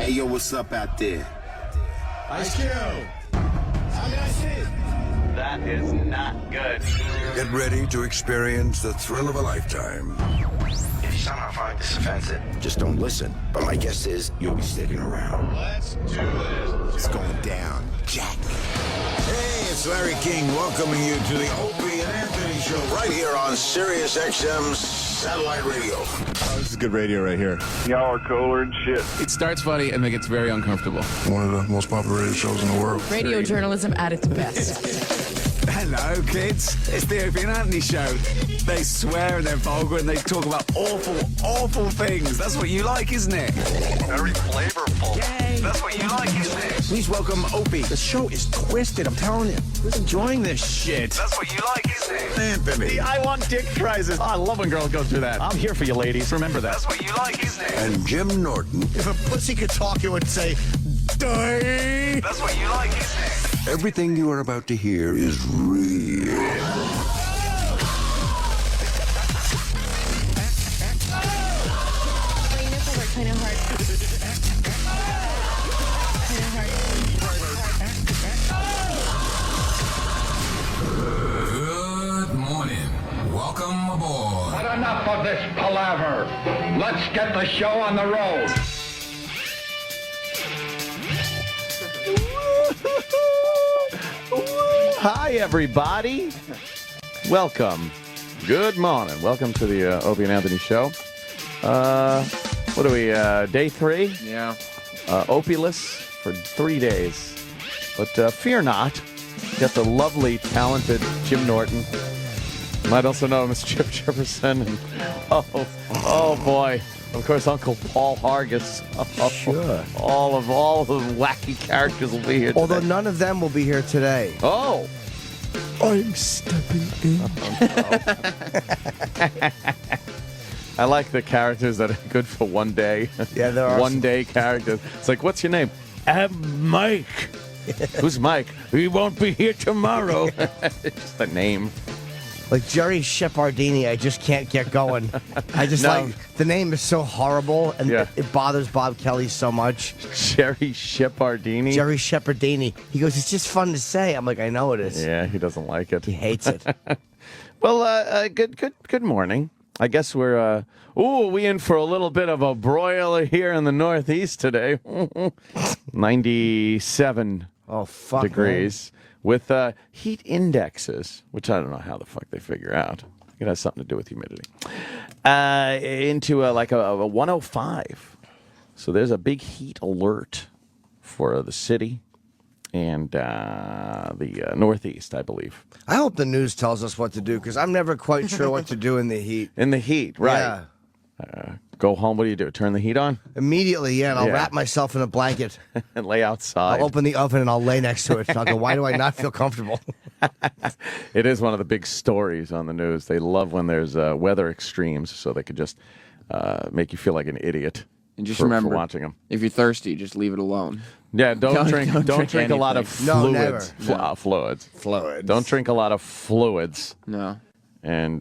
Hey, yo, what's up out there? Ice Cube. How can I see? That is not good. Get ready to experience the thrill of a lifetime. If you somehow find this offensive, just don't listen. But my guess is you'll be sticking around. Let's do this. It's going down, Jack. Hey, it's Larry King welcoming you to the Opie and Anthony Show right here on Sirius XM Satellite Radio. Oh, this is good radio right here. Y'all are cooler than shit. It starts funny and then gets very uncomfortable. One of the most popular radio shows in the world. Radio journalism at its best. Hello, kids. It's the Opie and Anthony Show. They swear and they're vulgar and they talk about awful, awful things. That's what you like, isn't it? Very flavorful. Yay. That's what you like, isn't it? Please welcome Opie. The show is twisted, I'm telling you. Who's enjoying this shit? That's what you like, isn't it? Anthony I want dick prizes. I love when girls go through that. I'm here for you, ladies. Remember that. That's what you like, isn't it? and Jim Norton. If a pussy could talk, it would say, die. That's what you like, isn't it? Everything you are about to hear is real. Kind of hard. Good morning. Welcome aboard. But enough of this palaver. Let's get the show on the road. Hi, everybody. Welcome. Good morning. Welcome to the Opie and Anthony Show. What are we, day 3? Yeah. Opie-less for 3 days. But fear not. You got the lovely, talented Jim Norton. You might also know him as Chip Jefferson. And, oh boy. Of course, Uncle Paul Hargis. Sure. All of the wacky characters will be here Although today. none of them will be here today. Oh! I'm stepping in. I like the characters that are good for one day. Yeah, there are one day characters. It's like, what's your name? Mike. Who's Mike? He won't be here tomorrow. Just a name. Like Jerry Shepardini, I just can't get going. I just No. like, the name is so horrible, and Yeah. it bothers Bob Kelly so much. Jerry Shepardini. Jerry Shepardini. He goes, it's just fun to say. I'm like, I know it is. Yeah, he doesn't like it. He hates it. Well, good morning. I guess we're we in for a little bit of a broiler here in the Northeast today. 97 Oh, fuck. degrees with heat indexes, which I don't know how the fuck they figure out. It has something to do with humidity. Into like a 105. So there's a big heat alert for the city and the Northeast, I believe. I hope the news tells us what to do, because I'm never quite sure what to do in the heat. In the heat, right. Yeah. Go home, what do? Turn the heat on Immediately, yeah, and I'll Yeah. wrap myself in a blanket. and lay outside. I'll open the oven and I'll lay next to it. I'll go, why do I not feel comfortable? It is one of the big stories on the news. They love when there's weather extremes, so they could just make you feel like an idiot. And just for remember, watching them. if you're thirsty, just leave it alone. Yeah, don't drink a lot of anything. No, fluids. never. Fluids. Fluids. Don't drink a lot of fluids. No. And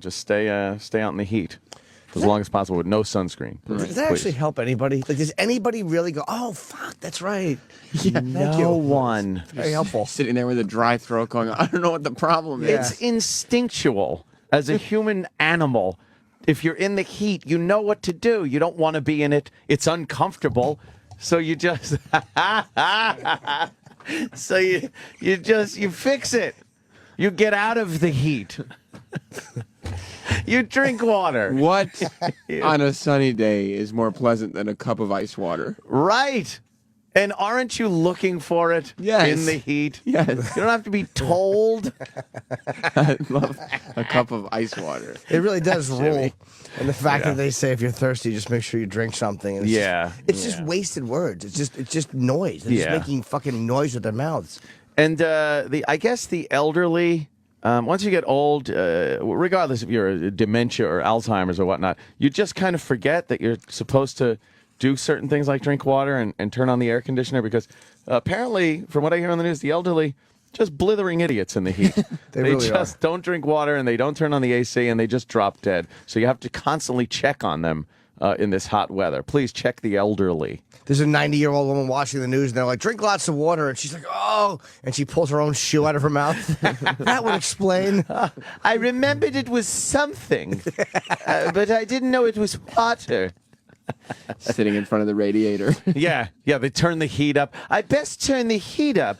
just stay out in the heat for as long as possible with no sunscreen. Does that actually help anybody? Like, does anybody really go, oh, fuck, that's right? Yeah, thank No you. one. Very helpful. Sitting there with a dry throat going, I don't know what the problem is. Yeah. It's instinctual as a human animal. If you're in the heat, you know what to do. You don't want to be in it. It's uncomfortable. So you just you fix it. You get out of the heat. You drink water. What on a sunny day is more pleasant than a cup of ice water? Right. And aren't you looking for it Yes. in the heat? Yes. You don't have to be told. I love a cup of ice water. It really does rule. And the fact Yeah. that they say if you're thirsty, just make sure you drink something. And it's Yeah. Just, it's just wasted words. It's just noise. They're Yeah. just making fucking noise with their mouths. And I guess the elderly, once you get old, regardless if you're dementia or Alzheimer's or whatnot, you just kind of forget that you're supposed to do certain things like drink water and turn on the air conditioner, because apparently, from what I hear on the news, the elderly just blithering idiots in the heat. They really don't drink water and they don't turn on the AC and they just drop dead. So you have to constantly check on them in this hot weather. Please check the elderly. There's a 90-year-old woman watching the news, and they're like, drink lots of water. And she's like, oh. And she pulls her own shoe out of her mouth. That would explain. I remembered it was something, but I didn't know it was water. Sitting in front of the radiator. Yeah, they turn the heat up. I best turn the heat up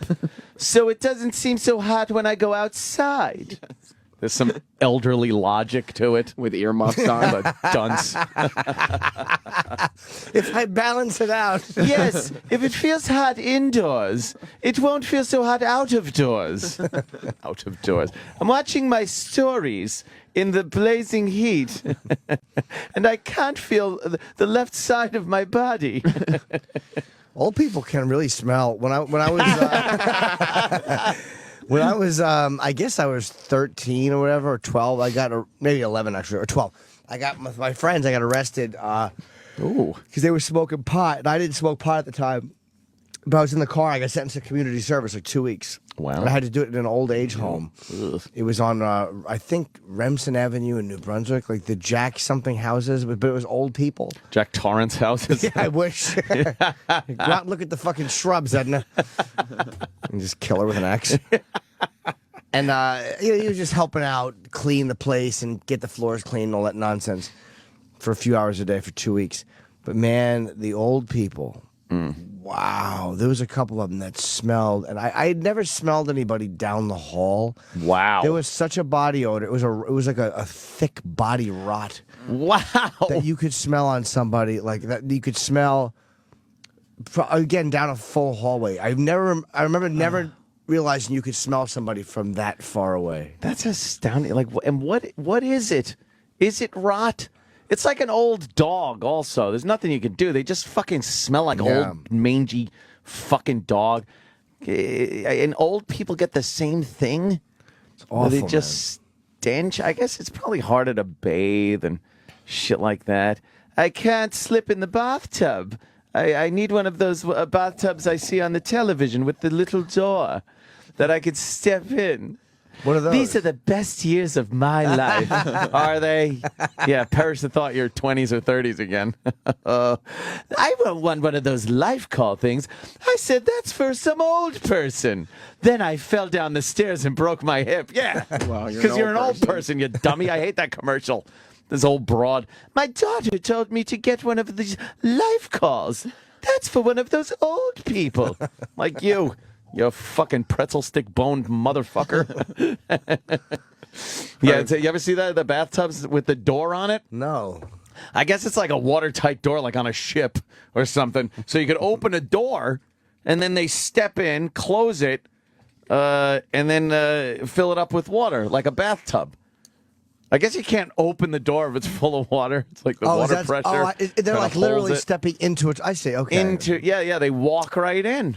so it doesn't seem so hot when I go outside. There's some elderly logic to it. With earmuffs on. The dunce. If I balance it out. Yes, if it feels hot indoors, it won't feel so hot out of doors. Out of doors. I'm watching my stories in the blazing heat, and I can't feel the left side of my body. Old people can really smell. When I was I guess I was 13 or whatever, or 12. I got maybe 11 actually, or 12. I got with my friends. I got arrested. Because they were smoking pot, and I didn't smoke pot at the time. But I was in the car. I got sentenced to community service like 2 weeks. Wow. And I had to do it in an old age home. Ugh. It was on, I think, Remsen Avenue in New Brunswick, like the Jack something houses, but it was old people. Jack Torrance houses? Yeah, I wish. Go out and look at the fucking shrubs, Edna. And just kill her with an axe. And he was just helping out, clean the place and get the floors clean and all that nonsense for a few hours a day for 2 weeks. But man, the old people, wow. There was a couple of them that smelled, and I had never smelled anybody down the hall. Wow. There was such a body odor. It was like a thick body rot. Wow. That you could smell on somebody, like that you could smell, again, down a full hallway. I remember never realizing you could smell somebody from that far away. That's astounding. Like, and what is it? Is it rot? It's like an old dog also. There's nothing you can do. They just fucking smell like old, mangy fucking dog. And old people get the same thing? It's awful, they just stench. I guess it's probably harder to bathe and shit like that. I can't slip in the bathtub. I need one of those bathtubs I see on the television with the little door that I could step in. What are those? These are the best years of my life. Are they? Yeah, perish the thought you're 20s or 30s again. I want one of those life call things. I said, that's for some old person. Then I fell down the stairs and broke my hip. Yeah, because you're an old person, you dummy. I hate that commercial. This old broad. My daughter told me to get one of these life calls. That's for one of those old people. Like you. You fucking pretzel stick boned motherfucker. Yeah, you ever see that? The bathtubs with the door on it? No. I guess it's like a watertight door, like on a ship or something. So you could open a door, and then they step in, close it, and then fill it up with water, like a bathtub. I guess you can't open the door if it's full of water. It's like the water pressure. They're like literally stepping into it. I see. Okay. Yeah. They walk right in.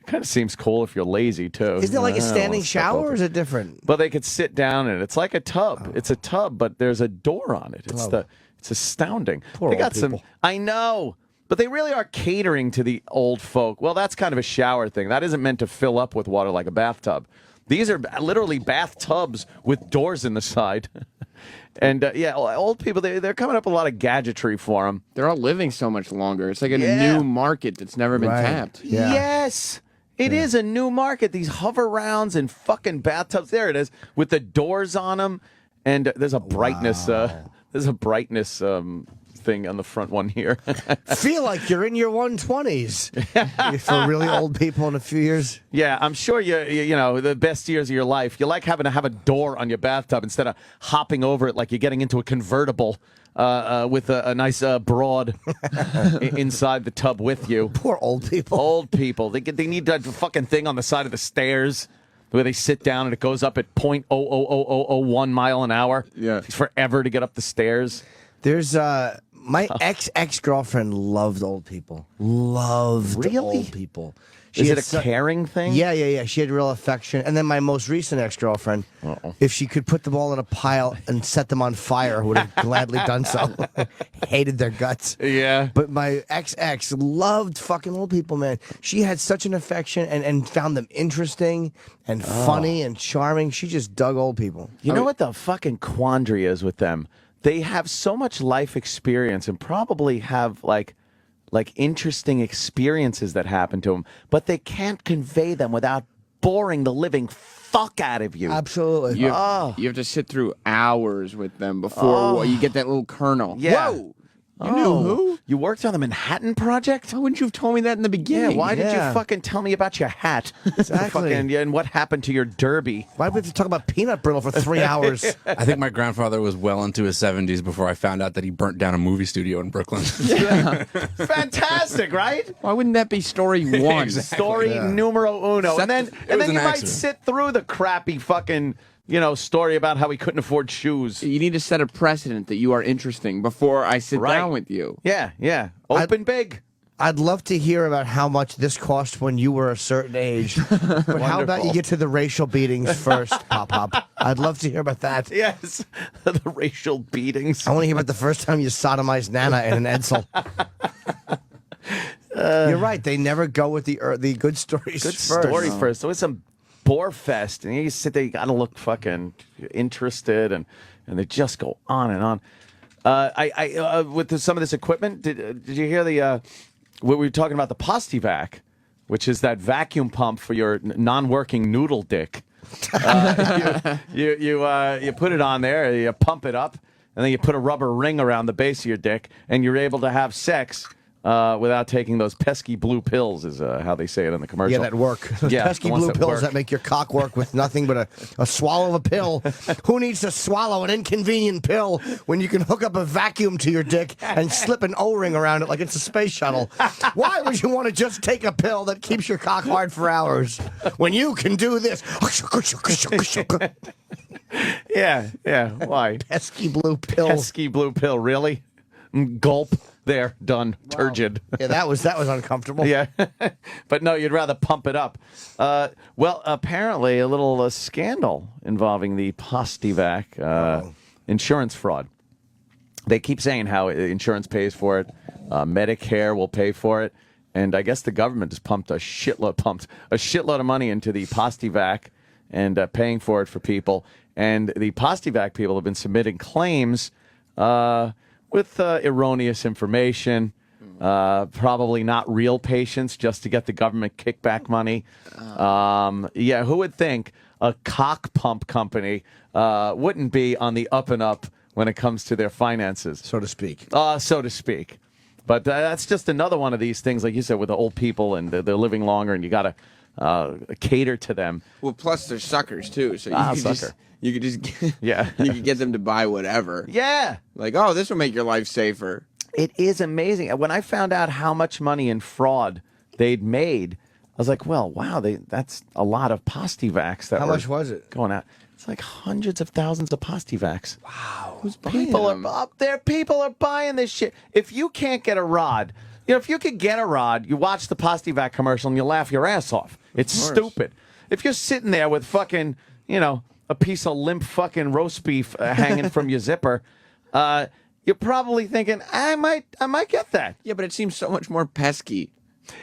Kind of seems cool if you're lazy, too. Isn't it like a standing shower, or is it different? But they could sit down in it. It's like a tub. Oh. It's a tub, but there's a door on it. It's astounding. Poor they got old people. I know, but they really are catering to the old folk. Well, that's kind of a shower thing. That isn't meant to fill up with water like a bathtub. These are literally bathtubs with doors in the side. And, old people, they're coming up with a lot of gadgetry for them. They're all living so much longer. It's like a new market that's never been tapped. Yeah. Yes. It is a new market. These hover rounds and fucking bathtubs. There it is, with the doors on them, and there's a brightness. Thing on the front one here. Feel like you're in your 120s for really old people in a few years. Yeah, I'm sure you know the best years of your life. You like having to have a door on your bathtub instead of hopping over it like you're getting into a convertible. With a nice broad inside the tub with you. Poor old people. Old people. They need that fucking thing on the side of the stairs where they sit down and it goes up at 0.00001 mile an hour. Yeah. It takes forever to get up the stairs. There's my ex-girlfriend loved old people. Loved old people. Is it a caring thing? Yeah. She had real affection. And then my most recent ex-girlfriend, if she could put them all in a pile and set them on fire, would have gladly done so. Hated their guts. Yeah. But my ex loved fucking old people, man. She had such an affection and found them interesting and funny and charming. She just dug old people. You know what the fucking quandary is with them? they have so much life experience and probably have like interesting experiences that happen to them, but they can't convey them without boring the living fuck out of you. Absolutely. You have to sit through hours with them before you get that little kernel. Yeah. Whoa! You knew who? You worked on the Manhattan Project? Why wouldn't you have told me that in the beginning? Yeah, why did you fucking tell me about your hat? Exactly. And what happened to your derby? Why do we have to talk about peanut brittle for 3 hours? I think my grandfather was well into his 70s before I found out that he burnt down a movie studio in Brooklyn. Fantastic, right? Why wouldn't that be story one? Exactly. Story numero uno. And then an you might accident. sit through the crappy fucking, story about how he couldn't afford shoes. You need to set a precedent that you are interesting before I sit Right. down with you. Yeah. Open big. I'd love to hear about how much this cost when you were a certain age. But how about you get to the racial beatings first, Pop? I'd love to hear about that. Yes. The racial beatings. I want to hear about the first time you sodomized Nana in an Edsel. You're right. They never go with the good stories Good first. story first. So it's some bore fest, and you sit there, you got to look fucking interested, and they just go on and on. With some of this equipment, did you hear what we were talking about, the Postivac, which is that vacuum pump for your non-working noodle dick. You put it on there, you pump it up, and then you put a rubber ring around the base of your dick, and you're able to have sex without taking those pesky blue pills, is how they say it in the commercial. Yeah, that work. Those pesky the ones blue that pills work. that make your cock work with nothing but a swallow of a pill. Who needs to swallow an inconvenient pill when you can hook up a vacuum to your dick and slip an O-ring around it like it's a space shuttle? Why would you want to just take a pill that keeps your cock hard for hours when you can do this? Yeah. Why? Pesky blue pill. Pesky blue pill, really? Gulp. There, done. Turgid. Yeah, that was uncomfortable. Yeah. But no, you'd rather pump it up. Well, apparently a little scandal involving the Postivac insurance fraud. They keep saying how insurance pays for it, Medicare will pay for it, and I guess the government has pumped a shitload of money into the Postivac and paying for it for people. And the Postivac people have been submitting claims with erroneous information, probably not real patients, just to get the government kickback money. Who would think a cock pump company wouldn't be on the up and up when it comes to their finances? So to speak. But that's just another one of these things, like you said, with the old people, and they're living longer, and you got to cater to them. Well, plus they're suckers too, so you could just Yeah. you could get them to buy whatever. Yeah. Like, oh, this will make your life safer. It is amazing. When I found out how much money in fraud they'd made, I was like, well, wow, that's a lot of Postivacs. How much was it? Going out. It's like hundreds of thousands of Postivacs. Wow. Who's buying People them? are up there. People are buying this shit. If you can't get a rod, if you could get a rod, you watch the Postivac commercial and you laugh your ass off. It's stupid. If you're sitting there with fucking, a piece of limp fucking roast beef hanging from your zipper, you're probably thinking, I might get that. Yeah, but it seems so much more pesky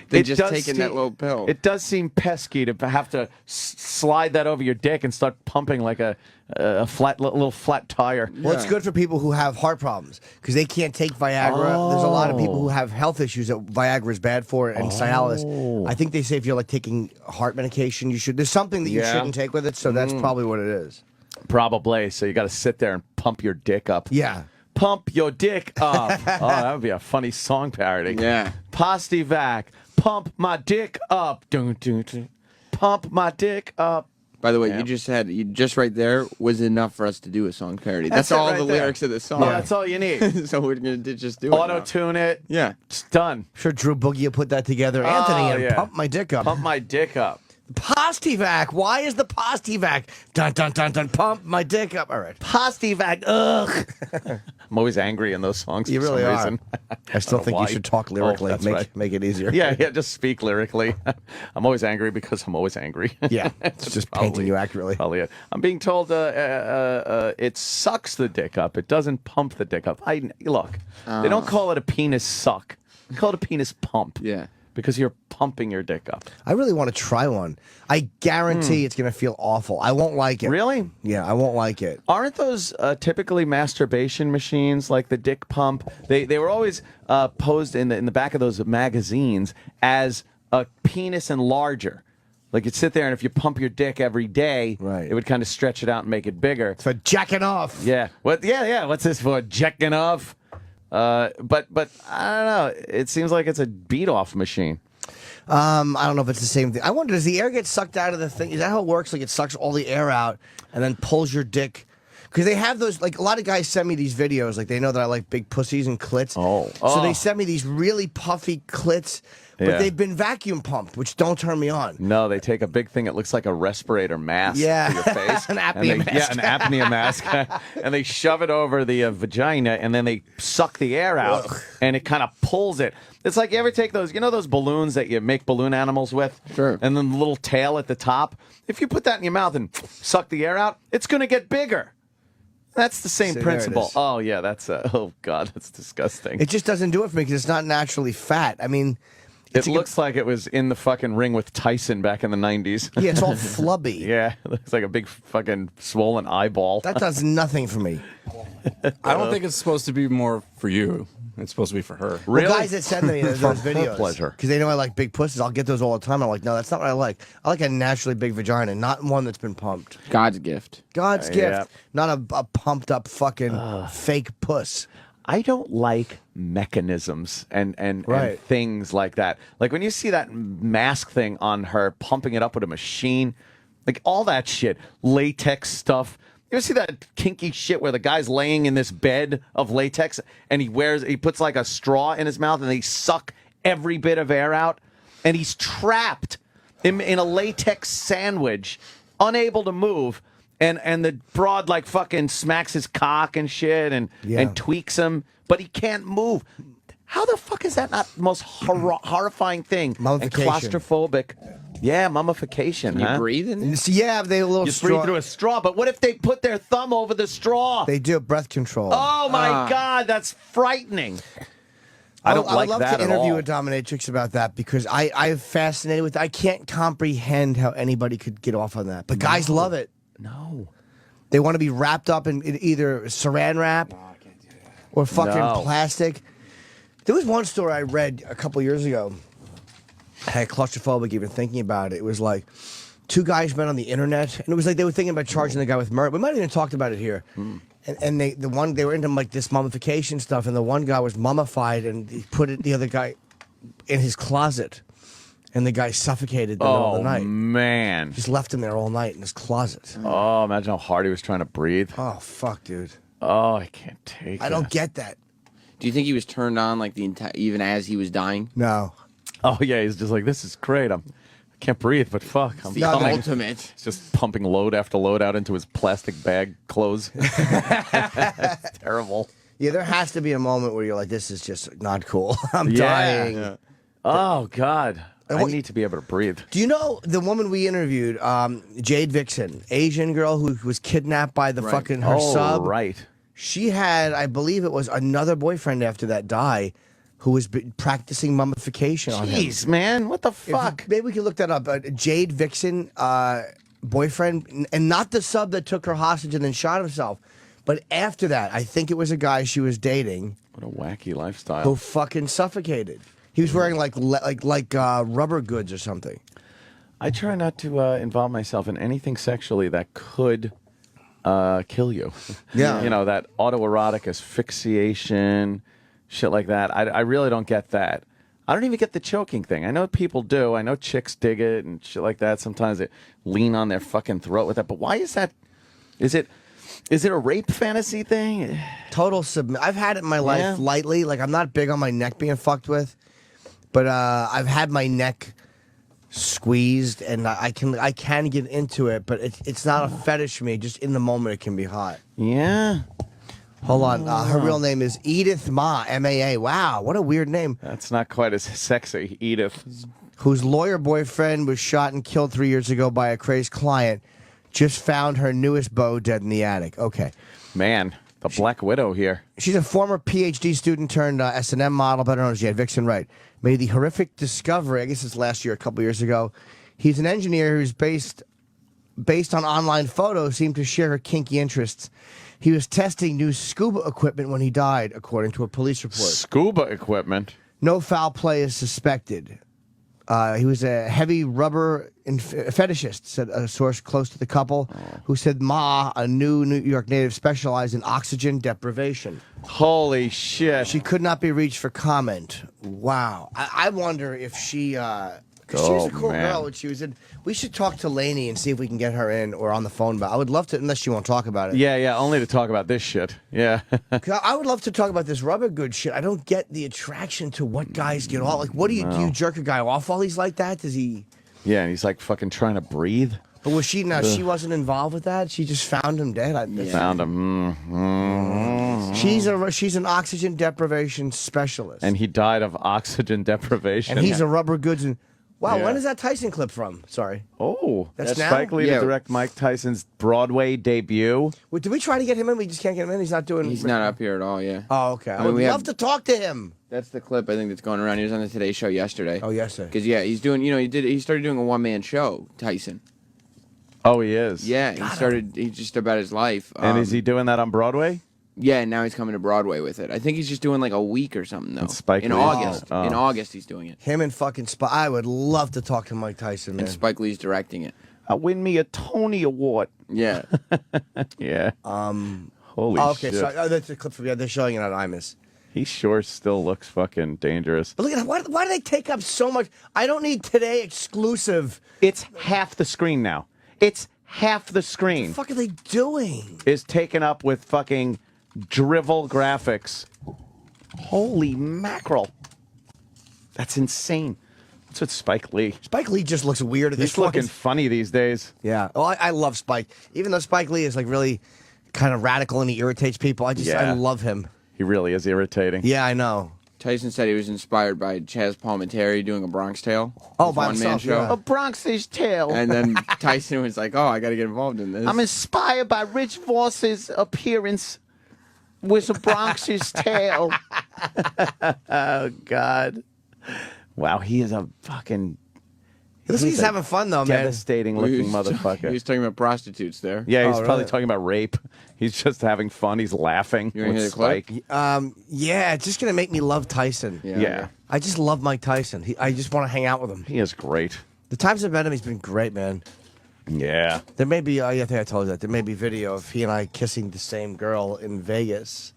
than just taking that little pill. It does seem pesky to have to slide that over your dick and start pumping like a little flat tire. Well, it's good for people who have heart problems because they can't take Viagra. There's a lot of people who have health issues that Viagra is bad for, and Cialis. I think they say if you're like taking heart medication, you should. There's something that you shouldn't take with it, so that's probably what it is. Probably. So you got to sit there and pump your dick up. Yeah. Pump your dick up. Oh, that would be a funny song parody. Yeah. Postivac, pump my dick up. Dun, dun, dun. Pump my dick up. By the way, you just right there was enough for us to do a song parody. That's it all right the there. lyrics of the song. Oh, that's all you need. So we're going to just do it now. Auto-tune it. Yeah. It's done. I'm sure Drew Boogie will put that together. Anthony, and pump my dick up. Pump my dick up. Postivac. Why is the Postivac? Dun, dun, dun, dun. Pump my dick up. All right. Postivac. Ugh. I'm always angry in those songs You for really some are. reason. I still don't think know you why. should talk lyrically. That's right. Make it easier. Yeah, just speak lyrically. I'm always angry because I'm always angry. Yeah, it's just painting you accurately. Probably it. I'm being told it sucks the dick up. It doesn't pump the dick up. Look, they don't call it a penis suck. They call it a penis pump. Yeah. because you're pumping your dick up. I really want to try one. I guarantee it's going to feel awful. I won't like it. Really? Yeah, I won't like it. Aren't those typically masturbation machines like the dick pump? They were always posed in the back of those magazines as a penis enlarger. Like you'd sit there and if you pump your dick every day, it would kind of stretch it out and make it bigger. It's for jacking off. Yeah. What? Yeah. What's this for? Jacking off? But I don't know. It seems like it's a beat off machine. I don't know if it's the same thing. I wonder, does the air get sucked out of the thing? Is that how it works? Like it sucks all the air out and then pulls your dick? Because they have those, like a lot of guys send me these videos, like they know that I like big pussies and clits. So they send me these really puffy clits, but they've been vacuum pumped, which don't turn me on. No, they take a big thing. It looks like a respirator mask for your face. An apnea mask. Yeah, an apnea mask. And they shove it over the vagina, and then they suck the air out, and it kind of pulls it. It's like you ever take those, those balloons that you make balloon animals with? Sure. And then the little tail at the top? If you put that in your mouth and suck the air out, it's going to get bigger. That's the same See, principle. Oh, yeah, that's, oh, God, that's disgusting. It just doesn't do it for me because it's not naturally fat. I mean... It looks like it was in the fucking ring with Tyson back in the 90s. Yeah, it's all flubby. Yeah, it looks like a big fucking swollen eyeball. That does nothing for me. I don't think it's supposed to be more for you. It's supposed to be for her. Well, guys that send me those For her videos, pleasure. because they know I like big pussies, I'll get those all the time. I'm like, no, that's not what I like. I like a naturally big vagina, not one that's been pumped. God's gift. God's gift, not a pumped up fucking fake puss. I don't like mechanisms and things like that. Like when you see that mask thing on her, pumping it up with a machine, like all that shit, latex stuff. You ever see that kinky shit where the guy's laying in this bed of latex and he puts like a straw in his mouth and they suck every bit of air out and he's trapped in a latex sandwich, unable to move. And the broad like fucking smacks his cock and shit and tweaks him, but he can't move. How the fuck is that not the most horrifying thing? And claustrophobic. Yeah, mummification. Can you breathe in it? Yeah, they have a little You straw. breathe through a straw, but what if they put their thumb over the straw? They do breath control. Oh my God, that's frightening. I don't like that at all. I would love to interview a dominatrix about that because I'm fascinated with it. I can't comprehend how anybody could get off on that. But guys love it. No. They want to be wrapped up in either saran wrap or fucking plastic. There was one story I read a couple years ago. I had claustrophobic even thinking about it. It was like two guys met on the internet, and it was like they were thinking about charging the guy with murder. We might have even talked about it here. And they were into like this mummification stuff, and the one guy was mummified, and he put the other guy in his closet. And the guy suffocated in the middle of the night. Oh, man. Just left him there all night in his closet. Oh, imagine how hard he was trying to breathe. Oh, fuck, dude. Oh, I can't take it. I don't get that. Do you think he was turned on like even as he was dying? No. Oh, yeah, he's just like, this is great. I can't breathe, but fuck. I'm the ultimate. He's just pumping load after load out into his plastic bag clothes. It's terrible. Yeah, there has to be a moment where you're like, this is just not cool. I'm dying. Yeah. Oh, God. I need to be able to breathe. Do you know the woman we interviewed, Jade Vixen, Asian girl who was kidnapped by the fucking her sub? Right. She had, I believe it was another boyfriend after that die, who was practicing mummification on him. Jeez, man, what the fuck? Maybe we can look that up. Jade Vixen, boyfriend, and not the sub that took her hostage and then shot himself, but after that, I think it was a guy she was dating. What a wacky lifestyle. Who fucking suffocated. He was wearing like rubber goods or something. I try not to involve myself in anything sexually that could kill you. Yeah. You know, that autoerotic asphyxiation, shit like that. I really don't get that. I don't even get the choking thing. I know people do. I know chicks dig it and shit like that. Sometimes they lean on their fucking throat with that. But why is that? Is it a rape fantasy thing? Total submit. I've had it in my life lightly. Like, I'm not big on my neck being fucked with. But I've had my neck squeezed, and I can get into it, but it's not a fetish for me. Just in the moment, it can be hot. Yeah. Hold on. Her real name is Edith Ma, M-A-A. Wow, what a weird name. That's not quite as sexy, Edith. Whose lawyer boyfriend was shot and killed 3 years ago by a crazed client. Just found her newest beau dead in the attic. Okay. Man. The Black Widow here. She's a former PhD student turned S&M model, better known as Jade Vixen, right? Made the horrific discovery, I guess it's last year, a couple years ago. He's an engineer who's based on online photos, seemed to share her kinky interests. He was testing new scuba equipment when he died, according to a police report. Scuba equipment? No foul play is suspected. He was a heavy rubber fetishist, said a source close to the couple, who said Ma, a new New York native, specialized in oxygen deprivation. Holy shit. She could not be reached for comment. Wow. I wonder if she... Because she was a cool girl when she was in... We should talk to Lainey and see if we can get her in or on the phone. But I would love to, unless she won't talk about it. Yeah, only to talk about this shit. Yeah. I would love to talk about this rubber good shit. I don't get the attraction to what guys get off. Like, what do you jerk a guy off while he's like that? Does he... Yeah, and he's like fucking trying to breathe. But was she... Now, she wasn't involved with that? She just found him dead? Found him. She's an oxygen deprivation specialist. And he died of oxygen deprivation. And he's a rubber goods... Wow, Yeah. when is that Tyson clip from? Sorry. Oh, That's now? Spike Lee to direct Mike Tyson's Broadway debut. Wait, did we try to get him in? We just can't get him in. He's not doing... He's not up here at all, yeah. Oh, okay. I mean, would love to talk to him. That's the clip I think that's going around. He was on the Today Show yesterday. Oh, yesterday. Because, yeah, he's doing, he started doing a one-man show, Tyson. Oh, he is? Yeah, he's just about his life. And is he doing that on Broadway? Yeah, and now he's coming to Broadway with it. I think he's just doing like a week or something, though. Spike in Lee? August. Oh. In August, he's doing it. Him and fucking Spike. I would love to talk to Mike Tyson, man. And Spike Lee's directing it. Win me a Tony Award. Yeah. Yeah. Holy okay, shit. so that's a clip from... Yeah, they're showing it on Imus. He sure still looks fucking dangerous. But look at that. Why do they take up so much? I don't need Today exclusive. It's half the screen now. It's half the screen. What the fuck are they doing? Is taken up with fucking drivel graphics. Holy mackerel. That's insane. That's what Spike Lee. Spike Lee just looks weird. He's looking funny these days. Yeah. Well, I love Spike. Even though Spike Lee is like really kind of radical and he irritates people, I love him. He really is irritating. Yeah, I know. Tyson said he was inspired by Chaz Palminteri doing a Bronx Tale. Oh, by one-man himself, show. yeah. A Bronx's Tale. And then Tyson was like, "Oh, I got to get involved in this." I'm inspired by Rich Voss's appearance with A Bronx's Tale. Oh, God. Wow, he is a fucking... Looks like he's having fun, though, man. Devastating looking motherfucker. He was talking about prostitutes there. Yeah, he's Oh, probably really? talking about rape. He's just having fun. He's laughing. You wanna with hear the clip? Spike. Yeah, it's just going to make me love Tyson. Yeah. I just love Mike Tyson. I just want to hang out with him. He is great. The times I've met him, he's been great, man. Yeah. There may be, I think I told you that, there may be video of he and I kissing the same girl in Vegas.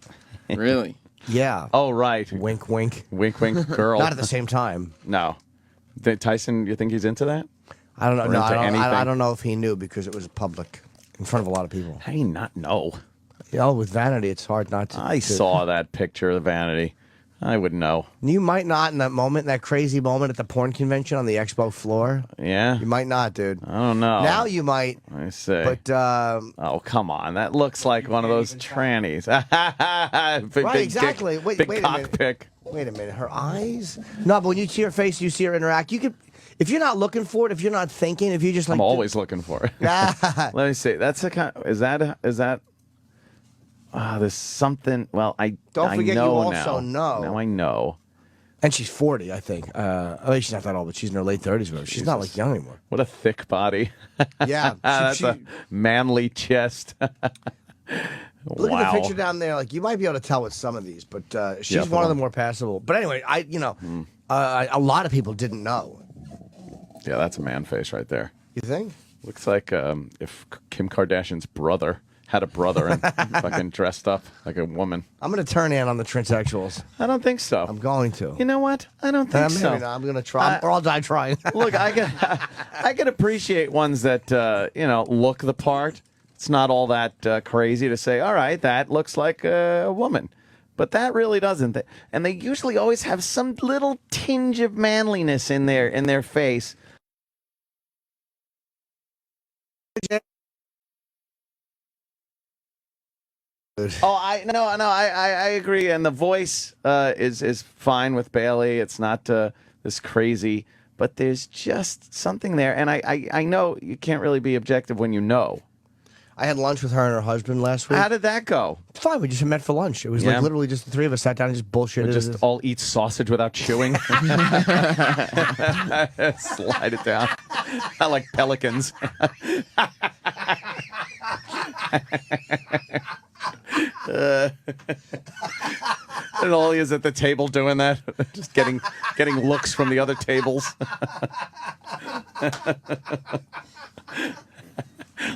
Really? Yeah. Oh, right. Wink, wink. Wink, wink, girl. Not at the same time. No. Tyson, you think he's into that? I don't know. Or No, into anything? I don't know if he knew because it was public in front of a lot of people. How do you not know? You know, with Vanity, it's hard not to. I saw that picture of Vanity. I would know. You might not in that moment, that crazy moment at the porn convention on the expo floor. Yeah? You might not, dude. I don't know. Now you might. I see. But oh, come on. That looks like one of those trannies. Big, right, big exactly. Dick, Wait, big wait a cock minute. pick. Wait a minute. Her eyes? No, but when you see her face, you see her interact. You could, if you're not looking for it, if you're not thinking, if you just like. I'm always looking for it. Let me see. That's a kind. Is that? There's something. Well, I Don't I forget know you also now. know. Now I know. And she's 40, I think. She's not that old, but she's in her late 30s. Whatever. She's not like young anymore. What a thick body. Yeah, That's a manly chest. Look Wow. at the picture down there. Like you might be able to tell with some of these, but she's Yeah, one of the more passable. But anyway, a lot of people didn't know. Yeah, that's a man face right there. You think? Looks like if Kim Kardashian's brother had a brother and fucking dressed up like a woman. I'm going to turn in on the transsexuals. I don't think so. I'm going to. You know what? I don't think Maybe so. not. I'm going to try, or I'll die trying. Look, I can appreciate ones that look the part. It's not all that crazy to say, all right, that looks like a woman. But that really doesn't. And they usually always have some little tinge of manliness in their face. Oh, I agree. And the voice is fine with Bailey. It's not this crazy, but there's just something there. And I know you can't really be objective when you know. I had lunch with her and her husband last week. How did that go? Fine. We just met for lunch. It was Yeah. like literally just the three of us sat down and just bullshitted. We just all eat sausage without chewing. Slide it down. I like pelicans. And all he is at the table doing that, just getting looks from the other tables.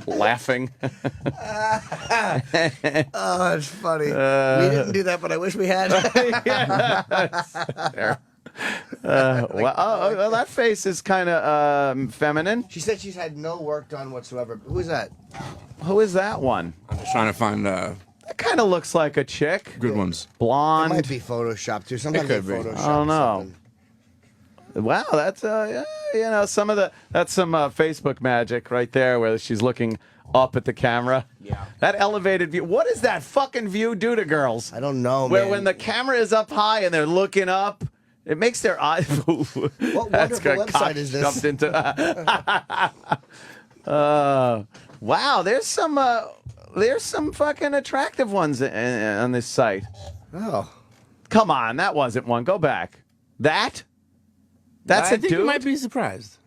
Laughing. Oh, that's funny. We didn't do that, but I wish we had. There. Well, that face is kind of feminine. She said she's had no work done whatsoever. Who is that? Who is that one? I'm just trying to find That kind of looks like a chick. good ones. Blonde. It might be Photoshop too. Sometimes they could be. Photoshop. I don't know. something. Wow, that's that's some Facebook magic right there, where she's looking up at the camera. Yeah. That elevated view. What does that fucking view do to girls? I don't know, Where man. when the camera is up high and they're looking up, it makes their eyes. What wonderful website is this? Jumped into. Wow, there's some fucking attractive ones on this site. Oh. Come on, that wasn't one. Go back. That's I a think dude. you might be surprised.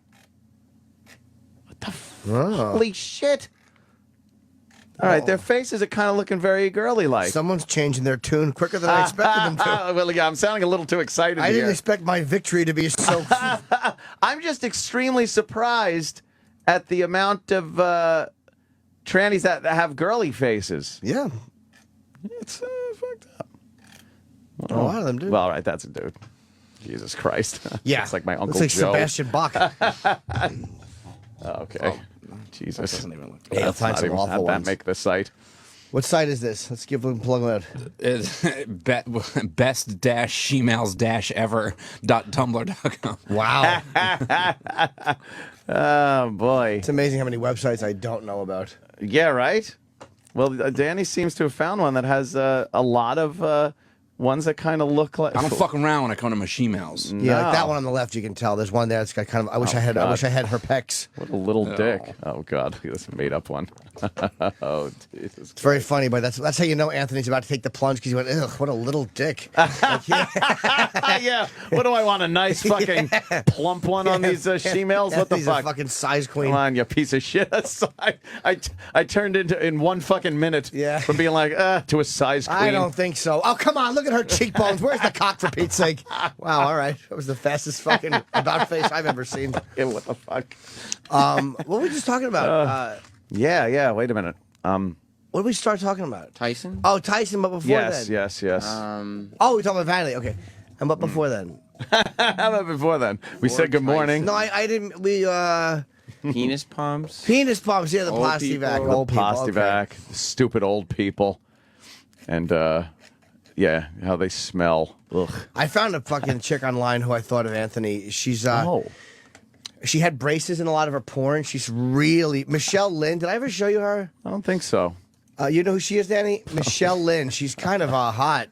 Holy shit! All right, their faces are kind of looking very girly-like. Someone's changing their tune quicker than I expected them to. Well, yeah, I'm sounding a little too excited I here. didn't expect my victory to be so. I'm just extremely surprised at the amount of trannies that have girly faces. Yeah. It's fucked up. A lot of them do. Well, all right, that's a dude. Jesus Christ. Yeah. It's like my Uncle Looks like Joe. Sebastian Bach. Okay. Jesus. Doesn't even look. Yeah, I'll find Not some even- awful how'd that ones. make the site? What site is this? Let's give them plug out. Best-shemales-ever.tumblr.com. Wow. Oh, boy. It's amazing how many websites I don't know about. Yeah, right? Well, Danny seems to have found one that has a lot of ones that kind of look like. I don't fuck around when I come to my she-males. Yeah, like that one on the left you can tell. There's one there that's got kind of I wish I had her pecs. What a little dick. Oh, God. This made up one. Oh, Jesus. It's very funny, but that's how you know Anthony's about to take the plunge because he went, ugh, what a little dick. Yeah. What do I want? A nice fucking plump one on these she-males? What the Anthony's fuck? a fucking size queen. Come on, you piece of shit. I turned into in one fucking minute from being like, to a size queen. I don't think so. Oh, come on. Look at her cheekbones. Where's the cock, for Pete's sake? Wow, all right. That was the fastest fucking about face I've ever seen. Yeah, what the fuck? What were we just talking about? Yeah. Wait a minute. What did we start talking about? Tyson? Oh, Tyson, but before Yes. then. Oh, we're talking about Vanity. Okay. And but before then. how about before then? We said good morning. No, I didn't. We, Penis pumps? Penis pumps, yeah, the Old Plastivac. people. Old people. Plastivac, Okay. stupid old people, and yeah, how they smell. Ugh. I found a fucking chick online who I thought of Anthony. She's she had braces in a lot of her porn. She's really Michelle Lynn. Did I ever show you her? I don't think so. You know who she is, Danny? Michelle Lynn. She's kind of hot.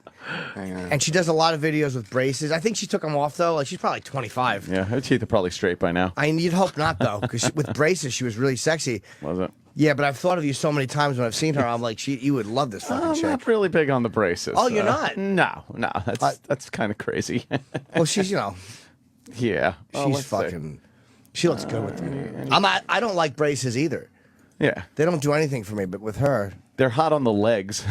Hang on. And she does a lot of videos with braces. I think she took them off though. Like she's probably 25. Yeah, her teeth are probably straight by now. You'd hope not though, because with braces she was really sexy. Was it? Yeah, but I've thought of you so many times when I've seen her. I'm like, you would love this fucking I'm chick. not really big on the braces. Oh, you're not? No, that's kind of crazy. Well, she's yeah. Well, She's let's see. fucking. She looks good with it. I don't like braces either. Yeah, they don't do anything for me. But with her, they're hot on the legs.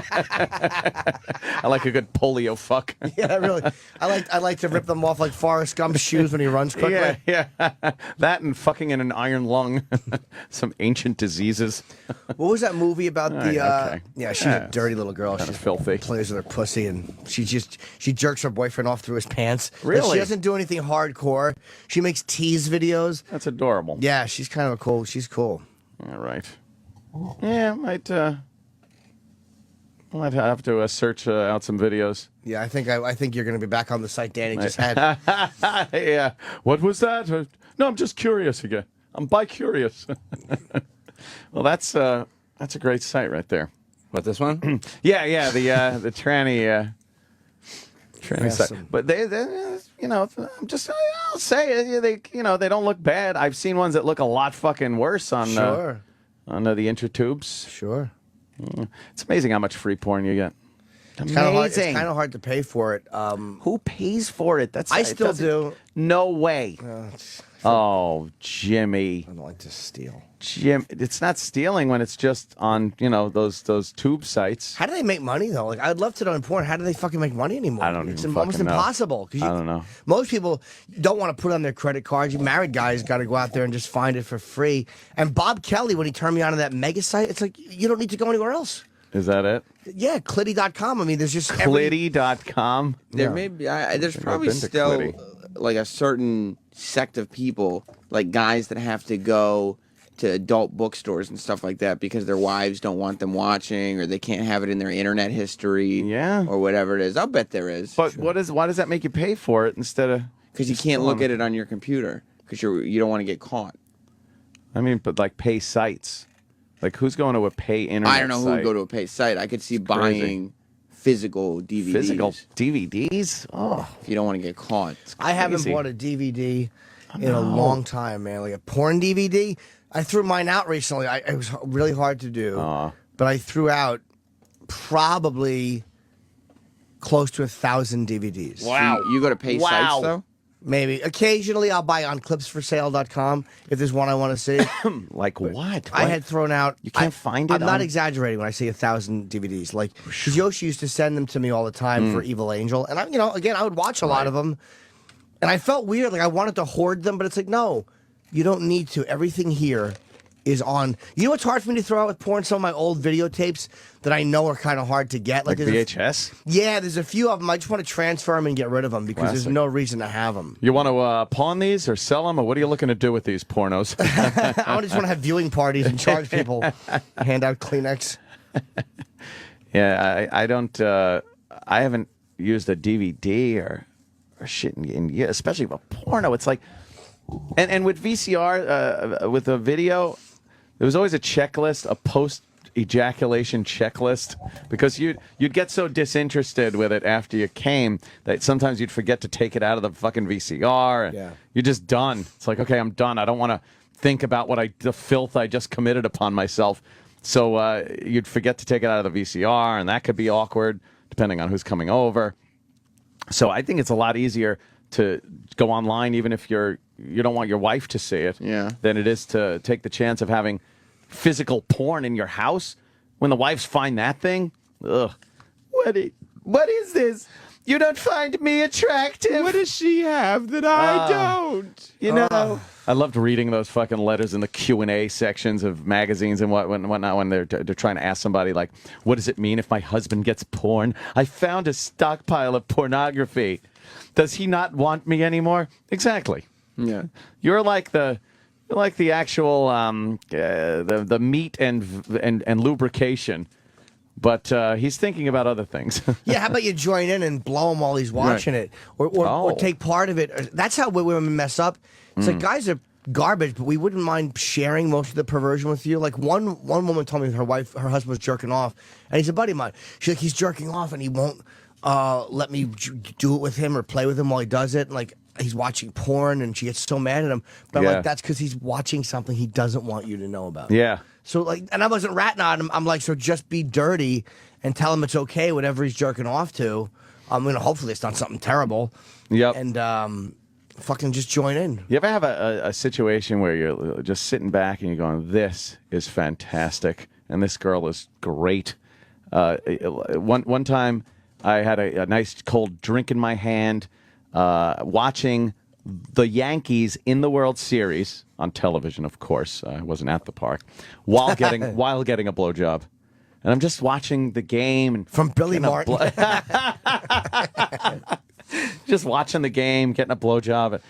I like a good polio fuck. Yeah, really. I like to rip them off like Forrest Gump's shoes when he runs quickly. Yeah. That and fucking in an iron lung. Some ancient diseases. What was that movie about the? Okay. Yeah, she's a dirty little girl. Kinda She's filthy. Plays with her pussy, and she jerks her boyfriend off through his pants. But Really? she doesn't do anything hardcore. She makes tease videos. That's adorable. Yeah, she's kind of cool. She's cool. All right. Yeah, might have to search out some videos. Yeah, I think you're going to be back on the site Danny just had. Yeah. What was that? No, I'm just curious again. I'm bi-curious. Well, that's a great site right there. What, this one? Yeah, the tranny site. Awesome. But they I'll say it. They don't look bad. I've seen ones that look a lot fucking worse on Sure. on the intratubes. Sure. It's amazing how much free porn you get. It's kind of hard to pay for it. Who pays for it? I still do. No way. Oh, Jimmy. I don't like to steal. Jim, it's not stealing when it's just on, those tube sites. How do they make money though? Like, I'd love to know in porn. How do they fucking make money anymore? I don't It's even almost fucking know. impossible. I don't know. Most people don't want to put on their credit cards. You married guys got to go out there and just find it for free. And Bob Kelly, when he turned me on to that mega site, it's like you don't need to go anywhere else. Is that it? Yeah, Clitty.com. I mean, there's just Clitty.com. There may be. There's probably been to still Clitty. like a certain sect of people, like guys that have to go to adult bookstores and stuff like that because their wives don't want them watching or they can't have it in their internet history. Yeah. Or whatever it is. I'll bet there is. But why does that make you pay for it instead of? Because you can't look at it on your computer because you don't want to get caught. I mean, but like pay sites. Like, who's going to a pay internet I don't know who would go to a pay site. I could see buying physical DVDs. Physical DVDs? Oh. If you don't want to get caught. I haven't bought a DVD in a long time, man. Like a porn DVD. I threw mine out recently. It was really hard to do. But I threw out probably close to 1,000 DVDs. Wow. You go to pay sites, though? Maybe. Occasionally, I'll buy on clipsforsale.com if there's one I want to see. Like what? I had thrown out. You can't find it? I'm not exaggerating when I say 1,000 DVDs. Like, 'cause Yoshi used to send them to me all the time for Evil Angel. And, again, I would watch a lot of them. And I felt weird. Like, I wanted to hoard them, but it's like, no, you don't need to. Everything here is on. You know what's hard for me to throw out with porn? Some of my old videotapes that I know are kind of hard to get. Like VHS? Yeah, there's a few of them. I just want to transfer them and get rid of them because there's no reason to have them. You want to pawn these or sell them, or what are you looking to do with these pornos? I just want to have viewing parties and charge people, hand out Kleenex. Yeah, I don't. I haven't used a DVD or shit in years, especially with porno. It's like, and with VCR, with a video, there was always a checklist, a post-ejaculation checklist, because you'd get so disinterested with it after you came that sometimes you'd forget to take it out of the fucking VCR. And you're just done. It's like, okay, I'm done. I don't want to think about the filth I just committed upon myself. So you'd forget to take it out of the VCR, and that could be awkward depending on who's coming over. So I think it's a lot easier to go online, even if you don't want your wife to see it, than it is to take the chance of having physical porn in your house. When the wives find that thing, ugh. What is this? You don't find me attractive? What does she have that I don't? You know, I loved reading those fucking letters in the Q&A sections of magazines and whatnot when they're trying to ask somebody, like, what does it mean if my husband gets porn? I found a stockpile of pornography. Does he not want me anymore? Exactly. Yeah. You're like the actual the meat and lubrication. But he's thinking about other things. Yeah, how about you join in and blow him while he's watching it, or take part of it? That's how women mess up. It's like guys are garbage, but we wouldn't mind sharing most of the perversion with you. Like one woman told me her husband was jerking off, and he's a buddy of mine. She's like, he's jerking off, and he won't let me do it with him or play with him while he does it. And like he's watching porn, and she gets so mad at him. But I'm like, that's because he's watching something he doesn't want you to know about. Yeah. So like, and I wasn't ratting on him. I'm like, so just be dirty and tell him it's okay, whatever he's jerking off to. Hopefully it's not something terrible. Yep. And fucking just join in. You ever have a situation where you're just sitting back and you're going, this is fantastic, and this girl is great. One time I had a nice cold drink in my hand, watching the Yankees in the World Series on television, of course. I wasn't at the park, while getting a blowjob. And I'm just watching the game. And from Billy Martin. Just watching the game, getting a blowjob.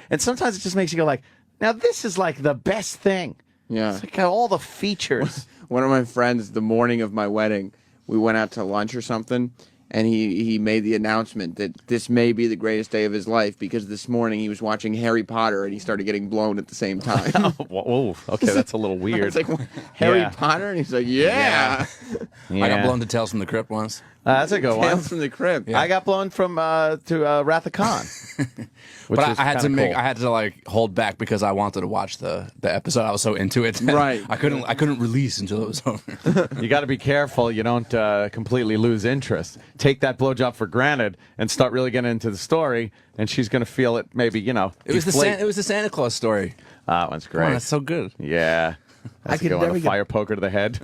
And sometimes it just makes you go like, now this is like the best thing. Yeah. It's like got all the features. One of my friends, the morning of my wedding, we went out to lunch or something, and he made the announcement that this may be the greatest day of his life because this morning he was watching Harry Potter and he started getting blown at the same time. Whoa, okay, that's a little weird. It's like, Harry Potter? And he's like, yeah. I got blown to Tales from the Crypt once. That's a good one. Tales from the Crypt. Yeah. I got blown from to Wrath of Khan. Which But is I had to kinda cool. I had to like hold back because I wanted to watch the episode. I was so into it. Right. I couldn't release until it was over. You got to be careful you don't completely lose interest. Take that blowjob for granted and start really getting into the story, and she's going to feel it. Maybe It was the Santa Claus story. That one's great. Come on, that's so good. Yeah. I could go on never a get- fire poker to the head.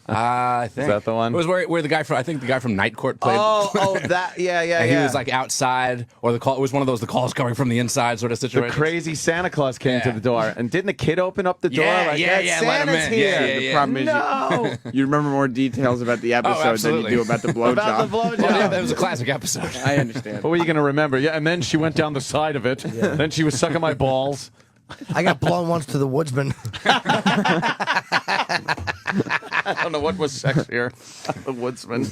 I think Is that the one? It was where the guy from the guy from Night Court played. Oh, that. Yeah. and he was like outside, or the call. It was one of those the calls coming from the inside sort of the situation. crazy Santa Claus came to Yeah. the door, and didn't the kid open up the door? Yeah, like, yeah, "Hey, yeah, let him Santa's in." here. Yeah, yeah, The yeah. problem is No. you remember more details about the episode than you absolutely. do about the blowjob. About the blowjob. Well, yeah, that was a classic episode. I understand. What were you going to remember? Yeah, and then she went down the side of it. Then she was sucking my balls. I got blown once to the woodsman. I don't know what was sexier. The woodsman.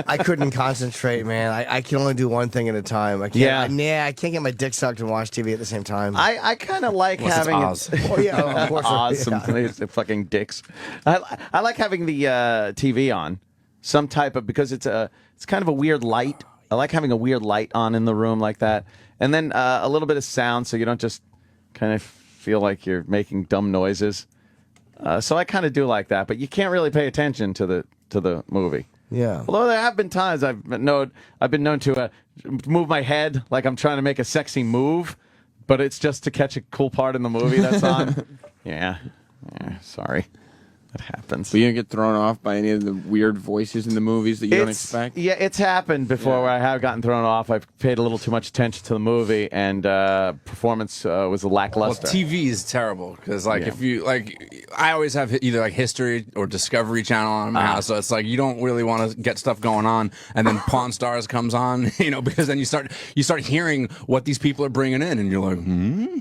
I couldn't concentrate, man. I can only do one thing at a time. I can't. Yeah. I can't get my dick sucked and watch TV at the same time. I kind of like Unless it's having Oz. Oh, yeah, of course. awesome Yeah. fucking dicks. I like having the TV on, some type of because it's kind of a weird light. I like having a weird light on in the room like that, and then a little bit of sound so you don't just kind of feel like you're making dumb noises. So I kind of do like that, but you can't really pay attention to the movie. Yeah. Although there have been times I've been known to move my head like I'm trying to make a sexy move, but it's just to catch a cool part in the movie that's on. Yeah, sorry. That happens. But you don't get thrown off by any of the weird voices in the movies that you don't expect? Yeah, it's happened before where I have gotten thrown off. I've paid a little too much attention to the movie, and performance was Well, lackluster. TV is terrible because, if you I always have either like History or Discovery Channel on my house, so it's like you don't really want to get stuff going on, and then Pawn Stars comes on, because then you start hearing what these people are bringing in, and you're like,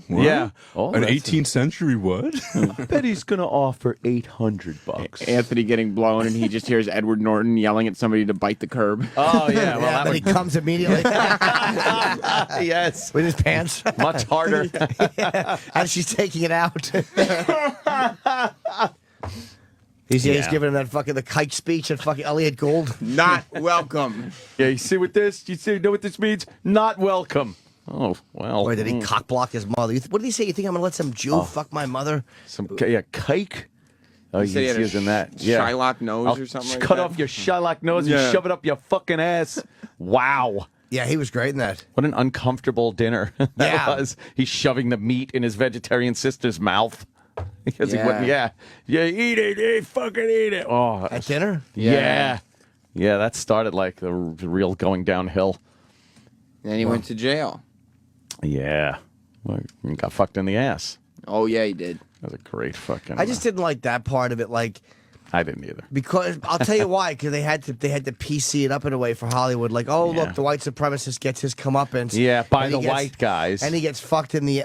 what? Yeah. An 18th century what? I bet he's going to offer $800. Anthony getting blown, and he just hears Edward Norton yelling at somebody to bite the curb. Oh, yeah. Well, that But he comes immediately yes. with his pants. Much harder. As she's taking it out. He's giving him that fucking the kike speech at fucking Elliot Gould. Not welcome. Yeah, you see what this? You know what this means? Not welcome. Oh, well. Or did he cock block his mother? What did he say? You think I'm gonna let some Jew fuck my mother? Kike. Oh, He said he he's had a using that. Yeah. Shylock nose I'll or something like cut that. off your Shylock nose Yeah. and shove it up your fucking ass. Wow. Yeah, he was great in that. What an uncomfortable dinner that Yeah. was. He's shoving the meat in his vegetarian sister's mouth. Because he Yeah. wouldn't, eat it, fucking eat it. Oh, At dinner? yeah. Yeah, that started like the real going downhill. Then he went to jail. Yeah. Well, he got fucked in the ass. Oh, yeah, he did. That was a great fucking. I just didn't like that part of it, I didn't either. because I'll tell you why. Because they had to PC it up in a way for Hollywood. Like, oh Yeah. look, the white supremacist gets his comeuppance. Yeah, by and the he gets- white guys. and he gets fucked in the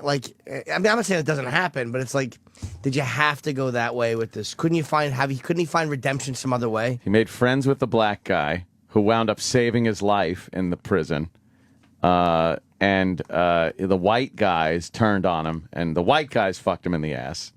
I'm not saying it doesn't happen, but it's like, did you have to go that way with this? Couldn't he find redemption some other way? He made friends with the black guy who wound up saving his life in the prison. And the white guys turned on him, and the white guys fucked him in the ass.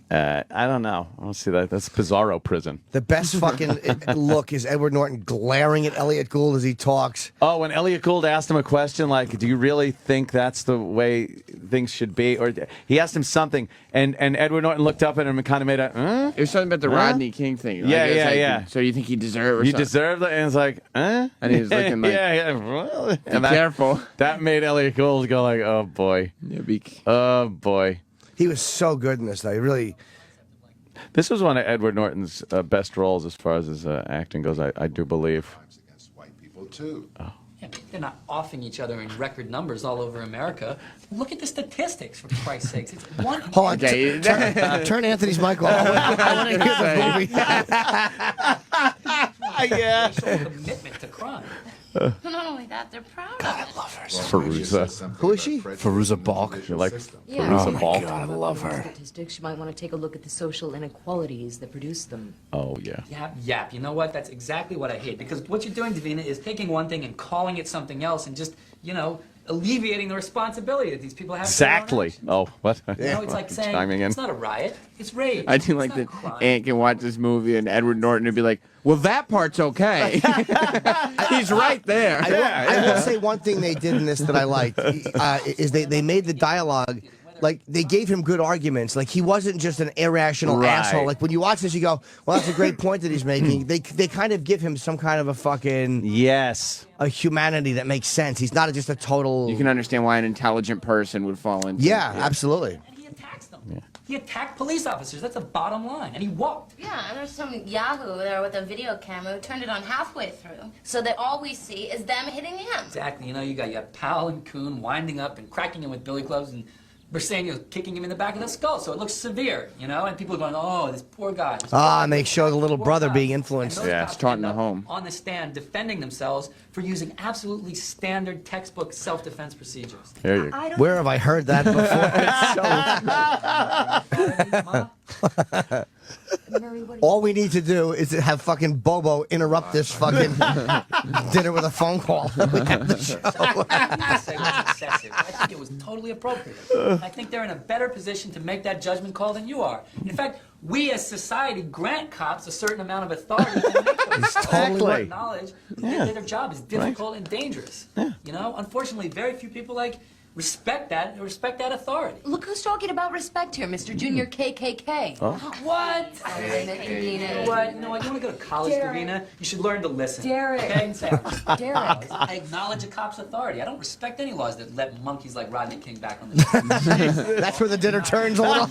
I don't know. I don't see that. That's Bizarro prison. The best fucking look is Edward Norton glaring at Elliot Gould as he talks. Oh, when Elliot Gould asked him a question like, "Do you really think that's the way things should be?" Or he asked him something, and Edward Norton looked up at him and kind of made a. It was something about the Rodney King thing. Yeah, it's yeah, like, yeah. So you think he deserved? You deserved it, and it's like, And he was looking like, yeah. Well, be careful. That made Elliot Gould go like, "Oh boy, Yeah, oh boy." He was so good in this, though. He really. This was one of Edward Norton's best roles as far as his acting goes, I do believe. People too. Oh. Yeah, but they're not offing each other in record numbers all over America. Look at the statistics, for Christ's sakes. It's one. Hold on. Okay. Turn Anthony's mic off. I want to hear the movie. Yeah. Commitment to crime. Not only that, they're proud of it. love her. Feruza. Who is she? Feruza Balk. You like Yeah. Feruza Oh my Balk? God, I love her. Statistics, you might want to take a look at the social inequalities that produce them. Oh, yeah. Yap. You know what? That's exactly what I hate. Because what you're doing, Davina, is taking one thing and calling it something else and just, alleviating the responsibility that these people have. Exactly. Oh, what? You know, it's like saying Chiming in. it's not a riot, it's rage. I do like that Aunt can watch this movie and Edward Norton would be like, well, that part's okay. He's right there. I will say one thing they did in this that I liked is they made the dialogue. Like, they gave him good arguments. Like, he wasn't just an irrational Right. asshole. Like, when you watch this, you go, well, that's a great point that he's making. They kind of give him some kind of a fucking... Yes. A humanity that makes sense. He's not just a total... You can understand why an intelligent person would fall into Yeah, absolutely. And he attacks them. He attacked police officers. That's the bottom line. And he walked. Yeah, and there's some yahoo there with a video camera who turned it on halfway through, so that all we see is them hitting him. Exactly. You know, you got Powell and Kuhn winding up and cracking him with billy clubs, and Briseño kicking him in the back of the skull, so it looks severe, you know? And people are going, oh, this poor guy. And they show the little brother being influenced. And those cops taught in end the up home. on the stand defending themselves for using absolutely standard textbook self-defense procedures. There you go. Where have I heard that before? All we need to do is to have fucking Bobo interrupt this fucking dinner with a phone call. We have the show. I think say was excessive. I think it was totally appropriate. I think they're in a better position to make that judgment call than you are. In fact, we as society grant cops a certain amount of authority to make those calls. Totally. Acknowledge that their job is difficult and dangerous. You know, unfortunately, very few people respect that authority. Look who's talking about respect here, Mr. Junior KKK. What? Davina. You know what? You want to go to college, Derek. Davina? You should learn to listen. Derek. Okay? And say, Derek. I acknowledge a cop's authority. I don't respect any laws that let monkeys like Rodney King back on the That's where the dinner turns a little.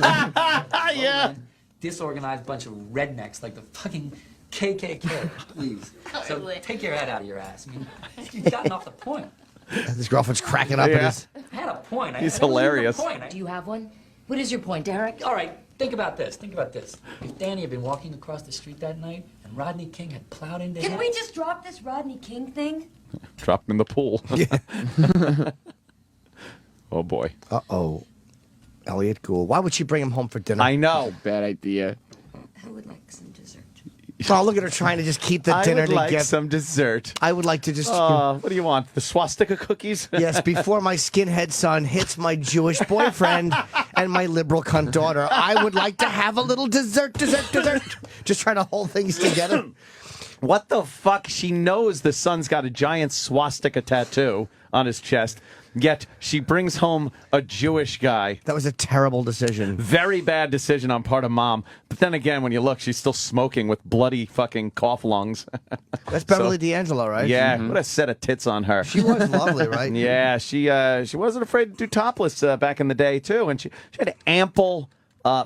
Yeah. Disorganized bunch of rednecks like the fucking KKK. Please. So take your head out of your ass. I mean, you've gotten off the point. His girlfriend's cracking up. Yeah. I had a point. He's I don't hilarious. have a point. Do you have one? What is your point, Derek? All right, think about this. Think about this. If Danny had been walking across the street that night and Rodney King had plowed into him... Can we just drop this Rodney King thing? Dropped in the pool. Oh, boy. Uh-oh. Elliot Gould. Why would she bring him home for dinner? I know. Bad idea. Who would like some dessert? Oh, look at her trying to just keep the dinner I would like together. some dessert. I would like to just... What do you want? The swastika cookies? Yes, before my skinhead son hits my Jewish boyfriend and my liberal cunt daughter, I would like to have a little dessert. Just trying to hold things together. What the fuck? She knows the son's got a giant swastika tattoo on his chest, yet she brings home a Jewish guy. That was a terrible decision. Very bad decision on part of mom. But then again, when you look, she's still smoking with bloody fucking cough lungs. That's Beverly D'Angelo, right? Yeah, what a set of tits on her. She was lovely, right? Yeah, she wasn't afraid to do topless back in the day, too. And she had ample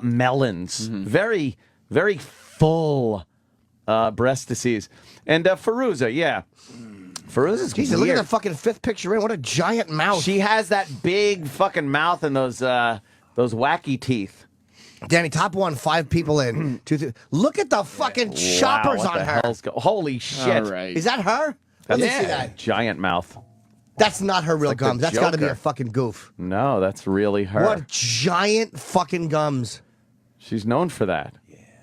melons. Very, very full breast disease. And Fairuza, yeah. Fairuza's Jesus, look at the fucking fifth picture in. What a giant mouth. She has that big fucking mouth and those wacky teeth. Danny, top one, 5 people in. 2, 3. Look at the fucking choppers Wow, what on the her. hell's holy shit. All right. Is that her? Let me That's see that. giant mouth. That's not her real like the gums. That's got to be Joker. a fucking goof. No, that's really her. What giant fucking gums. She's known for that.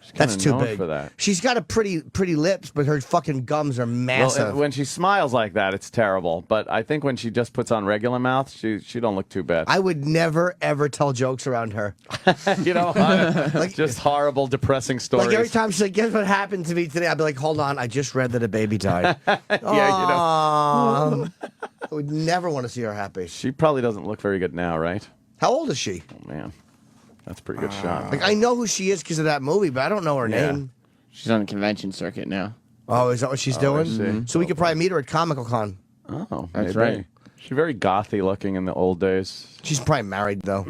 She's That's kinda too known big. for that. She's got a pretty lips, but her fucking gums are massive. Well, when she smiles like that, it's terrible. But I think when she just puts on regular mouth, she don't look too bad. I would never, ever tell jokes around her. You know, just horrible, depressing stories. Like every time she's like, guess what happened to me today? I'd be like, hold on, I just read that a baby died. Yeah, you know. I would never want to see her happy. She probably doesn't look very good now, right? How old is she? Oh, man. That's a pretty good shot. Like I know who she is because of that movie, but I don't know her Yeah. name. She's on the convention circuit now. Oh, is that what she's I doing? see. So we could probably meet her at Comical Con. Oh, That's maybe. right. She's very gothy looking in the old days. She's probably married though.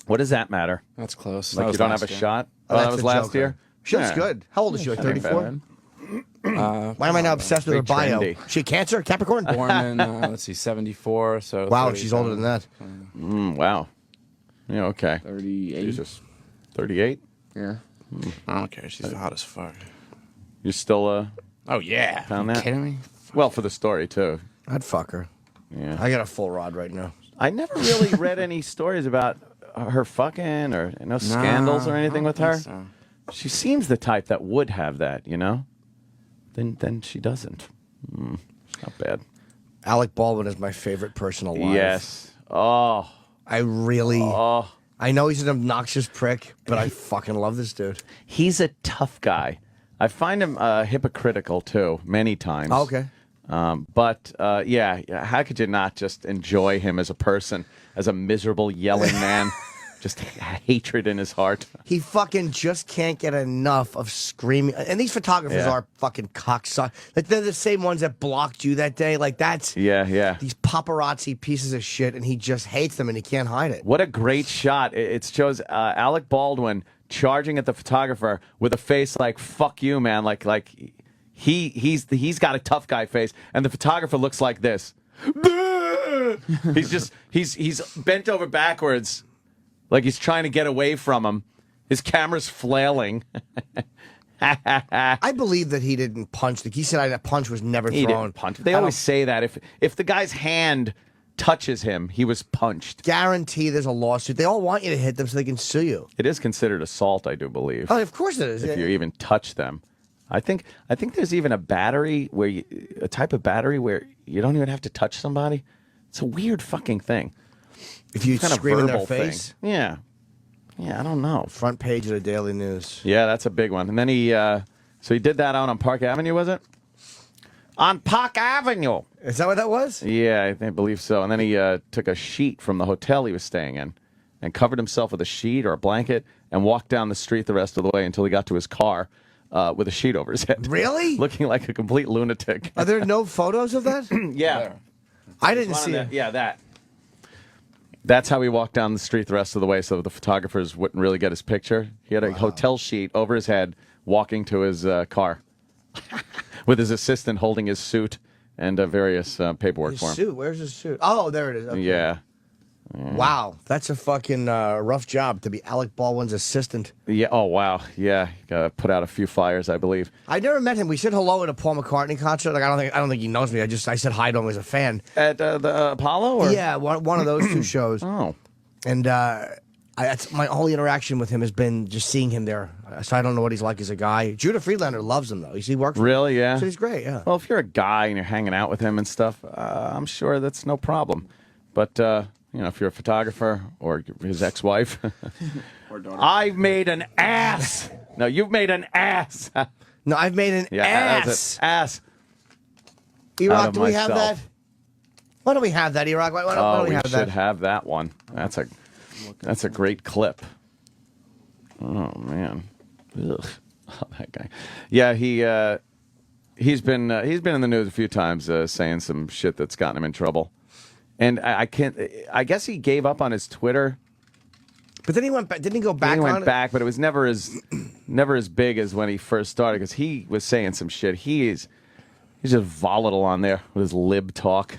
What does that matter? That's close. Like That you don't have was a last shot? Oh, Oh, that that's was a last Joker. year? She looks Yeah. good. How old is she? Like That ain't 34? bad. Why am I now obsessed with her Very bio? trendy. She Cancer? Capricorn? Born in, let's see, 74. So Wow, 37. she's older than that. Wow. Yeah, okay. 38. Jesus. 38? Yeah. I don't care. She's hot as fuck. You still Oh, yeah. found You that? kidding me? Well, for the story, too. I'd fuck her. Yeah. I got a full rod right now. I never really read any stories about her fucking or no scandals or anything with her. So. She seems the type that would have that, you know? Then she doesn't. Not bad. Alec Baldwin is my favorite person alive. Yes. Oh. I really. Oh. I know he's an obnoxious prick, but I fucking love this dude. He's a tough guy. I find him hypocritical too, many times. Oh, okay. But how could you not just enjoy him as a person, as a miserable, yelling man? Just hatred in his heart. He fucking just can't get enough of screaming. And these photographers are fucking cocksuckers. Like, they're the same ones that blocked you that day. Like, that's... Yeah. These paparazzi pieces of shit, and he just hates them, and he can't hide it. What a great shot. It shows Alec Baldwin charging at the photographer with a face like, fuck you, man. Like he's got a tough guy face, and the photographer looks like this. He's bent over backwards, like he's trying to get away from him. His camera's flailing. I believe that he didn't punch. He said that punch was never thrown. He didn't punch. They always say that. If the guy's hand touches him, he was punched. Guarantee there's a lawsuit. They all want you to hit them so they can sue you. It is considered assault, I do believe. Oh, of course it is. If you even touch them. I think there's even a battery a type of battery where you don't even have to touch somebody. It's a weird fucking thing. If you kind scream of in their verbal face? thing. Yeah, I don't know. Front page of the Daily News. Yeah, that's a big one. And then he did that out on Park Avenue, was it? On Park Avenue. Is that what that was? Yeah, I believe so. And then he took a sheet from the hotel he was staying in and covered himself with a sheet or a blanket and walked down the street the rest of the way until he got to his car with a sheet over his head. Really? Looking like a complete lunatic. Are there no photos of that? Yeah. I didn't see it. Yeah, that. That's how he walked down the street the rest of the way so the photographers wouldn't really get his picture. He had a hotel sheet over his head walking to his car with his assistant holding his suit and various paperwork His for him. suit? Where's his suit? Oh, there it is. Okay. Yeah. Wow, that's a fucking rough job to be Alec Baldwin's assistant. Yeah. Oh, wow. Yeah. Got to put out a few fires, I believe. I never met him. We said hello at a Paul McCartney concert. Like, I don't think he knows me. I said hi to him as a fan at the Apollo. Or? Yeah, one of those two shows. Oh, and that's my only interaction with him has been just seeing him there. So I don't know what he's like as a guy. Judah Friedlander loves him though. He works. Really? Yeah. So he's great. Yeah. Well, if you're a guy and you're hanging out with him and stuff, I'm sure that's no problem. But if you're a photographer or his ex-wife, or daughter. I've made an ass. No, you've made an ass. No, I've made an ass. Ass. E-Rock, do we have that? Why don't we have that, E-Rock? Why don't we have that? should have that one. That's a great clip. Oh man, ugh. Oh, that guy. Yeah, he's been in the news a few times saying some shit that's gotten him in trouble. And I guess he gave up on his Twitter. But then he went back. Didn't he go back? He went back, but it was never as big as when he first started because he was saying some shit. He's just volatile on there with his lib talk.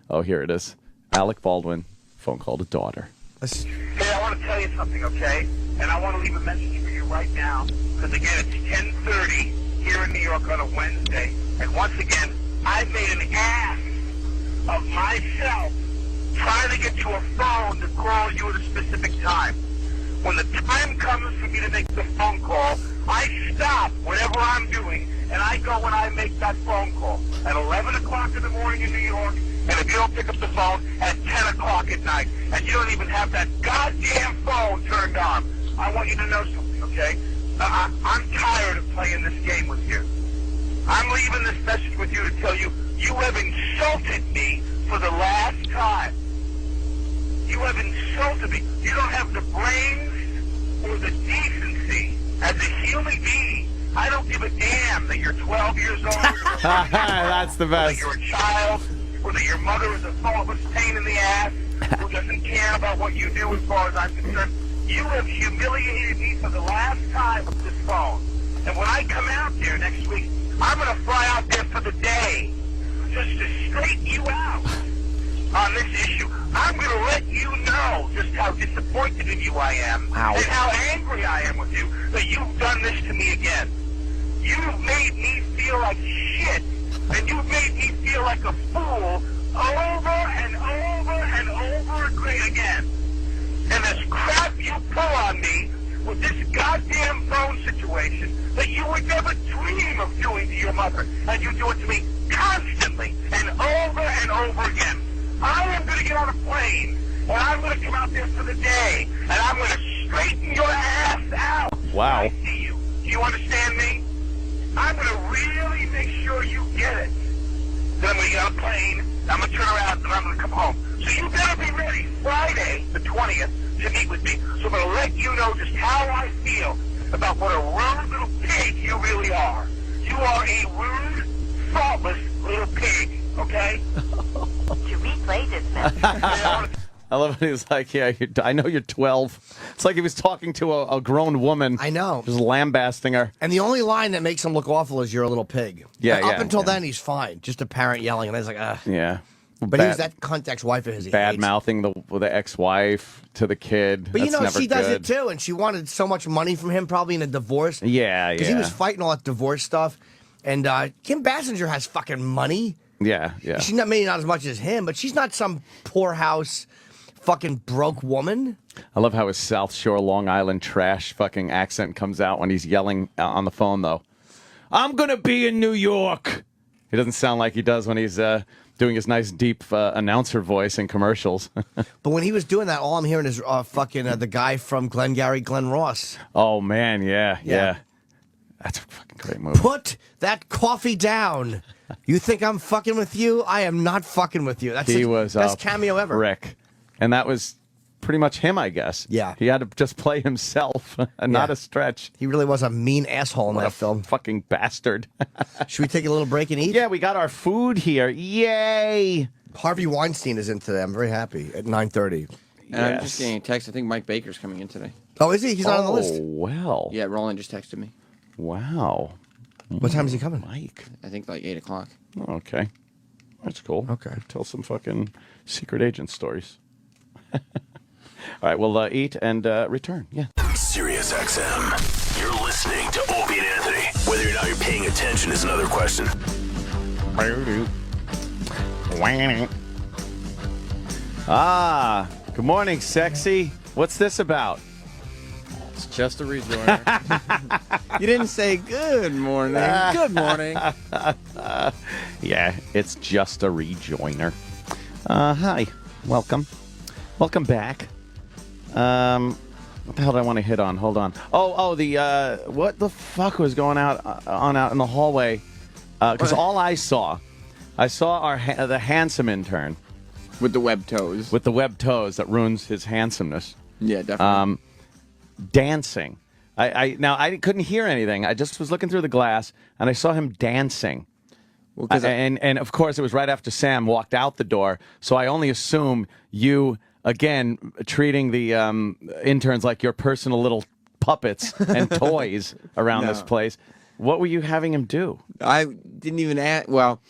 Oh, here it is. Alec Baldwin, phone call to daughter. Hey, I want to tell you something, okay? And I want to leave a message for you right now because again, it's 10:30 here in New York on a Wednesday, and once again, I made an ass of myself trying to get to a phone to call you at a specific time. When the time comes for me to make the phone call, I stop whatever I'm doing and I go when I make that phone call at 11 o'clock in the morning in New York, and if you don't pick up the phone at 10 o'clock at night, and you don't even have that goddamn phone turned on, I want you to know something, okay? I'm tired of playing this game with you. I'm leaving this message with you to tell you, you have insulted me for the last time. You have insulted me. You don't have the brains or the decency as a human being. I don't give a damn that you're 12 years old. That's the best. Or that you're a child, or that your mother is a thoughtless pain in the ass, who doesn't care about what you do as far as I'm concerned. You have humiliated me for the last time with this phone. And when I come out there next week, I'm going to fly out there for the day just to straighten you out on this issue. I'm going to let you know just how disappointed in you I am and how angry I am with you that you've done this to me again. You've made me feel like shit, and you've made me feel like a fool over and over and over again. And this crap you pull on me with this goddamn phone situation that you would never dream of doing to your mother, and you do it to me constantly and over over again. I am going to get on a plane, and I'm going to come out there for the day, and I'm going to straighten your ass out. Wow. I see you. Do you understand me? I'm going to really make sure you get it. Then I'm going to get on a plane, I'm going to turn around, and I'm going to come home. So you better be ready Friday, the 20th, to meet with me. So I'm going to let you know just how I feel about what a rude little pig you really are. You are a rude, thoughtless little pig, okay? To replay this message. I love when he was like, yeah, I know you're 12. It's like he was talking to a grown woman. I know. Just lambasting her. And the only line that makes him look awful is "you're a little pig." Yeah, Up yeah, until yeah. then, he's fine. Just a parent yelling, and I was like, ugh. Yeah. But he was that cunt ex-wife of his. Bad mouthing the ex-wife to the kid. But you That's know, never she does good. it too, and she wanted so much money from him, probably in a divorce. Yeah, Because he was yeah. fighting all that divorce stuff. And Kim Basinger has fucking money. Yeah, yeah. She's not maybe not as much as him, but she's not some poorhouse, fucking broke woman. I love how his South Shore, Long Island trash fucking accent comes out when he's yelling on the phone, though. I'm going to be in New York. He doesn't sound like he does when he's doing his nice, deep announcer voice in commercials. But when he was doing that, all I'm hearing is fucking the guy from Glengarry Glen Ross. Oh, man, yeah. That's a fucking great movie. Put that coffee down. You think I'm fucking with you? I am not fucking with you. That's He the was best a cameo ever. prick. And that was pretty much him, I guess. Yeah. He had to just play himself, and not a stretch. He really was a mean asshole in What that a film. fucking bastard. Should we take a little break and eat? Yeah, we got our food here. Yay! Harvey Weinstein is in today. I'm very happy at 9:30. And I'm just getting a text. I think Mike Baker's coming in today. Oh, is he? He's not on the list. Oh, well. Yeah, Roland just texted me. Wow. What time is he coming? Mike. I think like 8 o'clock. Oh, okay. That's cool. Okay. Tell some fucking secret agent stories. All right, we'll eat and return. Yeah. Sirius XM. You're listening to Opie and Anthony. Whether or not you're paying attention is another question. Ah, good morning, sexy. What's this about? It's just a rejoinder. You didn't say good morning. Good morning. Yeah, it's just a rejoiner. Hi, welcome. Welcome back. What the hell did I want to hit on? Hold on. The what the fuck was going out out in the hallway? Because all I saw our the handsome intern with the web toes. With the web toes that ruins his handsomeness. Yeah, definitely. Dancing. I couldn't hear anything. I just was looking through the glass and I saw him dancing. Well, and of course it was right after Sam walked out the door. So I only assume you again treating the interns like your personal little puppets and toys around this place. What were you having him do? I didn't even ask. Well,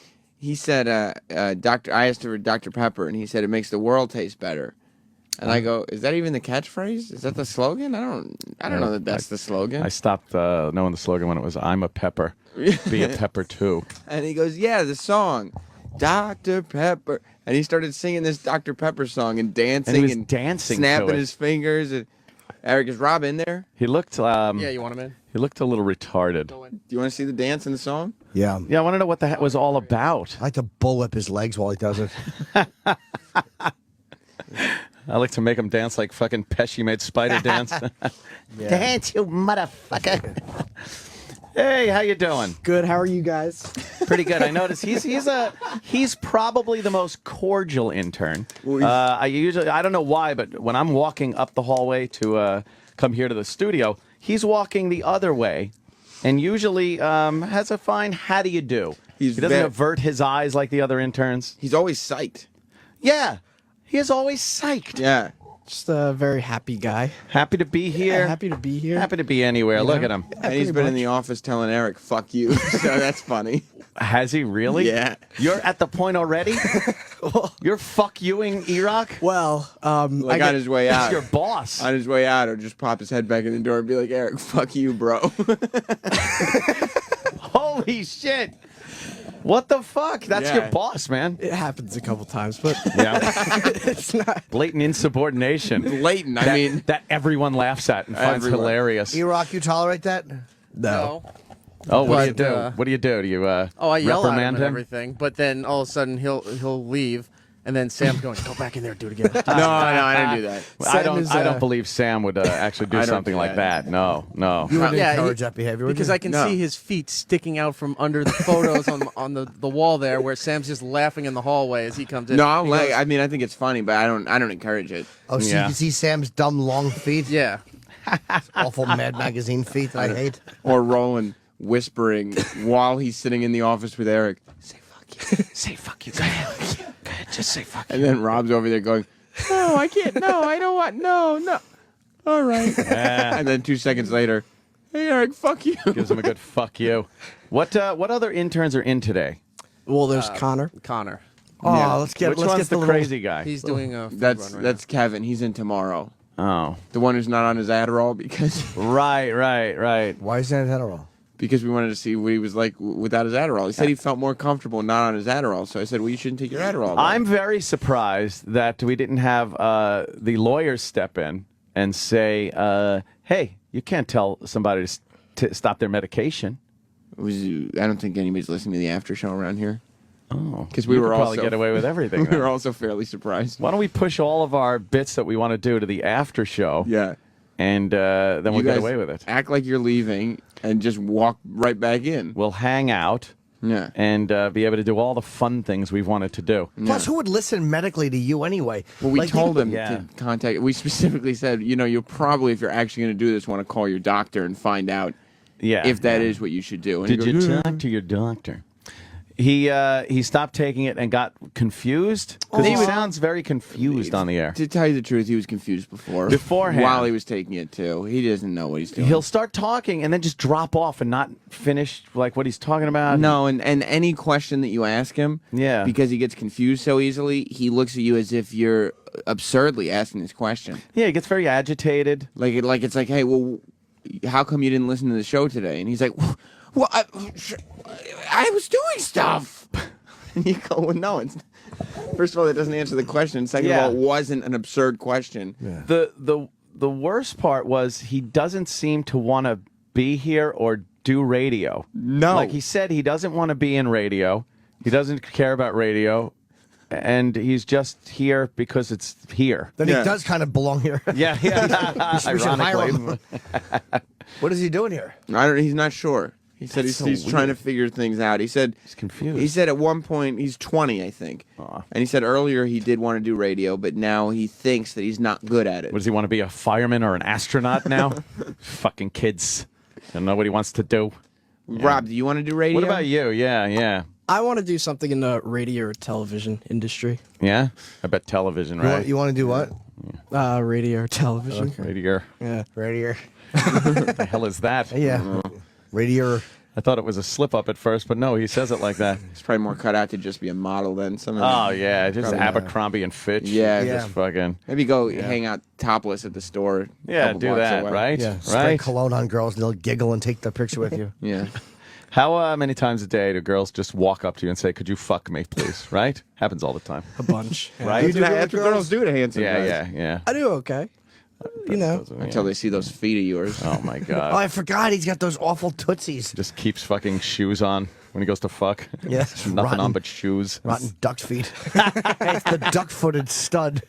he said, I asked for Dr. Pepper, and he said it makes the world taste better. And I go, is that even the catchphrase? Is that the slogan? I don't know that that's the slogan. I stopped knowing the slogan when it was "I'm a pepper, be a pepper too." And he goes, yeah, the song, Dr. Pepper. And he started singing this Dr. Pepper song and dancing And he was dancing to snapping it. his fingers. And Eric, is Rob in there? He looked. Yeah, you want him in? He looked a little retarded. Do you want to see the dance in the song? Yeah. Yeah, I want to know what the heck was all about. I like to bull whip his legs while he does it. I like to make him dance like fucking Pesci made Spider dance. Dance, you motherfucker. Hey, how you doing? Good. How are you guys? Pretty good. I noticed he's probably the most cordial intern. I don't know why, but when I'm walking up the hallway to come here to the studio, he's walking the other way, and usually has a fine "how do you do." He doesn't avert his eyes like the other interns. He's always psyched. Yeah, he is always psyched. Yeah. Just a very happy guy. Happy to be here. Yeah, happy to be here. Happy to be anywhere. You Look know? at him. Yeah, And he's pretty been in much. the office telling Eric, fuck you. So that's funny. Has he really? Yeah. You're at the point already? You're fuck youing E-Rock? Well, Like on his way out. He's your boss. On his way out, or just pop his head back in the door and be like, Eric, fuck you, bro. Holy shit. What the fuck? That's Yeah. your boss, man. It happens a couple times, but Yeah. it's not. Blatant insubordination. Blatant, I mean. That everyone laughs at and finds Everyone. hilarious. E-Rock, you tolerate that? No. Oh, what do you But, do? What do you do? Do you I yell at him reprimand and him? everything, but then all of a sudden he'll leave, and then Sam's going, "Go back in there, do it again." No, I don't do that. I don't believe Sam would actually do I don't something do like that. No. You would Yeah, encourage that behavior, would because you? I can No. see his feet sticking out from under the photos on the wall there, where Sam's just laughing in the hallway as he comes in. No, I'll He like. goes, I mean, I think it's funny, but I don't encourage it. Oh, so you can see Sam's dumb long feet? Yeah. Awful Mad Magazine feet that I hate. Or Roland whispering while he's sitting in the office with Eric. Say fuck you. Say fuck you. Go ahead. Go ahead. Just say fuck you. And then Rob's over there going, "No, I can't. No, I don't want. No. All right." And then 2 seconds later, "Hey, Eric, fuck you." Gives him a good fuck you. What other interns are in today? Well, there's Connor. Oh, Yeah. let's get Which let's one's get the little- crazy guy? He's doing a food That's run right Kevin. He's in tomorrow. Oh. The one who's not on his Adderall because Right. Why is that Adderall? because we wanted to see what he was like without his Adderall. He said he felt more comfortable not on his Adderall. So I said, "Well, you shouldn't take your Adderall." then." I'm very surprised that we didn't have the lawyers step in and say, "Hey, you can't tell somebody to stop their medication." I don't think anybody's listening to the after show around here. Oh, Because we you were could probably also get away with everything. we then. were also fairly surprised. Why don't we push all of our bits that we want to do to the after show? Yeah. And then we'll You get guys away with it. Act like you're leaving and just walk right back in. We'll hang out. Yeah. And be able to do all the fun things we've wanted to do. Plus, who would listen medically to you anyway? Well, we Like, told him Yeah. to contact. We specifically said, you'll probably, if you're actually going to do this, want to call your doctor and find out if that is what you should do. And Did he you goes, talk to your doctor? He stopped taking it and got confused because he sounds very confused on the air. To tell you the truth, he was confused beforehand while he was taking it too. He doesn't know what he's doing. He'll start talking and then just drop off and not finish like what he's talking about. No, and any question that you ask him, because he gets confused so easily, he looks at you as if you're absurdly asking this question. Yeah, he gets very agitated. Like it's like, hey, well, how come you didn't listen to the show today? And he's like, well, I was doing stuff. And you go, well, no, it's. First of all, that doesn't answer the question. Second of all, it wasn't an absurd question. The worst part was he doesn't seem to want to be here or do radio. No. Like he said, he doesn't want to be in radio. He doesn't care about radio. And he's just here because it's here. Then he does kind of belong here. Yeah. We should hire Ironically. him. What is he doing here? He's not sure. He said That's he's so trying to weird. figure things out. He said he's confused. He said at one point he's 20, I think, and he said earlier he did want to do radio, but now he thinks that he's not good at it. What does he want to be, a fireman or an astronaut now? Fucking kids. Don't know what he wants to do. Rob, do you want to do radio? What about you? Yeah. I want to do something in the radio or television industry. Yeah? I bet television, right? You want to do what? Radio or television. Radio. Yeah. Radio. What the hell is that? Yeah. Radio. I thought it was a slip up at first, but no, he says it like that. He's probably more cut out to just be a model than some. Oh yeah, just Probably Abercrombie and Fitch. Yeah. just fucking. Maybe go hang out topless at the store. a Yeah, couple do blocks that, away. right? Yeah. Spray Right. cologne on girls and they'll giggle and take the picture with you. Yeah. How many times a day do girls just walk up to you and say, "Could you fuck me, please?" Right? Happens all the time. A bunch. Right? You do good with That's what girls do to handsome guys. Yeah. I do okay. You know. Until they see those feet of yours. Oh my Oh, god. I forgot he's got those awful tootsies. Just keeps fucking shoes on when he goes to fuck. Yeah, Just nothing rotten- on but shoes. Rotten duck feet. It's the duck-footed stud.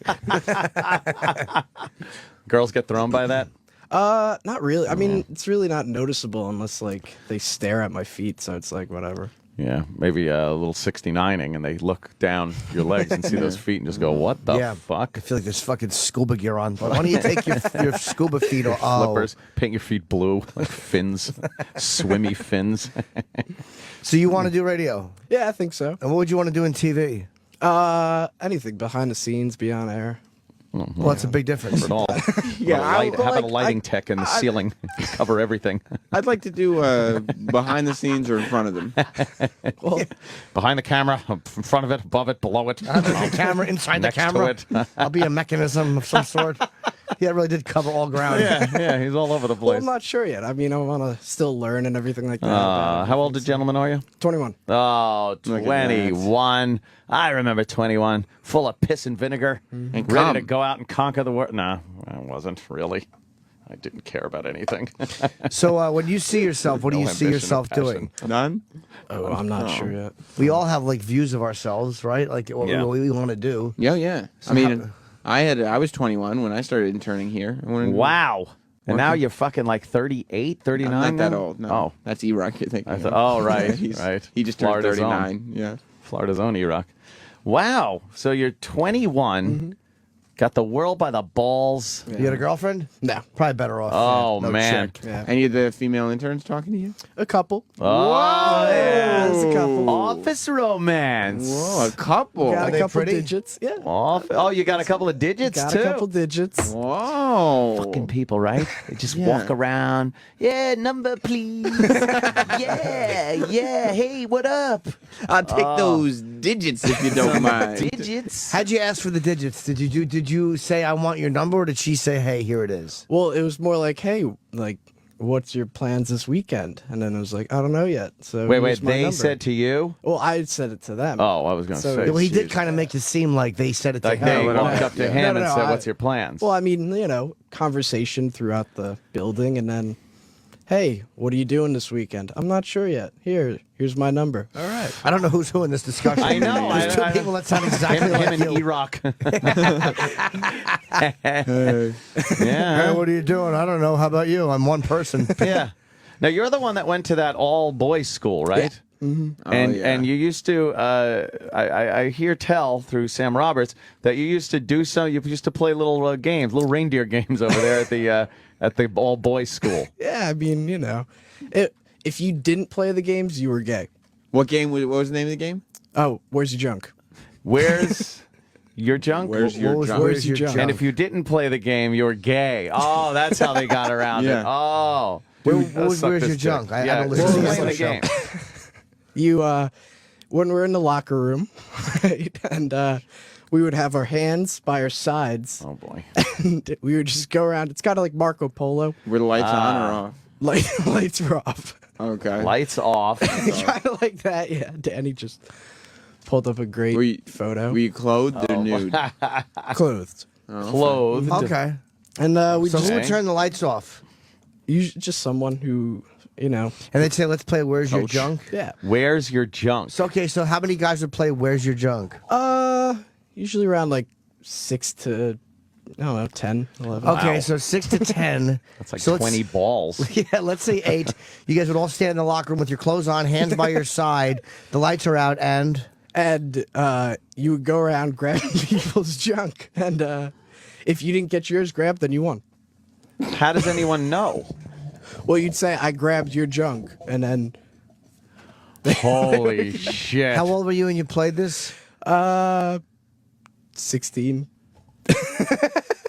Girls get thrown by that. Not really. I mean, it's really not noticeable unless like they stare at my feet. So it's like whatever. Yeah, maybe a little 69ing, and they look down your legs and see those feet and just go, "What the fuck?" I feel like there's fucking scuba gear on. Why don't you take your scuba feet off? Flippers, paint your feet blue like fins, swimmy fins. So you want to do radio? Yeah, I think so. And what would you want to do in TV? Anything behind the scenes, be on air. Well, that's a big difference. At all. Yeah, how about like- a lighting tech in the ceiling, cover everything. I'd like to do behind the scenes or in front of them. Behind the camera, in front of it, above it, below it. The camera, inside the Next to camera. it. I'll be a mechanism of some sort. Yeah, it really did cover all ground. Yeah, he's all over the Well, place. I'm not sure yet. I mean, I want to still learn and everything like that. How old a gentleman are you? 21. Oh, 21. I remember 21. Full of piss and vinegar. And ready cum. to go out and conquer the world. No, I wasn't really. I didn't care about anything. So when you see yourself, what do you see yourself doing? None. Oh, I'm not sure yet. We all have like views of ourselves, right? Like what Yeah. we want to do. Yeah. So I mean, I was 21 when I started interning here. Wow. And now you're fucking like 38, 39 I'm not that now? old. No. Oh. That's E-Rock, you think. Oh, right. He's- right. He just turned Florida's 39. own. Yeah. Florida's own E-Rock. Wow. So you're 21, got the world by the balls. You got a girlfriend? No. Probably better off. Oh, no man. chick. Yeah. Any of the female interns talking to you? A couple. Oh, yeah. There's a couple. Office romance. Whoa, a couple. Got Are a they couple pretty? digits. Yeah. Oh, you got a couple of digits, Got too? a couple digits. Whoa. Fucking people, right? They just Yeah. walk around. Yeah, number, please. yeah. Hey, what up? I'll take those digits if you don't mind. Digits. How'd you ask for the digits? Did you say I want your number, or did she say, hey, here it is? Well, it was more like, hey, like, what's your plans this weekend? And then it was like, I don't know yet. So Wait, here's my they number. said to you? Well, I said it to them. Oh, I was going to So- say. Well, he did jeez. kind of make it seem like they said it to Like him. they no, walked no. up to Yeah. him No, and no, said, I- what's your plans? Well, I mean, conversation throughout the building, and then, hey, what are you doing this weekend? I'm not sure yet. Here's my number. All right. I don't know who's who in this discussion. I know. There's two people that sound exactly like him and you. E-Rock. Hey, Yeah. what are you doing? I don't know. How about you? I'm one person. Yeah. Now, you're the one that went to that all-boys school, right? Oh, And yeah. and you used to, I hear tell through Sam Roberts that you used to do some, you used to play little games, little reindeer games over there at the all-boys school. Yeah, I mean, if you didn't play the games, you were gay. What was the name of the game? Oh, where's your junk? Where's your junk? Where's your junk? Where's your junk? And if you didn't play the game, you were gay. Oh, that's how they got around Yeah. it. Oh. Where's Suck your this dick. junk? I Yeah, don't listen who's to playing the this show. game? You, when we're in the locker room, right, and we would have our hands by our sides, Oh, boy. and we would just go around. It's kind of like Marco Polo. Were the lights on or off? Lights were off. Okay. Lights off. Kind of like that, yeah. Danny just pulled up a great Were you- photo. Were you clothed or nude? Clothed. Clothed. Okay. And we So just, who would turn the lights off? just someone who, And they'd say, let's play Where's Your Coach. Junk? yeah. Where's your junk? So, okay, so how many guys would play Where's Your Junk? Usually around like 6 to, I don't know, 10, 11. Okay, so 6 to 10. That's like So let's- 20 balls. Yeah, let's say 8. You guys would all stand in the locker room with your clothes on, hands by your side. The lights are out, and And you would go around grabbing people's junk. And if you didn't get yours grabbed, then you won. How does anyone know? Well, you'd say, I grabbed your junk. And then, Holy shit. how old were you when you played this? 16.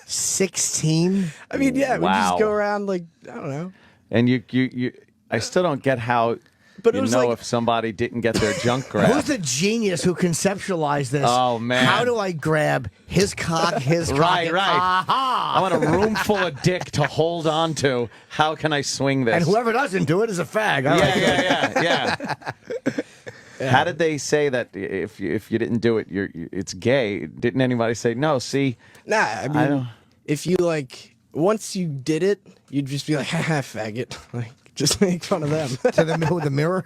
16? I mean, yeah, we Wow. just go around like, I don't know. And you I still don't get how But it you was know like- if somebody didn't get their junk Who's grabbed. the genius who conceptualized this? Oh, man. How do I grab his cock, his cock? Right, and- right. Aha! I want a room full of dick to hold on to. How can I swing this? And whoever doesn't do it is a fag. All right. Yeah. How did they say that if you didn't do it, it's gay? Didn't anybody say no? See, Nah, I mean, I don't- if you like, once you did it, you'd just be like, haha, faggot. Like, just make fun of them. To the with the mirror.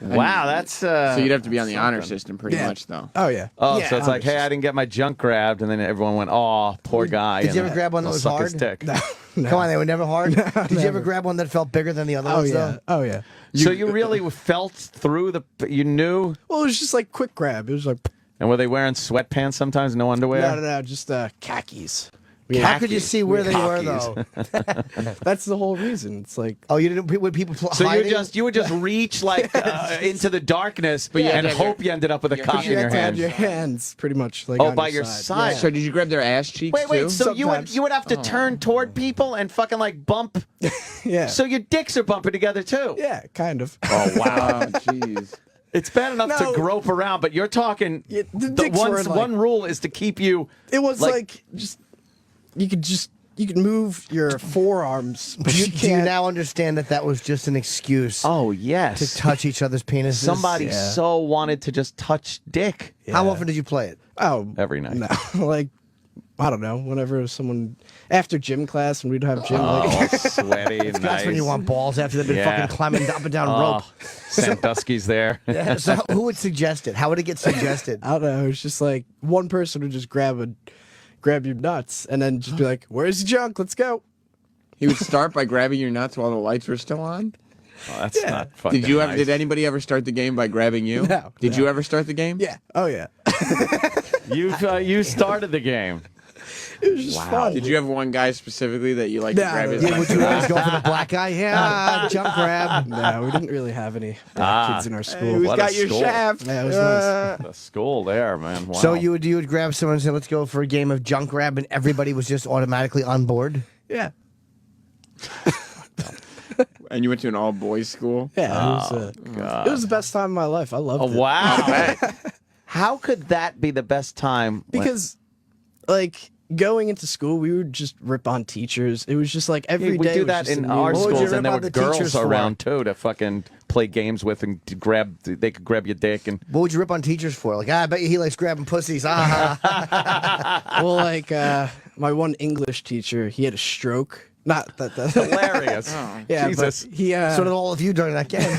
wow, that's So you'd have to be on the honor something. system pretty Yeah. much, though. Oh, yeah. Oh, Yeah, so it's like, hey, I didn't get my junk grabbed, and then everyone went, oh, poor guy. Did you and ever grab one that they'll was suck hard? His dick. No. Come on, they were never hard. Did you ever never. grab one that felt bigger than the other Oh, ones? yeah. Though? Oh, yeah. So you really felt through you knew? Well, it was just like quick grab. It was like, And were they wearing sweatpants sometimes, no underwear? no, just khakis. How could you see where they were Khakis. though? That's the whole reason. It's like, Oh, you didn't. Would people So hiding? you would just reach like into the darkness, But you and had to have hope you ended up with a your cock you in had your to have hand. your hands pretty much like Oh, on by your your side. Yeah. So did you grab their ass cheeks Wait, too? so you Sometimes. would have to turn toward people and fucking like bump. Yeah. So your dicks are bumping together too. Yeah, kind of. Oh wow. Oh, jeez. It's bad enough No. to grope around, but you're talking. Yeah, the dicks were like- one rule is to keep you. It was like just you could move your forearms, but Do you you, do you can't. now understand that that was just an excuse Oh yes. to touch each other's penises? Somebody Yeah. so wanted to just touch dick How often did you play it? Oh, every night. no, like I don't know, whenever someone after gym class when we'd have gym. Oh, like, sweaty and That's nice. when you want balls after they've been Yeah. fucking climbing up and down Oh, rope. Sandusky's there. Yeah, so who would suggest it? How would it get suggested? I don't know. It's just like one person would just grab your nuts and then just be like, "Where's your junk? Let's go." He would start by grabbing your nuts while the lights were still on. Oh, that's not fucking nice. Did anybody ever start the game by grabbing you? No. Did you ever start the game? Yeah. Oh yeah. You started the game. It was just fun. Did you have one guy specifically that you like to grab his Yeah, nuts? would you always go for the black guy? Yeah, jump grab. No, we didn't really have any black kids in our school. Who's What got a your school. shaft? Yeah, it was nice. The school there, man. Wow. So you would grab someone and say, "Let's go for a game of junk grab," and everybody was just automatically on board. Yeah. And you went to an all-boys school? Yeah. God. It was the best time of my life. I loved Oh, it. wow. How could that be the best time? when- Because, like, going into school, we would just rip on teachers. It was just like every day. we do was that just a in new- our What would you schools, rip and there on were the girls teachers for? around too to fucking play games with and to grab. They could grab your dick and. What would you rip on teachers for? Like, I bet you he likes grabbing pussies. Well, like my one English teacher, he had a stroke. Not that. Hilarious. Yeah, Jesus. but he. So did all of you during that game.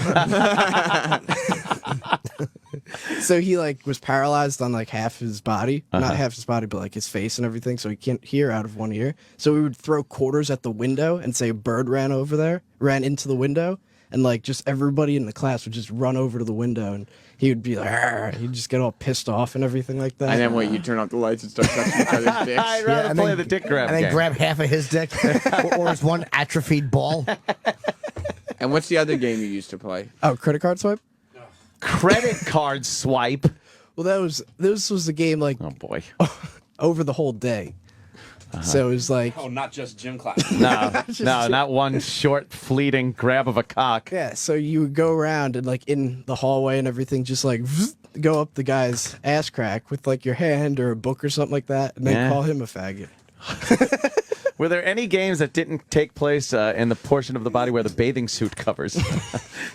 So he like was paralyzed on like half his body, not half his body, but like his face and everything. So he can't hear out of one ear. So we would throw quarters at the window and say a bird ran into the window, and like just everybody in the class would just run over to the window, and he would be like, "Arr!" He'd just get all pissed off and everything like that. And then what, you turn off the lights and start touching each other's dicks? I'd rather and play then- the dick grab and then game. grab half of his dick or his one atrophied ball. And what's the other game you used to play? Oh, credit card swipe. Credit card swipe. Well, this was the game like Oh boy. over the whole day. So it was like Oh, not just gym class. No, not one short, fleeting grab of a cock. yeah. So you would go around and like in the hallway and everything, just like go up the guy's ass crack with like your hand or a book or something like that, and then Yeah. call him a faggot. Were there any games that didn't take place in the portion of the body where the bathing suit covers?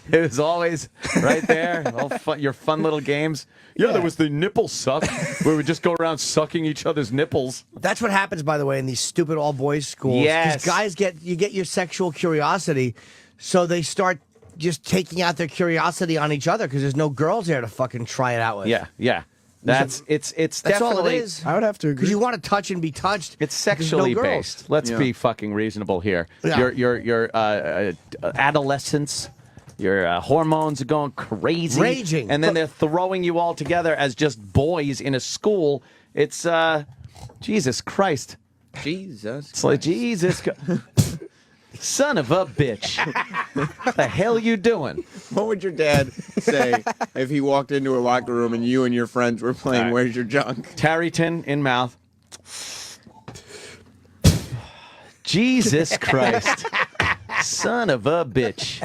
It was always right there. All fun, your fun little games. Yeah, there was the nipple suck, where we just go around sucking each other's nipples. That's what happens, by the way, in these stupid all boys schools. Yes. Guys get your sexual curiosity, so they start just taking out their curiosity on each other because there's no girls there to fucking try it out with. Yeah. It's That's definitely all it is. I would have to agree. Because you want to touch and be touched. It's There's no sexually girls. based. Let's be fucking reasonable here. Yeah. Your adolescence, your hormones are going crazy, Raging. and then they're throwing you all together as just boys in a school. It's Jesus Christ. Jesus. It's like Jesus. Son of a bitch. What the hell you doing? What would your dad say if he walked into a locker room and you and your friends were playing All right. Where's Your Junk? Tarryton in mouth. Jesus Christ. Son of a bitch.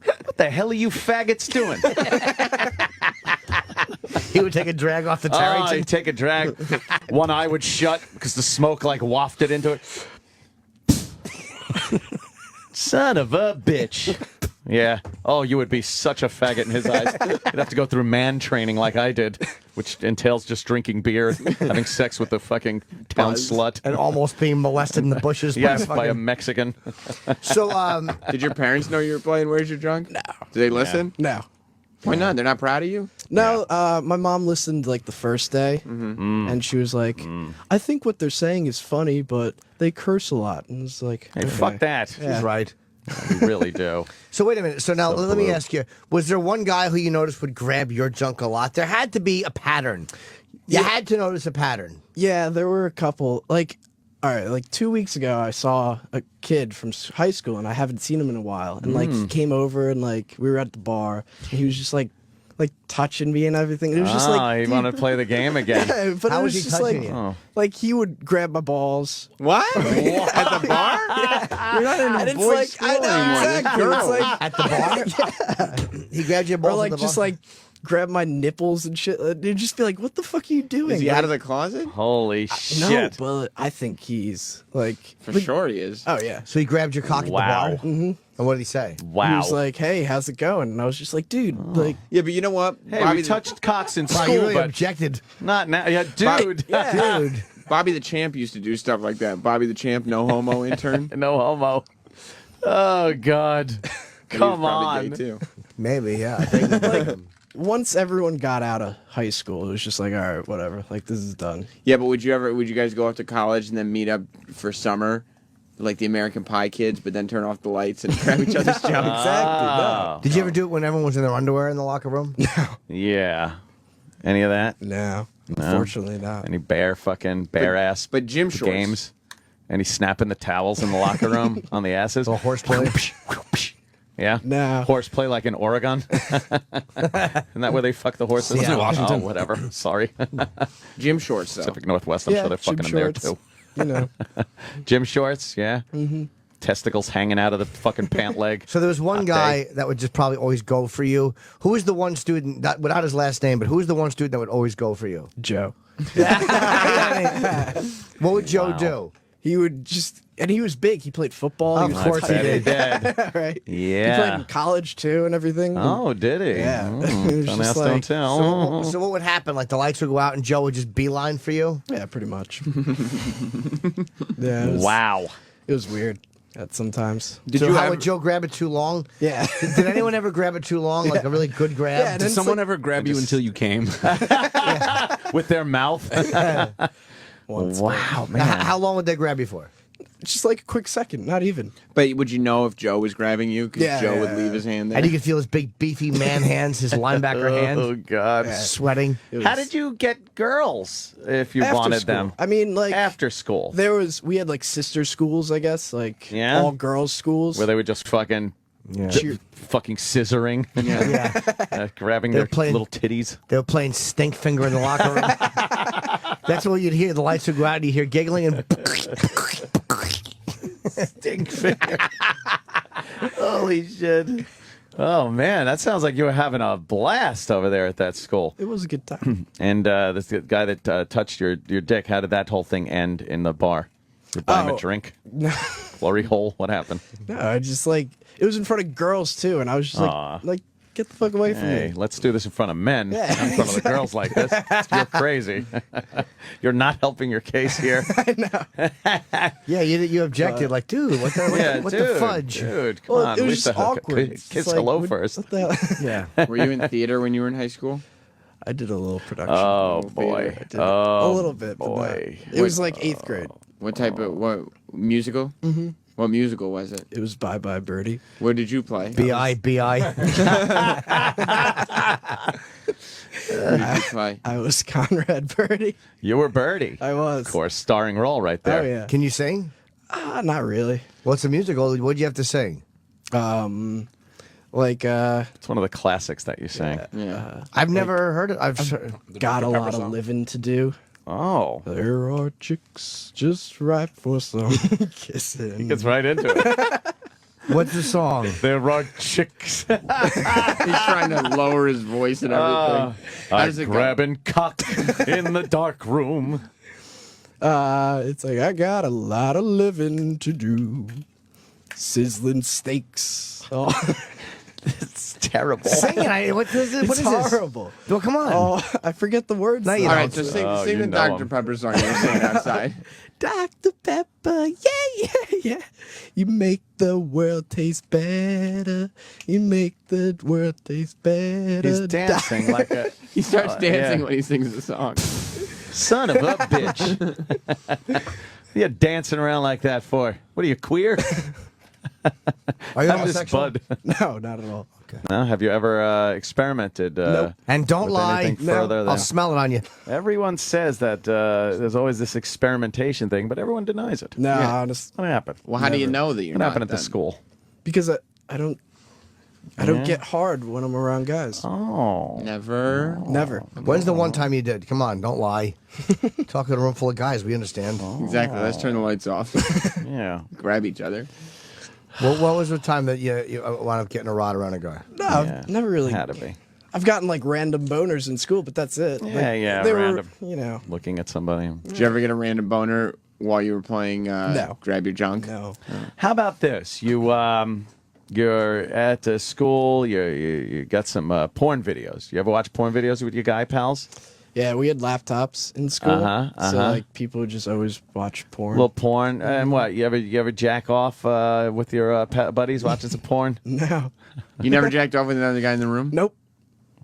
What the hell are you faggots doing? He would take a drag off the Oh, Tarryton. he'd take a drag. One eye would shut because the smoke like wafted into it. Son of a bitch. Yeah. Oh, you would be such a faggot in his eyes. You'd have to go through man training like I did, which entails just drinking beer, having sex with the fucking town slut. And almost being molested in the bushes. Yes, by by a fucking... Mexican. So, Did your parents know you were playing Where's Your Junk? No. Did they listen? No. Why not? They're not proud of you? No, my mom listened like the first day, and she was like, "I think what they're saying is funny, but they curse a lot." And it's like, Hey, okay. fuck that. Yeah. He's right. We really do. So wait a minute. So now So let me blue. ask you: was there one guy who you noticed would grab your junk a lot? There had to be a pattern. You had to notice a pattern. Yeah, there were a couple. Like, all right, like 2 weeks ago, I saw a kid from high school, and I haven't seen him in a while. And like, he came over, and like, we were at the bar, and he was just like touching me and everything. And it was just like, you want to play the game again? yeah, but How it was he was just touching like, you? Oh. like he would grab my balls. What? At the bar? You're not in And a it's boys' like, school I know, anymore. exactly. You're It's girls. like, At the bar? He grabbed your or balls at like the just bar? like grab my nipples and shit. You'd just be like, what the fuck are you doing? Is he Like, out of the closet? Holy no, shit. but I think he's like, For sure he is. oh yeah. So he grabbed your cock Wow. at the bar? Mm-hmm. And what did he say? Wow. He was like, hey, how's it going? And I was just like, dude, like, Yeah, but you know what? Hey, Bobby we the- touched cocks in Wow, you school, really but objected. not now. Yeah, dude. Dude. Bobby the Champ used to do stuff like that. Bobby the Champ, no homo intern. No homo. Oh God. Come probably on. gay, too. Maybe, yeah. I think Like, once everyone got out of high school, it was just like, all right, whatever. Like, this is done. Yeah, but would you guys go off to college and then meet up for summer, like the American Pie kids, but then turn off the lights and grab each other's junk? Exactly. Oh. Did you ever do it when everyone was in their underwear in the locker room? Yeah. Any of that? No. No? Unfortunately not. Any bare ass but gym shorts. games? Any snapping the towels in the locker room on the asses? A horseplay? Yeah? No. Horseplay like in Oregon? Isn't that where they fuck the horses? Yeah. Washington. Oh, whatever. Sorry. Gym shorts, though. Pacific Northwest, I'm Yeah, sure they're gym fucking them there shorts. too. You know. Gym shorts, yeah. Mm-hmm. Testicles hanging out of the fucking pant leg. So there was one Hot guy day. that would just probably always go for you. Who was the one student, that, without his last name, but who was the one student that would always go for you? Joe. What would Joe Wow. do? He would just, and he was big. He played football. Of He was course he Betty did. did. right. Yeah. He played in college too and everything. Oh, did he? Yeah. Mm, It was don't just ask, like- don't tell. So what would happen? Like the lights would go out and Joe would just beeline for you? Yeah, pretty much. Yeah. It was, Wow. It was weird at sometimes. So how would Joe grab it too long? Yeah. Did anyone ever grab it too long? Like a really good grab? Yeah, and Did then someone it's ever grab you until you came? With their mouth? Once, Wow, Now, man. how long would they grab you for? just like a quick second, not even. But would you know if Joe was grabbing you? Because Yeah, Joe yeah, would leave yeah. his hand there. And you could feel his big, beefy man hands, his linebacker hands, Oh, God. sweating. How did you get girls if you After wanted school. them? I mean, like After school. we had like sister schools, I guess, like Yeah? all girls schools. Where they would just fucking... Fucking scissoring, grabbing They're their playing- little titties. They were playing stink finger in the locker room. That's what you'd hear. The lights would go out and you hear giggling and Stink finger. Holy shit. Oh, man, that sounds like you were having a blast over there at that school. It was a good time. And this guy that touched your dick, how did that whole thing end in the bar? You buy him a drink? No, Glory hole? What happened? no, I just like it was in front of girls too, and I was just Aw. like, get the fuck away from Hey, me. let's do this in front of men, Yeah, not in front of the girls like this. You're crazy. You're not helping your case here. yeah, you objected like, dude, what the what dude, the fudge? Dude, come Well, on. it was at least just a awkward. Kiss It's like, hello what- first. What the hell? Yeah, Were you in theater when you were in high school? I did a little production. Oh, boy. I did Oh, a little bit, but boy. not. It was like 8th grade. What type of musical? Mm-hmm. What musical was it? It was Bye Bye Birdie. What did you play? B.I. What did you play? I was Conrad Birdie. You were Birdie. I was. Of course, starring role right there. Oh yeah. Can you sing? Not really. What's a musical? What'd you have to sing? Like It's one of the classics that you sang. Yeah. I've never heard it. I've got a lot of living to do. Oh. There are chicks just right for some kissing. He gets right into it. What's the song? There are chicks. He's trying to lower his voice and everything. How I'm does it go? grabbing cock in the dark room. It's like I got a lot of living to do. Sizzling steaks. Oh, It's terrible. Sing it. What is it? What it's is this? horrible. Well, come on. Oh, I forget the words. No, you though. All right, so sing you the know Dr. 'em. Pepper song you were singing outside. Dr. Pepper, yeah. You make the world taste better. You make the world taste better. He's dancing like a He starts dancing yeah. when he sings the song. son of a bitch. You're dancing around like that for? What are you, queer? Are you I'm just homosexual? Bud. No, not at all. No, have you ever experimented? Nope. And don't with lie. anything further I'll than- smell it on you. Everyone says that there's always this experimentation thing, but everyone denies it. No, Yeah. honest, What happened? Well, how do you know that you're What not happened at the then? school? because I don't get hard when I'm around guys. Oh. Never. Never. When's the one time you did? Come on, don't lie. Talking to a room full of guys, we understand. Exactly. Let's turn the lights off. Yeah. Grab each other. What was the time that you wound up getting a rod around a guy? No, Yeah. I've never really. Had to be. I've gotten like random boners in school, but that's it. Yeah, Like, yeah, They random. were, you know. Looking at somebody. Did you ever get a random boner while you were playing No. Grab Your Junk? No. How about this? You're at school. You got some porn videos. You ever watch porn videos with your guy pals? Yeah, we had laptops in school, so like people would just always watch porn. Little porn, and what? You ever jack off with your buddies watching some porn? No. You never jacked off with another guy in the room? Nope.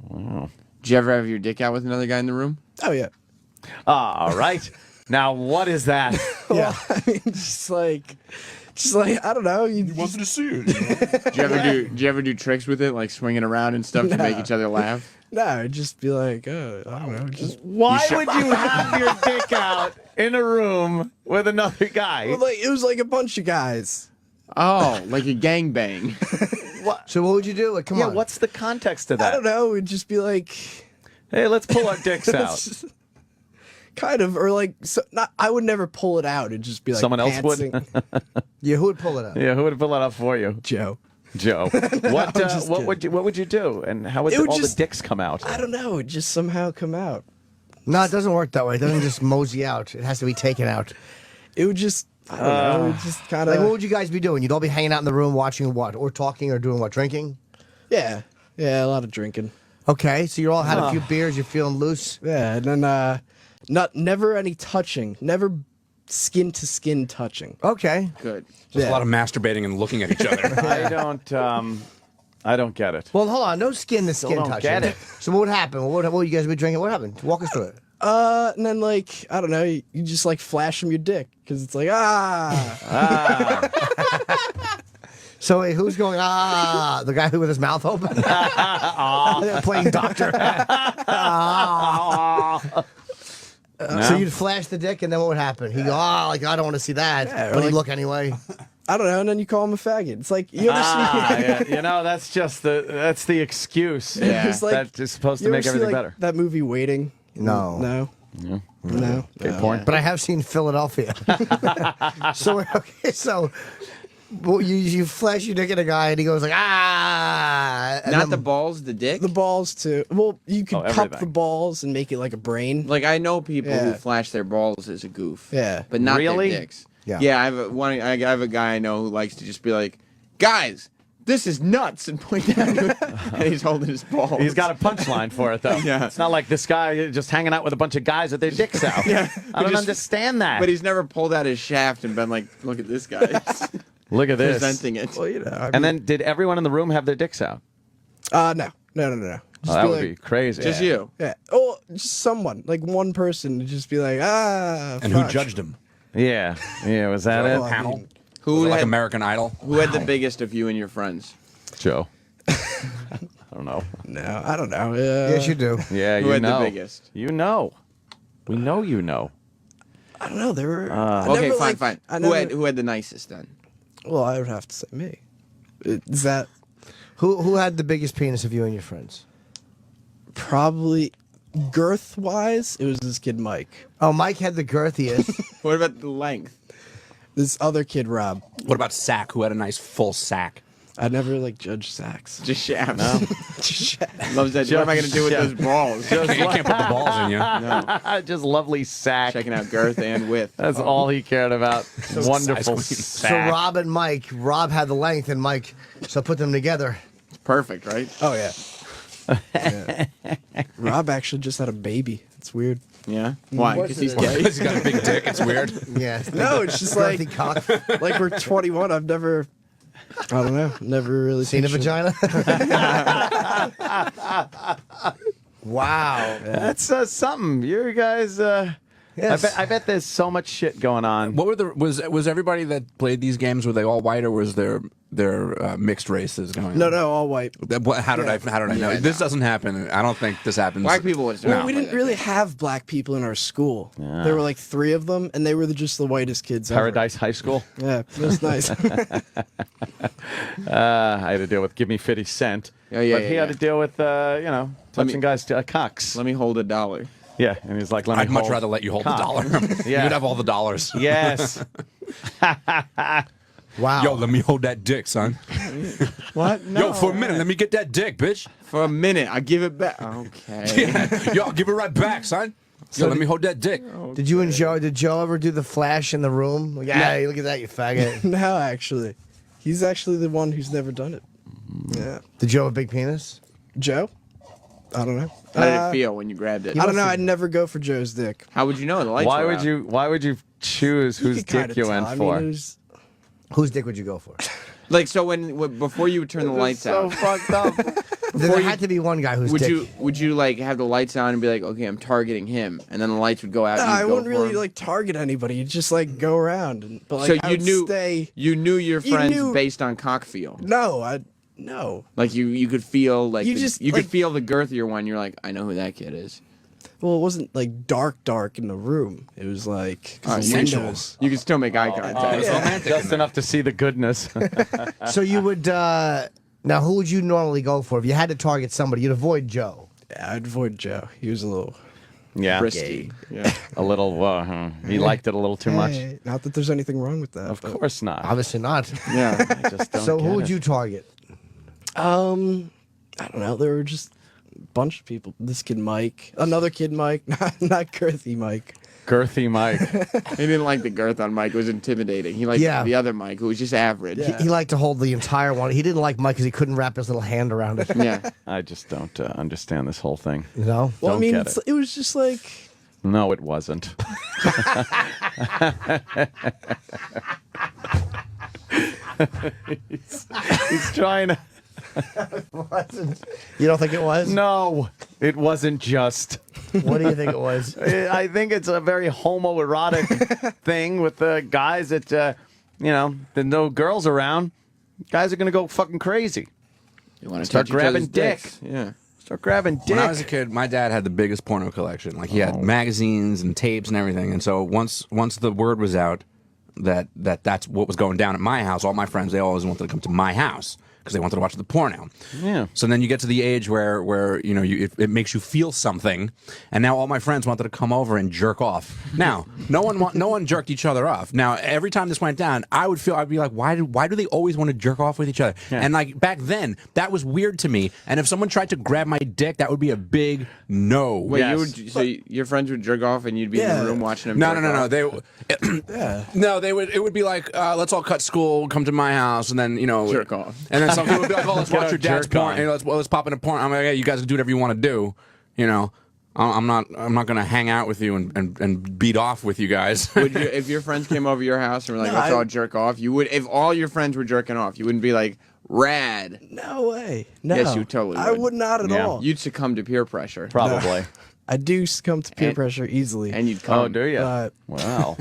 Wow. Did you ever have your dick out with another guy in the room? Oh yeah. All right. Now what is that? Yeah, I mean, just like I don't know. You wanted to see it. Did you ever do tricks with it, like swinging around and stuff to make each other laugh? No, it'd just be like, I don't know. Just Why would you have your dick out in a room with another guy? Well, like it was like a bunch of guys. Oh, like a gangbang. So what would you do? Like, come on. What's the context of I that? don't know. It'd just be like, Hey, let's pull our dicks out. kind of, or like, I would never pull it out. It'd just be like Someone else would? pantsing. Yeah, who would pull it out? Yeah, who would pull it out for you? Joe. What would you do, and how would It would all just- the dicks come out? I don't know. It'd just somehow come out. No, it doesn't work that way. It doesn't just mosey out. It has to be taken out. It would just, I don't know. It would just kind of. Like, what would you guys be doing? You'd all be hanging out in the room watching what? Or talking or doing what? Drinking? Yeah, a lot of drinking. Okay, so you all had a few beers. You're feeling loose. Yeah, and then never any touching. Never skin to skin touching. Okay, good. Just a lot of masturbating and looking at each other. I don't get it. Well, hold on. No skin to skin don't touching. get it. So what would happen? What would you guys be drinking? What happened? Walk us through it. And then like I don't know, you just like flash them your dick because it's like So wait, who's going? The guy who with his mouth open, playing doctor. So you'd flash the dick, and then what would happen? He'd go, like I don't want to see that, Yeah, but he'd like- look anyway. I don't know, and then you call him a faggot. It's like you ever see? Yeah, that's just the excuse. It's like, that is supposed to you ever make see, everything like, better. That movie Waiting? No. Okay, porn. But I have seen Philadelphia. So well, you flash your dick at a guy, and he goes like and Not then- the balls, the dick? The balls too. Well, you could cup everything. the balls and make it like a brain. Like, I know people who Yeah. flash their balls as a goof. Yeah. But not Really? their dicks. Yeah. I have a guy I know who likes to just be like, guys, this is nuts, and point down to it. And he's holding his balls. He's got a punchline for it, though. Yeah. It's not like this guy just hanging out with a bunch of guys with their dicks out. Yeah. I don't Just- understand that. But he's never pulled out his shaft and been like, look at this guy. Look at this. Presenting it. Well, you know. I And mean, then, did everyone in the room have their dicks out? no. Oh, Just that be would like, be crazy. Just you. Yeah. Oh, just someone, like one person, to just be like, And fuck. who judged him? Yeah. Was that Well, it? I Panel? mean, Who like had, American Idol? who had the biggest of you and your friends? Joe. I don't know. No, I don't know. Yes, you do. Yeah, Who you had know. the biggest? You know. We know you know. I don't know. There were. Okay, fine. I Who never, had the nicest then? Well, I would have to say me. Is that Who had the biggest penis of you and your friends? probably girth wise? It was this kid Mike. Oh, Mike had the girthiest. What about the length? This other kid Rob. What about Sack, who had a nice full sack? I never like judged sacks. Just shafts. Just shafts. Loves that. What am I going to do with those balls? You can't put the balls in you. Just lovely sack. Checking out girth and width. That's all he cared about. Wonderful Size queen. So sack. Rob and Mike. Rob had the length, and Mike. So put them together. Perfect, right? Oh yeah. Yeah. Rob actually just had a baby. It's weird. Yeah. Why? Because he's gay. He's got a big dick. It's weird. Yeah. No, it's just like Girthy cock. like we're 21. I've never. I don't know. Never really Seen a pictured- vagina? Wow. That's something. You guys. Yes. I bet there's so much shit going on. What were was everybody that played these games, were they all white, or was there mixed races going on? No, all white. How did I know? This doesn't happen. I don't think this happens. Black people was Well, we didn't really have black people in our school. There were like 3 of them, and they were just the whitest kids ever. Paradise High School. Yeah, it was nice. I had to deal with Give Me 50 Cent. Yeah, yeah, But he yeah, had yeah. to deal with, touching guys' cocks. Let me hold $1. Yeah, and he's like, let me I'd much hold rather let you hold cock. the dollar. Yeah. You'd have all the dollars. Yes. Wow. Yo, let me hold that dick, son. What? No. Yo, for a minute, let me get that dick, bitch. For a minute, I give it back. Okay. Yeah. Yo, I'll give it right back, son. Yo, let me hold that dick. Did you and Joe? Did Joe ever do the flash in the room? Like, hey, look at that, you faggot. No, actually, he's actually the one who's never done it. Yeah, Did Joe have a big penis? Joe. I don't know. How did it feel when you grabbed it? I don't know. I'd never go for Joe's dick. How would you know? The lights Why were would out. you? Why would you choose whose could kinda dick you went tell. I for? mean, it was- Whose dick would you go for? Like, so when before you would turn the lights so out, fucked up. There had to be one guy whose would dick. you like have the lights on and be like, okay, I'm targeting him, and then the lights would go out. No, and you'd I go wouldn't for really him? like target anybody. You just like go around, and but like So I you would knew stay. you knew your You friends knew- based on cock feel. No. Like you could feel like You you just, could like- feel the girthier one. You're like, I know who that kid is. Well, it wasn't like dark in the room. It was like 'cause the windows. You can still make eye contact. Just enough to see the goodness. So you would. Now, who would you normally go for if you had to target somebody? You'd avoid Joe. Yeah, I'd avoid Joe. He was a little. Yeah, Frisky. Yeah. a little. He liked it a little too much. Hey, not that there's anything wrong with that. Of but- course not. Obviously not. Yeah. I just don't So get who would it. you target? I don't know. There were just a bunch of people. This kid Mike, another kid Mike, not girthy Mike. Girthy Mike. He didn't like the girth on Mike. It was intimidating. He liked Yeah. the other Mike, who was just average. He liked to hold the entire one. He didn't like Mike because he couldn't wrap his little hand around it. Yeah. I just don't understand this whole thing. You know? Well, Don't I mean, get it was just like No, it wasn't. he's trying to. You don't think it was? No, it wasn't just. What do you think it was? I think it's a very homoerotic thing with the guys that, there's no girls around. Guys are going to go fucking crazy. You want to Start touch each grabbing other's dick. dicks. Yeah. Start grabbing dick. When I was a kid, my dad had the biggest porno collection. Like he had magazines and tapes and everything. And so once the word was out that's what was going down at my house, all my friends, they always wanted to come to my house because they wanted to watch the porno. Yeah. So then you get to the age where it makes you feel something, and now all my friends wanted to come over and jerk off. Now, no one jerked each other off. Now, every time this went down, I'd be like, why do they always want to jerk off with each other? Yeah. And like back then, that was weird to me. And if someone tried to grab my dick, that would be a big no. Wait, your friends would jerk off and you'd be in the room watching them. No, jerk no, no, off? no. It would be like, let's all cut school, come to my house, and then jerk off. and then some people would be like, oh, let's Get watch our your dad's jerk porn. on. Hey, let's pop into porn. I'm like, hey, you guys can do whatever you want to do. You know, I'm not gonna hang out with you and beat off with you guys. Would you, if your friends came over your house and were like, No, let's I- all jerk off, you would, if all your friends were jerking off, you wouldn't be like, rad. no way. No. Yes, you totally would. I would not at Yeah. all. You'd succumb to peer pressure. Probably. I do succumb to peer And- pressure easily. And you'd come. Oh, do you? But- Wow.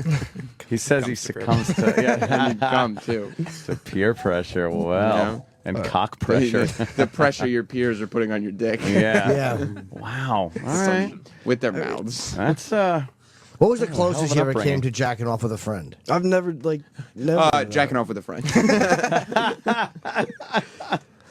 He says he succumbs to And you'd come, too. to peer pressure. Well, Yeah. and cock pressure. The pressure your peers are putting on your dick. Yeah. Yeah. Wow. All right. With their mouths. That's What was the hell of closest an you ever upbringing. came to jacking off with a friend? I've never never. Jacking off with a friend.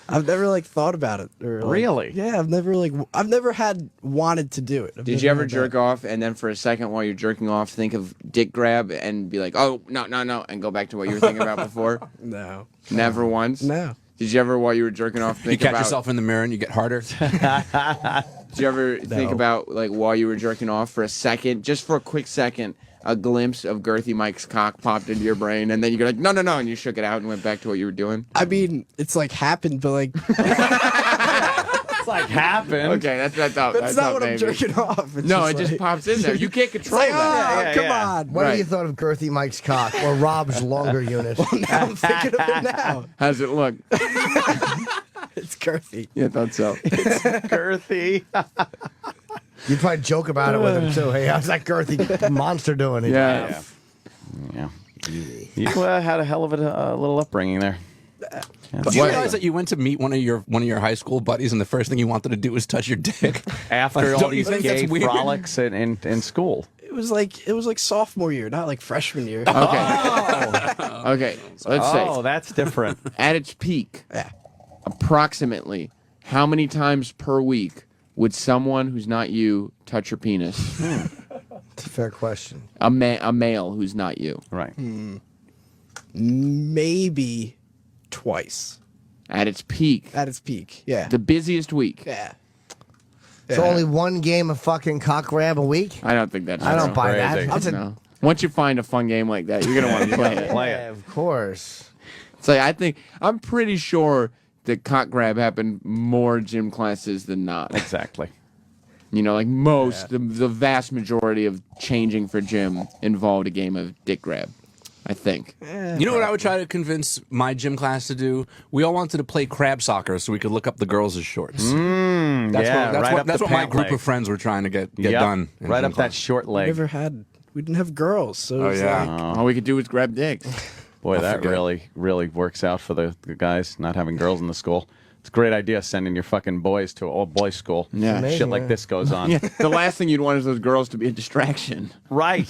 I've never thought about it. Or, Really? Yeah, I've never had wanted to do it. I've Did never you ever had jerk that. off and then for a second while you're jerking off think of dick grab and be like, oh, no, and go back to what you were thinking about before? No. Never once? No. Did you ever, while you were jerking off, You think catch about... yourself in the mirror and you get harder. Did you ever think about, while you were jerking off for a second, just for a quick second, a glimpse of girthy Mike's cock popped into your brain, and then you go like, no, and you shook it out and went back to what you were doing? I mean, it's happened, but it's happened. Okay, that's what I thought. that's not what I'm maybe. jerking off. It's No, just it just like- pops in there. You can't control It's like, that. come on. What Right. do you thought of girthy Mike's cock or Rob's longer unit? Now I'm thinking of it now. How's it look? It's girthy. Yeah, I thought so. Girthy. You'd probably joke about it with him too. Hey, how's that girthy monster doing? Yeah. Yeah. You had a hell of a little upbringing there. Did you realize that you went to meet one of your high school buddies, and the first thing you wanted to do was touch your dick After all Don't you these think gay that's weird? frolics in school. It was like sophomore year, not like freshman year. Okay. Okay, let's Oh, say, that's different. at its peak, approximately, how many times per week would someone who's not you touch your penis? It's a fair question. A male who's not you. Right. Maybe twice At its peak. at its peak. Yeah. The busiest week. Yeah. So only one game of fucking cock grab a week? I don't think that's I don't true. buy Crazy. that. That's a, No. Once you find a fun game like that, you're going to want to play it. Play yeah, it. of course. It's like, I'm pretty sure the cock grab happened more gym classes than not. Exactly. You know, like the vast majority of changing for gym involved a game of dick grab, I think. You know what I would try to convince my gym class to do? We all wanted to play crab soccer so we could look up the girls' shorts. That's what my group of friends were trying to get done. Right up that short leg. We didn't have girls, so it was like, all we could do was grab dicks. Boy, that really works out for the guys not having girls in the school. It's a great idea sending your fucking boys to an all-boys school. Yeah. Amazing, shit like this goes on. Yeah. The last thing you'd want is those girls to be a distraction. Right.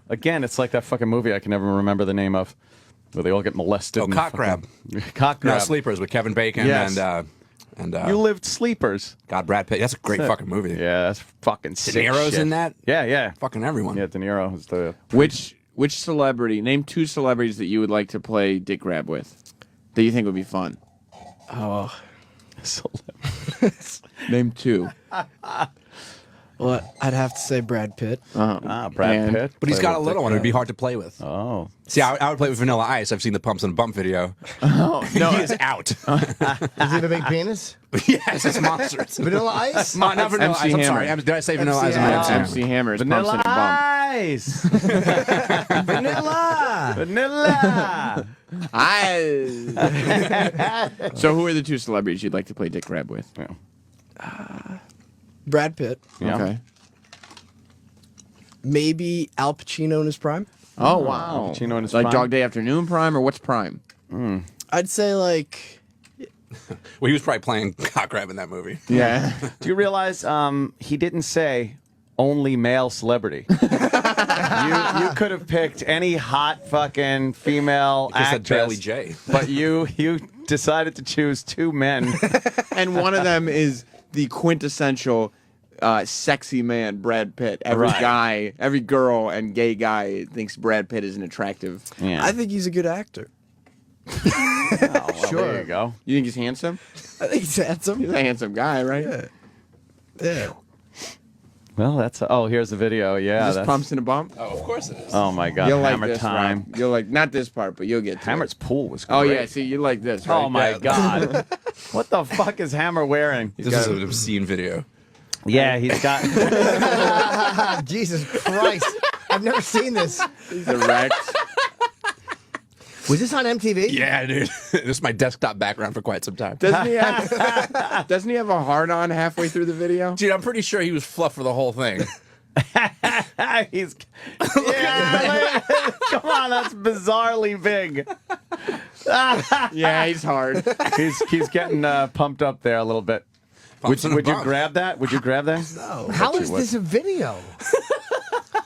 Again, it's like that fucking movie I can never remember the name of, where they all get molested. Oh, Cock Grab. Cock Grab. No, Sleepers with Kevin Bacon and You Lived Sleepers. God, Brad Pitt. That's a great fucking movie. Yeah, that's fucking sick De Niro's shit. in that? Yeah. Fucking everyone. Yeah, De Niro is the... Which celebrity, name 2 celebrities that you would like to play dick grab with that you think would be fun? oh, Name 2. well, I'd have to say Brad Pitt. Brad Pitt. But he's got a little one. It'd be hard to play with. Oh. See, I would play with Vanilla Ice. I've seen the Pumps and Bump video. Oh, no. He is out. Does he have a big penis? Yes, it's monstrous. Vanilla Ice? Not Vanilla MC Ice. I'm Hammer. sorry. Did I say Vanilla Ice? MC Hammer's Pumps and a Bump. Ice. Vanilla. Vanilla. So who are the 2 celebrities you'd like to play dick grab with? Brad Pitt. Yeah. Okay. Maybe Al Pacino in his prime. Oh, wow. Al Pacino in his like prime? Dog Day Afternoon prime, or what's prime? I'd say like Well, he was probably playing cock grab in that movie. Yeah. Do you realize he didn't say only male celebrity? you could have picked any hot fucking female You just said actress, Bailey J. but you decided to choose 2 men. And one of them is the quintessential sexy man, Brad Pitt. Every Right. guy, every girl and gay guy thinks Brad Pitt is an attractive. Yeah. I think he's a good actor. Well, Sure. there you go. You think he's handsome? I think he's handsome. He's a handsome guy, right? Yeah. Well, that's here's the video. Yeah, Just that's Pumps and a Bump. Oh, of course it is. Oh my God, You'll Hammer like this, time. Rob. You'll like not this part, but you'll get to Hammer's it. pool was great. Oh yeah, see, you like this, right? Oh my Yeah. God, what the fuck is Hammer wearing? This is an obscene video. Yeah, he's got. Jesus Christ. I've never seen this. He's erect. Was this on MTV? Yeah, dude. This is my desktop background for quite some time. Doesn't he have a hard on halfway through the video? Dude, I'm pretty sure he was fluff for the whole thing. He's. Yeah, come on, that's bizarrely big. Yeah, he's hard. He's getting pumped up there a little bit. Would you grab that? Would you grab that? No. How is this a video?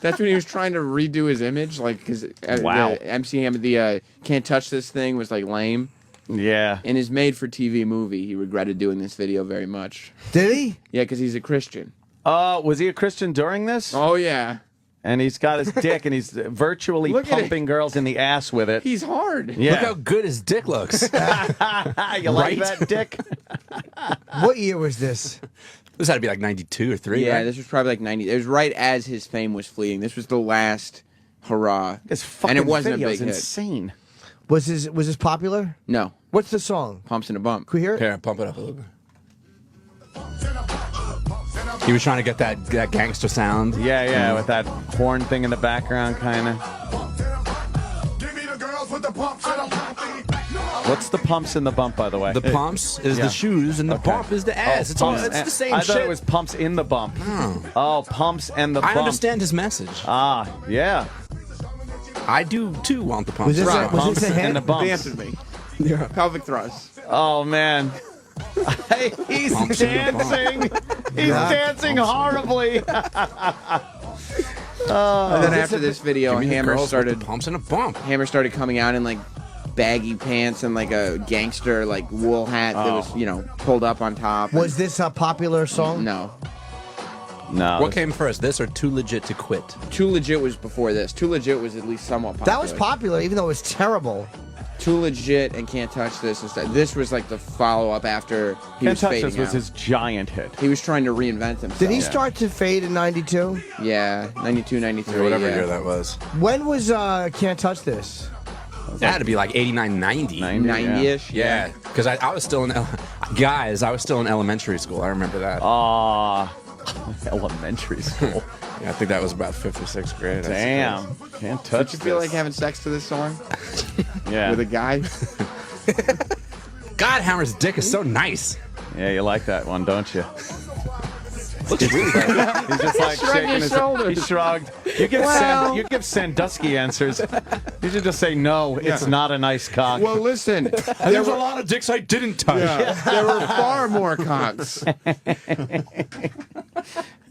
That's when he was trying to redo his image, like because Wow. the MC Hammer, the "Can't Touch This" thing was like lame. Yeah. In his made-for-TV movie, he regretted doing this video very much. Did he? Yeah, because he's a Christian. Was he a Christian during this? Oh yeah. And he's got his dick, and he's virtually Look at it. pumping girls in the ass with it. He's hard. Yeah. Look how good his dick looks. You like that dick? What year was this? This had to be like 92 or 3, Yeah, right? this was probably like 90. It was right as his fame was fleeting. This was the last hurrah. This fucking and it wasn't a video big is hit. insane. Was this popular? No. What's the song? Pumps and a Bump. Can we hear it? Here, pump it up a little bit. He was trying to get that gangster sound. Yeah, with that horn thing in the background, kind of. What's the pumps and the bump, by the way? The pumps is Yeah. the shoes, and the Okay. bump is the ass. It's the same I shit. thought it was pumps in the bump. Oh, pumps and the bump. I understand his message. Ah, yeah. I do too want the pumps. Was this a, was Pumps this a hit? and the bumps. He answered me. Pelvic thrust. Oh man. He's Pumps in the bump. dancing. He's dancing horribly. And then after this video, Give me the Hammer girls with started the pumps and a bump. Hammer started coming out in like baggy pants and like a gangster like wool hat that was pulled up on top. Was this a popular song? No. No. What came first, this or Too Legit to Quit? Too Legit was before this. Too Legit was at least somewhat popular. That was popular, even though it was terrible. Too Legit and Can't Touch This. This was like the follow-up after he Can't was Touch fading This was out. his giant hit. He was trying to reinvent himself. Did he start to fade in 92? Yeah, 92, 93. Whatever yeah. year that was. When was Can't Touch This? That had to be like 89, 90. 90-ish. Yeah, because I was still in I was still in elementary school. I remember that. Elementary school. Yeah, I think that was about 5th or 6th grade. Damn, can't touch. Don't you feel like having sex to this song? Yeah, with a guy. God, Hammer's dick is so nice. Yeah, you like that one, don't you? Looks really good. He's just like Shrug shaking his his shoulders. He shrugged. You give Sandusky answers. You should just say no. It's not a nice cock. Well, listen. There's a lot of dicks I didn't touch. Yeah, there were far more cocks.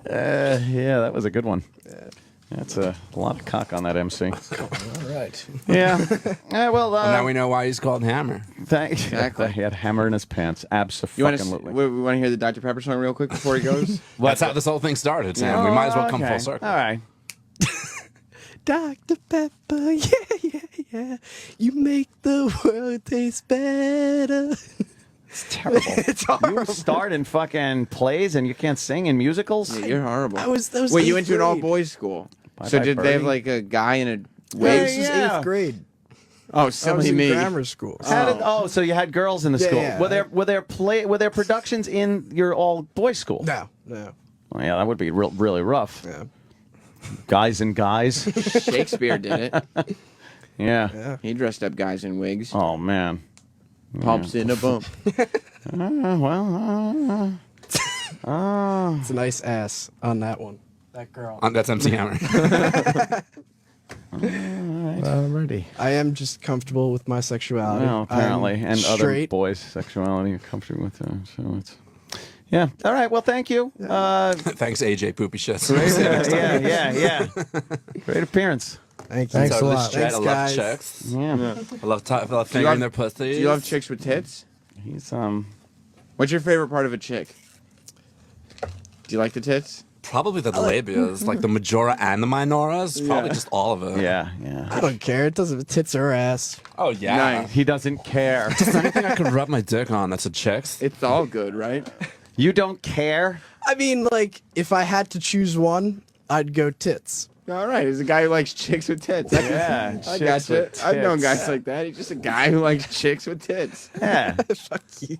Yeah, that was a good one. That's a lot of cock on that MC. All right. Yeah. Well, now we know why he's called Hammer. Thanks. Exactly. He had hammer in his pants. You want Absolutely. to hear the Dr. Pepper song real quick before he goes? That's how this whole thing started, Sam. We might as well come full circle. All right. Dr. Pepper, yeah. You make the world taste better. It's terrible. It's horrible. You start in fucking plays and you can't sing in musicals? Yeah, you're horrible. That was Wait, you went 8th to an grade. all-boys school. So Bye-bye, did they have Birdie. like a guy in a This wig? is 8th grade. Oh, I was silly in me. grammar school. So you had girls in the Yeah, school. yeah. Were there productions in your all boys school? No. Well, yeah, that would be really rough. Yeah. Guys and guys. Shakespeare did it. Yeah. He dressed up guys in wigs. Oh man. Pumps in a bump. It's a nice ass on that one. That girl. That's MC Hammer. Alrighty. I am just comfortable with my sexuality. Well, apparently, I'm and other straight. boys' sexuality you're comfortable with. So it's. Yeah. All right. Well, thank you. Thanks, AJ Poopy Shits. Yeah. Great appearance. Thank you. Thanks a lot. Thanks, I love guys. chicks. Yeah. I love fingering their pussies. Do you love chicks with tits? He's What's your favorite part of a chick? Do you like the tits? Probably the labias, like the majora and the minoras. Probably just all of it. Yeah. I don't care. It doesn't tits or ass. Oh yeah. Nice. He doesn't care. Just anything I could rub my dick on. That's a chick's. It's all good, right? You don't care? I mean, like, if I had to choose one, I'd go tits. All right, he's a guy who likes chicks with tits. Yeah, I chicks gotcha. with I've known tits. guys like that. He's just a guy who likes chicks with tits. Yeah. Fuck you.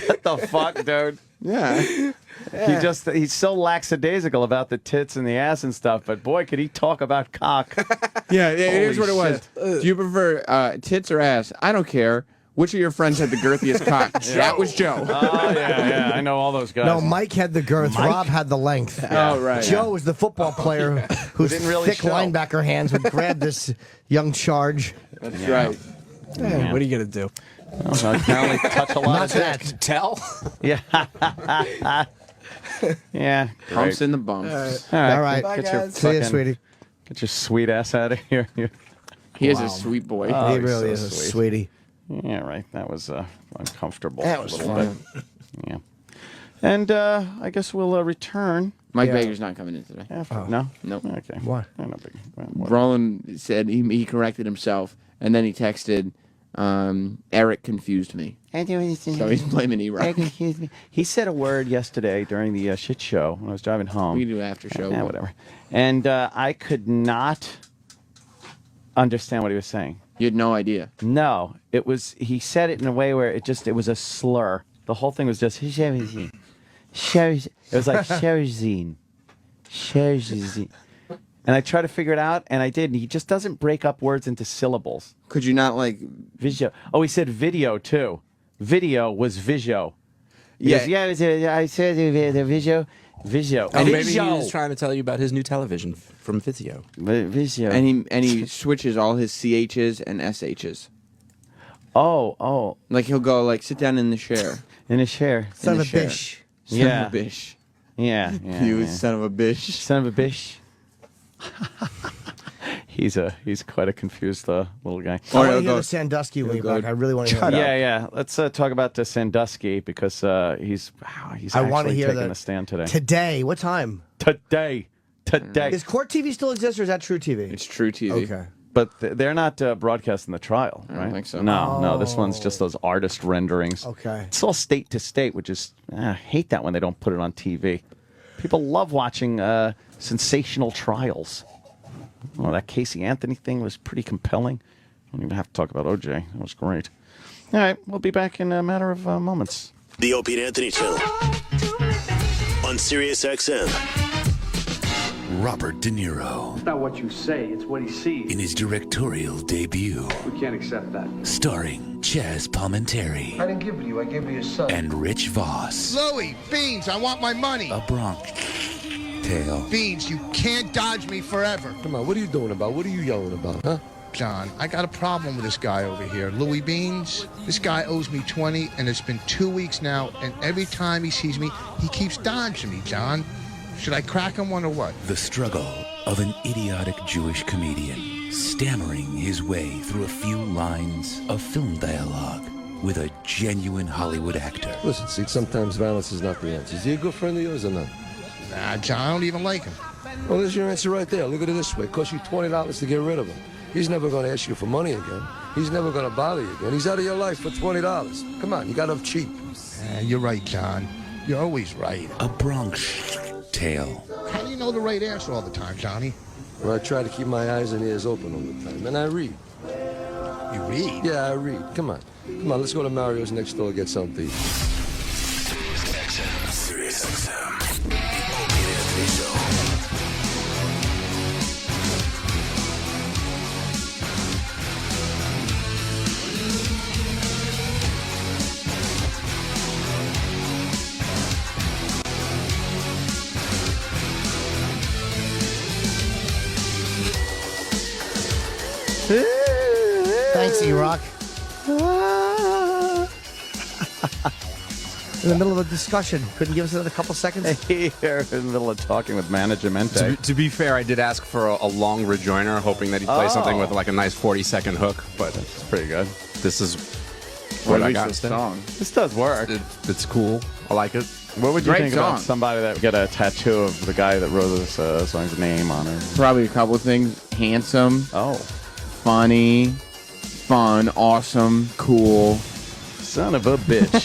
What the fuck, dude? Yeah. He's so lackadaisical about the tits and the ass and stuff, but boy, could he talk about cock. Yeah, here's Holy what it was. Do you prefer tits or ass? I don't care. Which of your friends had the girthiest cock? That was Joe. Oh, yeah. I know all those guys. No, Mike had the girth. Rob had the length. Oh, right. Joe was the football player whose didn't really thick show. linebacker hands would grab this young charge. That's right. Hey, what are you going to do? Well, I can only touch a lot Not of dick. that. Tell. Yeah. Yeah. Pumps Great. in the bumps. All right. Bye, Get your guys. See you, fucking- sweetie. Get your sweet ass out of here. He is a sweet boy. Oh, he he's really so is a sweet. sweetie. Yeah, right. That was uncomfortable. That was a little fun. bit. Yeah. And I guess we'll return. Mike Yeah. Baker's not coming in today. After. No? Nope. Okay. Why? No big. Well, Roland said he corrected himself, and then he texted, Eric confused me. So he's blaming E-Rock. He said a word yesterday during the shit show when I was driving home. We can do after show. Yeah, whatever. And I could not understand what he was saying. You had no idea. No, it was. He said it in a way where it was a slur. The whole thing was just Sherzine. It was like Sherzine. And I tried to figure it out, and I did. And he just doesn't break up words into syllables. Could you not like? Visio. Oh, he said video too. Video was visio. He Yeah. goes, I said the visio. Visio. Oh, maybe he Visio. was trying to tell you about his new television from Vizio. Visio. And he switches all his CHs and SHs. Oh. Like he'll go like sit down in the chair. In a chair. Son In of the a chair. bitch. Son Yeah. of a bitch. Yeah. You son of a bitch. Son of a bitch. He's quite a confused little guy. I want to he'll hear go- the Sandusky when he'll you're back. go, I really want to hear that. Yeah. Let's talk about Sandusky because he's I want to actually hear taking that. the stand today. Today. What time? Today. Does Court TV still exist or is that True TV? It's True TV. Okay. But they're not broadcasting the trial, right? I don't think so. No, this one's just those artist renderings. Okay. It's all state to state, which is I hate that when they don't put it on TV. People love watching sensational trials. Well, that Casey Anthony thing was pretty compelling. I don't even have to talk about OJ. That was great. All right, we'll be back in a matter of moments. The Opie and Anthony Show on Sirius XM. Robert De Niro It's not what you say, it's what he sees. in his directorial debut, We can't accept that. starring Chaz Palminteri I didn't give it to you, I gave it to your son. and Rich Voss. Louie, Beans, I want my money. A Bronx Tale. Beans, you can't dodge me forever. Come on, what are you doing about? What are you yelling about, huh? John, I got a problem with this guy over here. Louie Beans, this guy owes me 20, and it's been 2 weeks now, and every time he sees me, he keeps dodging me, John. Should I crack him one or what? The struggle of an idiotic Jewish comedian stammering his way through a few lines of film dialogue with a genuine Hollywood actor. Listen, see, sometimes violence is not the answer. Is he a good friend of yours or not? Nah, John, I don't even like him. Well, there's your answer right there. Look at it this way. It costs you $20 to get rid of him. He's never going to ask you for money again. He's never going to bother you again. He's out of your life for $20. Come on, you got off cheap. You're right, John. You're always right. A Bronx Tale. How do you know the right answer all the time, Johnny? Well, I try to keep my eyes and ears open all the time, and I read. You read? Yeah, I read. Come on. Come on, let's go to Mario's next door and get something to eat. Sirius XM. Opie and Anthony Show. Thanks, E-Rock. In the middle of a discussion. Couldn't give us another couple seconds? Here in the middle of talking with Managemente. To be fair, I did ask for a long rejoiner, hoping that he'd play something with like a nice 40-second hook, but it's pretty good. This is What what I at least got the instead. song. This does work. It's cool. I like it. What would you Great think song. about somebody that would get a tattoo of the guy that wrote this song's name on it? Probably a couple of things. Handsome. Oh. Funny. Fun. Awesome. Cool. Son of a bitch.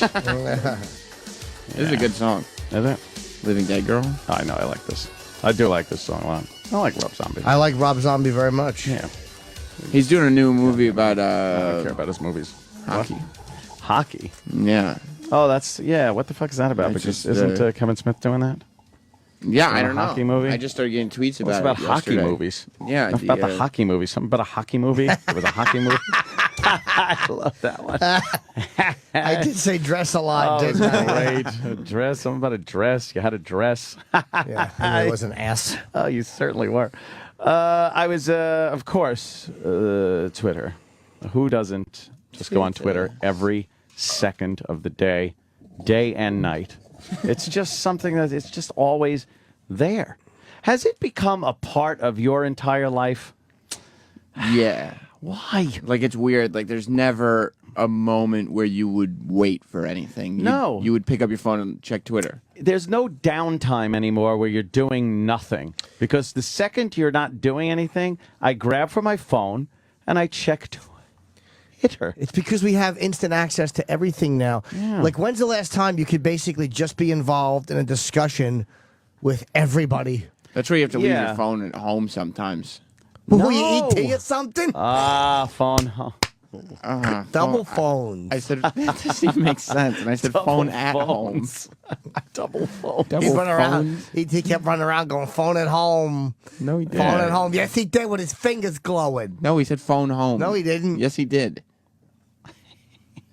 This is a good song. Is it? Living Dead Girl. Oh, I know. I like this. I do like this song a lot. I like Rob Zombie. I like Rob Zombie very much. Yeah. He's doing a new movie about I don't care about his movies. hockey. What? Hockey? Yeah. Oh, that's, yeah. What the fuck is that about? It's Because just, isn't Kevin Smith doing that? Yeah, I A don't know. hockey movie? I just started getting tweets Well, about it's it about hockey yesterday. movies. Yeah, Enough about the hockey movie. Something about a hockey movie. It was a hockey movie. I love that one. I did say dress a lot, Oh, didn't I? great. A dress. Something about a dress. You had a dress. Yeah, and it was an ass. Oh, you certainly were. I was, of course, Twitter. Who doesn't just go on Twitter every second of the day and night? It's just something that it's just always there. Has it become a part of your entire life? Yeah. Why? Like, it's weird. Like, there's never a moment where you would wait for anything. No. You would pick up your phone and check Twitter. There's no downtime anymore where you're doing nothing. Because the second you're not doing anything, I grab for my phone and I check Twitter. It's because we have instant access to everything now. Yeah. Like, when's the last time you could basically just be involved in a discussion with everybody? That's where you have to leave Yeah. your phone at home sometimes. Who, you ET or something? Phone. Huh. Double phone. phones. I said, that doesn't even make sense. And I said, Double phone at phones. Double phone. He's running around. He kept running around going, phone at home. No, he didn't. Phone at home. Yes, he did with his fingers glowing. No, he said phone home. No, he didn't. Yes, he did.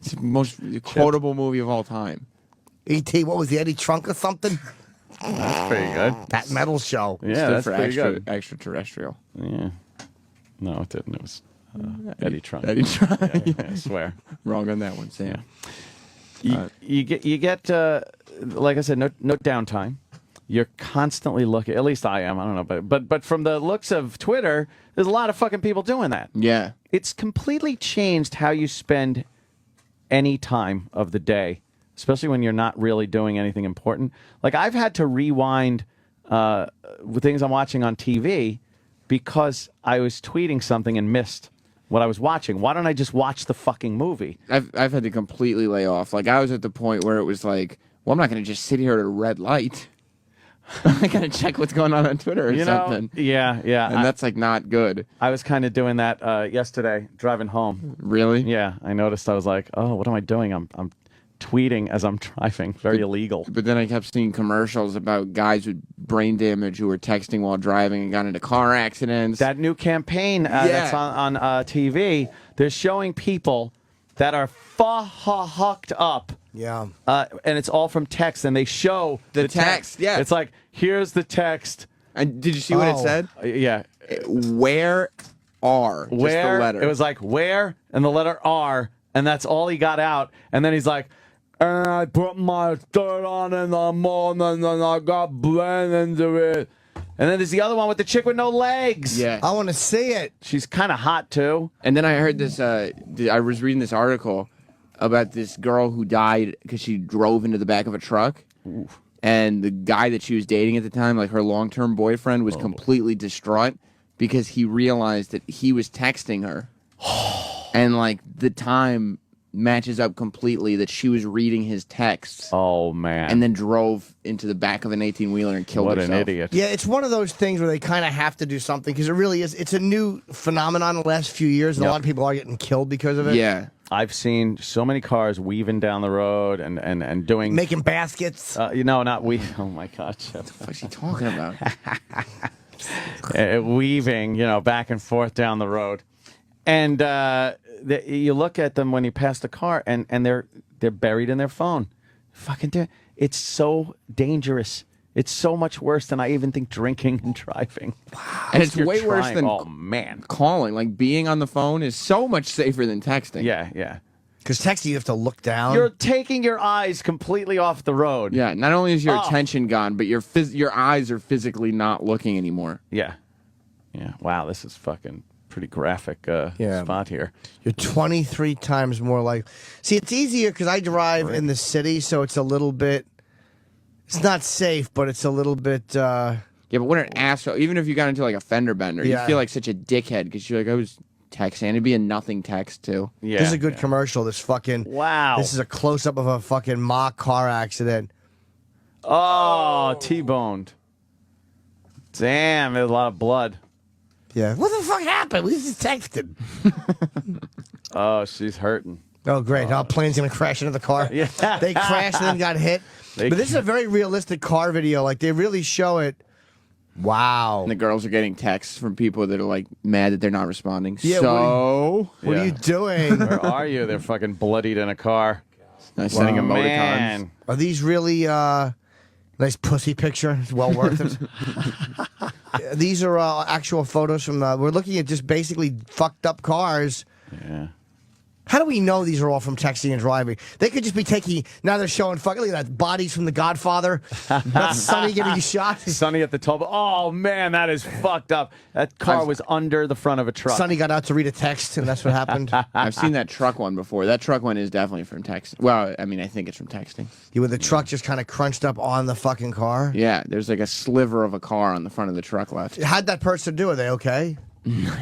It's the most quotable movie of all time. E.T., what was the Eddie Trunk or something? That's pretty good. That metal show. Yeah, Stood that's for pretty good. extraterrestrial. Yeah. No, it didn't. It was Eddie Trunk. Eddie Trunk. Yeah, I swear. Wrong on that one, Sam. You get like I said, no downtime. You're constantly looking. At least I am. I don't know, but from the looks of Twitter, there's a lot of fucking people doing that. Yeah. It's completely changed how you spend any time of the day, especially when you're not really doing anything important. Like, I've had to rewind with things I'm watching on TV because I was tweeting something and missed what I was watching. Why don't I just watch the fucking movie? I've had to completely lay off. Like, I was at the point where it was like, well, I'm not going to just sit here at a red light. I gotta check what's going on Twitter or something. Yeah. And that's like not good. I was kind of doing that yesterday, driving home. Really? Yeah, I noticed. I was like, oh, what am I doing? I'm tweeting as I'm driving. Very illegal. But then I kept seeing commercials about guys with brain damage who were texting while driving and got into car accidents. That new campaign that's on TV, they're showing people that are fucked up. Yeah. And it's all from text, and they show the text. Yeah. It's like, here's the text. And did you see what it said? Yeah. Where are? Just Where? the letter. It was like, where? And the letter R. And that's all he got out. And then he's like, and I put my shirt on in the morning, and I got blend into it. And then there's the other one with the chick with no legs. Yeah. I want to see it. She's kind of hot, too. And then I heard this, I was reading this article about this girl who died because she drove into the back of a truck. Oof. And the guy that she was dating at the time, like her long-term boyfriend, was completely distraught because he realized that he was texting her. And, like, the time matches up completely that she was reading his texts. Oh, man. And then drove into the back of an 18-wheeler and killed herself. What an idiot. Yeah, it's one of those things where they kind of have to do something because it really is. It's a new phenomenon in the last few years, and a lot of people are getting killed because of it. Yeah. I've seen so many cars weaving down the road and doing... Making baskets. Not weave. Oh, my God. What the fuck is he talking about? Weaving, back and forth down the road. And you look at them when you pass the car, and they're buried in their phone. It's so dangerous. It's so much worse than I even think drinking and driving. Wow. And it's way worse than calling. Like, being on the phone is so much safer than texting. Yeah. Because texting, you have to look down. You're taking your eyes completely off the road. Yeah, not only is your attention gone, but your eyes are physically not looking anymore. Yeah. Wow, this is fucking pretty graphic spot here. You're 23 times more likely. See, it's easier because I drive in the city, so it's a little bit... It's not safe, but it's a little bit... Yeah, but what an asshole. Even if you got into, like, a fender bender, you feel like such a dickhead because you're like, I was texting. It'd be a nothing text, too. Yeah, this is a good commercial. This fucking... Wow. This is a close-up of a fucking mock car accident. Oh, T-boned. Damn, there's a lot of blood. Yeah. What the fuck happened? We just texted. Oh, she's hurting. Oh, great. Our plane's going to crash into the car. Yeah. They crashed and then got hit. But this is a very realistic car video. Like, they really show it. Wow. And the girls are getting texts from people that are, like, mad that they're not responding. Yeah, what are you doing? Where are you? They're fucking bloodied in a car. Sending emoticons. Man. Are these really nice pussy picture? It's well worth it. These are actual photos from we're looking at just basically fucked up cars. Yeah. How do we know these are all from texting and driving? They could just be taking... Now they're showing fucking... Look at that. Bodies from The Godfather. That's Sonny getting shot. Sonny at the top. Oh, man, that is fucked up. That car was under the front of a truck. Sonny got out to read a text, and that's what happened. I've seen that truck one before. That truck one is definitely from texting. Well, I mean, I think it's from texting. Yeah, with the truck just kind of crunched up on the fucking car? Yeah, there's like a sliver of a car on the front of the truck left. How'd that person do? Are they okay?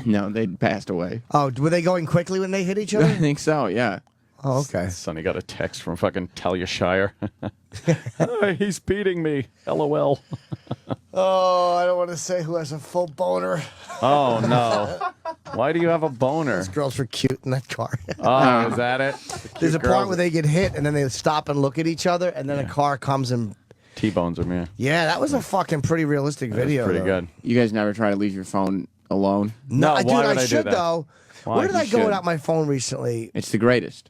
No, they passed away. Oh, were they going quickly when they hit each other? I think so, yeah. Oh, okay. Sonny got a text from fucking Talyashire. He's beating me. LOL. Oh, I don't want to say who has a full boner. Oh, no. Why do you have a boner? Those girls were cute in that car. Oh, is that it? There's a part where they get hit, and then they stop and look at each other, and then a car comes and... T-bones them, yeah. Yeah, that was a fucking pretty realistic video. Pretty though. good. You guys never try to leave your phone alone? No, why dude, would I I should, do that? though. Why? Where did You I go should. without my phone recently? It's the greatest.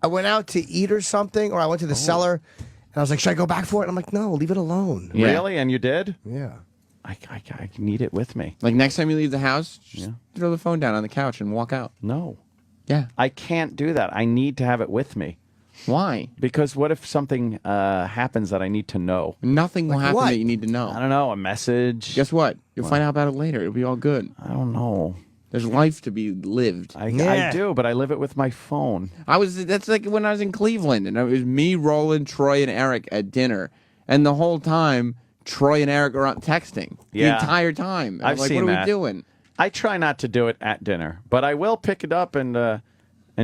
I went out to eat or something, or I went to the cellar, and I was like, should I go back for it? And I'm like, no, leave it alone. Yeah. Really? And you did? Yeah. I need it with me. Like, next time you leave the house, just throw the phone down on the couch and walk out. No. Yeah. I can't do that. I need to have it with me. Why? Because what if something happens that I need to know? Nothing will happen what? that you need to know. I don't know, a message. Guess what? You'll find out about it later. It'll be all good. I don't know. There's life to be lived. I do, but I live it with my phone. That's like when I was in Cleveland, and it was me, Roland, Troy, and Eric at dinner. And the whole time, Troy and Eric are texting. The entire time. And I've like, seen what are that. we doing? I try not to do it at dinner, but I will pick it up and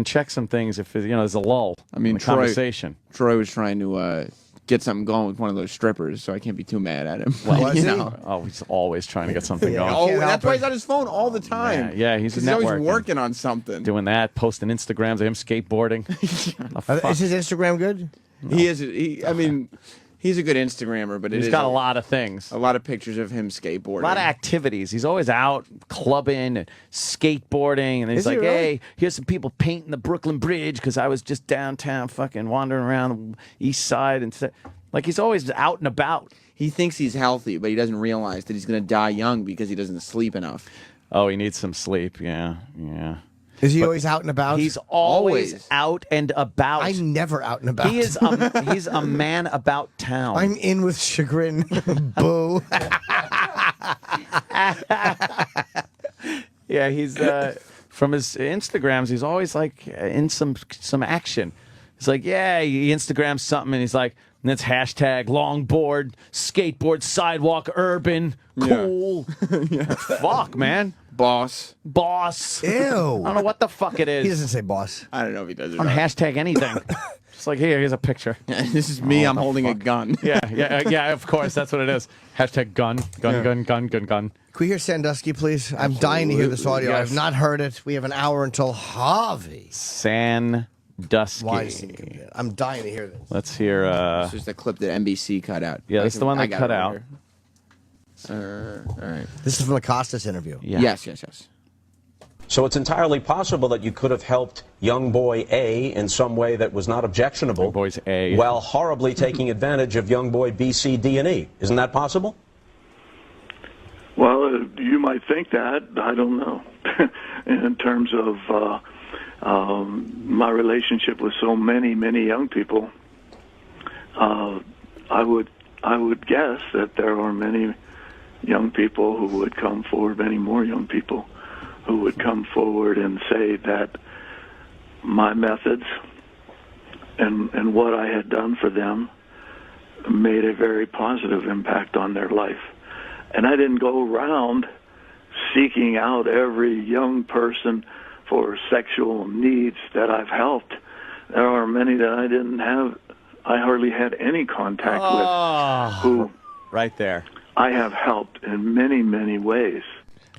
check some things if there's a lull. I mean, in the conversation. Troy was trying to get something going with one of those strippers, so I can't be too mad at him. Well, you know. Oh, he's always trying to get something Oh, going. that's why he's on his phone all the time. Yeah, he's a He's always networking. working on something. Doing that, posting Instagrams of him skateboarding. Is his Instagram good? He is. I mean, he's a good Instagrammer, but He's got a lot of things. A lot of pictures of him skateboarding. A lot of activities. He's always out clubbing and skateboarding, and he's Is he like, really? "Hey, here's some people painting the Brooklyn Bridge because I was just downtown, fucking wandering around the East Side and stuff." Like he's always out and about. He thinks he's healthy, but he doesn't realize that he's going to die young because he doesn't sleep enough. Oh, he needs some sleep. Yeah, yeah. Is he always out and about? He's always out and about. I'm never out and about. He is. He's a man about town. I'm in with chagrin. Boo. Yeah, he's from his Instagrams. He's always like in some action. He's like, yeah, he Instagrams something, and he's like, and it's hashtag longboard, skateboard, sidewalk, urban, cool. Fuck, man. Boss. Ew. I don't know what the fuck it is. He doesn't say boss. I don't know if he does it. On hashtag anything. Just like, here's a picture. This is me. I'm holding a gun. Yeah, of course. That's what it is. Hashtag gun. Can we hear Sandusky, please? I'm dying to hear this audio. Yes. I've not heard it. We have an hour until Harvey. Sandusky. I'm dying to hear this. Let's hear. This is the clip that NBC cut out. Yeah, that's the one they got cut it out. right here. All right. This is from the Costas interview. Yeah. Yes. So it's entirely possible that you could have helped young boy A in some way that was not objectionable, Young boys A. while horribly taking advantage of young boy B, C, D, and E. Isn't that possible? Well, you might think that. I don't know. In terms of my relationship with so many young people, I would guess that there are many young people who would come forward, many more young people who would come forward and say that my methods and what I had done for them made a very positive impact on their life. And I didn't go around seeking out every young person for sexual needs that I've helped. There are many that I hardly had any contact with, who right there. I have helped in many ways.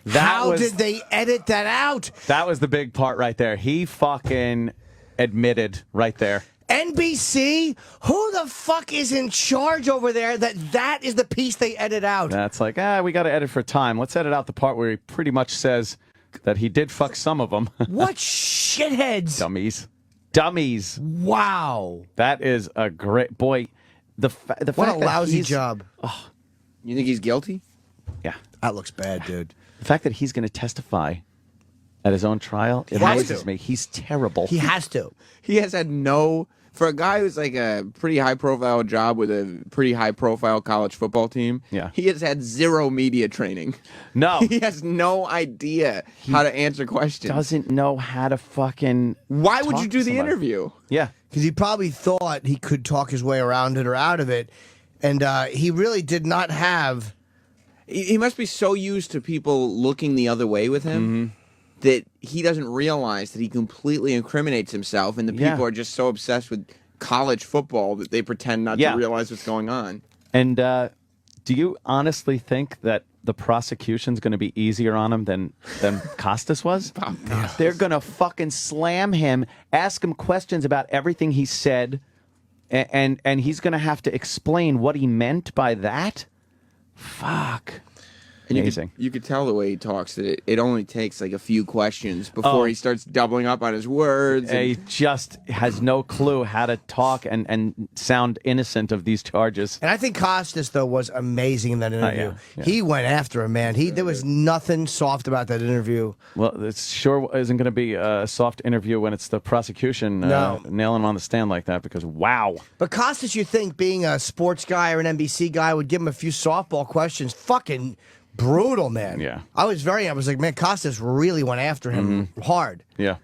How did they edit that out? That was the big part right there. He fucking admitted right there. NBC? Who the fuck is in charge over there that is the piece they edit out? That's like, we got to edit for time. Let's edit out the part where he pretty much says that he did fuck some of them. What shitheads? Dummies. Wow. That is a great boy. The fact What a that lousy he's- job. You think he's guilty? Yeah. That looks bad, dude. The fact that he's going to testify at his own trial, it has amazes to. me. He's terrible. He has to. He has had for a guy who's like a pretty high-profile job with a pretty high-profile college football team, he has had zero media training. No. He has no idea how to answer questions. Doesn't know how to fucking Why would talk you to do the somebody. interview? Yeah. Because he probably thought he could talk his way around it or out of it. And he really did not have... He must be so used to people looking the other way with him that he doesn't realize that he completely incriminates himself, and the people are just so obsessed with college football that they pretend not to realize what's going on. And do you honestly think that the prosecution's going to be easier on him than Costas was? They're going to fucking slam him, ask him questions about everything he said, and he's going to have to explain what he meant by that? Fuck. And Amazing. you could tell the way he talks that it only takes like a few questions before he starts doubling up on his words. He just has no clue how to talk and sound innocent of these charges. And I think Costas, though, was amazing in that interview. yeah. He went after him, man. There was nothing soft about that interview. Well, it sure isn't going to be a soft interview when it's the prosecution No. nailing him on the stand like that, because wow. But Costas, you think, being a sports guy or an NBC guy, would give him a few softball questions. Fucking brutal, man. Yeah. I was like, man, Costas really went after him hard. Yeah.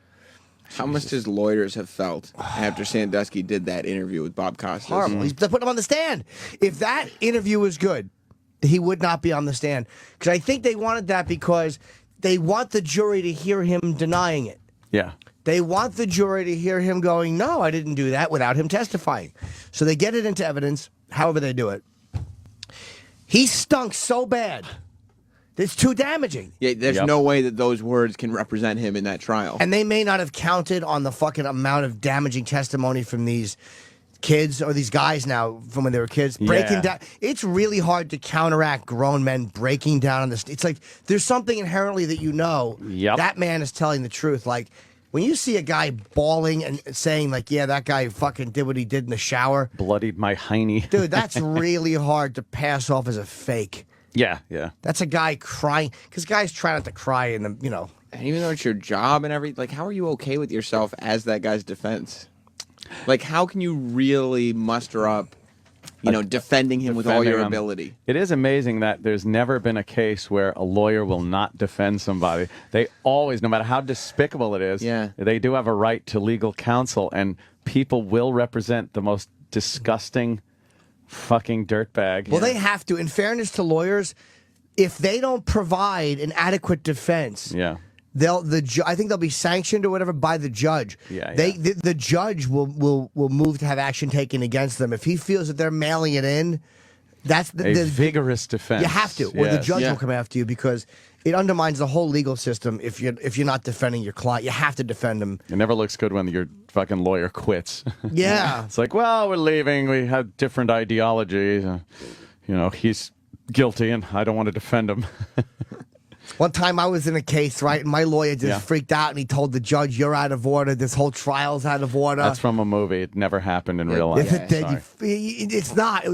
How must his lawyers have felt after Sandusky did that interview with Bob Costas? Horrible. They're putting him on the stand. If that interview was good, he would not be on the stand. Because I think they wanted that because they want the jury to hear him denying it. Yeah. They want the jury to hear him going, no, I didn't do that, without him testifying. So they get it into evidence, however they do it. He stunk so bad. It's too damaging. Yeah, there's no way that those words can represent him in that trial. And they may not have counted on the fucking amount of damaging testimony from these kids or these guys now from when they were kids breaking down. It's really hard to counteract grown men breaking down on this. It's like there's something inherently that that man is telling the truth. Like when you see a guy bawling and saying like, yeah, that guy fucking did what he did in the shower. Bloodied my hiney. Dude, that's really hard to pass off as a fake. Yeah, yeah. That's a guy crying because guys try not to cry in the, And even though it's your job and everything, like, how are you okay with yourself as that guy's defense? Like, how can you really muster up, defending him with all your ability? It is amazing that there's never been a case where a lawyer will not defend somebody. They always, no matter how despicable it is, they do have a right to legal counsel, and people will represent the most disgusting fucking dirtbag. Well, they have to. In fairness to lawyers, if they don't provide an adequate defense, I think they'll be sanctioned or whatever by the judge. The judge will move to have action taken against them if he feels that they're mailing it in. That's the vigorous defense. You have to, or the judge will come after you because it undermines the whole legal system if you're not defending your client. You have to defend them. It never looks good when your fucking lawyer quits. Yeah. It's like, well, we're leaving. We have different ideologies. He's guilty, and I don't want to defend him. One time I was in a case, right, and my lawyer just freaked out, and he told the judge, you're out of order. This whole trial's out of order. That's from a movie. It never happened in real life. If it did, it's not.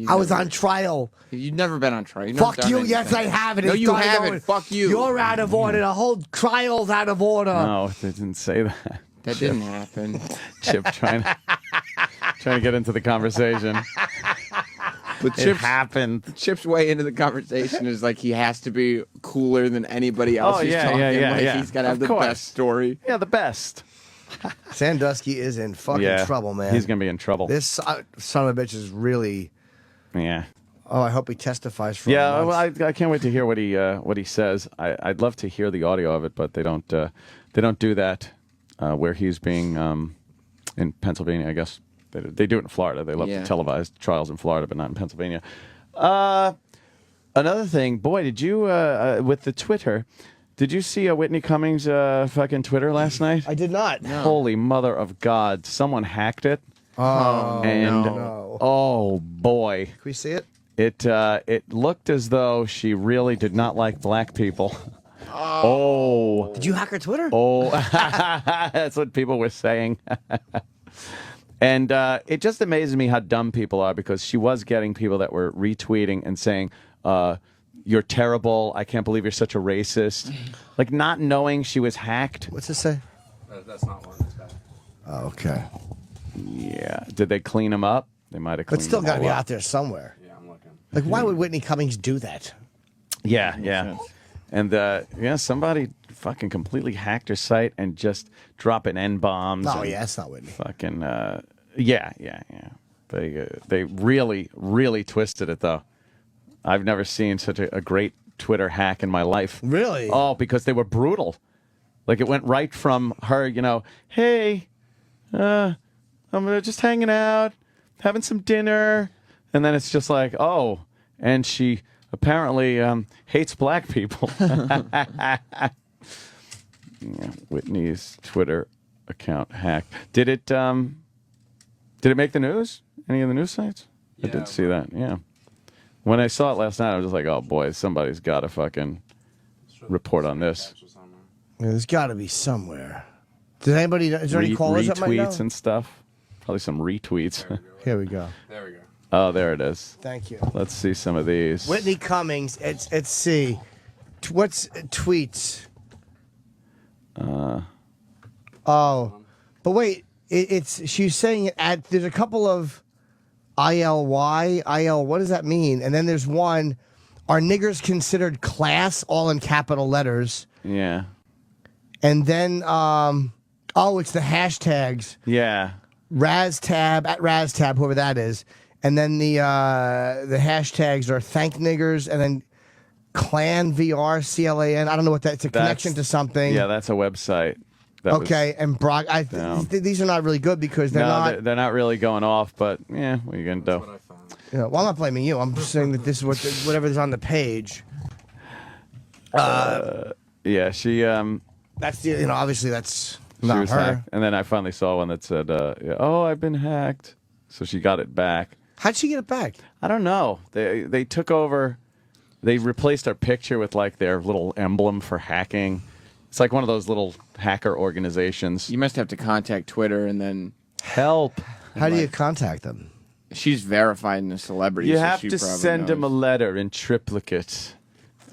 I was on trial. You've never been on trial. Fuck you. Yes, I have it. No, you haven't. Fuck you. You're out of order. The whole trial's out of order. No, they didn't say that. That didn't happen. Chip trying to get into the conversation. But It happened. Chip's way into the conversation is like he has to be cooler than anybody else. He's talking. He's got to have the best story. Yeah, the best. Sandusky is in fucking trouble, man. He's going to be in trouble. This son of a bitch is really... Yeah. Oh, I hope he testifies for Yeah, well, I can't wait to hear what he says. I'd love to hear the audio of it, but they don't do that where he's being in Pennsylvania, I guess. They do it in Florida. They love to televise trials in Florida, but not in Pennsylvania. Another thing, boy, did you with the Twitter? Did you see Whitney Cummings' fucking Twitter last night? I did not. No. Holy mother of God! Someone hacked it. Oh, and no. Oh boy! Can we see it? It looked as though she really did not like black people. Oh. Did you hack her Twitter? Oh, that's what people were saying. And it just amazes me how dumb people are because she was getting people that were retweeting and saying, you're terrible. I can't believe you're such a racist. Like not knowing she was hacked. What's this say? That's not one. That's bad. Oh, okay. Yeah. Did they clean them up? They might have cleaned But still them got to be all up. out there somewhere. Yeah, I'm looking. Like, why would Whitney Cummings do that? Yeah, yeah. And somebody fucking completely hacked her site and just dropping N-bombs. Oh, and yeah, that's not Whitney. Fucking, yeah. They really, really twisted it, though. I've never seen such a great Twitter hack in my life. Really? Oh, because they were brutal. Like, it went right from her, hey, I'm just hanging out, having some dinner. And then it's just like, oh, and she apparently hates black people. Whitney's Twitter account hacked. Did it make the news? Any of the news sites? I did see that, yeah. When I saw it last night, I was just like, oh, boy, somebody's got to fucking report on this. Yeah, there's got to be somewhere. Is there any callers that might know? Retweets and stuff. Probably some retweets. Here we go. There we go. Oh, there it is. Thank you. Let's see some of these. Whitney Cummings, let's see. What's tweets? Oh, but wait, she's saying it there's a couple of IL, what does that mean? And then there's one, are niggers considered class, all in capital letters? Yeah. And then, it's the hashtags. Yeah. Raztab, at Raztab, whoever that is. And then the hashtags are thank niggers, and then Clan VR, CLAN. I don't know what that's a connection to something. Yeah, that's a website. That Okay, and Brock, these are not really good because they're not. They're not really going off, but yeah, what are you going to do? Well, I'm not blaming you. I'm just saying that this is whatever's on the page. Yeah, she. That's obviously that's She not was her. hacked. And then I finally saw one that said, "Oh, I've been hacked." So she got it back. How'd she get it back? I don't know. They took over. They replaced our picture with like their little emblem for hacking. It's like one of those little hacker organizations. You must have to contact Twitter and then help. How do you contact them? She's verified in a celebrity. You so have she to probably send knows. them a letter in triplicate.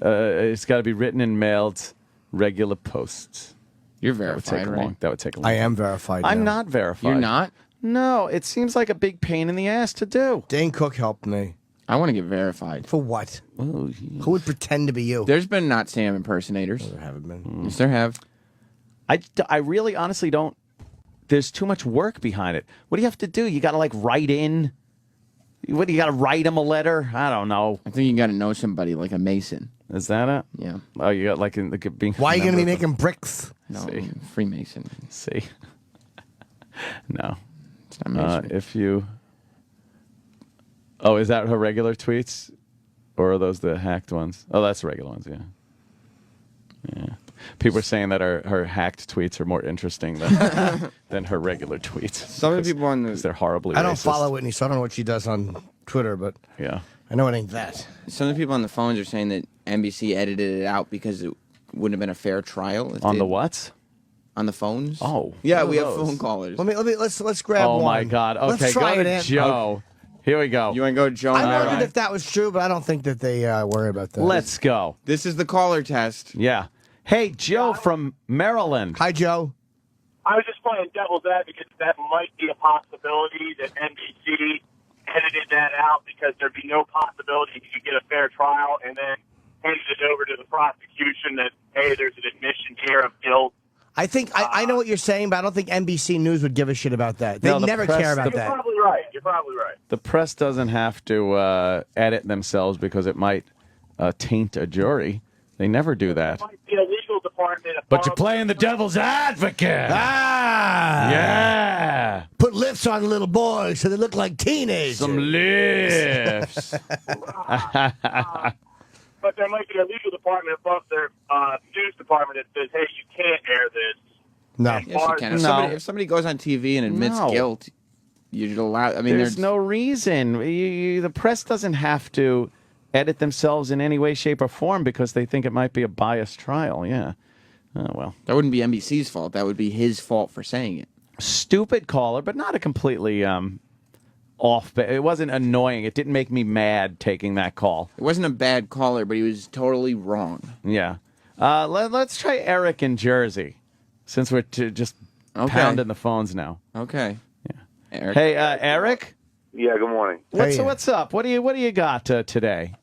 It's got to be written and mailed. Regular posts. You're That would verified, take a right? long. That would take a long. I am verified. I'm now. not verified. You're not? No, it seems like a big pain in the ass to do. Dane Cook helped me. I want to get verified. For what? Oh, yeah. Who would pretend to be you? There's been Not Sam impersonators. There haven't been. Yes, there have. I really honestly don't. There's too much work behind it. What do you have to do? You got to like write in. What do you got to write them a letter? I don't know. I think you got to know somebody like a Mason. Is that it? Yeah. Oh, you got like being. Why are you going to be member of making bricks? No, See. Freemason. See. No. It's not Mason. If you. Oh, is that her regular tweets, or are those the hacked ones? Oh, that's the regular ones. Yeah. Yeah. People are saying that her hacked tweets are more interesting than her regular tweets. Some of the people on the. They're horribly. I don't racist. follow Whitney, so I don't know what she does on Twitter, but Yeah. I know it ain't that. Some of the people on the phones are saying that NBC edited it out because it wouldn't have been a fair trial. if On they- the what? On the phones. Oh. Yeah, what we are have those? phone callers. Let's grab Oh one. my God. Okay, Let's try go it to in. Joe. Here we go. You want to go to Joe? I and wondered Aaron? if that was true, but I don't think that they worry about that. Let's go. This is the caller test. Yeah. Hey, Joe from Maryland. Hi, Joe. I was just playing devil's advocate. That might be a possibility that NBC edited that out because there'd be no possibility you could get a fair trial and then handed it over to the prosecution that, hey, there's an admission here of guilt. I think I know what you're saying, but I don't think NBC News would give a shit about that. They No, the never press- care about the- that. You're probably right. You're probably right. The press doesn't have to edit themselves because it might taint a jury. They never do that. The legal department. But you're playing the devil's advocate. Ah! Yeah. Put lifts on little boys so they look like teenagers. Some lifts. But there might be a legal department above their news department that says, hey, you can't air this. No. Yes, you can. If somebody goes on TV and admits No. guilt, you should allow. I mean, There's no reason. The press doesn't have to edit themselves in any way, shape, or form because they think it might be a biased trial. Yeah. Oh, well. That wouldn't be NBC's fault. That would be his fault for saying it. Stupid caller, but not a completely off. But it wasn't annoying. It didn't make me mad taking that call. It wasn't a bad caller, but he was totally wrong. Yeah. Let's try Eric in Jersey, since we're just pounding the phones now. Okay. Yeah. Eric. Hey, Eric. Yeah, good morning. What's up? What do you got today?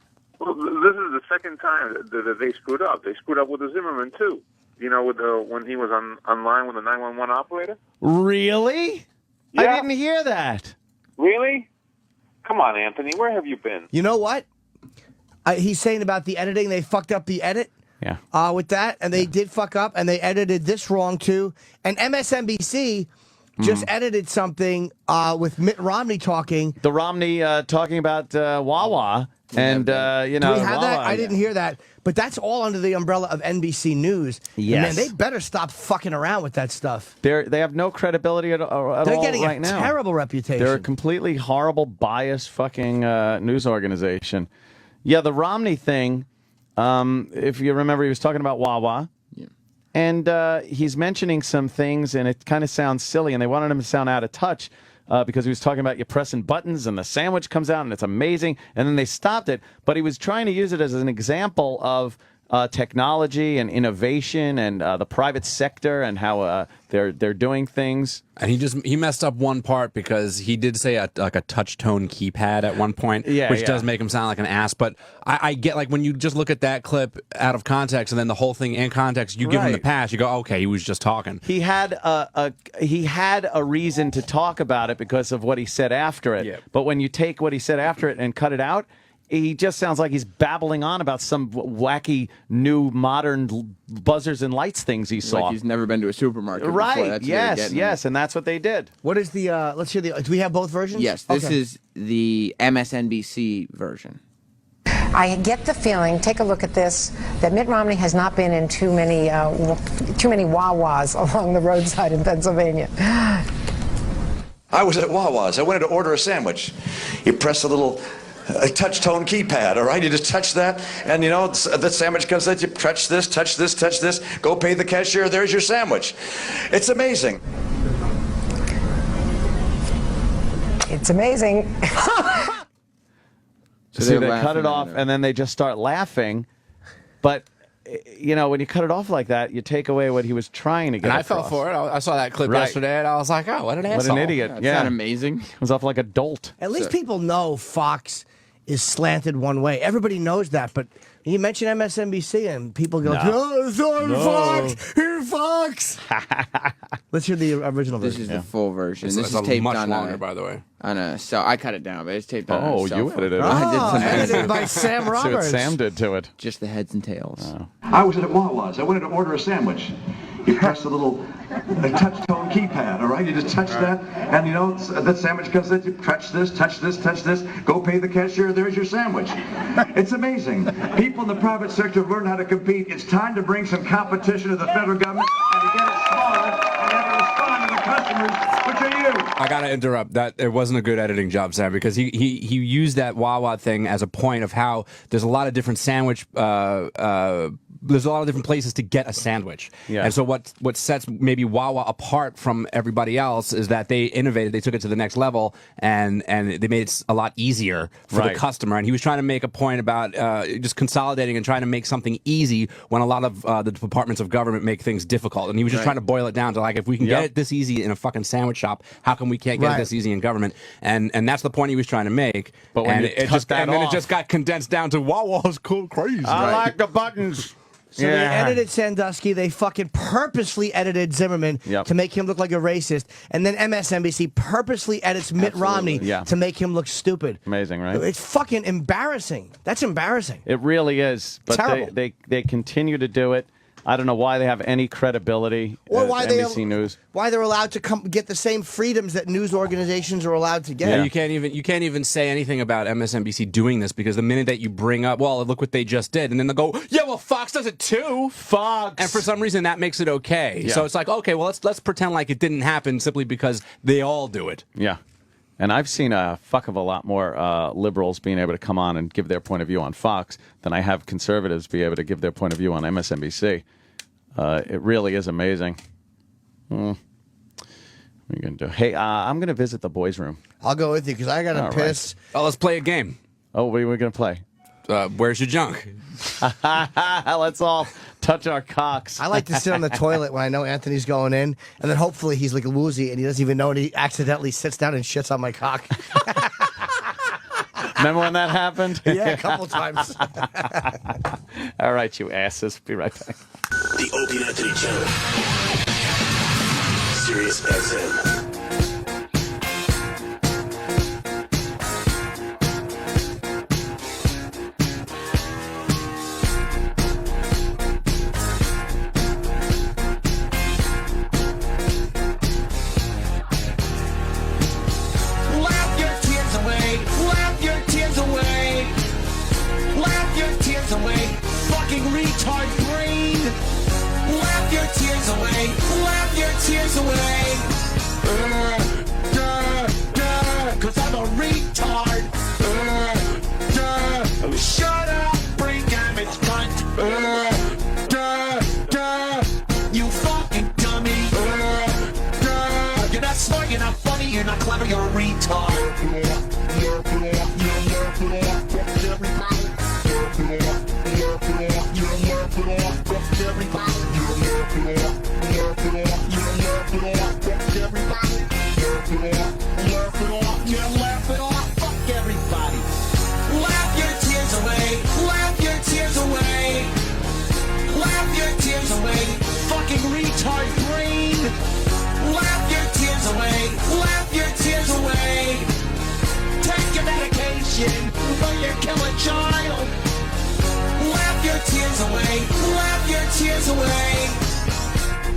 Well, this is the second time that they screwed up. They screwed up with the Zimmerman too. You know, with when he was online with the 911 operator. Really? I Yeah. didn't hear that. Really? Come on, Anthony. Where have you been? You know what? He's saying about the editing. They fucked up the edit. Yeah. With that, and they did fuck up, and they edited this wrong too. And MSNBC just edited something with Mitt Romney talking. The Romney talking about Wawa, and you know. Do we have that? Wawa, I didn't hear that. But that's all under the umbrella of NBC News. And, Yes. man, they better stop fucking around with that stuff. They have no credibility at all They're getting right a now. terrible reputation. They're a completely horrible, biased fucking news organization. Yeah, the Romney thing. If you remember, he was talking about Wawa. Yeah. And he's mentioning some things, and it kind of sounds silly, and they wanted him to sound out of touch because he was talking about you pressing buttons, and the sandwich comes out, and it's amazing. And then they stopped it, but he was trying to use it as an example of technology and innovation and the private sector and how they're doing things. And he messed up one part because he did say a touch tone keypad at one point, which does make him sound like an ass. But I get, like, when you just look at that clip out of context and then the whole thing in context, you give him the pass. You go, okay, he was just talking. He had a reason to talk about it because of what he said after it. Yeah. But when you take what he said after it and cut it out, He just sounds like he's babbling on about some wacky new modern buzzers and lights things he saw. Like he's never been to a supermarket before. Right? That's what they're getting at. And that's what they did. What is the? Let's hear the. Do we have both versions? Yes, this Okay. is the MSNBC version. I get the feeling, take a look at this, that Mitt Romney has not been in too many Wawas along the roadside in Pennsylvania. I was at Wawa's. I wanted to order a sandwich. You press a little touch-tone keypad, all right? You just touch that, and you know, the sandwich comes out. You touch this, touch this, touch this. Go pay the cashier. There's your sandwich. It's amazing. It's amazing. So See, they're they cut laughing it at off, it. and then they just start laughing. But, you know, when you cut it off like that, you take away what he was trying to get And I across. fell for it. I saw that clip Right. yesterday, and I was like, oh, what an What asshole. an idiot. That's Yeah. not amazing. It was off like a dolt. At least people know Fox is slanted one way. Everybody knows that, but you mention MSNBC and people go, No. "Oh, it's on No. Fox! Here, Fox!" Let's hear the original This version. is the full version. It's- This it's is a taped much on longer, a, by the way. On a cell. I cut it down, but it's taped on. Oh, a cell you phone. edited it. I did some edited editing. by Sam See what Roberts. Sam did to it. Just the heads and tails. I was at Wawa's. I wanted to order a sandwich. You press a little touch-tone keypad, all right? You just touch that, and you know, that sandwich comes out. You touch this, touch this, touch this. Go pay the cashier. There's your sandwich. It's amazing. People in the private sector have learned how to compete. It's time to bring some competition to the federal government and to get it smaller and have to respond to the customers, which are you. I gotta interrupt. That it wasn't a good editing job, Sam, because he used that Wawa thing as a point of how there's a lot of different sandwich. There's a lot of different places to get a sandwich. Yeah. And so what sets maybe Wawa apart from everybody else is that they innovated, they took it to the next level, and they made it a lot easier for Right. the customer. And he was trying to make a point about just consolidating and trying to make something easy when a lot of the departments of government make things difficult. And he was just Right. trying to boil it down to like, if we can Yep. get it this easy in a fucking sandwich shop, how come we can't get Right. it this easy in government? And that's the point he was trying to make. But when and you it cut just that and then it off- just got condensed down to Wawa's cool crazy. I like the buttons. So they edited Sandusky. They fucking purposely edited Zimmerman Yep. to make him look like a racist. And then MSNBC purposely edits Mitt Romney Yeah. to make him look stupid. Amazing, right? It's fucking embarrassing. That's embarrassing. It really is. But Terrible. they continue to do it. I don't know why they have any credibility Or at why NBC News. why they're allowed to come get the same freedoms that news organizations are allowed to get. Yeah. You can't even say anything about MSNBC doing this, because the minute that you bring up, well, look what they just did, and then they'll go, yeah, well, Fox does it too. Fox. And for some reason that makes it okay. Yeah. So it's like, okay, well, let's pretend like it didn't happen simply because they all do it. Yeah. And I've seen a fuck of a lot more liberals being able to come on and give their point of view on Fox than I have conservatives be able to give their point of view on MSNBC. It really is amazing. What are you going to do? Hey, I'm going to visit the boys' room. I'll go with you because I got to All piss. Oh, let's play a game. Oh, what are we going to play? Where's your junk? Let's all touch our cocks. I like to sit on the toilet when I know Anthony's going in, and then hopefully he's like a woozy and he doesn't even know, and he accidentally sits down and shits on my cock. Remember when that happened? Yeah, a couple times. All right, you asses. Be right back. The Opie and Anthony Channel. Sirius XM. Laugh your tears away. Laugh your tears away. Laugh your tears away. Fucking retard brain. Laugh your tears away. Laugh your tears away. Cause I'm a retard. Shut up, brain damage cunt. You fucking dummy. You're not smart, you're not funny, you're not clever, you're a retard. Laugh it off, fuck everybody. Laugh your tears away, laugh your tears away. Laugh your tears away, fucking retard brain. Laugh your tears away, laugh your tears away. tears away. Laugh your tears away.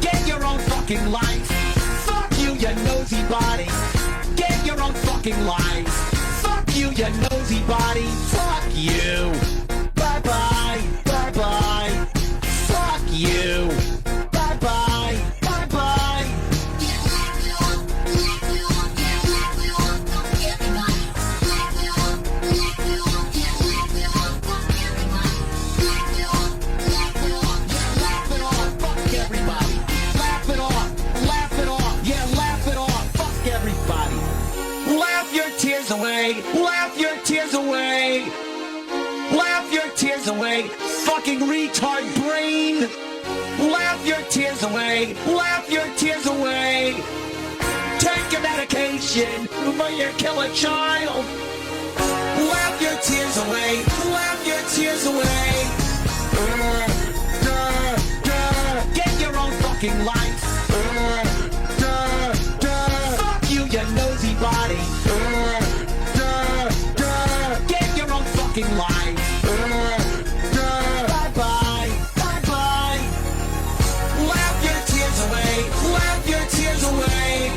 Get your own fucking life. Fuck you, you nosy body. Get your own fucking life. Fuck you, you nosy body. Fuck you. Bye-bye. Bye-bye. Fuck you. Bye-bye. Bye-bye. Laugh it off. Fuck everybody. Laugh it off. Laugh it off. Yeah, laugh it off. Fuck everybody. Laugh your tears away. Laugh your tears away. Laugh your tears away. Fucking retard brain. Laugh your tears away. Laugh your tears away. Take your medication before you kill a child. Laugh your tears away. Laugh your tears away. Get your own fucking life. Fuck you, you nosy body. Get your own fucking life. Bye-bye. Bye-bye. Laugh your tears away. Laugh your tears away.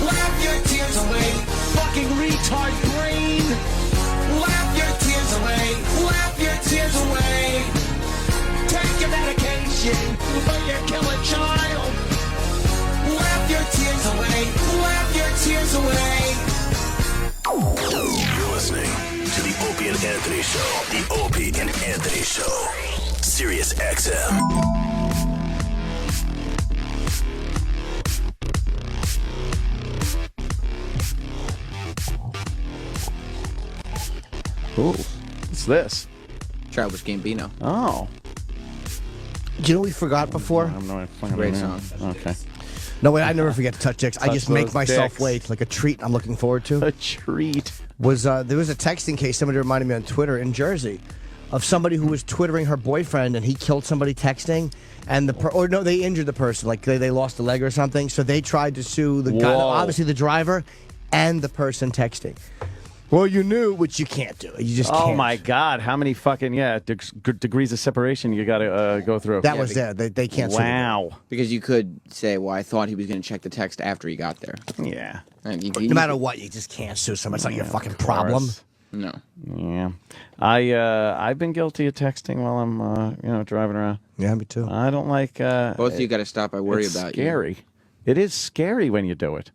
Laugh your tears away. Fucking retard brain. Laugh your tears away. Laugh your tears away. Take your medication before you kill a child. Laugh your tears away. Laugh your tears away. You're listening to the Opie and Anthony Show. The Opie and Anthony Show. Sirius XM. Ooh, what's this? Childish Gambino. Oh. Do you know what we forgot before? I have no fucking Great idea. song. Okay. No, wait, I never forget to touch dicks. I Touch just make those myself dicks. wait, like a treat I'm looking forward to. A treat. There was a texting case, somebody reminded me on Twitter in Jersey, of somebody who was twittering her boyfriend and he killed somebody texting, and they injured the person, like they lost a leg or something, so they tried to sue the guy, Whoa. obviously the driver, and the person texting. Well, you knew, which you can't do. You just can't. Oh my God! How many fucking degrees of separation you got to go through? That was there. They can't sue. Wow. Because you could say, well, I thought he was going to check the text after he got there. Yeah. And No matter what, you just can't sue someone. It's not your fucking problem. No. Yeah. I've been guilty of texting while I'm driving around. Yeah, me too. I don't like. Both of you got to stop. I worry it's about you. scary. It is scary when you do it.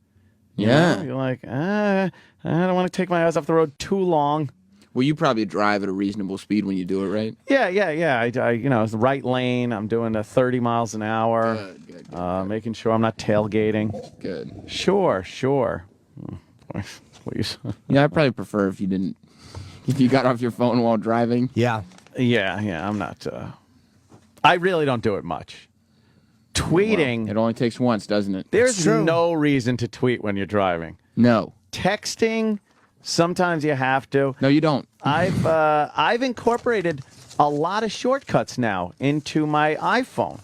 You Yeah. know? You're like, I don't want to take my eyes off the road too long. Well, you probably drive at a reasonable speed when you do it, right? Yeah. I it's the right lane. I'm doing 30 miles an hour. Good. Making sure I'm not tailgating. Good. Sure. Please. Yeah, I'd probably prefer if you didn't. If you got off your phone while driving. Yeah. Yeah. I'm not. I really don't do it much. Tweeting. Well, it only takes once, doesn't it? There's no reason to tweet when you're driving. No. Texting, sometimes you have to. No, you don't. I've incorporated a lot of shortcuts now into my iPhone.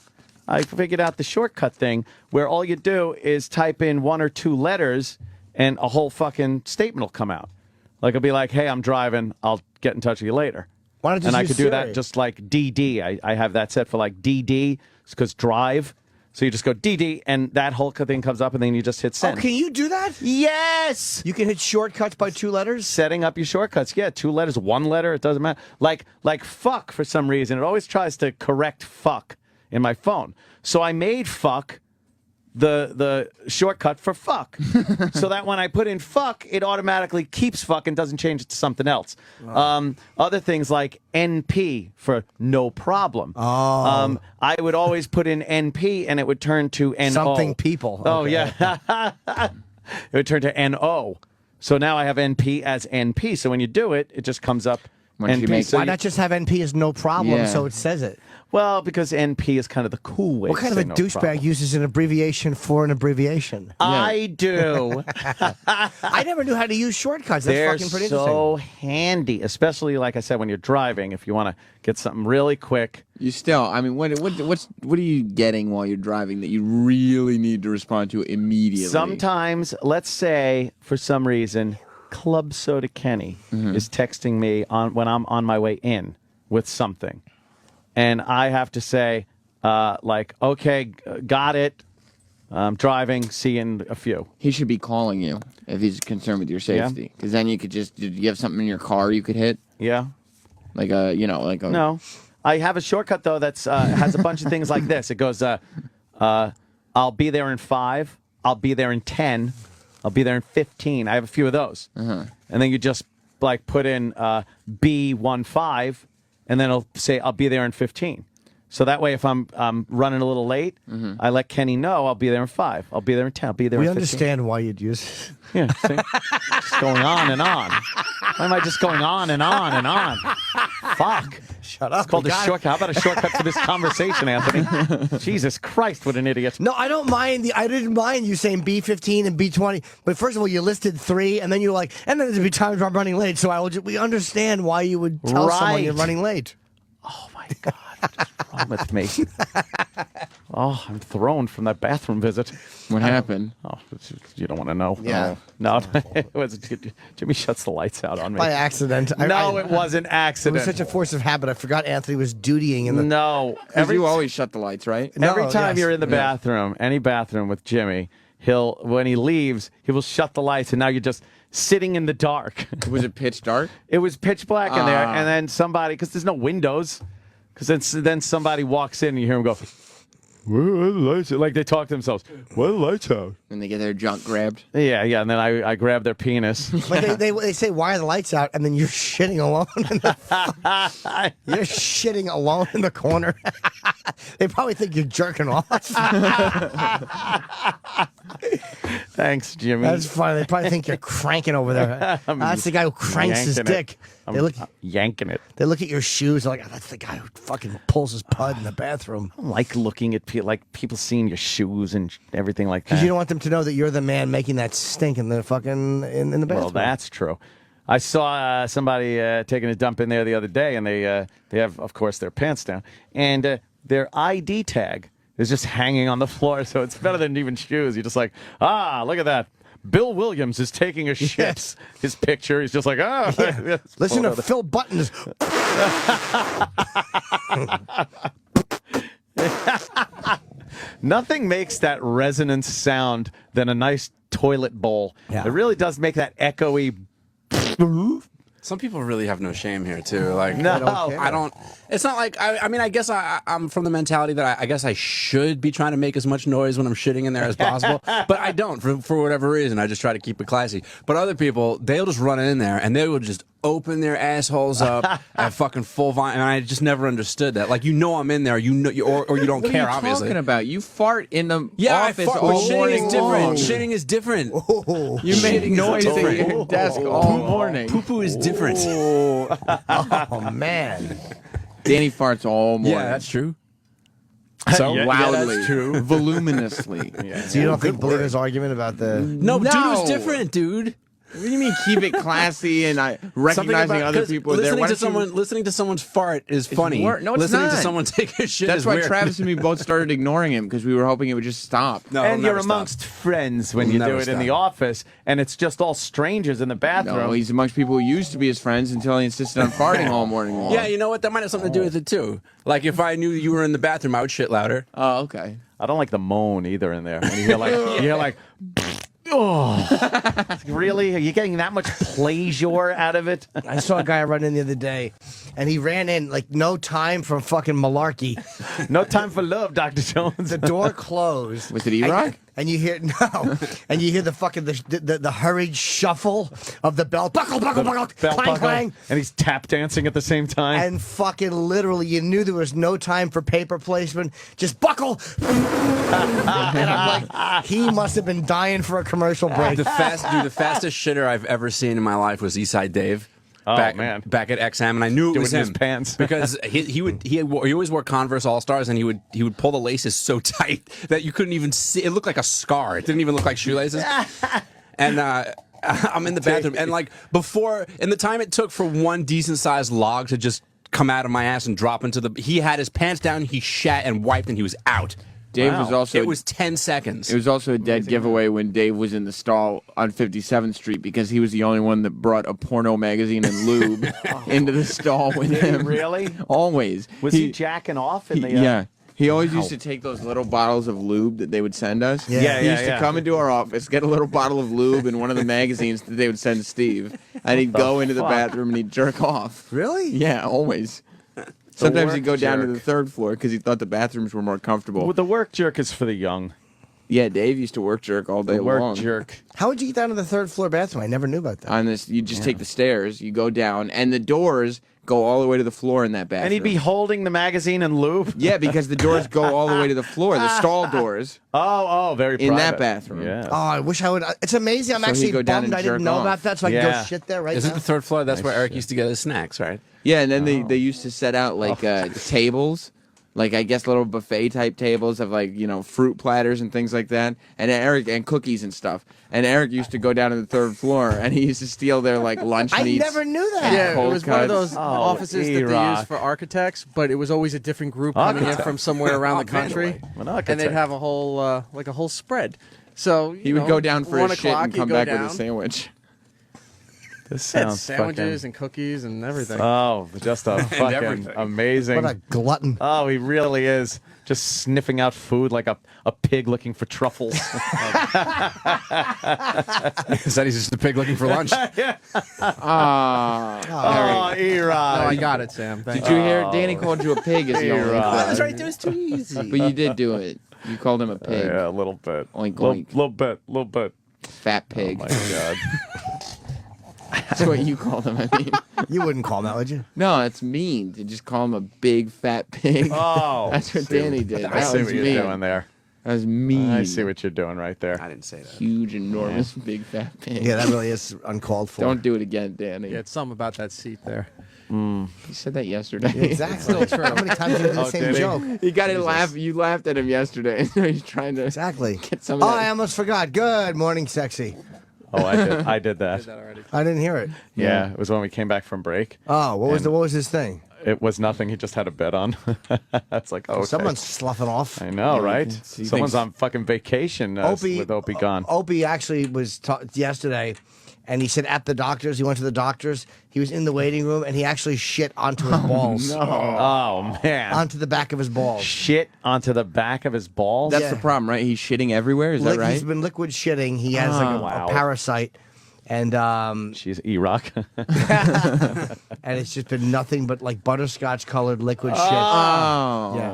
I figured out the shortcut thing where all you do is type in 1 or 2 letters and a whole fucking statement will come out. Like it'll be like, hey, I'm driving. I'll get in touch with you later. Why don't you and I use could do Siri? that just like DD. I have that set for like DD. It's because drive. So you just go DD, and that whole thing comes up, and then you just hit send. Oh, can you do that? Yes! You can hit shortcuts by 2 letters? Setting up your shortcuts. Yeah, 2 letters, 1 letter, it doesn't matter. Like fuck for some reason. It always tries to correct fuck in my phone. So I made fuck the shortcut for fuck. So that when I put in fuck, it automatically keeps fuck and doesn't change it to something else. Other things like NP for no problem. Oh. I would always put in NP and it would turn to NO. Something people. Oh, Okay. yeah. It would turn to NO. So now I have NP as NP. So when you do it, it just comes up NP. So Why not just have NP as no problem Yeah. so it says it? Well, because NP is kind of the cool way What to kind of say a no douchebag problem. uses an abbreviation for an abbreviation? I do. I never knew how to use shortcuts. That's They're fucking pretty so interesting. handy, especially like I said, when you're driving. If you want to get something really quick, You still, I mean, what are you getting while you're driving that you really need to respond to immediately? sometimes, let's say for some reason, Club Soda Kenny Mm-hmm. is texting me when I'm on my way in with something. and I have to say, okay, got it. I'm driving. See you in a few. He should be calling you if he's concerned with your safety, because then you could just. Did you have something in your car you could hit? Yeah. Like a, No, I have a shortcut though that's has a bunch of things like this. It goes, I'll be there in 5. I'll be there in 10. I'll be there in 15. I have a few of those, and then you just put in B15, and then it'll say I'll be there in 15. So that way, if I'm running a little late, I let Kenny know I'll be there in 5. I'll be there in 10. I'll be there. We in 15. understand why you'd use it. Yeah, see? Just going on and on. Why am I just going on and on and on? Fuck. Shut up. It's called a shortcut. How about a shortcut for this conversation, Anthony? Jesus Christ, what an idiot. No, I don't mind. I didn't mind you saying B15 and B20. But first of all, you listed 3, and then you're like, and then there's be times where I'm running late. So we understand why you would tell someone you're running late. Oh my God. What's wrong with me? Oh, I'm thrown from that bathroom visit. What happened? Oh, you don't want to know. Yeah. No, it was Jimmy shuts the lights out on me. By accident. No, it wasn't accident. It was such a force of habit. I forgot Anthony was dutying in the. No. You always shut the lights, right? Every time you're in the bathroom, any bathroom with Jimmy, when he leaves, he will shut the lights, and now you're just sitting in the dark. Was it pitch dark? It was pitch black in there, and then somebody, because there's no windows, because then somebody walks in and you hear him go, "Where are the lights?" Like they talk to themselves. Why are the lights out? And they get their junk grabbed. Yeah, and then I grab their penis. But they say, "Why are the lights out?" And then you're shitting alone. You're shitting alone in the corner. They probably think you're jerking off. Thanks, Jimmy. That's funny. They probably think you're cranking over there. That's the guy who cranks his dick. I'm yanking it. They look at your shoes. They're like, oh, that's the guy who fucking pulls his pud in the bathroom. I don't like looking at people seeing your shoes and everything like that. Because you don't want them to know that you're the man making that stink in the fucking in the bathroom. Well, that's true. I saw somebody taking a dump in there the other day, and they have, of course, their pants down, and their ID tag is just hanging on the floor. So it's better than even shoes. You're just like, look at that. Bill Williams is taking a shit. Yes. His picture. He's just like, Yeah. Listen to Phil Buttons. Nothing makes that resonance sound than a nice toilet bowl. Yeah. It really does make that echoey. Some people really have no shame here too. Like, no, I don't. It's not like I mean. I guess I'm from the mentality that I guess I should be trying to make as much noise when I'm shitting in there as possible, but I don't for whatever reason. I just try to keep it classy. But other people, they'll just run in there and they will just open their assholes up at fucking full volume, and I just never understood that. Like, I'm in there, or you don't what care. Are you obviously, talking about? You fart in the I office fart, all shitting morning is different. long. Shitting is different. You make noise at your desk all morning. Poo-poo is different. Oh man, Danny farts all morning. Yeah, that's true. So loudly, that's true. Voluminously. So you don't believe his argument about the? No, doo-doo's different, dude. What do you mean keep it classy and recognizing other people are there? Listening to someone's fart is funny. No, it's listening not. to someone take a shit That's is why weird. Travis and me both started ignoring him because we were hoping it would just stop. No, and you're amongst friends when you do it in the office, and it's just all strangers in the bathroom. No, he's amongst people who used to be his friends until he insisted on farting all morning long. Yeah, you know what? That might have something to do with it too. Like if I knew you were in the bathroom, I would shit louder. Oh, okay. I don't like the moan either in there. When you hear like, oh, really? Are you getting that much pleasure out of it? I saw a guy run in the other day, and he ran in like no time for fucking malarkey. No time for love, Dr. Jones. The door closed. Was it E-Rock? And you hear and you hear the fucking the hurried shuffle of the bell, buckle, clang, clang, and he's tap dancing at the same time. And fucking literally, you knew there was no time for paper placement. Just buckle. And I'm like, he must have been dying for a commercial break. The fastest shitter I've ever seen in my life was Eastside Dave. Oh, back at XM, and I knew it was Doing him his pants. because he always wore Converse All Stars, and he would pull the laces so tight that you couldn't even see. It looked like a scar. It didn't even look like shoelaces. And I'm in the bathroom, and like before, in the time it took for one decent sized log to just come out of my ass and drop into the. He had his pants down, he shat and wiped, and he was out. Dave Wow. was also. It was 10 seconds. It was also a dead giveaway when Dave was in the stall on 57th Street because he was the only one that brought a porno magazine and lube into the stall with Did he him. really? Always. Was he jacking off in the? Yeah. He always Wow. used to take those little bottles of lube that they would send us. Yeah, He yeah, used yeah. to come into our office, get a little bottle of lube and one of the magazines that they would send Steve, and he'd go into the fuck? bathroom and he'd jerk off. Really? Yeah, always. Sometimes he'd go work down to jerk. the third floor because he thought the bathrooms were more comfortable. Well, the work jerk is for the young. Yeah, Dave used to work jerk all day The work long. jerk. How would you get down to the third floor bathroom? I never knew about that. On this, you just take the stairs, you go down, and the doors go all the way to the floor in that bathroom. And he'd be holding the magazine and lube. Yeah, because the doors go all the way to the floor, the stall doors. Oh, very in that private. bathroom. Yeah. Oh, I wish I would. It's amazing. I'm So he'd actually go down bummed and I didn't jerk know off. about that, so I can Yeah. go shit there right Is it now. the third floor? That's Nice where Eric shit. used to get his snacks, right? Yeah, and then they used to set out like tables, like I guess little buffet type tables of like fruit platters and things like that, and Eric and cookies and stuff. And Eric used to go down to the third floor, and he used to steal their like lunch I meats. never knew that. and Yeah, it cold was one of cuts. those offices that they E-Rock. use for architects, but it was always a different group coming in Architect. from somewhere around the country, An and architect. they'd have a whole like a whole spread. So He would go down for 1 his shit o'clock, and he'd come go back down. with a sandwich. This Had sounds sandwiches fucking. and cookies and everything. Oh, just a fucking everything. amazing. What a glutton. Oh, he really is. Just sniffing out food like a pig looking for truffles. Said he's just a pig looking for lunch. Oh, E-Rod. No, I got it, Sam. Did Thank you hear Danny called you a pig as the only Right. Oh, that's thing. right. That was too easy. But you did do it. You called him a pig. Yeah, a little bit. Oink, little, oink. little bit. Fat pig. Oh, my God. That's what you called him, I mean. You wouldn't call him that, would you? No, it's mean to just call him a big fat pig. Oh. That's what Danny did. I That see was what you're mean. doing there. That was mean. I see what you're doing right there. I didn't say that. Huge, enormous, big fat pig. Yeah, that really is uncalled for. Don't do it again, Danny. Yeah, it's something about that seat there. You said that yesterday. Yeah, exactly. How many times did you do the same did he? joke? You got to laugh. You laughed at him yesterday. So he's trying to Exactly. get some Oh, of I that. almost forgot. Good morning, sexy. Oh, I did that. I didn't hear it. Yeah, it was when we came back from break. Oh, what was his thing? It was nothing. He just had a bet on. It's like, okay. Someone's sloughing off. I know, right? He Someone's thinks- on fucking vacation with Opie gone. Opie actually was yesterday, and he said at the doctor's, he went to the doctor's, he was in the waiting room, and he actually shit onto his balls. Oh, man. Onto the back of his balls. Shit onto the back of his balls? That's Yeah. the problem, right? He's shitting everywhere. Is that right? He's been liquid shitting. He has like Wow. a parasite. And She's E-Rock. and it's just been nothing but like butterscotch colored liquid shit. Oh, Yeah.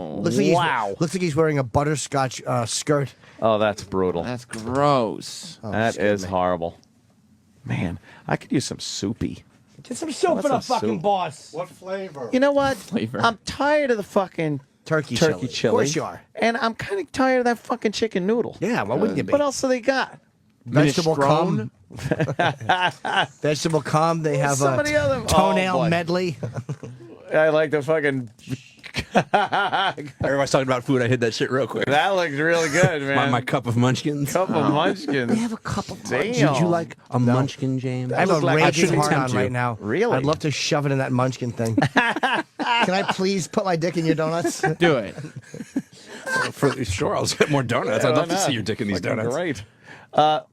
Looks like he's wearing a butterscotch skirt. Oh, that's brutal. That's gross. That is horrible. Man, I could use some soupy. Get some soup What's for the some fucking soup? boss. What flavor? You know what? Flavor. I'm tired of the fucking Turkey chili. Of course you are. And I'm kind of tired of that fucking chicken noodle. Yeah, why wouldn't you be? What else do they got? Vegetable Minestrone? cum. Vegetable cum. They have Some a of the other- toenail Oh, boy. medley. I like the fucking. Everybody's talking about food. I hit that shit real quick. That looks really good, man. My cup of munchkins. Cup of munchkins. They have a couple. Damn. Would you like a munchkin, James? I have a look like- I raging shouldn't hard on tempt you. right now. Really? I'd love to shove it in that munchkin thing. Can I please put my dick in your donuts? Do it. Sure, I'll get more donuts. I'd love to see your dick in these Fucking donuts. Great.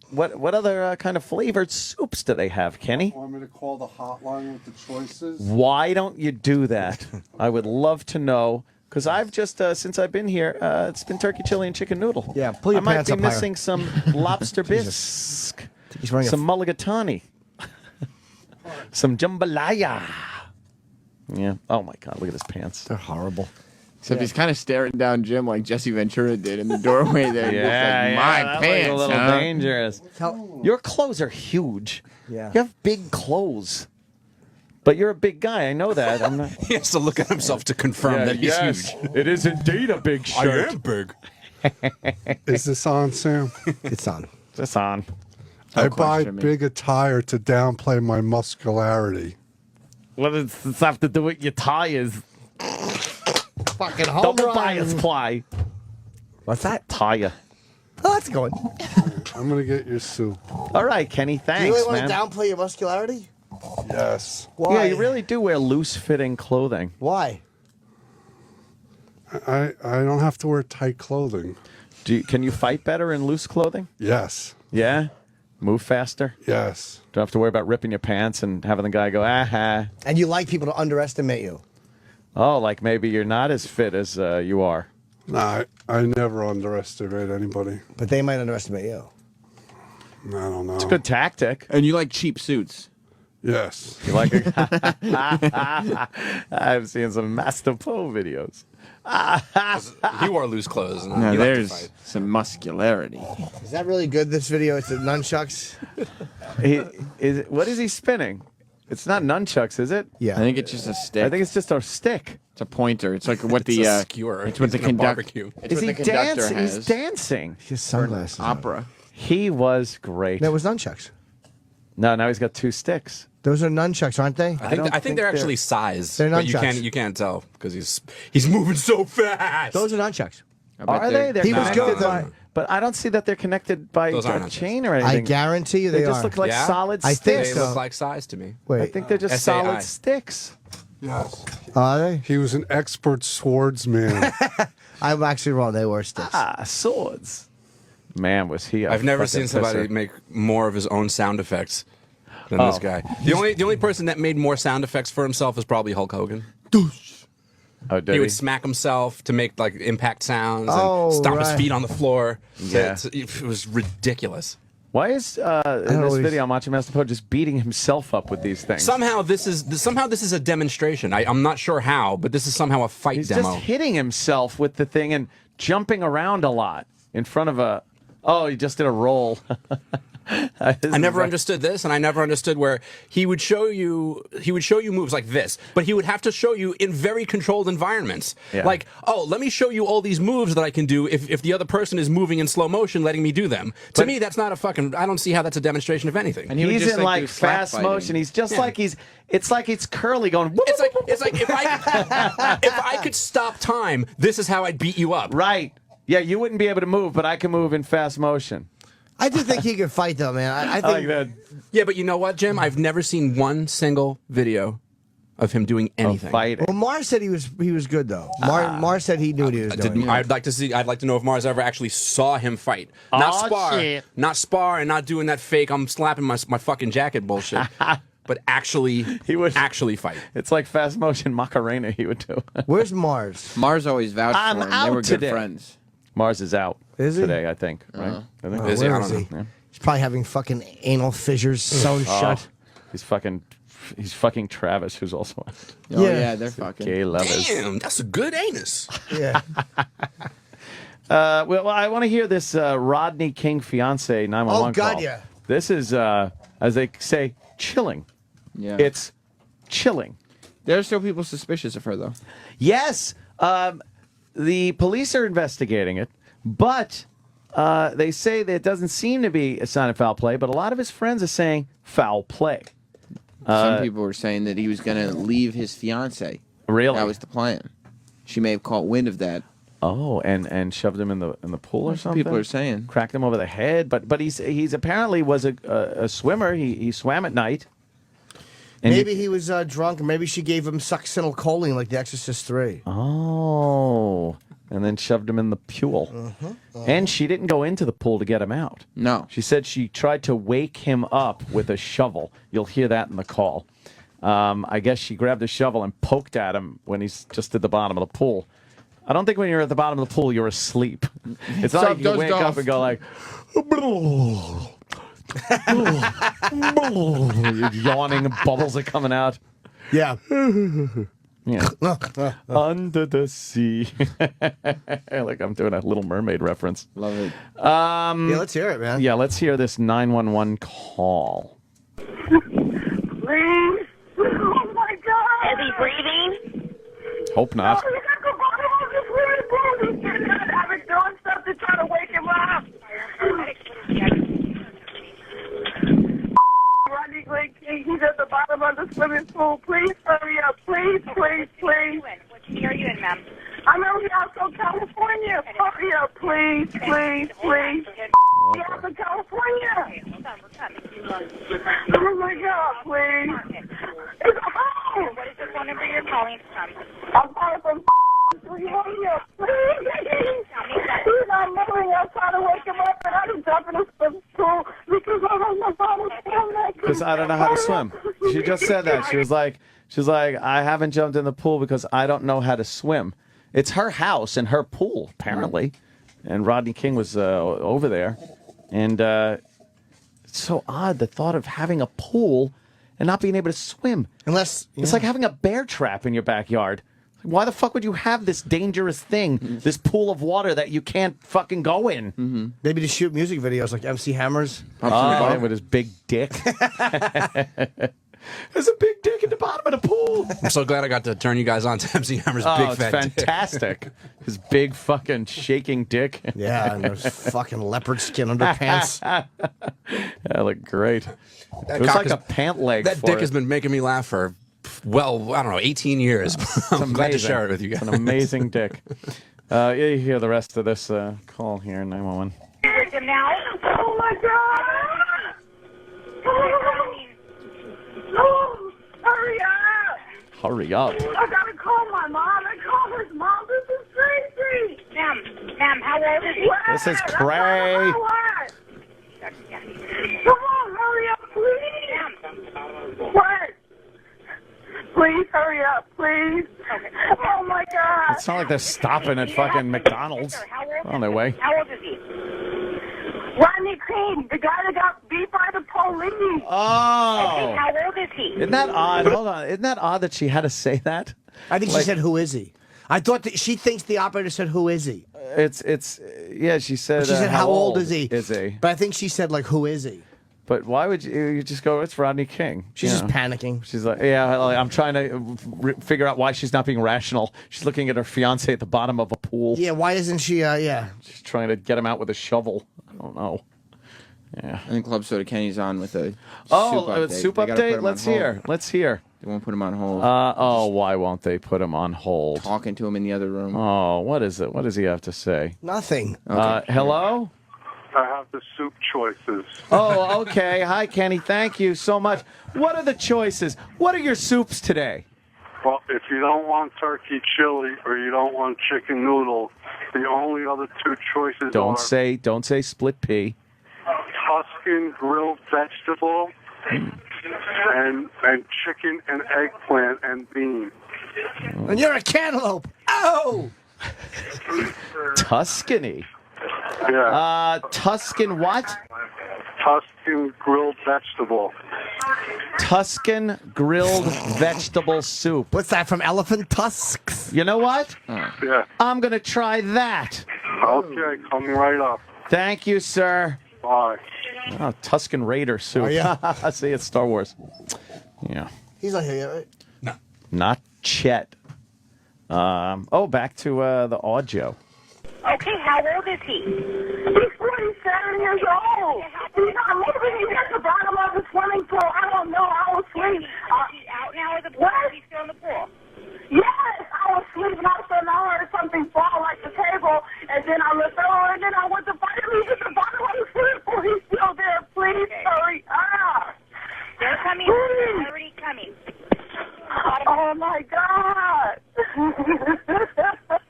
What other kind of flavored soups do they have, Kenny? Want me to call the hotline with the choices? Why don't you do that? I would love to know. Because I've just, since I've been here, it's been turkey chili and chicken noodle. Yeah, pull your I might pants be up higher. missing some lobster bisque, He's wearing some mulligatawny, some jambalaya. Yeah. Oh, my God. Look at his pants. They're horrible. Except he's kind of staring down Jim like Jesse Ventura did in the doorway there. Yeah, Just like, yeah, my that pants, looks a little huh? dangerous. Your clothes are huge. Yeah. You have big clothes. But you're a big guy. I know that. I'm not. He has to look at himself to confirm that he's huge. It is indeed a big shirt. big. Is this on, Sam? It's on. It's on. I buy question, man. big attire to downplay my muscularity. What does this have to do with your tires? Fucking home Double run. bias ply. What's that? Tire. Oh, that's going. I'm gonna get your soup. All right, Kenny. Thanks, Do you really man. want to downplay your muscularity? Yes. Why? Yeah, you really do wear loose-fitting clothing. Why? I don't have to wear tight clothing. Can you fight better in loose clothing? Yes. Yeah? Move faster? Yes. Don't have to worry about ripping your pants and having the guy go, aha. And you like people to underestimate you. Oh, like maybe you're not as fit as you are. No, I never underestimate anybody. But they might underestimate you. I don't know. It's a good tactic. And you like cheap suits. Yes. You like I've seen some Master Po videos. He wore loose clothes. And Now he liked to there's fight. some muscularity. Is that really good, this video? It's the nunchucks? What is he spinning? It's not nunchucks, is it? Yeah. I think it's just a stick. I think it's just a stick. It's a pointer. It's like what It's the a skewer. It's what the He's gonna conductor. barbecue. It's Is what he the conductor dancing? has. He's dancing. His sunglasses. Opera. He was great. That was nunchucks. No, now he's got two sticks. Those are nunchucks, aren't they? I think they're actually sized. They're but nunchucks. you can't tell because he's moving so fast. Those are nunchucks. Are they? They're He was connected good, though. by, but I don't see that they're connected by Those aren't a nunchucks. chain or anything. I guarantee you they just are. look like Yeah? solid I sticks. think They so. look like size to me. Wait. I think they're just SAI. solid sticks. Yes. Are they? He was an expert swordsman. I'm actually wrong. They were sticks. Swords. Man, was he? I've never seen somebody make more of his own sound effects than this guy. The only person that made more sound effects for himself is probably Hulk Hogan. Oh, did He he? would smack himself to make like impact sounds Oh, and stomp his right. feet on the floor. Yeah. It was ridiculous. Why is in know this what video Macho Master Po just beating himself up with these things? Somehow this is a demonstration. I'm not sure how, but this is somehow a fight He's demo. just hitting himself with the thing and jumping around a lot in front of a. Oh, he just did a roll. I never understood this, and I never understood where he would show you moves like this, but he would have to show you in very controlled environments. Yeah. Like, oh, let me show you all these moves that I can do if the other person is moving in slow motion, letting me do them. To me, that's not a fucking. I don't see how that's a demonstration of anything. And he would He's just, in like, like do slap fast fighting. motion. He's just Yeah. like it's like it's curly going. whoop, It's like if I could stop time, this is how I'd beat you up. Right. Yeah, you wouldn't be able to move, but I can move in fast motion. I do think he could fight, though, man. I I think like that. Yeah, but you know what, Jim? I've never seen one single video of him doing anything. Fighting. Well, Mars said he was good though. Mars said he knew what he was doing. I'd like to know if Mars ever actually saw him fight. Not spar, and not doing that fake. I'm slapping my fucking jacket bullshit. But actually, He would actually fight. It's like fast motion Macarena. He would do. Where's Mars? Mars always vouched I'm for him. They out were good today. friends. Mars is out Is he? today, I think. Right? I think. Is he? I Where don't is he? know. He's probably having fucking anal fissures sewn shut. He's fucking Travis, who's also out. Oh Yeah. yeah, they're fucking. Gay lovers. Damn, that's a good anus. Yeah. Well, I want to hear this Rodney King fiance 911 Oh, God, call. yeah. This is, as they say, chilling. Yeah. It's chilling. There are still people suspicious of her though. Yes, the police are investigating it, but they say that it doesn't seem to be a sign of foul play, but a lot of his friends are saying foul play. Some people were saying that he was going to leave his fiance. Really? That was the plan. She may have caught wind of that. Oh, and shoved him in the pool or That's what something. people are saying. Cracked him over the head, but he's apparently was a swimmer. He swam at night. And Maybe he was drunk, and maybe she gave him succinylcholine like The Exorcist 3. Oh, and then shoved him in the pool. And she didn't go into the pool to get him out. No. She said she tried to wake him up with a shovel. You'll hear that in the call. I guess she grabbed a shovel and poked at him when he's just at the bottom of the pool. I don't think when you're at the bottom of the pool, you're asleep. It's not like you wake up and go like... You're yawning and bubbles are coming out. Yeah. Yeah. Under the sea. Like I'm doing a Little Mermaid reference. Love it. Yeah, let's hear it, man. Yeah, let's hear this 911 call. Please. Oh my God. Is he breathing? Hope not. I've been doing stuff to try to wake him up. Rodney Glenn King, he's at the bottom of the swimming pool. Please hurry up. Please, please, please. What city are you in, ma'am? I'm in Rialto, California. Hurry up, please, please, please. Rialto, California. Oh my God, please. It's a home. What is the phone number you're calling from? I'm calling from 3 hurry up, because I don't know how to swim. She just said that. She was like, I haven't jumped in the pool because I don't know how to swim. It's her house and her pool, apparently. And Rodney King was over there. And it's so odd, the thought of having a pool and not being able to swim. Unless it's like having a bear trap in your backyard. Why the fuck would you have this dangerous thing, this pool of water that you can't fucking go in? Maybe to shoot music videos like MC Hammer's. With his big dick. There's a big dick at the bottom of the pool. I'm so glad I got to turn you guys on to MC Hammer's Oh, big it's fat fantastic. His big fucking shaking dick. Yeah, and those fucking leopard skin underpants. That looked great. It was cock like is- a pant leg That for dick it. has been making me laugh for, well, I don't know, 18 years. I'm glad to amazing. share it with you guys. It's an amazing dick. You hear the rest of this call here, 911. Now? Oh my God! Oh, hurry up! Hurry up. I gotta call my mom. I called his mom. This is crazy. Ma'am, how old is he? This is cray. Come on, hurry up, please. What? Please hurry up, please. Oh my God. It's not like they're stopping at fucking McDonald's on their way. How old is he? Rodney King, the guy that got beat by the police. Oh. Okay, how old is he? Isn't that odd? Hold on. Isn't that odd that she had to say that? I think she said, "Who is he?" I thought that she thinks the operator said, "Who is he?" Yeah, she said. She said, "How old is he?" Is he? But I think she said, like, "Who is he?" But why would you just go, it's Rodney King? She's You just know? panicking. She's like, yeah, like, I'm trying to figure out why she's not being rational. She's looking at her fiance at the bottom of a pool. Yeah, why isn't she? Yeah, she's trying to get him out with a shovel. I don't know. Yeah. I think Club Soda Kenny's on with a soup They gotta put update. him Let's on hold. hear. Let's hear. They won't put him on hold. Why won't they put him on hold? Talking to him in the other room. Oh, what is it? What does he have to say? Nothing. Hello? I have the soup choices. Oh, okay. Hi, Kenny. Thank you so much. What are the choices? What are your soups today? Well, if you don't want turkey chili or you don't want chicken noodle, the only other two choices Don't are say split pea. Tuscan grilled vegetable and chicken and eggplant and bean. And you're a cantaloupe. Oh! Tuscany. Yeah. Tuscan what? Tuscan grilled vegetable. Tuscan grilled vegetable soup. What's that, from elephant tusks? You know what? Yeah. I'm going to try that. Okay, coming right up. Thank you, sir. Bye. Oh, Tuscan Raider soup. Oh, yeah? See, it's Star Wars. Yeah. He's not here yet, right? Not Chet. Back to the audio. Okay, how old is he? He's 47 years old. He's not moving. He's at the bottom of the swimming pool. I don't know. I was asleep. He's out now of the pool. He's still in the pool. Yes, I was sleeping. I heard something fall like the table, and then I looked over, and then I went to find him. He's at the bottom of the swimming pool. He's still there. Please hurry up. They're coming. They're already coming. Oh my God.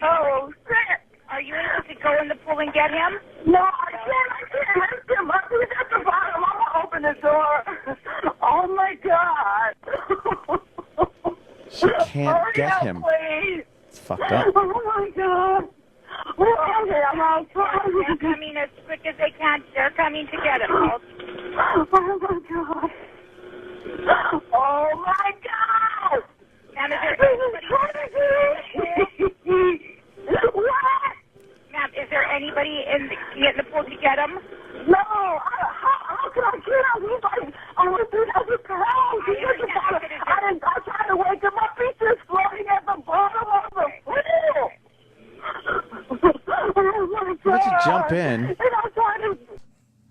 Oh shit. Are you able to go in the pool and get him? No, I can't lift him up. He's at the bottom. I'm going to open the door. Oh, my God. She can't Hurry get up, him. Please. It's fucked up. Oh, my God. Okay, I'm outside. They're coming as quick as they can. They're coming to get him. Oh, my God. Oh, my God. Ma'am, is there anybody? What? Ma'am, is there anybody in the pool to get him? No. How can I get him? He's like over 3,000 pounds. He's at the bottom. I tried to wake him up. He's just floating at the bottom of the pool. Oh, my God. How about you jump in? And I'm trying to...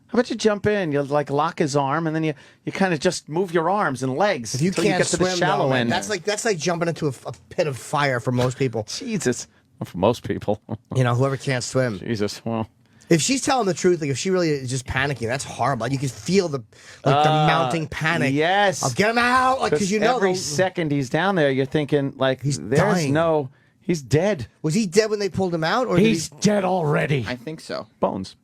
How about you jump in? You like lock his arm, and then you kind of just move your arms and legs If you until can't you get to swim, the shallow though, end. that's like jumping into a pit of fire for most people. Jesus. Well, for most people. You know, whoever can't swim. Jesus. Well, if she's telling the truth, like if she really is just panicking, that's horrible. You can feel the mounting panic. Yes. I'll get him out, like because you know every second he's down there, you're thinking like he's dying. He's dead. Was he dead when they pulled him out, or He's dead already. I think so. Bones.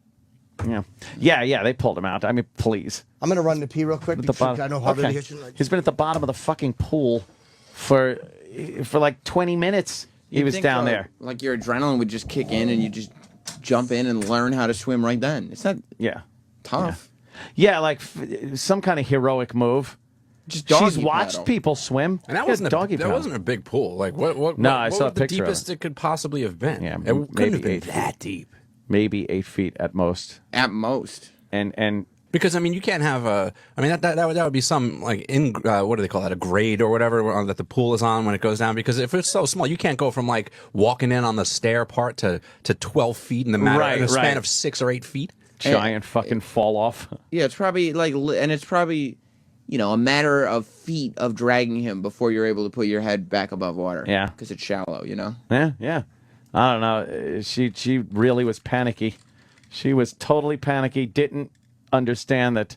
They pulled him out. I mean, please. I'm gonna run to pee real quick. At the bottom. I know Harvey Okay. Hitchens. He's been at the bottom of the fucking pool for like 20 minutes. He You'd was think, down though, there. Like your adrenaline would just kick in, and you just jump in and learn how to swim right then. It's not tough. Yeah, like some kind of heroic move. Just She's doggy watched paddle. people swim. And that Yeah, wasn't doggy that paddle. wasn't a big pool. Like what? No, what I what saw a was the picture of deepest it could possibly have been. Yeah, it couldn't maybe have been 8 that feet. deep. Maybe 8 feet at most. At most. And because I mean, you can't have a. I mean, that would be some like in what do they call that? A grade or whatever that the pool is on when it goes down. Because if it's so small, you can't go from like walking in on the stair part to 12 feet in the matter in a span of 6 or 8 feet. Giant fucking fall off. Yeah, it's probably like, and it's probably, a matter of feet of dragging him before you're able to put your head back above water. Yeah. Because it's shallow, Yeah. I don't know. She really was panicky. She was totally panicky. Didn't understand that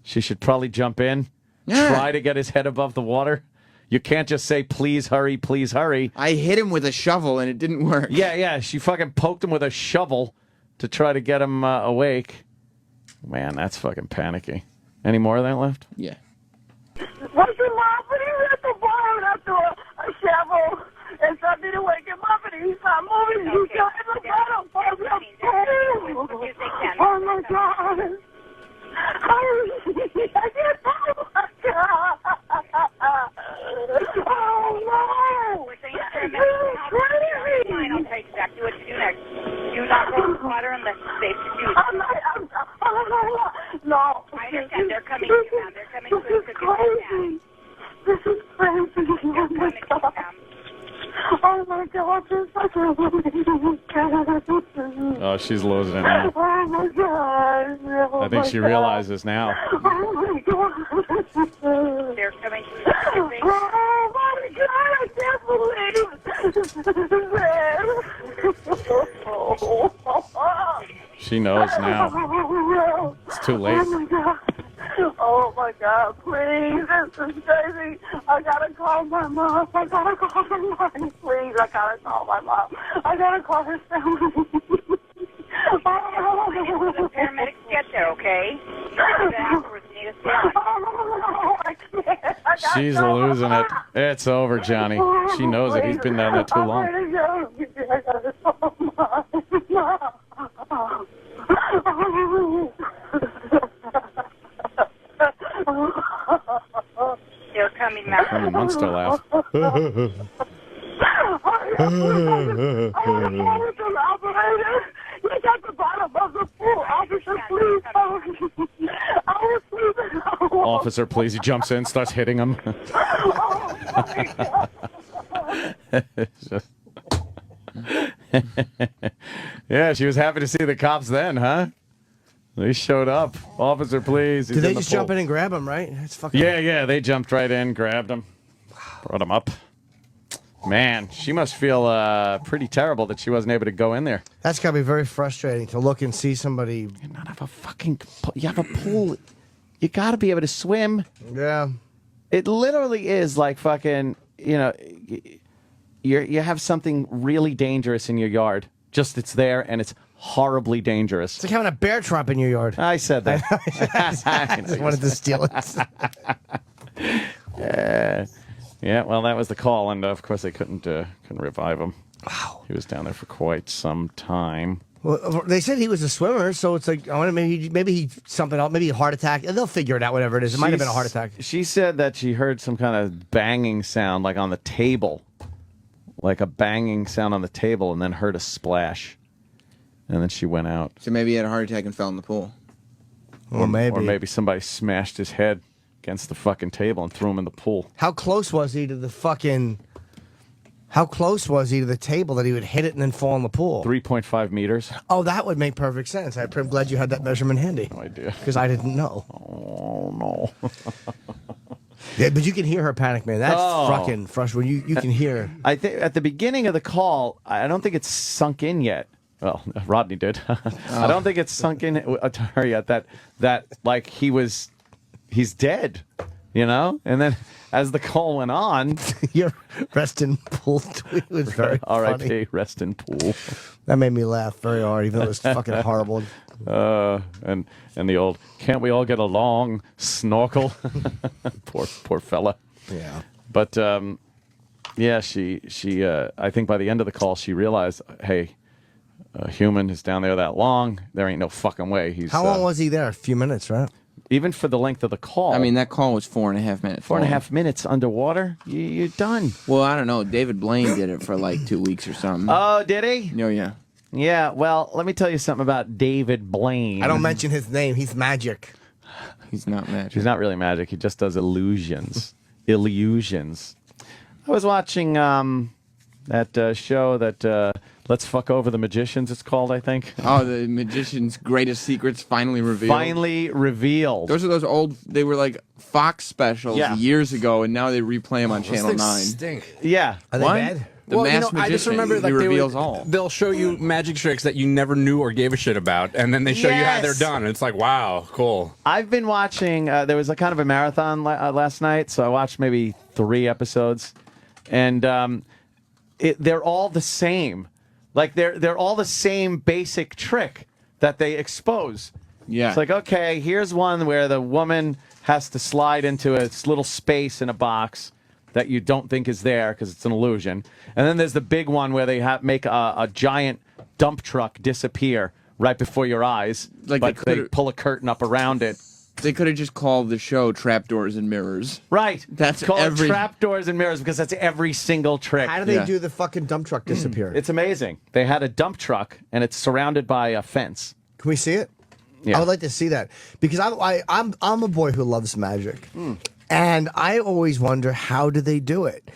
she should probably jump in, try to get his head above the water. You can't just say, please hurry, please hurry. I hit him with a shovel and it didn't work. Yeah. She fucking poked him with a shovel to try to get him awake. Man, that's fucking panicky. Any more of that left? Yeah. What's the mom? But he hit the bottom after a shovel and something to wake him up, and he's not moving. He's got in the bottom. Oh my God. I can't oh my God. Oh no. We're saying crazy. Fine, I'll tell you exactly what to do next. Do not go in the water unless it's safe to do so. No. I understand. They're coming to you, ma'am. They're coming to you. This is crazy. This is crazy. Oh my God. Oh my God. This is such a Oh, she's losing it now. Oh my God. Oh I think my she God. realizes now. Oh my God. They're coming to you. Oh my God, I can't believe it. She knows now. It's too late. Oh my God. Oh my God, please. This is crazy. I gotta call my mom. I gotta call my mom. Please, I gotta call my mom. I gotta call her family. The paramedics get there, okay? Afterwards, you need a stand. I can't. I gotta She's call my losing it. mom. It's over, Johnny. She knows it. He's been down there too long. I gotta call my mom. They're coming, ma'am. Herman Munster laugh. He's at the bottom of the pool. Officer, please. Officer, please. He jumps in, starts hitting him. It's just- yeah, she was happy to see the cops then, huh? They showed up. Officer, please. He's Did they in the just pool. jump in and grab him, right? That's fucking. Yeah, they jumped right in, grabbed him, brought him up. Man, she must feel pretty terrible that she wasn't able to go in there. That's gotta be very frustrating to look and see somebody. You have a pool. You got to be able to swim. Yeah. It literally is like fucking, you have something really dangerous in your yard. Just it's there and it's horribly dangerous. It's like having a bear trap in your yard. I said that. I just wanted to steal it. Yeah, well, that was the call, and of course they couldn't revive him. Wow. He was down there for quite some time. Well, they said he was a swimmer, so it's like I wonder maybe he something else, maybe a heart attack. They'll figure it out, whatever it is. It might have been a heart attack. She said that she heard some kind of banging sound, like on the table, like a banging sound on the table, and then heard a splash, and then she went out. So maybe he had a heart attack and fell in the pool. Well, maybe. Or maybe somebody smashed his head against the fucking table and threw him in the pool. How close was he to the fucking? How close was he to the table that he would hit it and then fall in the pool? 3.5 meters. Oh, that would make perfect sense. I'm glad you had that measurement handy. No idea. Because I didn't know. Oh, no. Yeah, but you can hear her panic, man. That's Oh. fucking frustrating. You can hear. I think at the beginning of the call, I don't think it's sunk in yet. Well, Rodney did. I don't think it's sunk in to her yet that like he's dead, And then as the call went on, your rest in pool tweet was very funny. R.I.P. Rest in pool. That made me laugh very hard, even though it was fucking horrible. And the old, can't we all get along? Snorkel. poor fella. Yeah. But yeah, she I think by the end of the call she realized, hey, a human is down there that long. There ain't no fucking way. He's How long was he there? A few minutes, right? even for the length of the call. I mean, that call was 4.5 minutes. 4.5 minutes underwater. You're done. Well, I don't know. David Blaine did it for like 2 weeks or something. Oh, did he? Oh, yeah. Yeah, well, let me tell you something about David Blaine. I don't mention his name. He's magic. He's not magic. He's not really magic. He just does illusions. Illusions. I was watching that show that Let's Fuck Over the Magicians, it's called, I think. Oh, the Magician's Greatest Secrets finally revealed. Finally revealed. Those are those old, they were like Fox specials years ago, and now they replay them on Channel 9. Stink. Yeah. Are they bad? The Masked Magician, I just remember like reveals all. They'll show you magic tricks that you never knew or gave a shit about, and then they show you how they're done. And it's like, wow, cool. I've been watching, there was a kind of a marathon last night, so I watched maybe 3 episodes, and they're all the same. Like, they're all the same basic trick that they expose. Yeah. It's like, okay, here's one where the woman has to slide into a little space in a box that you don't think is there because it's an illusion. And then there's the big one where they make a giant dump truck disappear right before your eyes. Like but they pull a curtain up around it. They could have just called the show Trapdoors and Mirrors. Right. That's called every... Trapdoors and Mirrors because that's every single trick. How do they do the fucking dump truck disappear? It's amazing. They had a dump truck, and it's surrounded by a fence. Can we see it? Yeah. I would like to see that because I'm a boy who loves magic, and I always wonder how do they do it.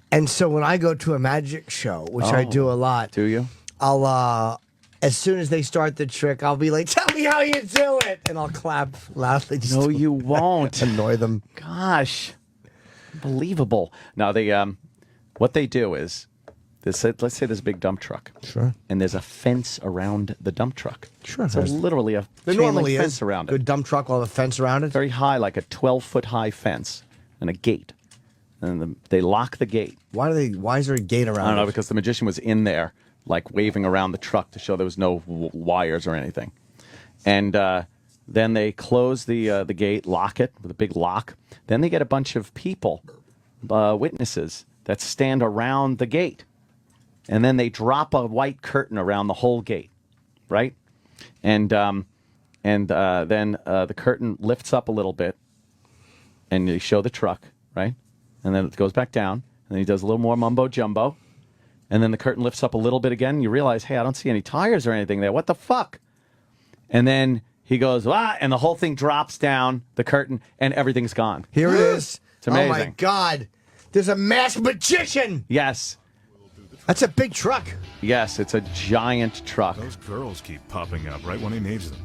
And so when I go to a magic show, which I do a lot, do you? I'll as soon as they start the trick, I'll be like, "Tell me how you do it," and I'll clap loudly. Just No, you won't. Annoy them. Gosh, unbelievable. Now they what they do is let's say there's a big dump truck. Sure. And there's a fence around the dump truck. Sure. So literally a There chain normally link is fence around it. good dump truck will have a fence around it. Very high, like a 12-foot high fence and a gate. And they lock the gate. Why is there a gate around? I don't know, it? because the magician was in there, like waving around the truck to show there was no wires or anything. And then they close the gate, lock it with a big lock. Then they get a bunch of people, witnesses, that stand around the gate. And then they drop a white curtain around the whole gate, right? And then the curtain lifts up a little bit, and they show the truck, right? And then it goes back down, and then he does a little more mumbo-jumbo, and then the curtain lifts up a little bit again, and you realize, hey, I don't see any tires or anything there. What the fuck? And then he goes, and the whole thing drops down, the curtain, and everything's gone. Here it is. It's amazing. Oh, my God. There's a masked magician. Yes. That's a big truck. Yes, it's a giant truck. Those girls keep popping up right when he needs them.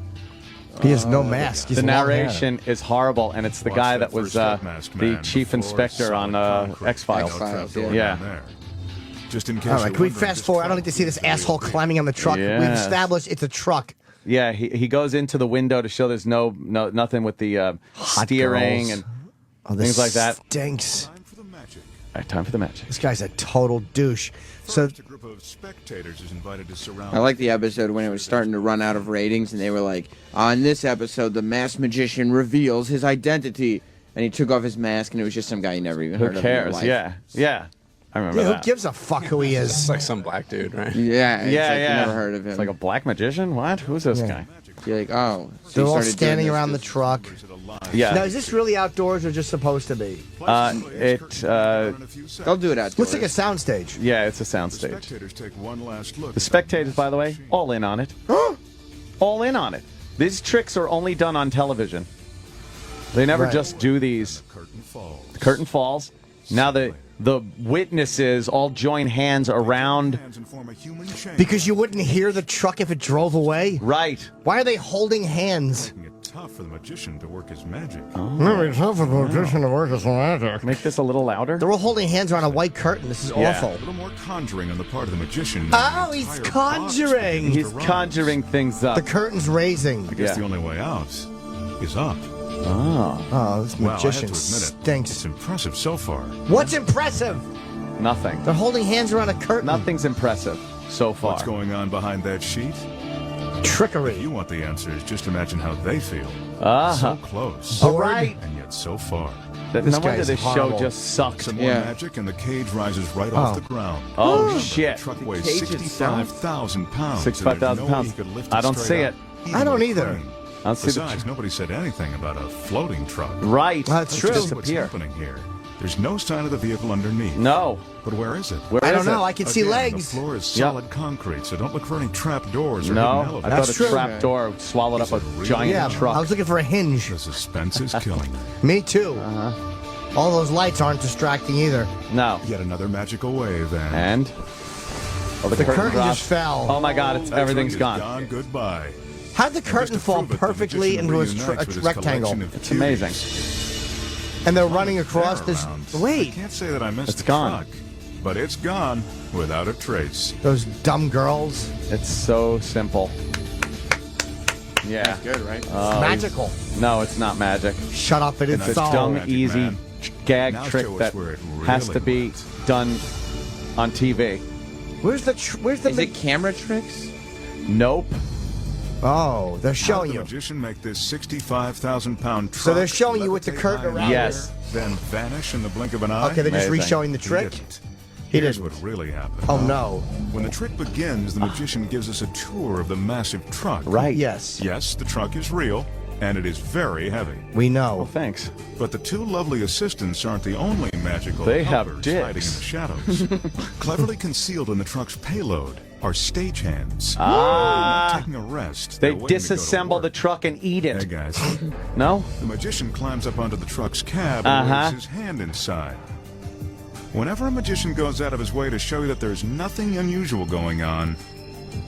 He has no mask. He's The long hair. narration is horrible, and it's the Watch guy that that was first step masked the man chief before inspector on solid concrete. X-Files. X-Files, yeah. Yeah. Just in case. All right, you're can we wondering, fast forward? I don't need to see this asshole climbing on the truck. We've Yes. established it's a truck. Yeah, he goes into the window to show there's nothing with the steering girls. and things like that. Stinks. All right, time for the magic. This guy's a total douche. So A group of spectators is invited to surround. I like the episode when it was starting to run out of ratings, and they were like, on this episode, the masked magician reveals his identity. And he took off his mask, and it was just some guy you never even Who heard of in your cares? life. Yeah. I remember yeah, who that. gives a fuck who he is? It's like some black dude, right? Yeah, it's Yeah, like yeah. You never heard of him. It's like a black magician? What? Who's this guy? You're like, oh. So They're he all started doing standing this around the just- truck. Yeah. Now, is this really outdoors or just supposed to be? They'll do it outdoors. Looks like a soundstage. Yeah, it's a soundstage. Spectators take one last look. The spectators, by the way, all in on it. All in on it. These tricks are only done on television. They never Right. just do these. Curtain falls. The curtain falls. Now the witnesses all join hands around. Hands and form a human chain. Because you wouldn't hear the truck if it drove away? Right. Why are they holding hands? Making it tough for the magician to work his magic. Maybe tough for the magician to work his magic. Make this a little louder. They're all holding hands around a white curtain. This is Yeah. awful. A little more conjuring on the part of the magician. Oh, he's conjuring. He's conjuring things up. The curtain's raising. I guess Yeah. the only way out is up. Oh, this Wow, I have to magician admit it. stinks. It's impressive so far. What's impressive? nothing. They're holding hands around a curtain. Nothing's impressive so far. What's going on behind that sheet? Trickery. If you want the answers, just imagine how they feel. Uh-huh. So close. All right. And yet so far. No wonder this show just sucked. Some more magic, and the cage rises right off the ground. Oh, shit. The truck weighs The cage itself? 65,000 pounds. 65,000 pounds. I don't see it. I don't either. I don't see the Besides, nobody said anything about a floating truck. Right. That's true. Just what's happening here. There's no sign of the vehicle underneath. No. But where is it? I don't know. I can see Again, legs. The floor is solid concrete, so don't look for any trap doors or No, hidden I elevators. thought a trap door swallowed up a giant truck. I was looking for a hinge. The suspense is killing me. Me too. All those lights aren't distracting either. No. Yet another magical wave, And? Oh, The curtain dropped. just fell. Oh my God! It's everything's Truck is gone. Goodbye. How'd the curtain fall perfectly into a rectangle? It's amazing. And they're running across this. I Wait, can't say that I missed It's the gone. truck, but it's gone without a trace. those dumb girls. It's so simple. Yeah. That's good, right? Magical. No, it's not magic. Shut up! It is It's a so. dumb, Magic easy Man. gag Now trick show us that where it has really to be done on TV. Where's the? Where's the? Is it camera tricks? Nope. Oh, they're How showing did the you. magician make this 65,000-pound truck? So they're showing you with the levitate curtain high in around the Yes. air, Then vanish in the blink of an eye. Okay, they're just Amazing. re-showing the He trick. didn't. He Here's didn't. what really happened. Oh no. When the trick begins, the magician gives us a tour of the massive truck. Right. Yes. Yes, the truck is real, and it is very heavy. We Well, know. thanks. But the two lovely assistants aren't the only magical They have helpers dicks. hiding in the shadows. Cleverly concealed in the truck's payload are stagehands. Ah. They're not taking a rest. They They're waiting to go to disassemble work. the truck and eat Hey it. guys, No? the magician climbs up onto the truck's cab and Uh-huh. waves his hand inside. Whenever a magician goes out of his way to show you that there's nothing unusual going on,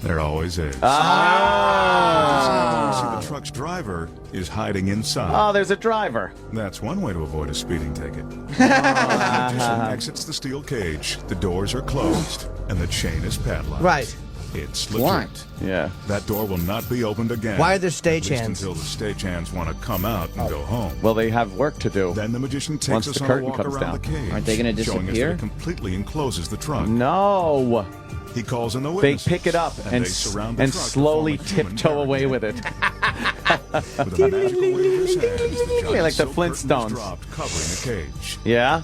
there always is. Ah. You see, the truck's driver is hiding inside. Oh, there's a driver. That's one way to avoid a speeding ticket. The magician exits the steel cage, the doors are closed, and the chain is padlocked. Right. It's legit. Why? Yeah. That door will not be opened again. Why are there At least stagehands? until the stagehands want to come out and go home. Well, they have work to do. Then the magician takes Once us the on a curtain walk comes around down. the cage. Aren't they gonna showing us that disappear? it completely encloses the truck. No. He calls in the They witnesses. pick it up and they surround the and truck to slowly form a human tiptoe away barricade. with it. With a magical wave of his hands, the giant Like the silk curtain is Flintstones. dropped, covering the cage. Yeah?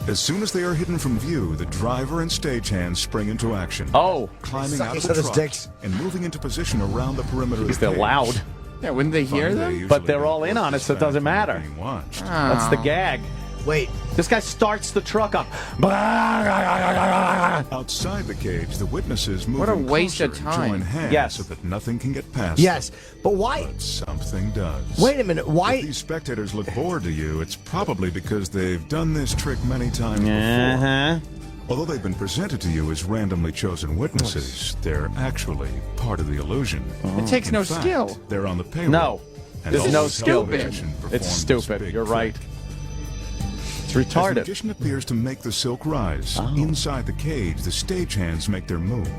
As soon as they are hidden from view, the driver and stagehands spring into action. Oh. Climbing Suck out of each the other's truck dicks. and moving into position around the perimeter of Because the they're cage. loud. Yeah, wouldn't they hear Funny, they them? usually But they're don't all in work on it, as so it fast doesn't when they're matter. being watched. That's the gag. Wait. This guy starts the truck up. Outside the cage, the witnesses move What a in waste of closer and time. join hands Yes. so that nothing can get past Yes, them. but why? But something does. Wait a minute. Why? If these spectators look bored to you, it's probably because they've done this trick many times before. Uh-huh. Although they've been presented to you as randomly chosen witnesses, they're actually part of the illusion. It takes In no fact, skill. They're on the payroll. No. And There's always no help skill. the magician perform It's this stupid. big You're trick. right. It's As the retarded. magician appears to make the silk rise, Oh. inside the cage, the stagehands make their move.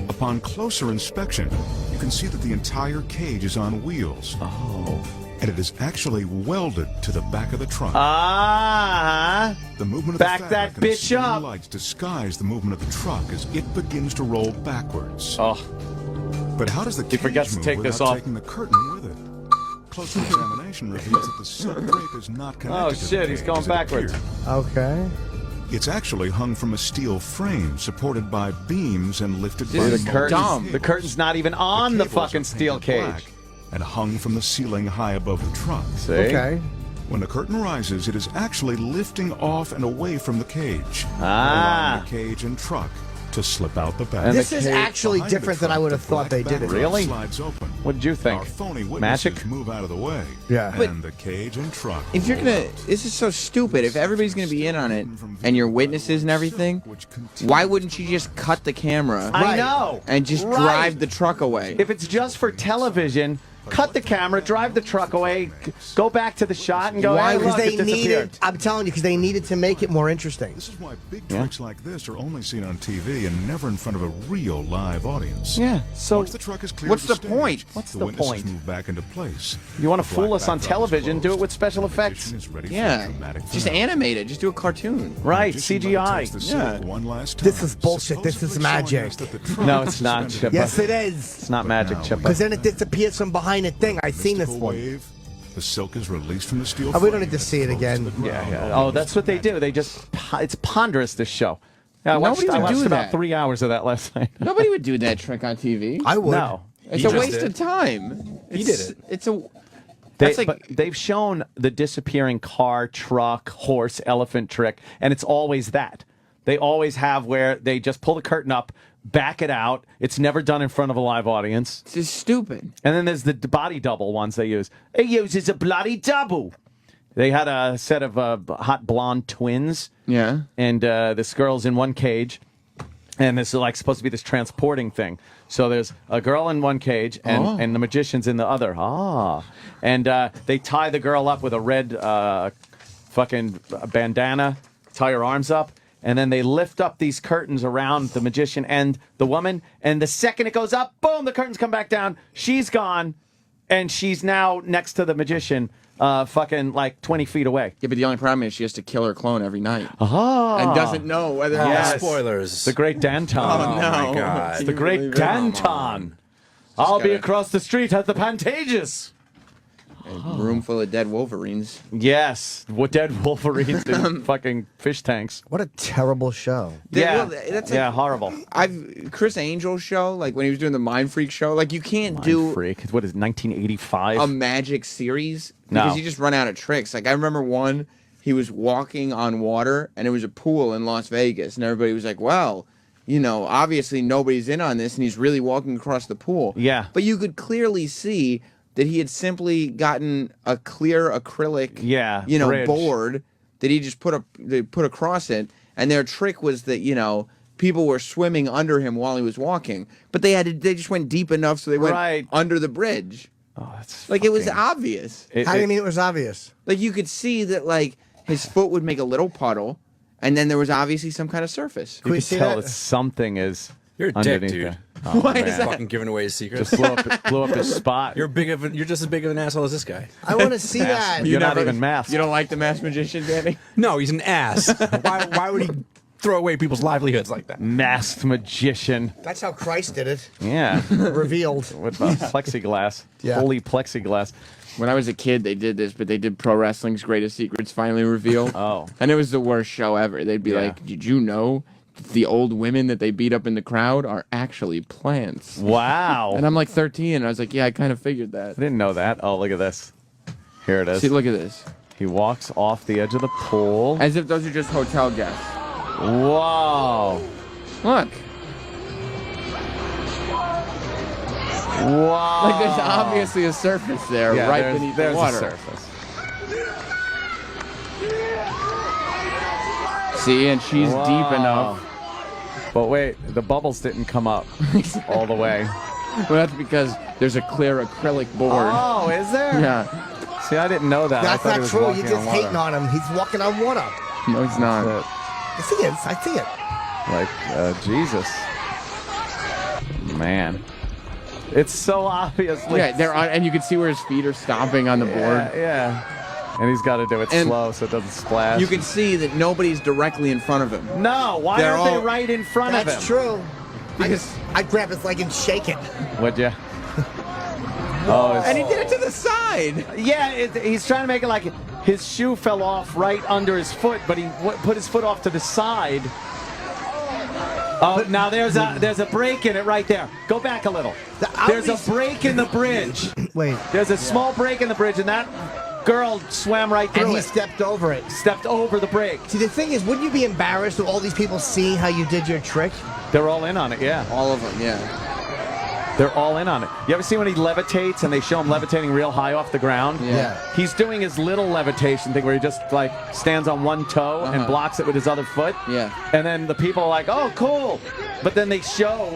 Upon closer inspection, you can see that the entire cage is on wheels. Oh. And it is actually welded to the back of the truck. Ah. The movement of Back the that fabric and the bitch swinging up. lights disguise the movement of the truck as it begins to roll backwards. Oh. But how does the cage forgets to move take without this off. taking the curtain with it? Closer examination reveals that the silk drape is not connected Oh to the shit, he's cage going as it backwards. appeared. Okay. It's actually hung from a steel frame supported by beams and lifted by The molds. curtain's, the curtain's not even on the cables fucking are steel painted cage. black and hung from the ceiling high above the truck. See? Okay. When the curtain rises, it is actually lifting off and away from the cage, Ah. allowing the cage and truck to slip out the back. And This the is cage actually Behind the different than truck, I would the have thought black they did it. background Really? Slides open. What did you think? Our phony witnesses Magic? move out of the way. Yeah. And the cage and truck. If you're gonna, this is so stupid. If everybody's gonna be in on it, and you're witnesses and everything, why wouldn't you just cut the camera? I know. And just Right. drive the truck away? If it's just for television, cut the camera, drive the truck away, go back to the shot, and go. Why? Hey, Because look, they it disappeared. needed. I'm telling you, because they needed to make it more interesting. This is why big tricks like this are only seen on TV and never in front of a real live audience. Yeah. So once the truck is cleared what's of the stage, point? What's the witnesses point? move back into place. You want to The fool black us on backdrop is television? Do it closed. with special effects. Magician is ready for Yeah. a dramatic Just finale. animate it. Just do a cartoon. Right, Magician CGI. levitates the Yeah. silk one last time, This is bullshit. This is supposedly showing magic. us that the truck No, is it's not, suspended. Chippa. Yes, it is. It's not magic, now, Chippa. Because then it disappears from behind a thing. I've seen this Mystical one. wave, the silk is released from the steel. Oh, we don't frame need to and see it floats again. to the Yeah, ground. yeah. Oh, that's what they do. They just, it's ponderous, this show. I watched Nobody would do about that. 3 hours of that last night. Nobody would do that trick on TV. I would. No. It's He a just waste did. of time. He did it. It's a. They, That's like but they've shown the disappearing car, truck, horse, elephant trick, and it's always that. They always have where they just pull the curtain up, back it out. It's never done in front of a live audience. it's just stupid. And then there's the body double ones they use. It uses a bloody double. They had a set of hot blonde twins. Yeah. And this girl's in one cage. And this is like supposed to be this transporting thing. So there's a girl in one cage and the magician's in the other. And they tie the girl up with a red fucking bandana, tie her arms up, and then they lift up these curtains around the magician and the woman. And the second it goes up, boom, the curtains come back down. She's gone, and she's now next to the magician, fucking like 20 feet away. Yeah, but the only problem is she has to kill her clone every night Ah. and doesn't know whether. Yes. Spoilers. The great Danton. Oh, no. my God. Can The you great believe it? Danton. I'll be gotta- across the street at the Pantages. A room full of dead Wolverines. Yes, what dead Wolverines in fucking fish tanks. What a terrible show. Yeah, that's yeah, like- horrible. Chris Angel's show, like when he was doing the Mind Freak show, like you can't Mind do Freak. What is it, 1985? a magic series No. because you just run out of tricks. Like I remember one, he was walking on water and it was a pool in Las Vegas, and everybody was like, "Well, you know, obviously nobody's in on this," and he's really walking across the pool. Yeah. But you could clearly see that he had simply gotten a clear acrylic, bridge. board that he just put across it, and their trick was that people were swimming under him while he was walking, but they just went deep enough so they went under the bridge. Oh, that's like it was obvious. How do you mean it was obvious? Like you could see that like his foot would make a little puddle, and then there was obviously some kind of surface. You can tell that something is You're a dick, underneath dude. there. Oh, Why is man. that? Fucking giving away his secrets. Just blew up his spot. You're just as big of an asshole as this guy. I want to see that. You're not even masked. You don't like the masked magician, Danny? No, he's an ass. Why would he throw away people's livelihoods like that? Masked magician. That's how Christ did it. Yeah. Revealed. With plexiglass. Yeah. Fully plexiglass. When I was a kid, they did this, but they did Pro Wrestling's Greatest Secrets finally revealed. Oh. And it was the worst show ever. They'd be like, "Did you know the old women that they beat up in the crowd are actually plants?" Wow. And I'm like 13, and I was like, "Yeah, I kind of figured that." I didn't know that. Oh, look at this. Here it is. See, look at this. He walks off the edge of the pool. As if those are just hotel guests. Whoa. Look. Wow. Like there's obviously a surface there Yeah, right there's- beneath there's the a water. surface. See, and she's Wow. deep enough. But wait, the bubbles didn't come up all the way. Well, that's because there's a clear acrylic board. Oh, is there? Yeah. See, I didn't know that. I That's thought he not was true. walking You're just on water. hating on him. He's walking on water. No, he's not. Yes, he is. I see it. Like, Jesus. Man. It's so obviously. Yeah, they're on, and you can see where his feet are stomping on the board. Yeah. And he's got to do it And slow so it doesn't splash. You can see that nobody's directly in front of him. No, why They're aren't they all- right in front of him? That's true. Because I'd grab his leg and shake it. Would you? Oh, and he did it to the side. yeah, he's trying to make it like his shoe fell off right under his foot, but he put his foot off to the side. Oh, now there's a break in it right there. Go back a little. There's a break in the bridge. Wait. There's a small break in the bridge, and that girl swam right through And he it. stepped over it. Stepped over the break. See, the thing is, wouldn't you be embarrassed with all these people seeing how you did your trick? They're all in on it, yeah. All of them, yeah. They're all in on it. You ever see when he levitates and they show him levitating real high off the ground? Yeah. He's doing his little levitation thing where he just like stands on one toe and blocks it with his other foot. Yeah. And then the people are like, "Oh, cool." But then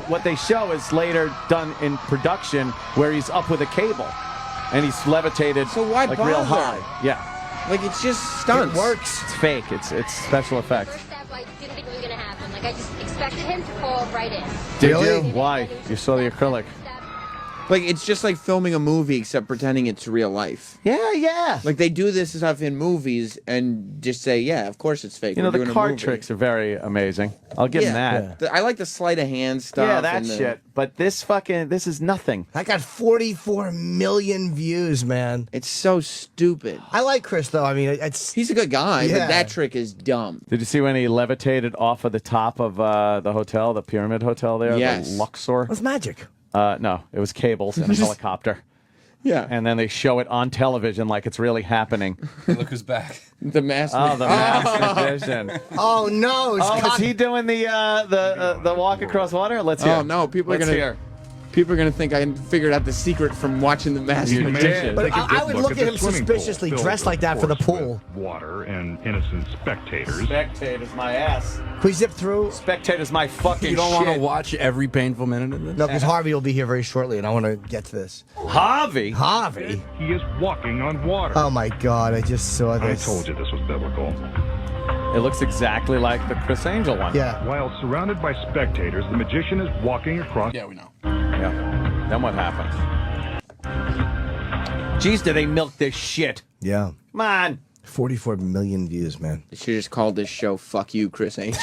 what they show is later done in production where he's up with a cable. and he's levitated So why like real bother? high. Yeah, Like, it's just stunts. It works. it's fake. It's special effects. First step, I didn't think it was gonna happen. Like I just expected him to fall right in. Did Really? you? Why? You saw the acrylic. Like, it's just like filming a movie, except pretending it's real life. Yeah. Like, they do this stuff in movies and just say, yeah, of course it's fake. You know, We're the doing a card movie. tricks are very amazing. I'll give him that. I like the sleight of hand stuff. Yeah, that and the- shit. But this is nothing. I got 44 million views, man. It's so stupid. I like Chris, though. I mean, it's He's a good guy, Yeah. but that trick is dumb. Did you see when he levitated off of the top of the hotel, the Pyramid Hotel there, Yes. the Luxor? That's magic. No, it was cables and a helicopter. Yeah. And then they show it on television like it's really happening. Look who's back. The master. Oh, the masked magician. Oh no! It's Oh, is he doing the walk across water? Let's hear. Oh no, people Let's are gonna hear. people are gonna think I figured out the secret from watching the Masked You Magician. did. But Take a I good would look look at at the him swimming pool suspiciously filled dressed with, like that for the of course, pool. with Water and innocent spectators. Spectators, my ass. Can we zip through? Spectators, my fucking You don't want to shit. watch every painful minute of this? No, because Harvey will be here very shortly, and I want to get to this. Harvey? Harvey? He is walking on water. Oh my God! I just saw I this. told you this was biblical. It looks exactly like the Chris Angel one. Yeah. While surrounded by spectators, the magician is walking across. Yeah, we know. Yeah. Then what happens? Jeez, do they milk this shit? Yeah. Come on. 44 million views, man. They should just call this show "Fuck You, Chris Angel."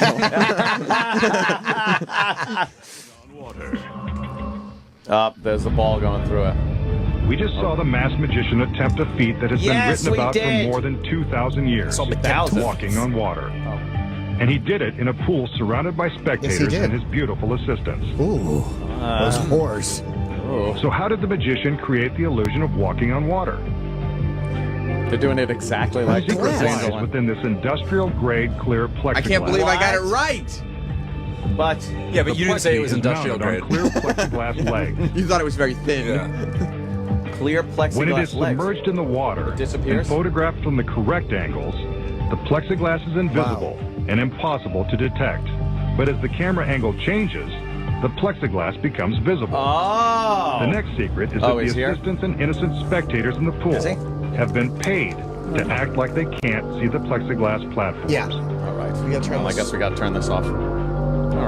There's the ball going through it. We just saw the masked magician attempt a feat that has Yes, been we written about did. for more than 2,000 years. 2,000? Walking on water. And he did it in a pool surrounded by spectators did. and his beautiful assistants. Ooh. Those whores. So how did the magician create the illusion of walking on water? They're doing it exactly like the Secret Chris Angel lies one. within this industrial-grade clear plexiglass. I can't believe I got it right. But Yeah, but The you didn't say it plexi was is industrial mounted grade. on clear plexiglass legs. You thought it was very thin. clear plexiglass When it is legs. submerged in the water disappears? and photographed from the correct angles, the plexiglass is invisible and impossible to detect. But as the camera angle changes, the plexiglass becomes visible. Oh. The next secret is Oh, that he's the here? assistants and innocent spectators in the pool Is he? have been paid to act like they can't see the plexiglass platforms. Yeah. All right. We gotta turn Well, I this- guess we got to turn this off. All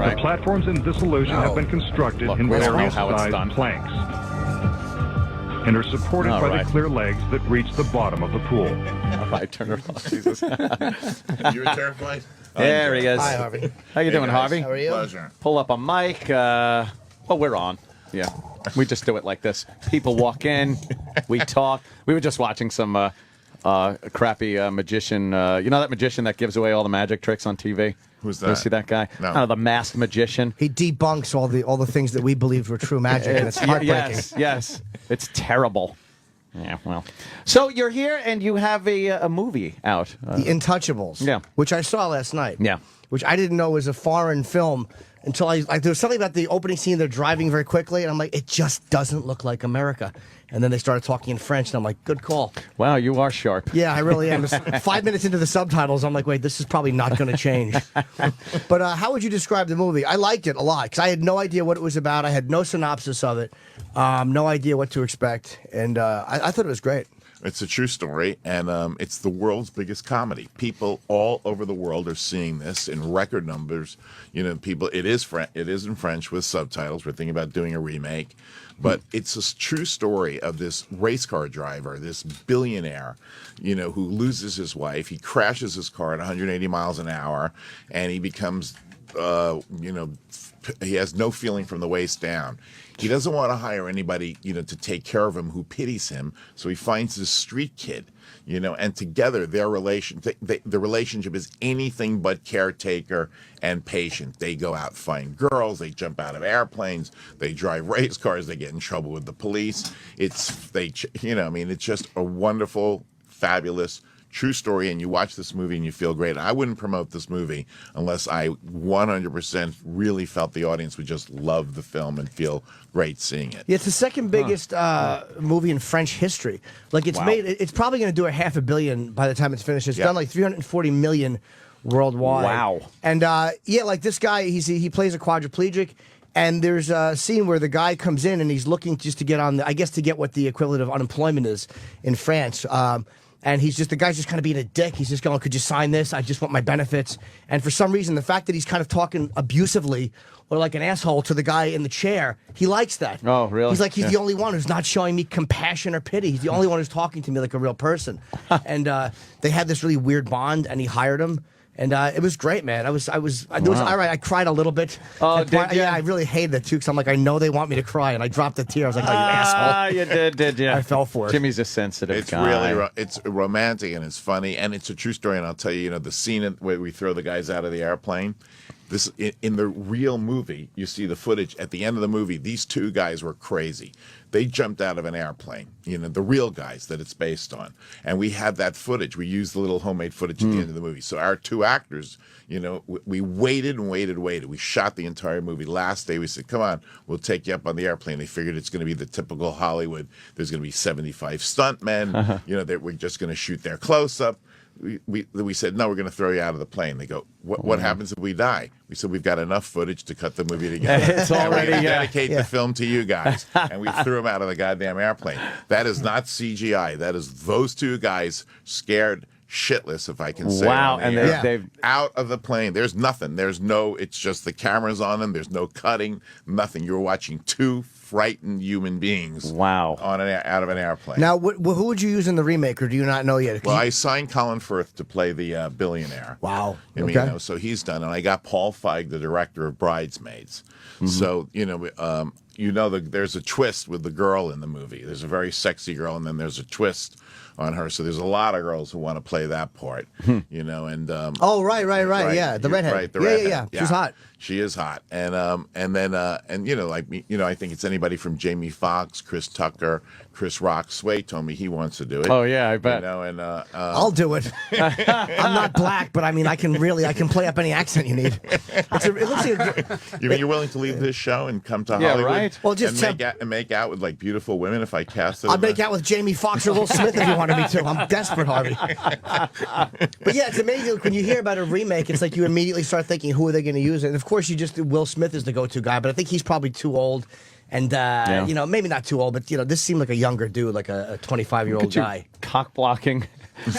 The right. platforms in this illusion have been constructed Look, in we don't know various how it's done. sized planks and are supported All by right. the clear legs that reach the bottom of the pool. All right, turn it off. Jesus. You were terrified? There he is. Hi, Harvey. How you doing, guys. Harvey? How are you? Pleasure. Pull up a mic. We're on. Yeah. We just do it like this. People walk in. We talk. We were just watching some crappy magician. You know that magician that gives away all the magic tricks on TV? Who's You ever that? see that guy? No. The masked magician. He debunks all the things that we believed were true magic, and it's heartbreaking. Yes. It's terrible. Yeah, well. So you're here and you have a movie out. The Intouchables. Yeah. Which I saw last night. Yeah. Which I didn't know was a foreign film until there was something about the opening scene. They're driving very quickly, and I'm like, it just doesn't look like America. And then they started talking in French, and I'm like, good call. Wow, you are sharp. Yeah, I really am. 5 minutes into the subtitles, I'm like, wait, this is probably not going to change. But how would you describe the movie? I liked it a lot because I had no idea what it was about. I had no synopsis of it, no idea what to expect, and I thought it was great. It's a true story, and it's the world's biggest comedy. People all over the world are seeing this in record numbers. You know, people. It is in French with subtitles. We're thinking about doing a remake, but it's a true story of this race car driver, this billionaire, you know, who loses his wife. He crashes his car at 180 miles an hour, and he becomes, he has no feeling from the waist down. He doesn't want to hire anybody, you know, to take care of him who pities him. So he finds this street kid, you know, and together their the relationship is anything but caretaker and patient. They go out, find girls, they jump out of airplanes, they drive race cars, they get in trouble with the police. It's just a wonderful, fabulous, true story, and you watch this movie and you feel great. I wouldn't promote this movie unless I 100% really felt the audience would just love the film and feel great seeing it. Yeah, it's the second biggest movie in French history. Like it's Wow. made. It's probably going to do $500 million by the time it's finished. It's Yeah. done like 340 million worldwide. Wow. And like this guy, he plays a quadriplegic. And there's a scene where the guy comes in and he's looking just to get on, I guess to get what the equivalent of unemployment is in France. And the guy's just kind of being a dick. He's just going, could you sign this? I just want my benefits. And for some reason, the fact that he's kind of talking abusively or like an asshole to the guy in the chair, he likes that. Oh, really? He's like, he's the only one who's not showing me compassion or pity. He's the only one who's talking to me like a real person. And they had this really weird bond, and he hired him. And it was great, man. It was all right. I cried a little bit. Oh, At part- did ya? Yeah, I really hated it too, because I'm like, I know they want me to cry, and I dropped a tear. I was like, oh, you asshole. You did you? I fell for it. Jimmy's a sensitive It's guy. really it's romantic and it's funny and it's a true story. And I'll tell you, the scene where we throw the guys out of the airplane. This in the real movie, you see the footage at the end of the movie. These two guys were crazy. They jumped out of an airplane. The real guys that it's based on, and we have that footage. We used the little homemade footage at the end of the movie. So our two actors, we waited and waited. We shot the entire movie. Last day, we said, "Come on, we'll take you up on the airplane." They figured it's going to be the typical Hollywood. There's going to be 75 stuntmen. That we're just going to shoot their close up. We said, no, we're going to throw you out of the plane. They go, what happens if we die? We said, we've got enough footage to cut the movie together. It's already, and we're gonna dedicate the film to you guys. And we threw them out of the goddamn airplane. That is not CGI. That is those two guys scared shitless, if I can say. Wow, on the and air. they've out of the plane. There's nothing. It's just the cameras on them. There's no cutting, nothing. You're watching two frightened human beings. Wow. Out of an airplane. Now, who would you use in the remake, or do you not know yet? Well, I signed Colin Firth to play the billionaire. Wow. Okay. So he's done, and I got Paul Feig, the director of Bridesmaids. So there's a twist with the girl in the movie. There's a very sexy girl, and then there's a twist on her. So there's a lot of girls who want to play that part. And oh, right. Yeah, the redhead. Right, the yeah, redhead. yeah. She's hot. She is hot, and I think it's anybody from Jamie Foxx, Chris Tucker, Chris Rock. Sway told me he wants to do it. Oh yeah, I bet. I'll do it. I'm not black, but I mean, I can play up any accent you need. It looks like You mean you're willing to leave this show and come to Yeah, Hollywood? right. Well, just and make out with like beautiful women if I cast it. I'll make out with Jamie Foxx or Will Smith if you wanted me to. I'm desperate, Harvey. But yeah, it's amazing when you hear about a remake. It's like you immediately start thinking, who are they going to use? And of course, Will Smith is the go-to guy, but I think he's probably too old. And, maybe not too old, but, this seemed like a younger dude, like a 25-year-old guy. Cock blocking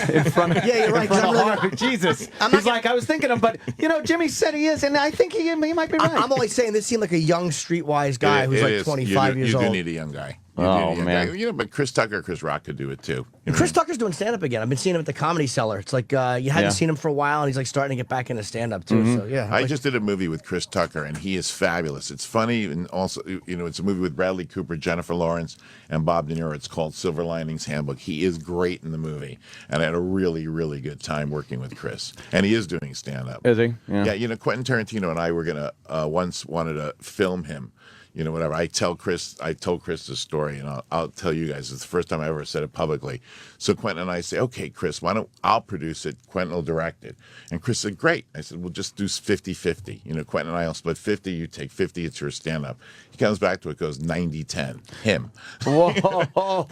in front of Yeah, you're right. 'cause I'm really- Harvey. Jesus. I'm He's not like, I was thinking of, but, Jimmy said he is, and I think he might be right. I'm only saying this seemed like a young, streetwise guy who's It like is. 25 years You old. do need a young guy. Oh, man. But Chris Tucker, Chris Rock could do it too. Chris Tucker's doing stand-up again. I've been seeing him at the Comedy Cellar. It's like you hadn't seen him for a while, and he's like starting to get back into stand-up too. So yeah, I just did a movie with Chris Tucker, and he is fabulous. It's funny, and also, it's a movie with Bradley Cooper, Jennifer Lawrence, and Bob De Niro. It's called Silver Linings Handbook. He is great in the movie, and I had a really, really good time working with Chris. And he is doing stand-up. Is he? Yeah. Quentin Tarantino and I were gonna once wanted to film him. Whatever. I told Chris this story, and I'll tell you guys. It's the first time I ever said it publicly. So Quentin and I say, okay, Chris, I'll produce it. Quentin will direct it. And Chris said, great. I said, we'll just do 50-50. Quentin and I will split 50. You take 50. It's your stand-up. He comes back to it, goes 90-10. Him. Whoa.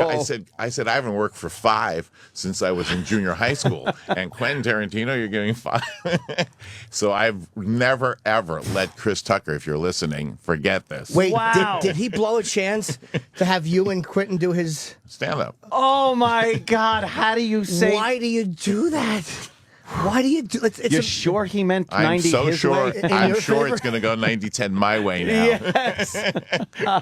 I said, I haven't worked for 5 since I was in junior high school. And Quentin Tarantino, you're giving 5. So I've never, ever let Chris Tucker, if you're listening, forget this. Wait, Wow. did he blow a chance to have you and Quentin do his stand-up? Oh, my God. How do you say... Why do you do that? Why do you do it? You're sure he meant 90 I'm so his sure. way? I'm sure it's going to go 90-10 my way now. Yes.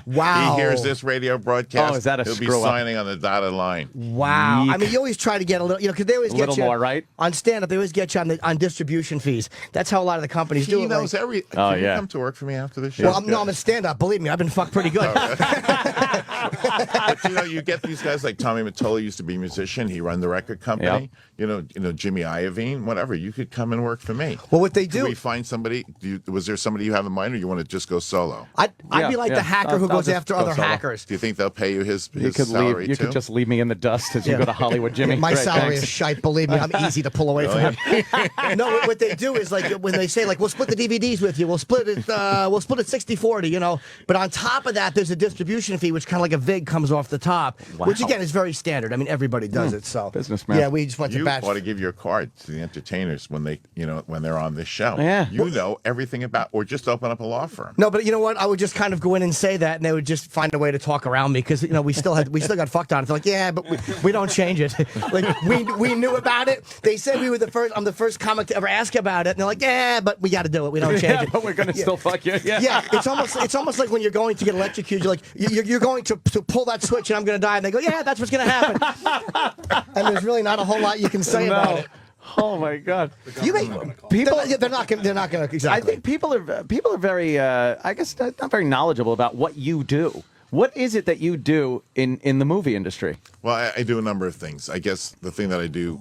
Wow. He hears this radio broadcast. Oh, is that a he'll be screw-up? signing on the dotted line. Wow. Yeek. I mean, you always try to get a little, because they always A get little you more, right? on stand-up. They always get you on distribution fees. That's how a lot of the companies do He it. knows like, every. Oh, Can you yeah. come to work for me after this show? well, I'm in stand-up. Believe me, I've been fucked pretty good. But you get these guys like Tommy Mottola used to be a musician. He run the record company. Jimmy Iovine, whatever. You could come and work for me. Well, what they Can do. we find somebody? Was there somebody you have in mind, or you want to just go solo? I'd be like the hacker who I'll goes just after go other solo. hackers. Do you think they'll pay you his You could salary leave. You too? could just leave me in the dust as you go to Hollywood, Jimmy. My Great, salary thanks. is shite. Believe me, I'm easy to pull away from. No, what they do is like when they say like we'll split the DVDs with you, we'll split it 60-40, But on top of that, there's a distribution fee, which is kind of like a egg comes off the top, which Wow. again is very standard. I mean, everybody does it. So Businessman. Yeah, we just went to You batch. ought to give your card to the entertainers when they're on this show. Yeah. You know everything about, or just open up a law firm. No, but you know what? I would just kind of go in and say that, and they would just find a way to talk around me because we still got fucked on it. They're like, yeah, but we don't change it. Like we knew about it. They said we were the first. I'm the first comic to ever ask about it, and they're like, yeah, but we got to do it. We don't change Yeah, it. but we're gonna still fuck you. Yeah. Yeah, it's almost like when you're going to get electrocuted. You're like, you're going to pull that switch, and I'm going to die. And they go, yeah, that's what's going to happen. And there's really not a whole lot you can say about it. Oh my God! You may, people, they're not going to exactly. I think people are very, I guess, not very knowledgeable about what you do. What is it that you do in the movie industry? Well, I do a number of things. I guess the thing that I do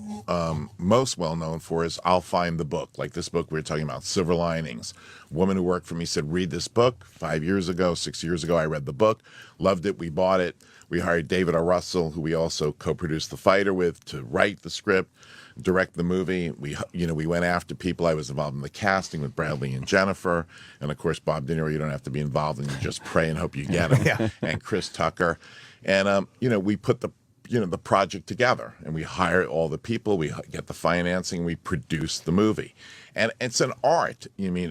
most well known for is I'll find the book. Like this book we were talking about, Silver Linings. A woman who worked for me said, read this book. 5 years ago, 6 years ago, I read the book, loved it. We bought it. We hired David O. Russell, who we also co-produced The Fighter with, to write the script, direct the movie. We went after people. I was involved in the casting with Bradley and Jennifer, and of course Bob De Niro. You don't have to be involved, and you just pray and hope you get him. Yeah. And Chris Tucker, and we put the project together, and we hire all the people. We get the financing. We produce the movie. And it's an art,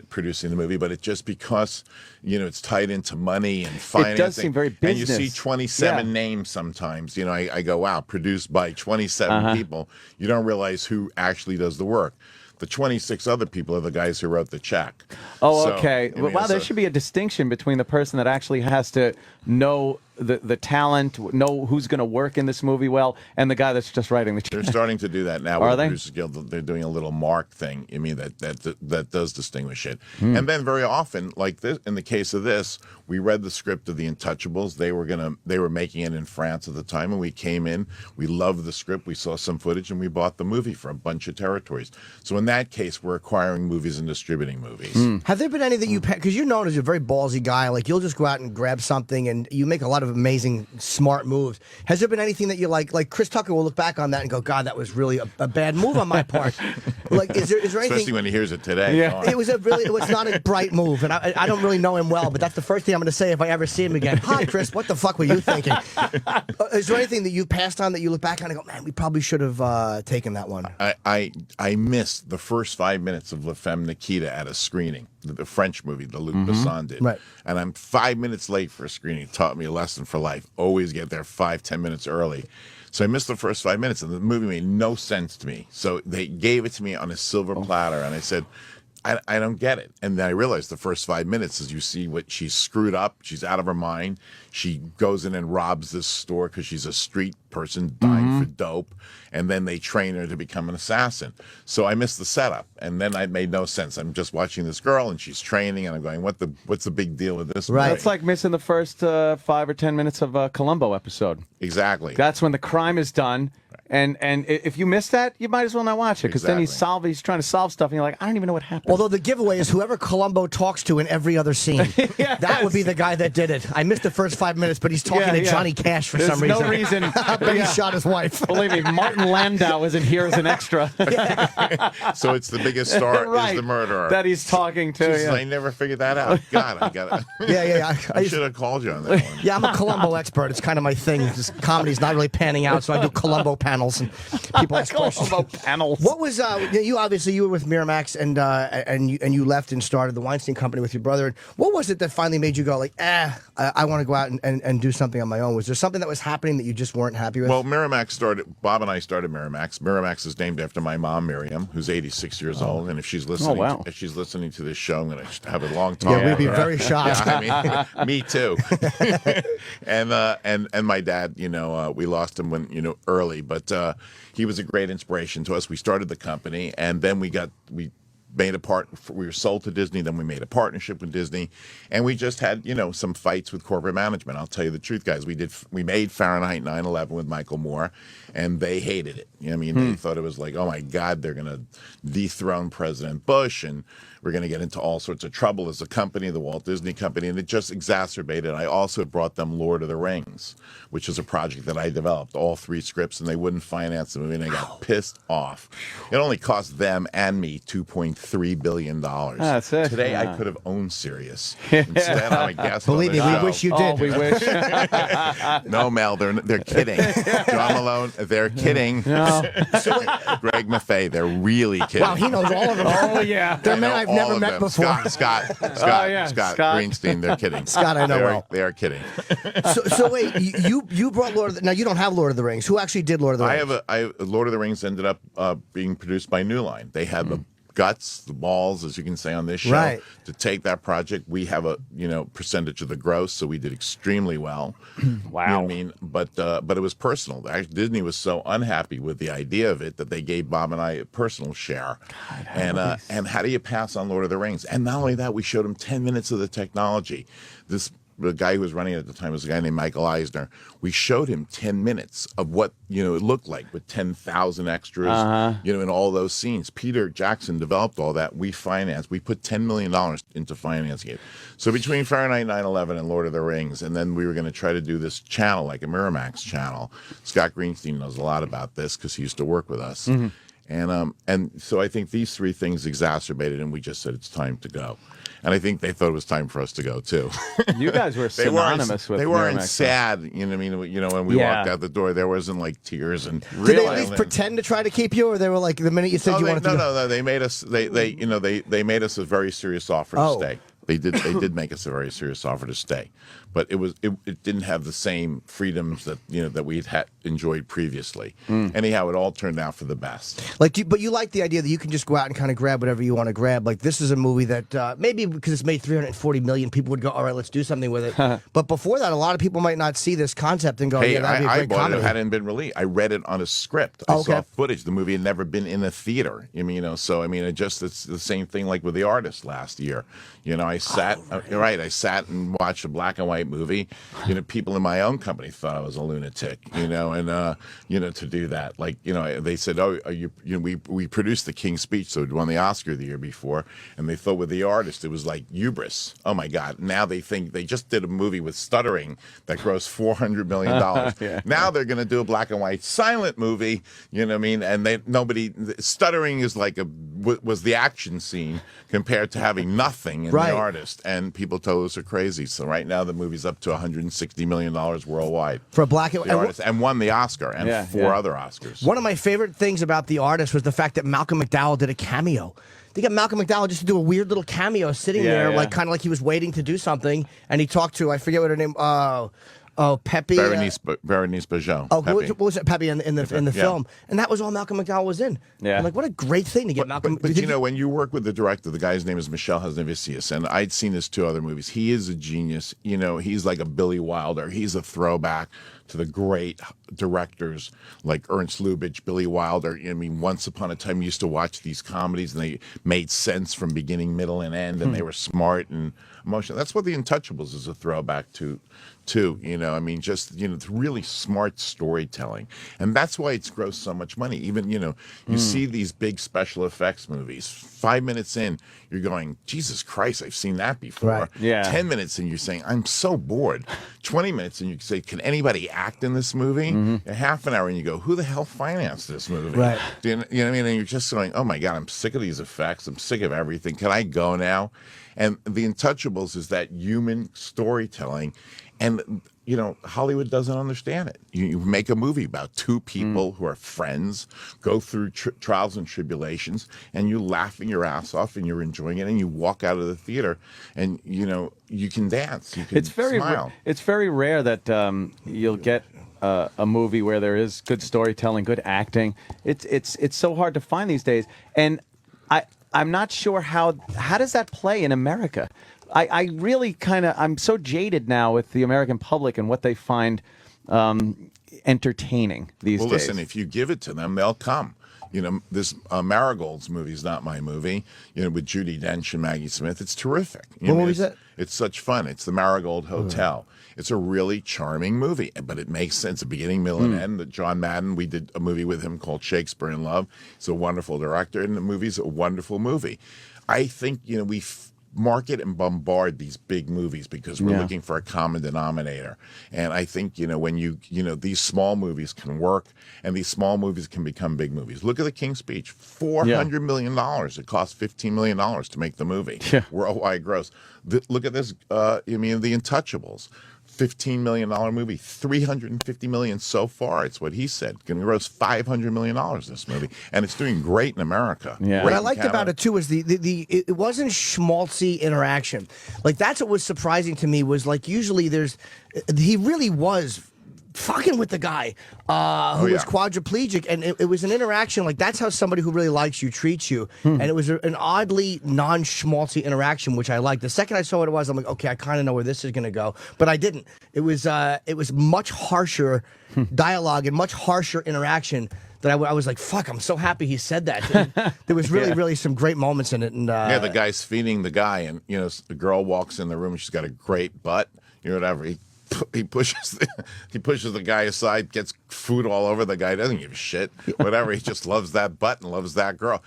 producing the movie, but it just because, it's tied into money and financing. It does seem very business. And you see 27 names sometimes. I go, wow, produced by 27 people. You don't realize who actually does the work. The 26 other people are the guys who wrote the check. Oh, So, okay. Wow, there should be a distinction between the person that actually has to know the talent, know who's going to work in this movie well, and the guy that's just writing the check. They're starting to do that now. Are with they? the Producers Guild. They're doing a little mark thing. That does distinguish it. Hmm. And then very often, like this, in the case of this, we read the script of The Untouchables. They were making it in France at the time, and we came in. We loved the script. We saw some footage, and we bought the movie for a bunch of territories. So in that case, we're acquiring movies and distributing movies. Have there been any that you, because you're known as a very ballsy guy, like you'll just go out and grab something and you make a lot of amazing, smart moves. Has there been anything that you like Chris Tucker will look back on that and go, God, that was really a bad move on my part? Like, is there anything? Especially when he hears it today. It was not a bright move, and I don't really know him well, but that's the first thing I'm going to say if I ever see him again. Hi, Chris, what the fuck were you thinking? Is there anything that you passed on that you look back on and go, man, we probably should have taken that one? I missed the first 5 minutes of La Femme Nikita at a screening, the French movie that Luc Besson did. Right. And I'm 5 minutes late for a screening. It taught me a lesson for life. Always get there 5-10 minutes early. So I missed the first 5 minutes, and the movie made no sense to me. So they gave it to me on a silver platter, and I said, I don't get it. And then I realized the first 5 minutes is you see what she's screwed up. She's out of her mind. She goes in and robs this store because she's a street person dying for dope. And then they train her to become an assassin. So I missed the setup. And then it made no sense. I'm just watching this girl and she's training and I'm going, what's the big deal with this? Right. It's like missing the first 5 or 10 minutes of a Columbo episode. Exactly. That's when the crime is done. And if you miss that, you might as well not watch it because then he's trying to solve stuff and you're like, I don't even know what happened. Although the giveaway is whoever Columbo talks to in every other scene. That would be the guy that did it. I missed the first 5 minutes, but he's talking to Johnny Cash for some reason. There's no reason. But he shot his wife. Believe me, Martin Landau isn't here as an extra. So it's the biggest star is the murderer. That he's talking to. Jesus, I never figured that out. God, I got it. I should have called you on that one. Yeah, I'm a Columbo expert. It's kind of my thing. Just comedy's not really panning out, so I do Columbo panels and people ask questions. Columbo panels. What was you were with Miramax and you left and started the Weinstein Company with your brother. What was it that finally made you go like, I want to go out and do something on my own? Was there something that was happening that you just weren't happy with? Well, Miramax Bob and I started Miramax. Miramax is named after my mom, Miriam, who's 86 years old. And if she's listening, if she's listening to this show, I'm going to have a long talk. Yeah, we'd be very shocked. Yeah, I mean, me too. and my dad, we lost him when early, but he was a great inspiration to us. We started the company, and then we made we were sold to Disney, then we made a partnership with Disney, and we just had some fights with corporate management. I'll tell you the truth, guys. We made Fahrenheit 9/11 with Michael Moore, and they hated it. They thought it was like, oh my God, they're gonna dethrone President Bush, and we're going to get into all sorts of trouble as a company, the Walt Disney Company, and it just exacerbated. I also brought them Lord of the Rings, which is a project that I developed, all 3 scripts, and they wouldn't finance the movie, and they got pissed off. It only cost them and me $2.3 billion. That's it. Today, I could have owned Sirius. Instead, I'm a guest Believe on me, the we show. wish you did. Oh, we wish. No, Mel, they're kidding. John Malone, they're kidding. No. Greg Maffei, they're really kidding. Wow, he knows all of them. Oh, yeah. They're men know I've all never of met them. before. Scott Scott. Greenstein, they're kidding. Scott, I know well. They are kidding. So wait, you brought Lord of the... Now, you don't have Lord of the Rings. Who actually did Lord of the Rings? Lord of the Rings ended up being produced by New Line. They had the guts, the balls, as you can say on this show, Right. to take that project. We have a percentage of the gross, so we did extremely well. Wow. You know what I mean? But it was personal. Actually, Disney was so unhappy with the idea of it that they gave Bob and I a personal share. And how do you pass on Lord of the Rings? And not only that, we showed him 10 minutes of the technology. The guy who was running it at the time was a guy named Michael Eisner. We showed him 10 minutes of what it looked like with 10,000 extras, in all those scenes. Peter Jackson developed all that. We financed. We put $10 million into financing it. So between Fahrenheit 9/11 and Lord of the Rings, and then we were going to try to do this channel, like a Miramax channel. Scott Greenstein knows a lot about this because he used to work with us. And so I think these 3 things exacerbated, and we just said it's time to go. And I think they thought it was time for us to go too. You guys were synonymous with They weren't Miramax, sad. You know what I mean? When we walked out the door, there wasn't like tears and. Did they at least pretend to try to keep you, or they were like the minute you said you wanted to go? No. They made us. They made us a very serious offer to stay. They did make us a very serious offer to stay, but it didn't have the same freedoms that that we had enjoyed previously. Anyhow, it all turned out for the best. But you like the idea that you can just go out and kind of grab whatever you want to grab. Like this is a movie that maybe because it's made 340 million, people would go, all right, let's do something with it. But before that, a lot of people might not see this concept and go, Hey, yeah, that'd be a I great bought comedy. it. It hadn't been released. I read it on a script. I saw footage. The movie had never been in a theater. So it's the same thing like with The Artist last year. I sat I sat and watched a black and white movie. People in my own company thought I was a lunatic. To do that, they said, "Oh, we produced The King's Speech, so it won the Oscar the year before," and they thought with The Artist it was like hubris. Oh my God! Now they think they just did a movie with stuttering that grossed $400 million. Now they're going to do a black and white silent movie. You know what I mean? And stuttering is was the action scene compared to having nothing in The Artist, and people told us we're crazy. So right now the movie's up to $160 million worldwide for a black and white artist, and won the Oscar and 4 other Oscars. One of my favorite things about The Artist was the fact that Malcolm McDowell did a cameo. They got Malcolm McDowell just to do a weird little cameo, sitting there, kind of like he was waiting to do something, and he talked to, I forget what her name. Pepe. Berenice Bejo. Oh, what was it, Pepe in the film? And that was all Malcolm McDowell was in. Yeah. I'm like, what a great thing to get Malcolm. But when you work with the director, the guy's name is Michel Hazanavicius, and I'd seen his 2 other movies. He is a genius. He's like a Billy Wilder. He's a throwback to the great directors like Ernst Lubitsch, Billy Wilder. Once upon a time, you used to watch these comedies, and they made sense from beginning, middle, and end, and they were smart and emotional. That's what The Untouchables is a throwback to. It's really smart storytelling, and that's why it's grossed so much money. Even you see these big special effects movies. 5 minutes in, you're going, Jesus Christ, I've seen that before. Right. Yeah. 10 minutes in, you're saying, I'm so bored. 20 minutes in, you say, can anybody act in this movie? A half an hour, and you go, who the hell financed this movie? Right. You know what I mean? And you're just going, oh my God, I'm sick of these effects. I'm sick of everything. Can I go now? And The Untouchables is that human storytelling. And, Hollywood doesn't understand it. You make a movie about 2 people who are friends, go through trials and tribulations, and you're laughing your ass off, and you're enjoying it, and you walk out of the theater, and, you can dance, you can smile. It's very rare that you'll get a movie where there is good storytelling, good acting. It's so hard to find these days. And I'm not sure how does that play in America? I really I'm so jaded now with the American public and what they find entertaining these days. Well, listen, if you give it to them, they'll come. This Marigolds movie is not my movie, with Judi Dench and Maggie Smith. It's terrific. What movie is that? It's such fun. It's the Marigold Hotel. It's a really charming movie, but it makes sense, the beginning, middle, and end. John Madden, we did a movie with him called Shakespeare in Love. He's a wonderful director, and the movie's a wonderful movie. I think we market and bombard these big movies because we're looking for a common denominator. And I think when these small movies can work, and these small movies can become big movies. Look at The King's Speech, $400 million. It cost $15 million to make the movie. Worldwide gross. Look at this. The Untouchables. $15 million movie, $350 million so far. It's what he said. Going to gross $500 million this movie, and it's doing great in America. Yeah. What I liked about it too is it wasn't schmaltzy interaction. Like that's what was surprising to me was like usually he really was fucking with the guy who was quadriplegic, and it was an interaction like that's how somebody who really likes you treats you, and it was an oddly non-schmaltzy interaction, which I liked. The second I saw what it was, I'm like, okay, I kind of know where this is going to go, but I didn't. It was much harsher dialogue and much harsher interaction. That I was like, fuck, I'm so happy he said that. There was really some great moments in it. And the guy's feeding the guy, and the girl walks in the room, and she's got a great butt, whatever. He pushes the guy aside, gets food all over the guy, doesn't give a shit, whatever. He just loves that butt and loves that girl.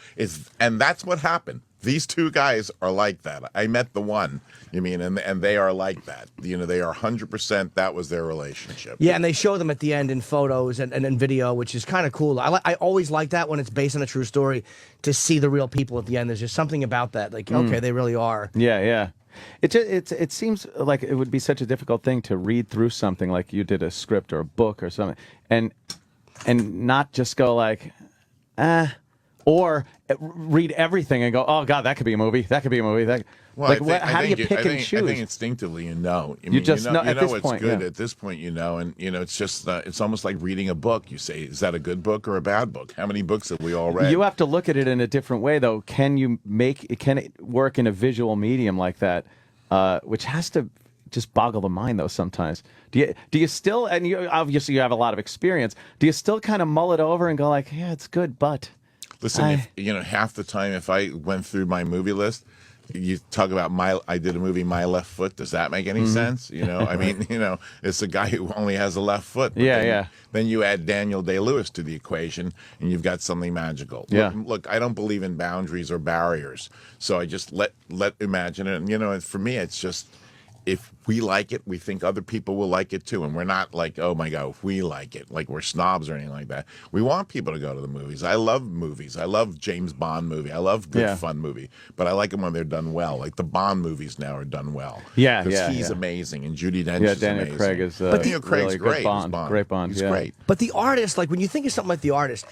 And that's what happened. These two guys are like that. I met the one, and they are like that. They are 100%. That was their relationship. Yeah, and they show them at the end in photos and in video, which is kind of cool. I always like that when it's based on a true story, to see the real people at the end. There's just something about that. Like, okay, they really are. Yeah. It seems like it would be such a difficult thing to read through something like you did a script or a book or something, and not just go like, or read everything and go, oh God, that could be a movie. That could be a movie. How do you pick and choose? I think instinctively, you just know at this point. Good at this point, and it's just it's almost like reading a book. You say, is that a good book or a bad book? How many books have we all read? You have to look at it in a different way, though. Can it work in a visual medium like that, which has to just boggle the mind, though. Sometimes do you still? And you obviously you have a lot of experience. Do you still kind of mull it over and go like, yeah, it's good, but. Listen, half the time if I went through my movie list, you talk about I did a movie, My Left Foot. Does that make any sense? I mean, it's a guy who only has a left foot. Then you add Daniel Day-Lewis to the equation, and you've got something magical. Look, I don't believe in boundaries or barriers, so I just let imagine it. And for me, it's just. If we like it, we think other people will like it too. And we're not like, oh my God, if we like it, like we're snobs or anything like that. We want people to go to the movies. I love movies. I love James Bond movie. I love good fun movie. But I like them when they're done well. Like the Bond movies now are done well. Because he's amazing. And Judi Dench is Daniel amazing. Craig is but Daniel Craig's really great. Bond. Great Bond. He's great. But the artist, like when you think of something like The Artist,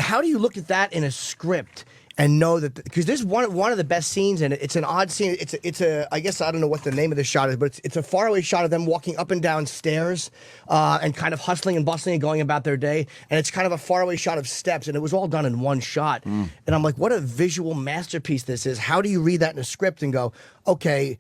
how do you look at that in a script? And know that because this is one of the best scenes, and it's an odd scene. It's a I guess I don't know what the name of the shot is, but it's a faraway shot of them walking up and down stairs, and kind of hustling and bustling and going about their day. And it's kind of a faraway shot of steps, and it was all done in one shot. And I'm like, what a visual masterpiece this is. How do you read that in a script and go, okay?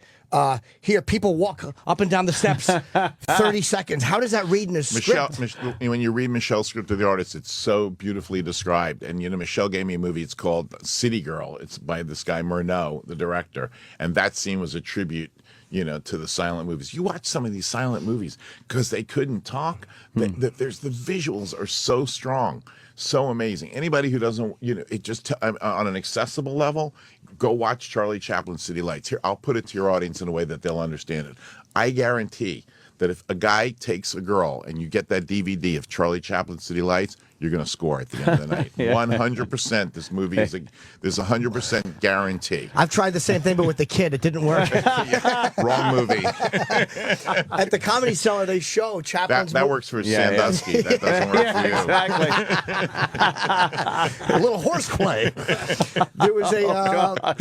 Here, people walk up and down the steps 30 seconds. How does that read in a script? When you read Michelle's script of The Artist, it's so beautifully described. And, Michelle gave me a movie. It's called City Girl. It's by this guy, Murnau, the director. And that scene was a tribute, to the silent movies. You watch some of these silent movies because they couldn't talk. The visuals are so strong. So amazing. Anybody who doesn't, it just on an accessible level, go watch Charlie Chaplin's City Lights. Here, I'll put it to your audience in a way that they'll understand it. I guarantee that if a guy takes a girl and you get that DVD of Charlie Chaplin's City Lights, you're going to score at the end of the night. 100%. This movie is there's 100% guarantee. I've tried the same thing, but with the kid, it didn't work. Wrong movie. At the Comedy Cellar, they show Chaplin's. That works for Sandusky. That doesn't work for you. Exactly. A little horseplay. There was a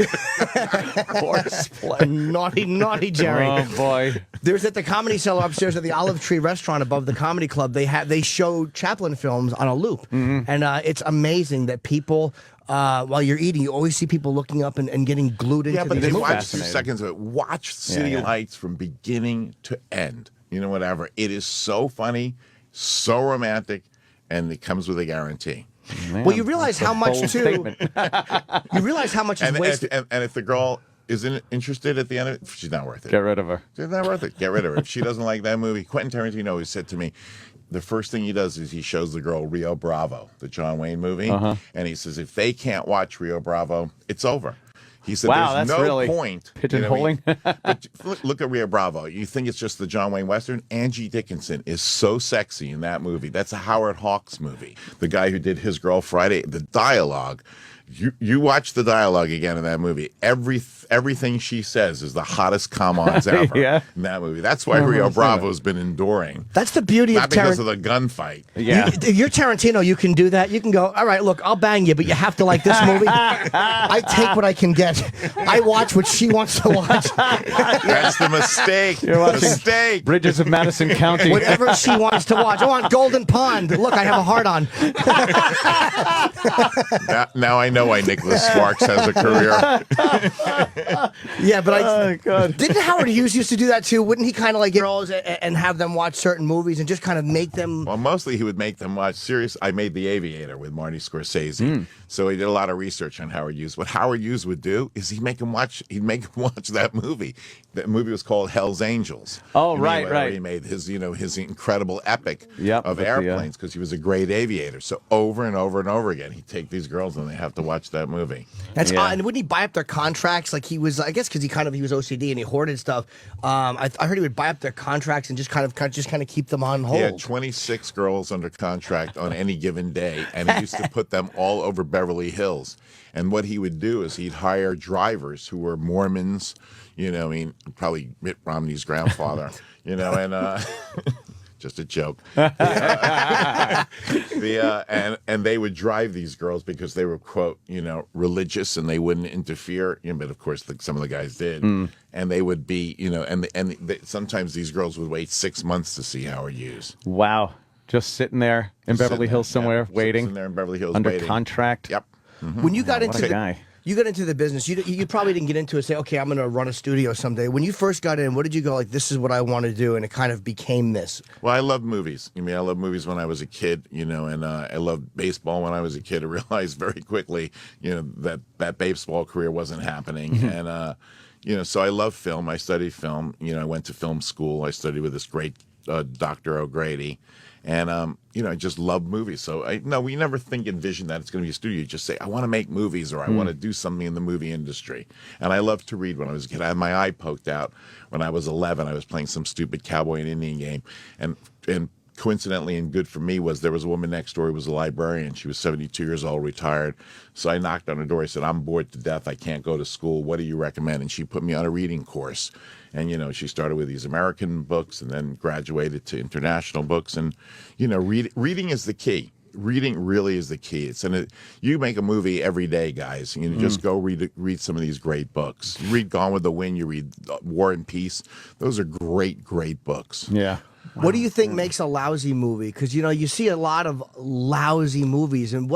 horseplay. Naughty Jerry. Oh boy. There's at the Comedy Cellar upstairs at the Olive Tree restaurant above the Comedy Club. They show Chaplin films on a loop, and it's amazing that people. While you're eating, you always see people looking up and getting glued into but these they movies. watch 2 seconds of it. Watch City Lights from beginning to end. Whatever. It is so funny, so romantic, and it comes with a guarantee. Man, well, you realize how much too. You realize how much is wasted. And if the girl isn't interested at the end of it, she's not worth it. Get rid of her. She's not worth it. Get rid of her. If she doesn't like that movie, Quentin Tarantino always said to me, the first thing he does is he shows the girl Rio Bravo, the John Wayne movie, and he says if they can't watch Rio Bravo, it's over. He said, Wow, "There's that's no really point pigeonholing." But look at Rio Bravo. You think it's just the John Wayne Western? Angie Dickinson is so sexy in that movie. That's a Howard Hawks movie. The guy who did His Girl Friday. The dialogue. You watch the dialogue again in that movie. Everything she says is the hottest come-ons ever in that movie. That's why Rio Bravo's been enduring. That's the beauty Not of because of the gunfight. You're Tarantino. You can do that. You can go, all right, look, I'll bang you, but you have to like this movie. I take what I can get. I watch what she wants to watch. That's the mistake. You're watching Mistake. Bridges of Madison County. Whatever she wants to watch. I want Golden Pond. Look, I have a heart on. Now I know why Nicholas Sparks has a career. Yeah, but didn't Howard Hughes used to do that too? Wouldn't he kind of like get girls and have them watch certain movies and just kind of make them? Well, mostly he would make them watch serious. I made The Aviator with Marty Scorsese, so he did a lot of research on Howard Hughes. What Howard Hughes would do is he'd make him watch that movie. That movie was called Hell's Angels. Oh, right. He made his his incredible epic of with the, airplanes because he was a great aviator. So over and over and over again, he'd take these girls and they have to watch that movie. That's odd. And wouldn't he buy up their contracts? Like he was, I guess, because he was OCD and he hoarded stuff. I heard he would buy up their contracts and just kind of keep them on hold. He had 26 girls under contract on any given day, and he used to put them all over Beverly Hills. And what he would do is he'd hire drivers who were Mormons, probably Mitt Romney's grandfather, and just a joke. And they would drive these girls because they were, quote, religious and they wouldn't interfere. But of course, some of the guys did. And they would be, sometimes these girls would wait 6 months to see Howard Hughes. Wow. Just sitting there in Beverly Hills somewhere, waiting. Sitting there in Beverly Hills, under waiting. contract. Yep. When you got into what a guy. You got into the business. You probably didn't get into it. Say, okay, I'm going to run a studio someday. When you first got in, what did you go like? This is what I want to do, and it kind of became this. Well, I love movies. I love movies when I was a kid, and I loved baseball when I was a kid. I realized very quickly, that baseball career wasn't happening, and so I love film. I studied film. I went to film school. I studied with this great Dr. O'Grady. And, I just love movies. So, we never envision that it's going to be a studio. You just say, I want to make movies or I want to do something in the movie industry. And I loved to read when I was a kid. I had my eye poked out when I was 11. I was playing some stupid cowboy and Indian game. And coincidentally and good for me was there was a woman next door who was a librarian. She was 72 years old, retired. So I knocked on her door. I said, I'm bored to death. I can't go to school. What do you recommend? And she put me on a reading course. And, she started with these American books and then graduated to international books. And, reading is the key. Reading really is the key. You make a movie every day, guys. Just go read some of these great books. You read Gone with the Wind. You read War and Peace. Those are great, great books. Yeah. What do you think makes a lousy movie? Because, you see a lot of lousy movies. And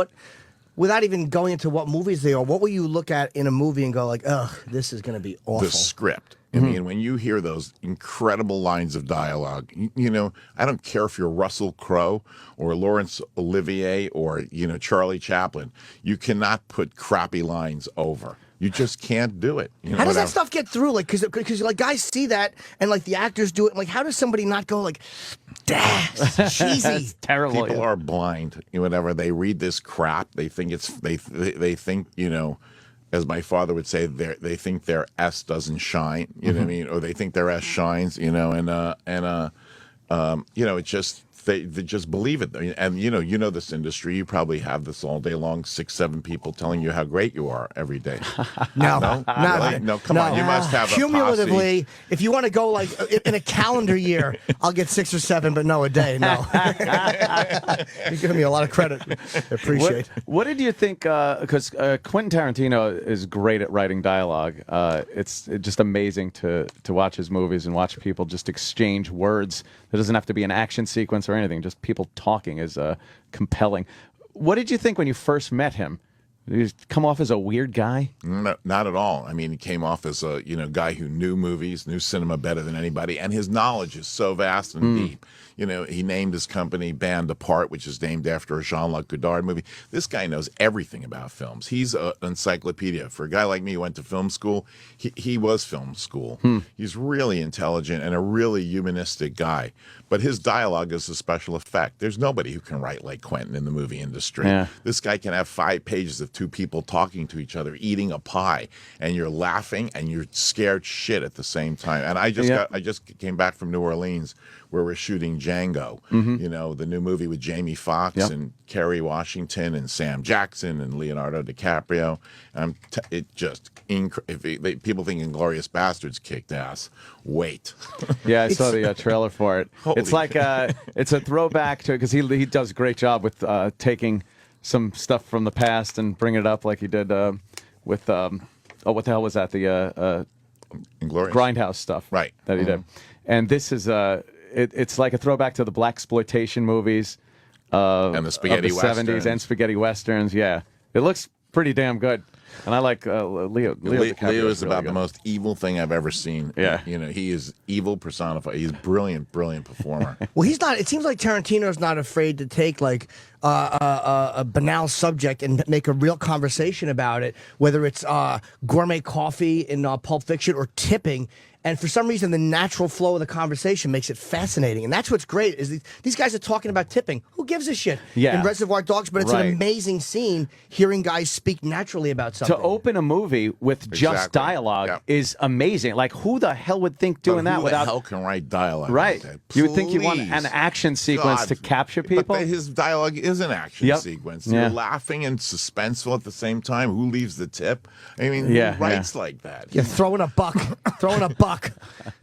without even going into what movies they are, what will you look at in a movie and go like, ugh, this is going to be awful? The script. When you hear those incredible lines of dialogue, I don't care if you're Russell Crowe or Laurence Olivier or, Charlie Chaplin. You cannot put crappy lines over. You just can't do it. How does that stuff get through? Like, because like guys see that and like the actors do it. Like, how does somebody not go like, that's cheesy? It's terrible. People are blind. Whenever they read this crap, they think they think as my father would say, they think their S doesn't shine. You know what I mean? Or they think their S shines. It just. They just believe it. And, you know this industry. You probably have this all day long, 6, 7 people telling you how great you are every day. No, Really? No, come on. You must have a cumulatively, posse. if you want to go like in a calendar year, I'll get 6 or 7, but no, a day, no. You're giving me a lot of credit. I appreciate it. What did you think? Because Quentin Tarantino is great at writing dialogue. It's just amazing to watch his movies and watch people just exchange words. There doesn't have to be an action sequence or anything. Just people talking is compelling. What did you think when you first met him? Did he come off as a weird guy? No, not at all. I mean, he came off as a guy who knew movies, knew cinema better than anybody, and his knowledge is so vast and deep. He named his company Band Apart, which is named after a Jean-Luc Godard movie. This guy knows everything about films. He's an encyclopedia. For a guy like me who went to film school, he was film school. He's really intelligent and a really humanistic guy. But his dialogue is a special effect. There's nobody who can write like Quentin in the movie industry. Yeah. This guy can have 5 pages of two people talking to each other, eating a pie, and you're laughing and you're scared shit at the same time. And I just came back from New Orleans, where we're shooting Django, Mhm. you know, the new movie with Jamie Foxx Yep. and Kerry Washington and Sam Jackson and Leonardo DiCaprio. It just people think Inglourious Bastards kicked ass. Wait. Yeah, I saw the trailer for it. Holy It's like it's a throwback to because he does a great job with taking some stuff from the past and bringing it up like he did with what the hell was that, the Inglourious Grindhouse stuff, right? That he did, and this is it's like a throwback to the blaxploitation movies and the spaghetti of the 70s westerns. and spaghetti westerns. Yeah, it looks pretty damn good, and I like Leo. Leo is about the most evil thing I've ever seen. Yeah. You know, he is evil personified. He's brilliant performer. Well, he's not. It seems like Tarantino's not afraid to take like a banal subject and make a real conversation about it. Whether it's gourmet coffee in Pulp Fiction or tipping. And for some reason, the natural flow of the conversation makes it fascinating. And that's what's great, is these guys are talking about tipping. Who gives a shit Yeah. in Reservoir Dogs? But it's Right. an amazing scene hearing guys speak naturally about something. To open a movie with just Exactly. dialogue is amazing. Like, who the hell would think doing But that who without? the hell can write dialogue? Right. Like that? You would think you want Please. an action sequence to capture people. But his dialogue is an action Yep. sequence. Yeah. You're laughing and suspenseful at the same time. Who leaves the tip? I mean, Yeah, who writes like that? You're throwing a buck. Throwing a buck.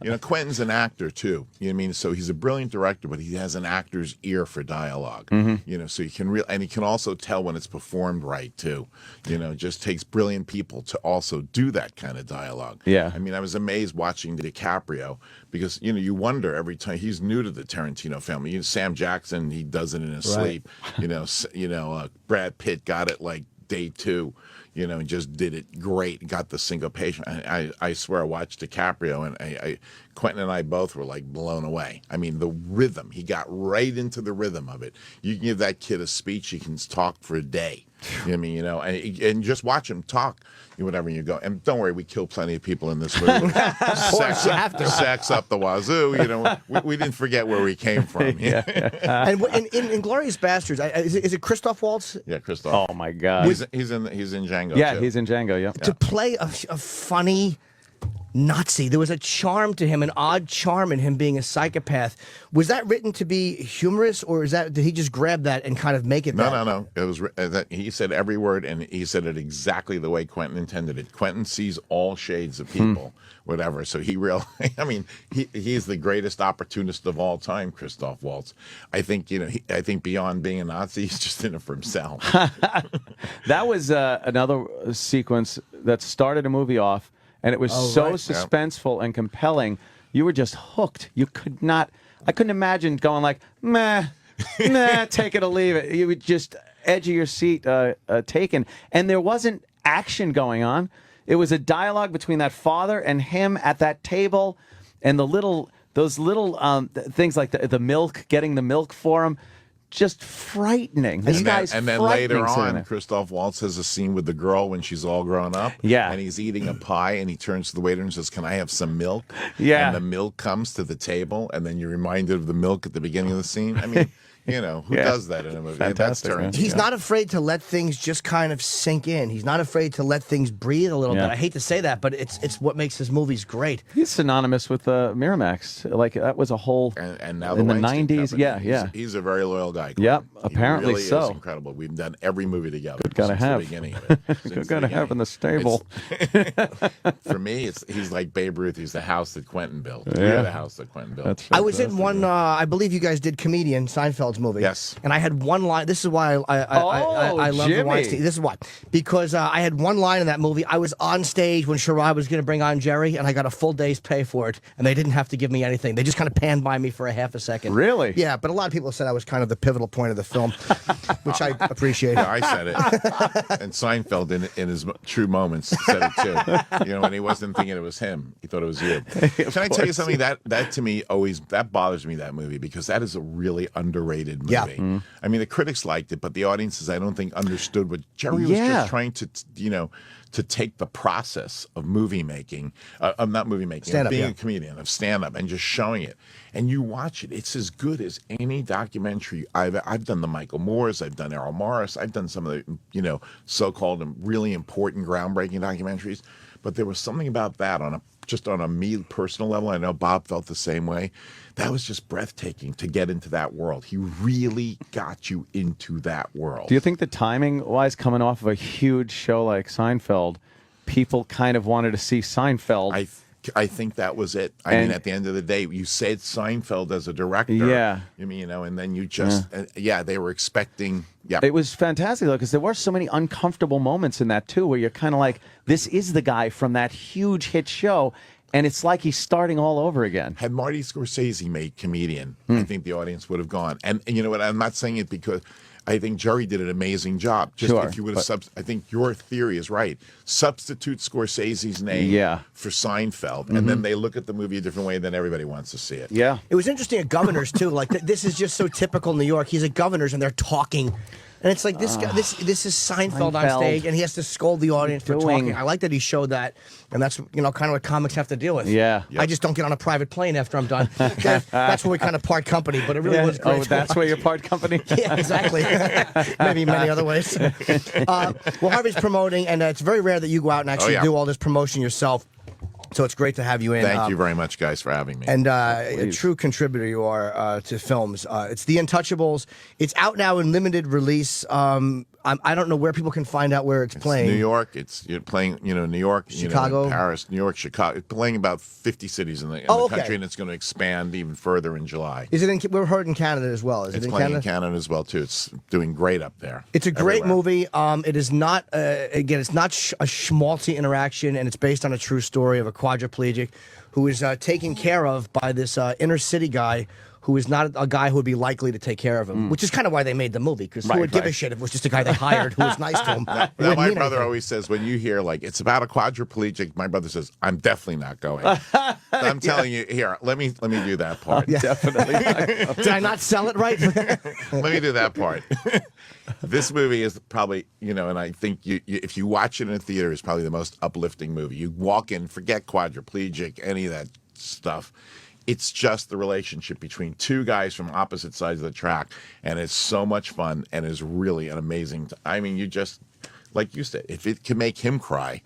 You know, Quentin's an actor too. You know what I mean? So he's a brilliant director, but he has an actor's ear for dialogue. Mhm. You know, so you can and he can also tell when it's performed right too. You know, it just takes brilliant people to also do that kind of dialogue. Yeah. I mean, I was amazed watching DiCaprio because you know you wonder every time he's new to the Tarantino family. You know, Sam Jackson, he does it in his Right. sleep. You know, Brad Pitt got it like day 2. You know, and just did it great. Got the syncopation. I swear, I watched DiCaprio, and Quentin and I both were like blown away. I mean, the rhythm. He got right into the rhythm of it. You can give that kid a speech, he can talk for a day. You know what I mean? You know, and just watch him talk. Whatever you go, and don't worry, we kill plenty of people in this movie. Sex up the wazoo. You know, we didn't forget where we came from. And in Inglourious Bastards, is it Christoph Waltz? Yeah, Christoph. Oh my God. He's in Django. Yeah, too. he's in Django. Yeah. To play a funny Nazi, there was a charm to him, an odd charm in him being a psychopath. Was that written to be humorous, or did he just grab that and kind of make it? No. It was that he said every word, and he said it exactly the way Quentin intended it. Quentin sees all shades of people, whatever. So he I mean, he is the greatest opportunist of all time, Christoph Waltz. I think I think beyond being a Nazi, he's just in it for himself. That was another sequence that started a movie off, and it was so suspenseful and compelling. You were just hooked. You could not. I couldn't imagine going like, meh, take it or leave it. You would just edge of your seat taken, and there wasn't action going on. It was a dialogue between that father and him at that table, and those little things like the milk, getting the milk for him. Just frightening. This guy's and then frightening later sitting on, there. Christoph Waltz has a scene with the girl when she's all grown up. Yeah. And he's eating a pie, and he turns to the waiter and says, "Can I have some milk?" Yeah. And the milk comes to the table, and then you're reminded of the milk at the beginning of the scene. I mean, you know, who Yeah. does that in a movie? Fantastic, man. That's He's not afraid to let things just kind of sink in. He's not afraid to let things breathe a little Yeah. bit. I hate to say that, but it's what makes his movies great. He's synonymous with Miramax. Like that was a whole And now in the Weinstein '90s. Company. Yeah. He's a very loyal guy. Yep, He apparently really so. is incredible. We've done every movie together Gotta since have. the beginning of it. Since the Gotta have beginning. in the stable. For me, he's like Babe Ruth. He's the house that Quentin built. Yeah. We're the house that Quentin built. I was in one. I believe you guys did Comedian, Seinfeld's movie. Yes. And I had one line. This is why I love the Jimmy. Weinstein. This is why, because I had one line in that movie. I was on stage when Sherrod was going to bring on Jerry, and I got a full day's pay for it, and they didn't have to give me anything. They just kind of panned by me for a half a second. Really? Yeah. But a lot of people said I was kind of the pivotal point of the film, which I appreciate. Yeah, I said it. And Seinfeld, in his true moments, said it too. You know, when he wasn't thinking it was him, he thought it was you. Can I tell you something? That to me always bothers me, that movie, because that is a really underrated hated movie. Yeah. I mean, the critics liked it, but the audiences, I don't think, understood what Jerry was Yeah. just trying to, to take the process of movie making, of not movie making, Stand-up, of being yeah. a comedian, of stand-up, and just showing it. And you watch it, it's as good as any documentary. I've done the Michael Moores, I've done Errol Morris, I've done some of the, so-called really important, groundbreaking documentaries. But there was something about that on a me personal level. I know Bob felt the same way. That was just breathtaking to get into that world. He really got you into that world. Do you think the timing-wise, coming off of a huge show like Seinfeld, people kind of wanted to see Seinfeld? I think that was it. I mean, at the end of the day, you said Seinfeld as a director. Yeah. And then you just, they were expecting. Yeah. It was fantastic, though, because there were so many uncomfortable moments in that, too, where you're kind of like, this is the guy from that huge hit show, and it's like he's starting all over again. Had Marty Scorsese made Comedian, I think the audience would have gone. And you know what? I'm not saying it because I think Jerry did an amazing job. Just Sure, if you would have, I think your theory is right. Substitute Scorsese's name for Seinfeld, and then they look at the movie a different way, then everybody wants to see it. Yeah. It was interesting at Governor's too. Like this is just so typical New York. He's at Governor's and they're talking. And it's like this guy, this is Seinfeld on stage, and he has to scold the audience for talking. I like that he showed that, and that's kind of what comics have to deal with. Yeah. I just don't get on a private plane after I'm done. That's where we kind of part company, but it really was great. Oh, that's where you part company? Yeah, exactly. Maybe many other ways. Well, Harvey's promoting, and it's very rare that you go out and actually do all this promotion yourself. So it's great to have you in. Thank you very much, guys, for having me. And a true contributor you are to films. It's The Untouchables. It's out now in limited release. I don't know where people can find out where it's playing. New York. You're playing, New York, Chicago, Paris, New York, Chicago. It's playing about 50 cities in the country, and it's going to expand even further in July. Is it in? We're heard in Canada as well. Is it in playing Canada? in Canada as well too. It's doing great up there. It's a great everywhere. movie. It is not it's not a schmaltzy interaction, and it's based on a true story of a quadriplegic who is taken care of by this inner city guy who is not a guy who would be likely to take care of him, which is kind of why they made the movie, because who would give a shit if it was just a guy they hired who was nice to him? Now my brother always says, when you hear, it's about a quadriplegic, my brother says, I'm definitely not going. I'm telling you, here, let me do that part. Definitely. Did I not sell it right? Let me do that part. This movie is probably, and I think if you watch it in a theater, it's probably the most uplifting movie. You walk in, forget quadriplegic, any of that stuff. It's just the relationship between two guys from opposite sides of the track, and it's so much fun, and is really an amazing. I mean, you just, like you said, if it can make him cry,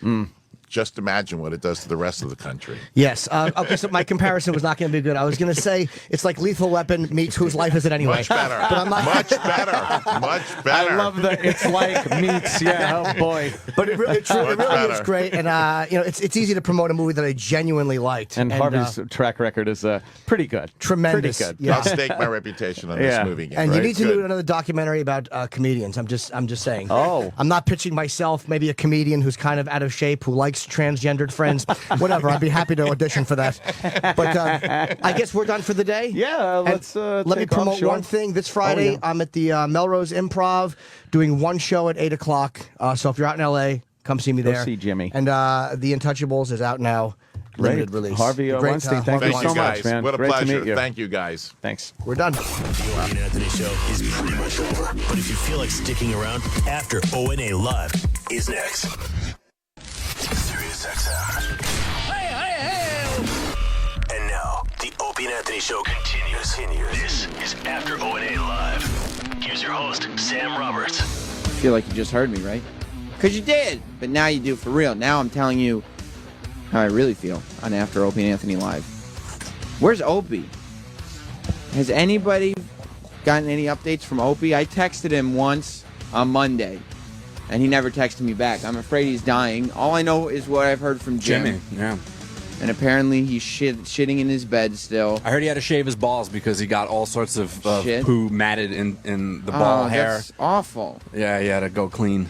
just imagine what it does to the rest of the country. Yes. Okay, so my comparison was not going to be good. I was going to say it's like Lethal Weapon meets Whose Life Is It Anyway? Much better. But I'm not. Much better. Much better. I love that it's like meets. Yeah, oh boy. But it really is great, and it's easy to promote a movie that I genuinely liked. And Harvey's track record is pretty good. Tremendous. Pretty good. Yeah. I'll stake my reputation on this movie again. And right? you need to Good. do another documentary about comedians. I'm just saying. Oh. I'm not pitching myself. Maybe a comedian who's kind of out of shape, who likes transgendered friends. Whatever. I'd be happy to audition for that. But I guess we're done for the day. Yeah. Let's let me take off, promote sure. one thing. This Friday, I'm at the Melrose Improv doing one show at 8 o'clock. So if you're out in L.A., come see me Go there. see Jimmy. And The Untouchables is out now. Limited release. Harvey Great, Weinstein, thank you Thank so you guys. much, man. What a Great to pleasure. meet you. Thank you, guys. Thanks. We're done. The Opie and Anthony Show is pretty much over. But if you feel like sticking around, after O&A Live is next. Sirius XM. And now, the Opie and Anthony Show continues. This is After O&A Live. Here's your host, Sam Roberts. I feel like you just heard me, right? Because you did, but now you do for real. Now I'm telling you how I really feel on After Opie and Anthony Live. Where's Opie? Has anybody gotten any updates from Opie? I texted him once on Monday, and he never texted me back. I'm afraid he's dying. All I know is what I've heard from Jim. Jimmy, yeah. And apparently he's shitting in his bed still. I heard he had to shave his balls because he got all sorts of Shit. poo matted in the ball hair. That's awful. Yeah, he had to go clean.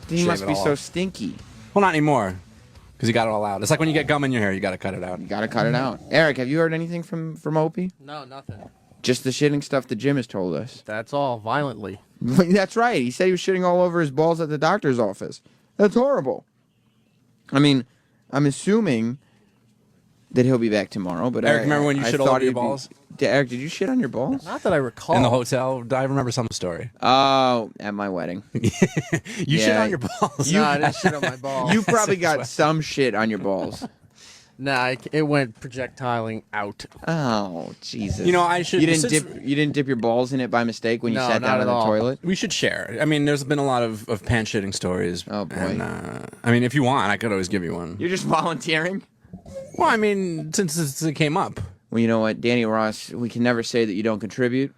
He shave must it be all so off. stinky. Well, not anymore, because he got it all out. It's like when you get gum in your hair, you got to cut it out. You gotta cut it out. Eric, have you heard anything from Opie? No, nothing. Just the shitting stuff that Jim has told us. That's all, violently. That's right. He said he was shitting all over his balls at the doctor's office. That's horrible. I mean, I'm assuming that he'll be back tomorrow. But Eric, remember when you shit all thought over your he'd be- balls? Eric, did you shit on your balls? Not that I recall. In the hotel? I remember some story. Oh, at my wedding. You shit on your balls. No, I didn't shit on my balls. You probably got some shit on your balls. Nah, it went projectiling out. Oh, Jesus. You know, I should. You didn't dip your balls in it by mistake when you No, sat not down at on the all. toilet? We should share. I mean, there's been a lot of pants shitting stories. Oh, boy. And, I mean, if you want, I could always give you one. You're just volunteering? Well, I mean, since it came up. Well, you know what, Danny Ross, we can never say that you don't contribute.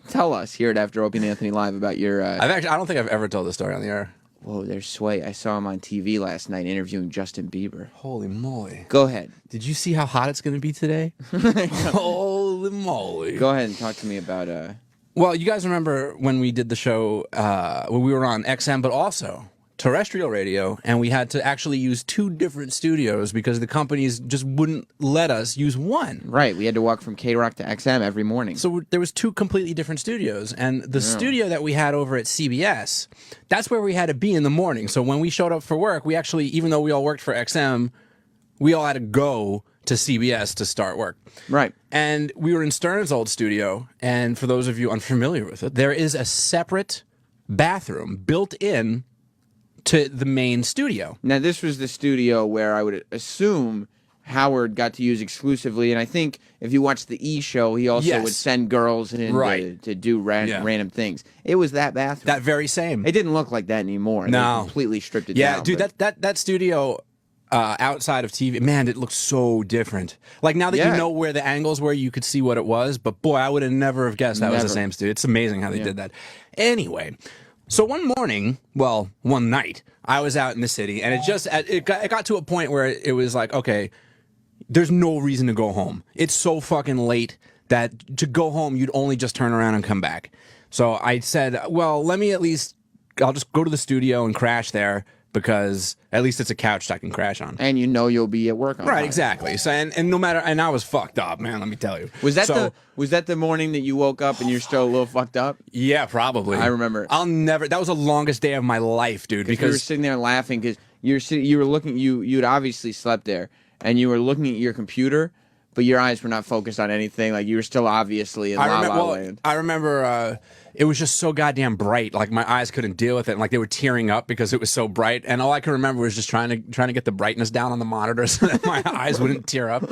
Tell us here at After Opie and Anthony Live about your... I don't think I've ever told this story on the air. Whoa, there's Sway. I saw him on TV last night interviewing Justin Bieber. Holy moly. Go ahead. Did you see how hot it's going to be today? Holy moly. Go ahead and talk to me about... Well, you guys remember when we did the show, when we were on XM, but also terrestrial radio, and we had to actually use 2 different studios because the companies just wouldn't let us use one. Right, we had to walk from K-Rock to XM every morning. So there was 2 completely different studios, and the studio that we had over at CBS, that's where we had to be in the morning. So when we showed up for work, we actually, even though we all worked for XM, we all had to go to CBS to start work. Right. And we were in Stern's old studio, and for those of you unfamiliar with it, there is a separate bathroom built in to the main studio. Now, this was the studio where I would assume Howard got to use exclusively, and I think if you watch the E! Show, he also would send girls in to do random things. It was that bathroom. That very same. It didn't look like that anymore. No. They completely stripped it Yeah, down. dude, but- that studio outside of TV, man, it looks so different. Like now that you know where the angles were, you could see what it was. But boy, I would have never have guessed that was the same studio. It's amazing how they did that. Anyway, so one morning, well, one night, I was out in the city, and it got to a point where it was like, okay, there's no reason to go home. It's so fucking late that to go home, you'd only just turn around and come back. So I said, well, I'll just go to the studio and crash there, because at least it's a couch I can crash on. And you know you'll be at work on Right, time. exactly. So and no matter, and I was fucked up, man, let me tell you. Was that the morning that you woke up and you're still a little fucked up? Yeah, probably. I remember. That was the longest day of my life, dude, Because we were sitting there laughing because you were looking, you'd obviously slept there, and you were looking at your computer, but your eyes were not focused on anything. Like you were still obviously in La La Land. I remember it was just so goddamn bright. Like my eyes couldn't deal with it. And, like they were tearing up because it was so bright. And all I can remember was just trying to get the brightness down on the monitor so that my eyes wouldn't tear up.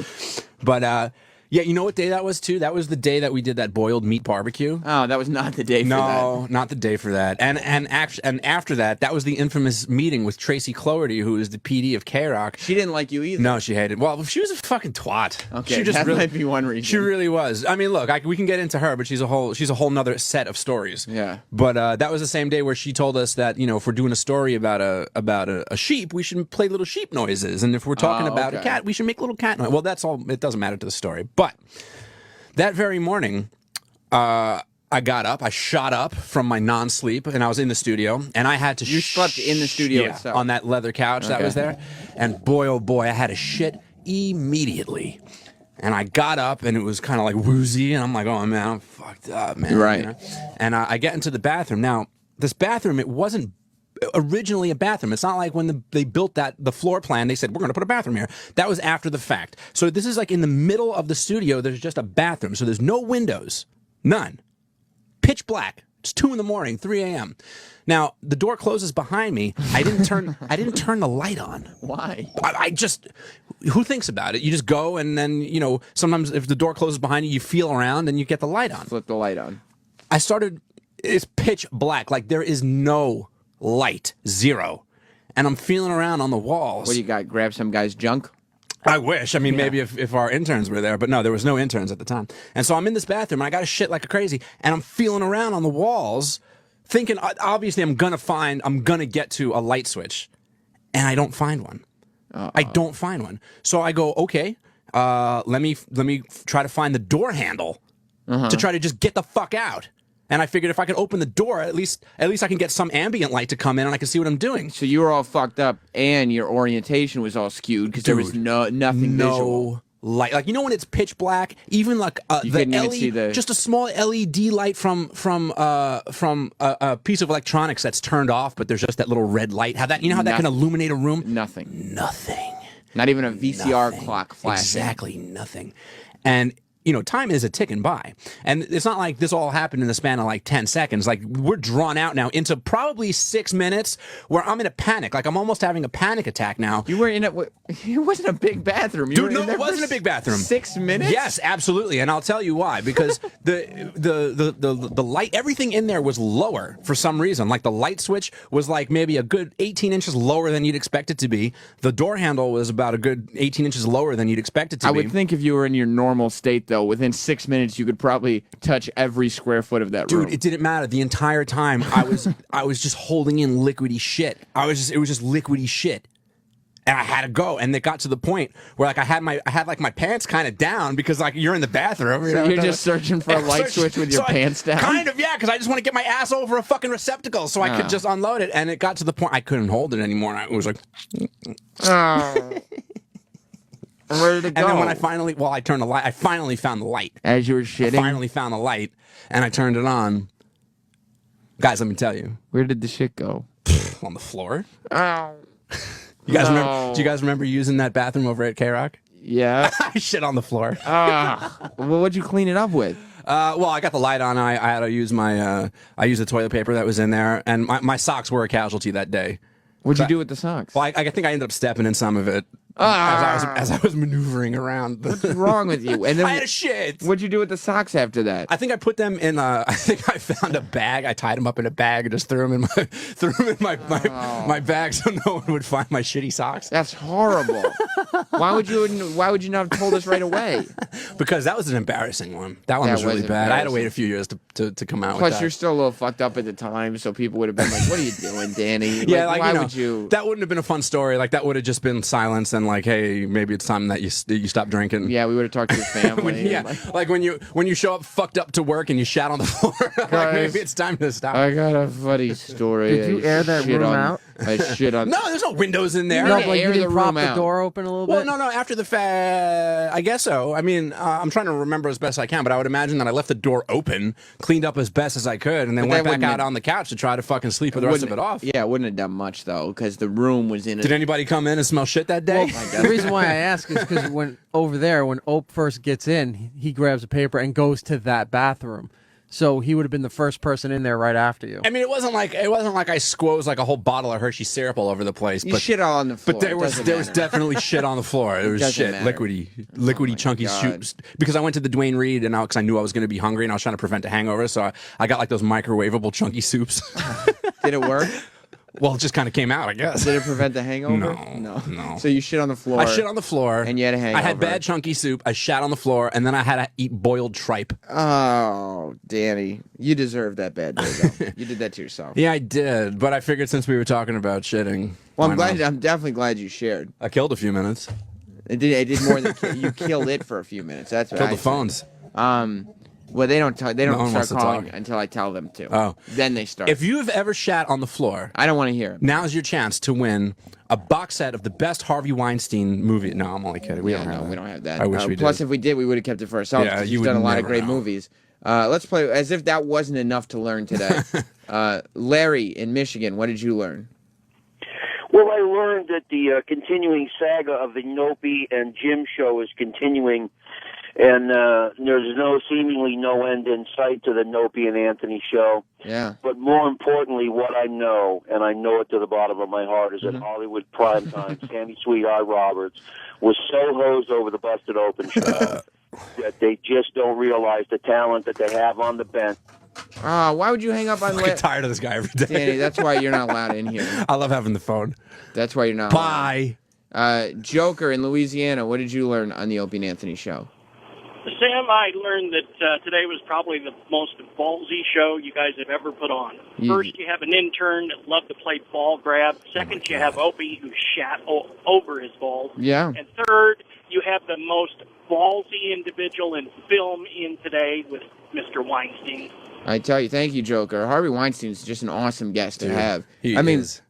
But yeah, you know what day that was too? That was the day that we did that boiled meat barbecue. Oh, that was not the day for that. No, not the day for that. And after that was the infamous meeting with Tracy Cloherty, who is the PD of K-Rock. She didn't like you either. No, she hated. Well, she was a fucking twat. Okay, she just that really, might be one reason. She really was. I mean, look, we can get into her, but she's a whole nother set of stories. Yeah. But that was the same day where she told us that, you know, if we're doing a story about a sheep, we should play little sheep noises, and if we're talking about a cat, we should make little cat noise. Well, that's all. It doesn't matter to the story, but. That very morning, I got up, I shot up from my non-sleep, and I was in the studio, and I had to You slept in the studio itself? on that leather couch that was there, and boy, oh boy, I had to shit immediately. And I got up, and it was kind of like woozy, and I'm like, oh man, I'm fucked up, man. Right. You know? And I get into the bathroom. Now, this bathroom, it wasn't originally a bathroom. It's not like when they built the floor plan, they said, we're going to put a bathroom here. That was after the fact. So this is like in the middle of the studio, there's just a bathroom. So there's no windows. None. Pitch black. It's 2 a.m, 3 a.m. Now, the door closes behind me. I didn't turn the light on. Why? I just, who thinks about it? You just go, and then, you know, sometimes if the door closes behind you, you feel around and you get the light on. Flip the light on. It's pitch black. Like there is no light, zero. And I'm feeling around on the walls. What do you got? Grab some guy's junk? I wish. I mean, maybe if our interns were there, but no, there was no interns at the time. And so I'm in this bathroom, and I got to shit like a crazy, and I'm feeling around on the walls, thinking, obviously, I'm going to get to a light switch, and I don't find one. I don't find one. So I go, okay, let me try to find the door handle to try to just get the fuck out. And I figured if I could open the door, at least I can get some ambient light to come in, and I can see what I'm doing. So you were all fucked up, and your orientation was all skewed because there was nothing visual. Light. Like, you know when it's pitch black, even like You the couldn't even LED, see the- just a small LED light from a piece of electronics that's turned off, but there's just that little red light. You know how that can illuminate a room? Nothing. Not even a VCR Nothing. clock flashing. Exactly nothing. And time is a ticking by. And it's not like this all happened in the span of like 10 seconds. Like, we're drawn out now into probably 6 minutes where I'm in a panic. Like, I'm almost having a panic attack now. You were in it wasn't a big bathroom. Dude, no, it wasn't a big bathroom. 6 minutes? Yes, absolutely. And I'll tell you why. Because the light, everything in there was lower for some reason. Like, the light switch was like maybe a good 18 inches lower than you'd expect it to be. The door handle was about a good 18 inches lower than you'd expect it to be. I would think if you were in your normal state, though, within 6 minutes, you could probably touch every square foot of that room. Dude, it didn't matter. The entire time, I was just holding in liquidy shit. It was just liquidy shit. And I had to go, and it got to the point where like I had my pants kind of down because like you're in the bathroom. So you're just searching for a light switch with your pants down? Kind of, yeah, because I just want to get my ass over a fucking receptacle so I could just unload it. And it got to the point I couldn't hold it anymore. And I was like, I'm ready to go. And then when I turned the light. I finally found the light. As you were shitting? I finally found the light, and I turned it on. Guys, let me tell you. Where did the shit go? On the floor. Oh. You guys remember? Do you guys remember using that bathroom over at K-Rock? Yeah. I shit on the floor. Well, what'd you clean it up with? Well, I got the light on. I had to use I used the toilet paper that was in there, and my socks were a casualty that day. What'd you do with the socks? Well, I think I ended up stepping in some of it as I was maneuvering around. What's wrong with you? And then I had a shit. What'd you do with the socks after that? I think I put them in. I think I found a bag. I tied them up in a bag and just threw them in my bag so no one would find my shitty socks. That's horrible. Why would you not have told us right away? Because that was an embarrassing one. That one was really bad. I had to wait a few years to come out with that. Plus, you're still a little fucked up at the time, so people would have been like, "What are you doing, Danny?" Yeah, why would you? That wouldn't have been a fun story. Like that would have just been silence and like, hey, maybe it's time that you stop drinking. Yeah, we would have talked to your family. like when you show up fucked up to work and you shat on the floor. Like maybe it's time to stop. I got a funny story. Did you air that room out? I shit on. No, there's no windows in there. No, but you air didn't the prop room the out. door open a little bit? Well, no. After the fact, I guess so. I mean, I'm trying to remember as best I can, but I would imagine that I left the door open, cleaned up as best as I could, and then went back out on the couch to try to fucking sleep with the rest of it off. Yeah, it wouldn't have done much though, because the room was in it. Did anybody come in and smell shit that day? The reason why I ask is because when Ope first gets in, he grabs a paper and goes to that bathroom. So he would have been the first person in there right after you. I mean, it wasn't like I squoze like a whole bottle of Hershey syrup all over the place. You but shit all on the floor. But there was definitely shit on the floor. There was shit, liquidy, chunky shoots. Because I went to the Dwayne Reed and because I knew I was going to be hungry and I was trying to prevent a hangover, so I got like those microwavable chunky soups. Did it work? Well, it just kind of came out, I guess. Did it prevent the hangover? No. So you shit on the floor. I shit on the floor. And you had a hangover. I had bad chunky soup. I shat on the floor, and then I had to eat boiled tripe. Oh, Danny. You deserve that bad day, though. You did that to yourself. Yeah, I did. But I figured since we were talking about shitting... Well, I'm definitely glad you shared. I killed a few minutes. It did more than... You killed it for a few minutes. That's what Killed I the phones. Well, they don't start wants to calling talk. until I tell them to. Oh. Then they start. If you have ever shat on the floor... I don't want to hear it. Now's your chance to win a box set of the best Harvey Weinstein movie. No, I'm only kidding. We don't have that. I wish we did. Plus, if we did, we would have kept it for ourselves. Yeah, you've done a lot of great know. movies. Let's play as if that wasn't enough to learn today. Larry in Michigan, what did you learn? Well, I learned that the continuing saga of the Nopi and Jim show is continuing, and there's seemingly no end in sight to the Nopi and Anthony show. Yeah. But more importantly, what I know, and I know it to the bottom of my heart, is that Hollywood primetime, Sammy Sweetheart Roberts, was so hosed over the Busted Open show that they just don't realize the talent that they have on the bench. Why would you hang up on I'm tired of this guy every day. Danny, that's why you're not allowed in here. I love having the phone. That's why you're not Bye. allowed. Joker in Louisiana, what did you learn on the Opie and Anthony show? Sam, I learned that today was probably the most ballsy show you guys have ever put on. First, you have an intern that loved to play ball grab. Second, you have Opie who shat over his balls. Yeah. And third, you have the most ballsy individual in film in today with Mr. Weinstein. I tell you, thank you, Joker. Harvey Weinstein's just an awesome guest to have. He I mean, is.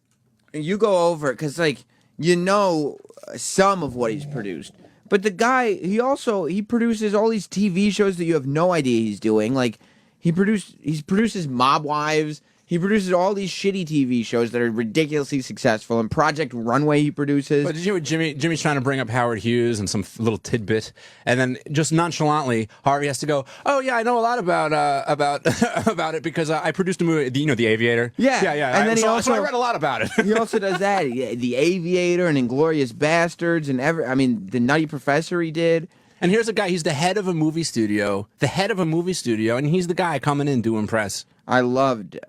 You go over it because, like, you know some of what he's produced. But the guy, he produces all these TV shows that you have no idea he's doing. Like, he produces Mob Wives. He produces all these shitty TV shows that are ridiculously successful, and Project Runway he produces. But did you know Jimmy's trying to bring up Howard Hughes and some little tidbit, and then just nonchalantly, Harvey has to go, "Oh yeah, I know a lot about about it because I produced a movie, The Aviator." Yeah. And then so I read a lot about it. He also does that. The Aviator and Inglourious Bastards and the Nutty Professor he did. And here's a guy, he's the head of a movie studio, and he's the guy coming in to impress. I loved...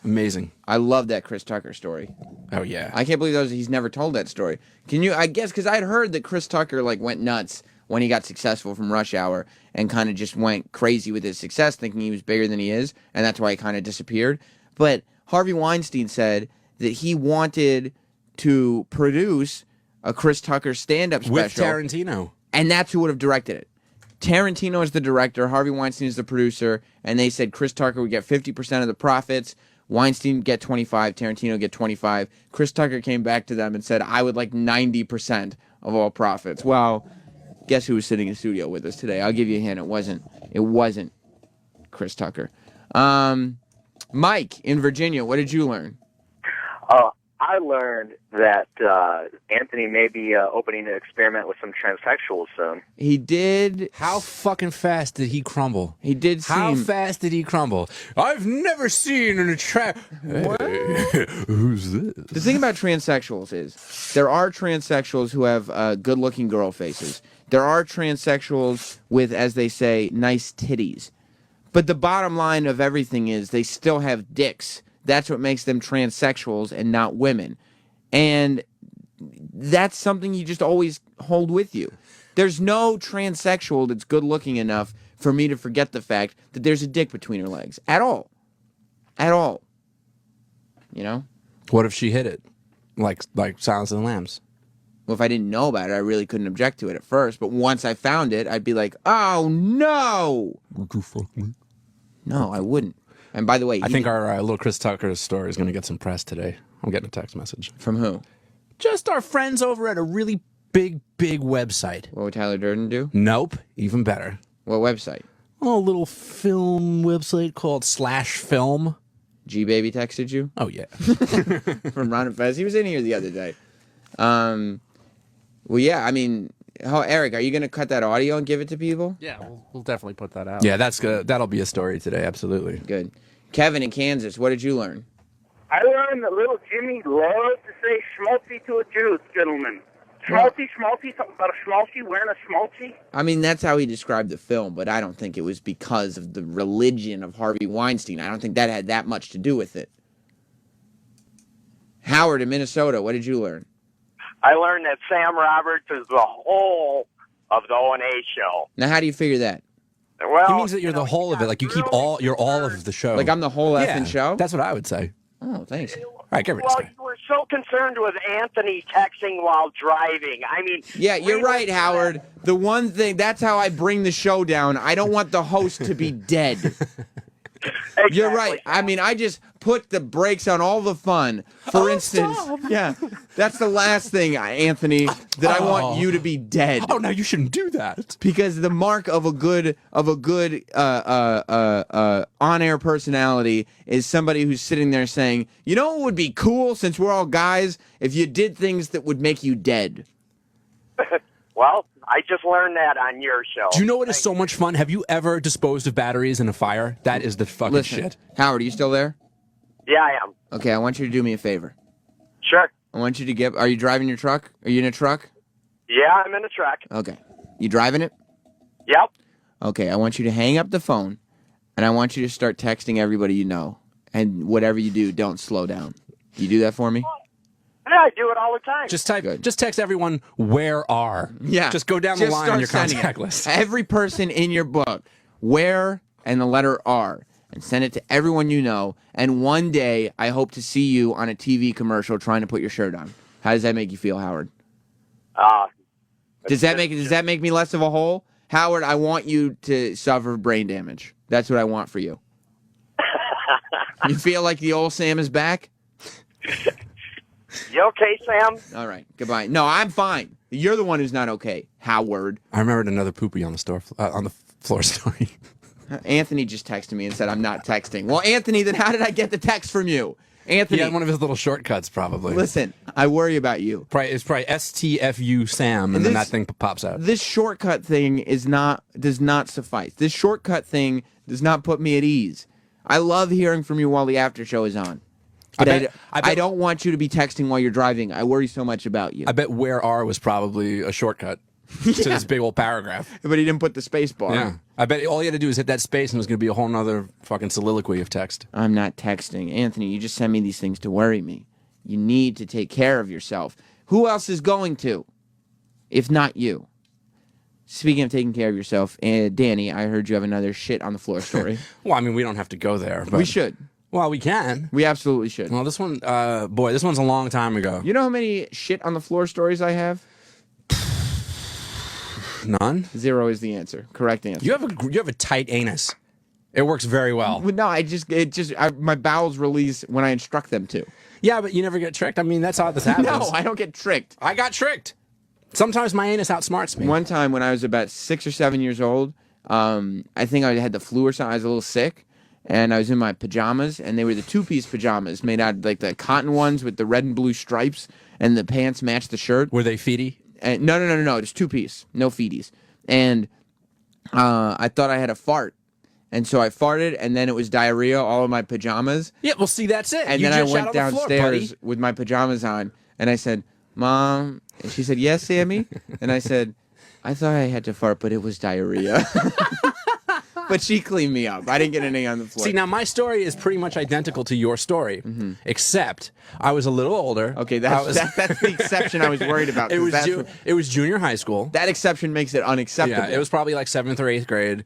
Amazing. I love that Chris Tucker story. Oh, yeah. I can't believe he's never told that story. Can you... I guess, because I'd heard that Chris Tucker, went nuts when he got successful from Rush Hour and kind of just went crazy with his success, thinking he was bigger than he is, and that's why he kind of disappeared. But Harvey Weinstein said that he wanted to produce a Chris Tucker stand-up special. With Tarantino. And that's who would have directed it. Tarantino is the director, Harvey Weinstein is the producer, and they said Chris Tucker would get 50% of the profits, Weinstein get 25, Tarantino get 25. Chris Tucker came back to them and said, I would like 90% of all profits. Well, guess who was sitting in the studio with us today? I'll give you a hint. It wasn't Chris Tucker. Mike in Virginia, what did you learn? I learned that Anthony may be opening an experiment with some transsexuals soon. He did. How fucking fast did he crumble? He did seem... How fast did he crumble? I've never seen an attract... Who's this? The thing about transsexuals is there are transsexuals who have good-looking girl faces. There are transsexuals with, as they say, nice titties. But the bottom line of everything is they still have dicks. That's what makes them transsexuals and not women. And that's something you just always hold with you. There's no transsexual that's good looking enough for me to forget the fact that there's a dick between her legs. At all. At all. You know? What if she hit it? Like Silence of the Lambs. Well, if I didn't know about it, I really couldn't object to it at first. But once I found it, I'd be like, oh, no! Would you fuck me? No, I wouldn't. And by the way, I think our little Chris Tucker story is going to get some press today. I'm getting a text message. From who? Just our friends over at a really big website. What would Tyler Durden do? Nope. Even better. What website? Oh, a little film website called /film. G-Baby texted you? Oh, yeah. From Ron and Fez. He was in here the other day. Well, yeah, I mean... Eric, are you going to cut that audio and give it to people? Yeah, we'll definitely put that out. Yeah, that's good. That'll be a story today, absolutely. Good. Kevin in Kansas, what did you learn? I learned that little Jimmy loves to say schmaltzy to a Jew, gentlemen. Schmaltzy, something about a schmaltzy, wearing a schmaltzy. I mean, that's how he described the film, but I don't think it was because of the religion of Harvey Weinstein. I don't think that had that much to do with it. Howard in Minnesota, what did you learn? I learned that Sam Roberts is the whole of the O&A show. Now, how do you figure that? Well, he means that you're the whole of it. Like, you're all of the show. Like, I'm the whole effing show? That's what I would say. Oh, thanks. All right, get rid of Well, you were so concerned with Anthony texting while driving. I mean... Yeah, you're right, Howard. The one thing, that's how I bring the show down. I don't want the host to be dead. Exactly. You're right. I mean, I just put the brakes on all the fun. For instance, yeah, that's the last thing, Anthony, that I want you to be dead. Oh, no, you shouldn't do that. Because the mark of a good on-air personality is somebody who's sitting there saying, you know what would be cool, since we're all guys, if you did things that would make you dead. Well, I just learned that on your show. Do you know what is so much fun? Have you ever disposed of batteries in a fire? That is the fucking shit. Howard, are you still there? Yeah, I am. Okay, I want you to do me a favor. Sure. I want you to get... Are you driving your truck? Are you in a truck? Yeah, I'm in a truck. Okay. You driving it? Yep. Okay, I want you to hang up the phone, and I want you to start texting everybody you know. And whatever you do, don't slow down. You do that for me? Yeah, I do it all the time. Just text everyone, where are? Yeah. Just go down the line on your contact list. Every person in your book, where and the letter R, and send it to everyone you know. And one day, I hope to see you on a TV commercial trying to put your shirt on. How does that make you feel, Howard? Does that make me less of a hole? Howard, I want you to suffer brain damage. That's what I want for you. You feel like the old Sam is back? You okay, Sam? All right, goodbye. No, I'm fine. You're the one who's not okay, Howard. I remembered another poopy on the floor story. Anthony just texted me and said I'm not texting. Well, Anthony, then how did I get the text from you? Anthony, He had one of his little shortcuts, probably. listen, I worry about you. It's probably STFU Sam, and then that thing pops out. This shortcut thing does not suffice. This shortcut thing does not put me at ease. I love hearing from you while the after show is on. But I don't want you to be texting while you're driving. I worry so much about you. I bet where R was probably a shortcut to this big old paragraph. But he didn't put the space bar. Yeah. I bet all you had to do is hit that space and it was going to be a whole nother fucking soliloquy of text. I'm not texting. Anthony, you just send me these things to worry me. You need to take care of yourself. Who else is going to, if not you? Speaking of taking care of yourself, Danny, I heard you have another shit on the floor story. Well, I mean, we don't have to go there. But We should. Well, we can. We absolutely should. Well, this one, boy, this one's a long time ago. You know how many shit on the floor stories I have? None. 0 is the answer. Correct answer. You have a tight anus. It works very well. No, my bowels release when I instruct them to. Yeah, but you never get tricked. I mean, that's how this happens. No, I don't get tricked. I got tricked. Sometimes my anus outsmarts me. One time when I was about 6 or 7 years old, I think I had the flu or something. I was a little sick, and I was in my pajamas, and they were the two-piece pajamas made out of like the cotton ones with the red and blue stripes, and the pants matched the shirt. Were they feety? No, just two-piece, no feeties. And I thought I had a fart. And so I farted, and then it was diarrhea all in my pajamas. Yeah, well, see, that's it. And then I went downstairs with my pajamas on, and I said, Mom, and she said, yes, Sammy? And I said, I thought I had to fart, but it was diarrhea. But she cleaned me up. I didn't get anything on the floor. See, now my story is pretty much identical to your story, except I was a little older. Okay, that's the exception I was worried about. It was junior high school. That exception makes it unacceptable. Yeah, it was probably like 7th or 8th grade,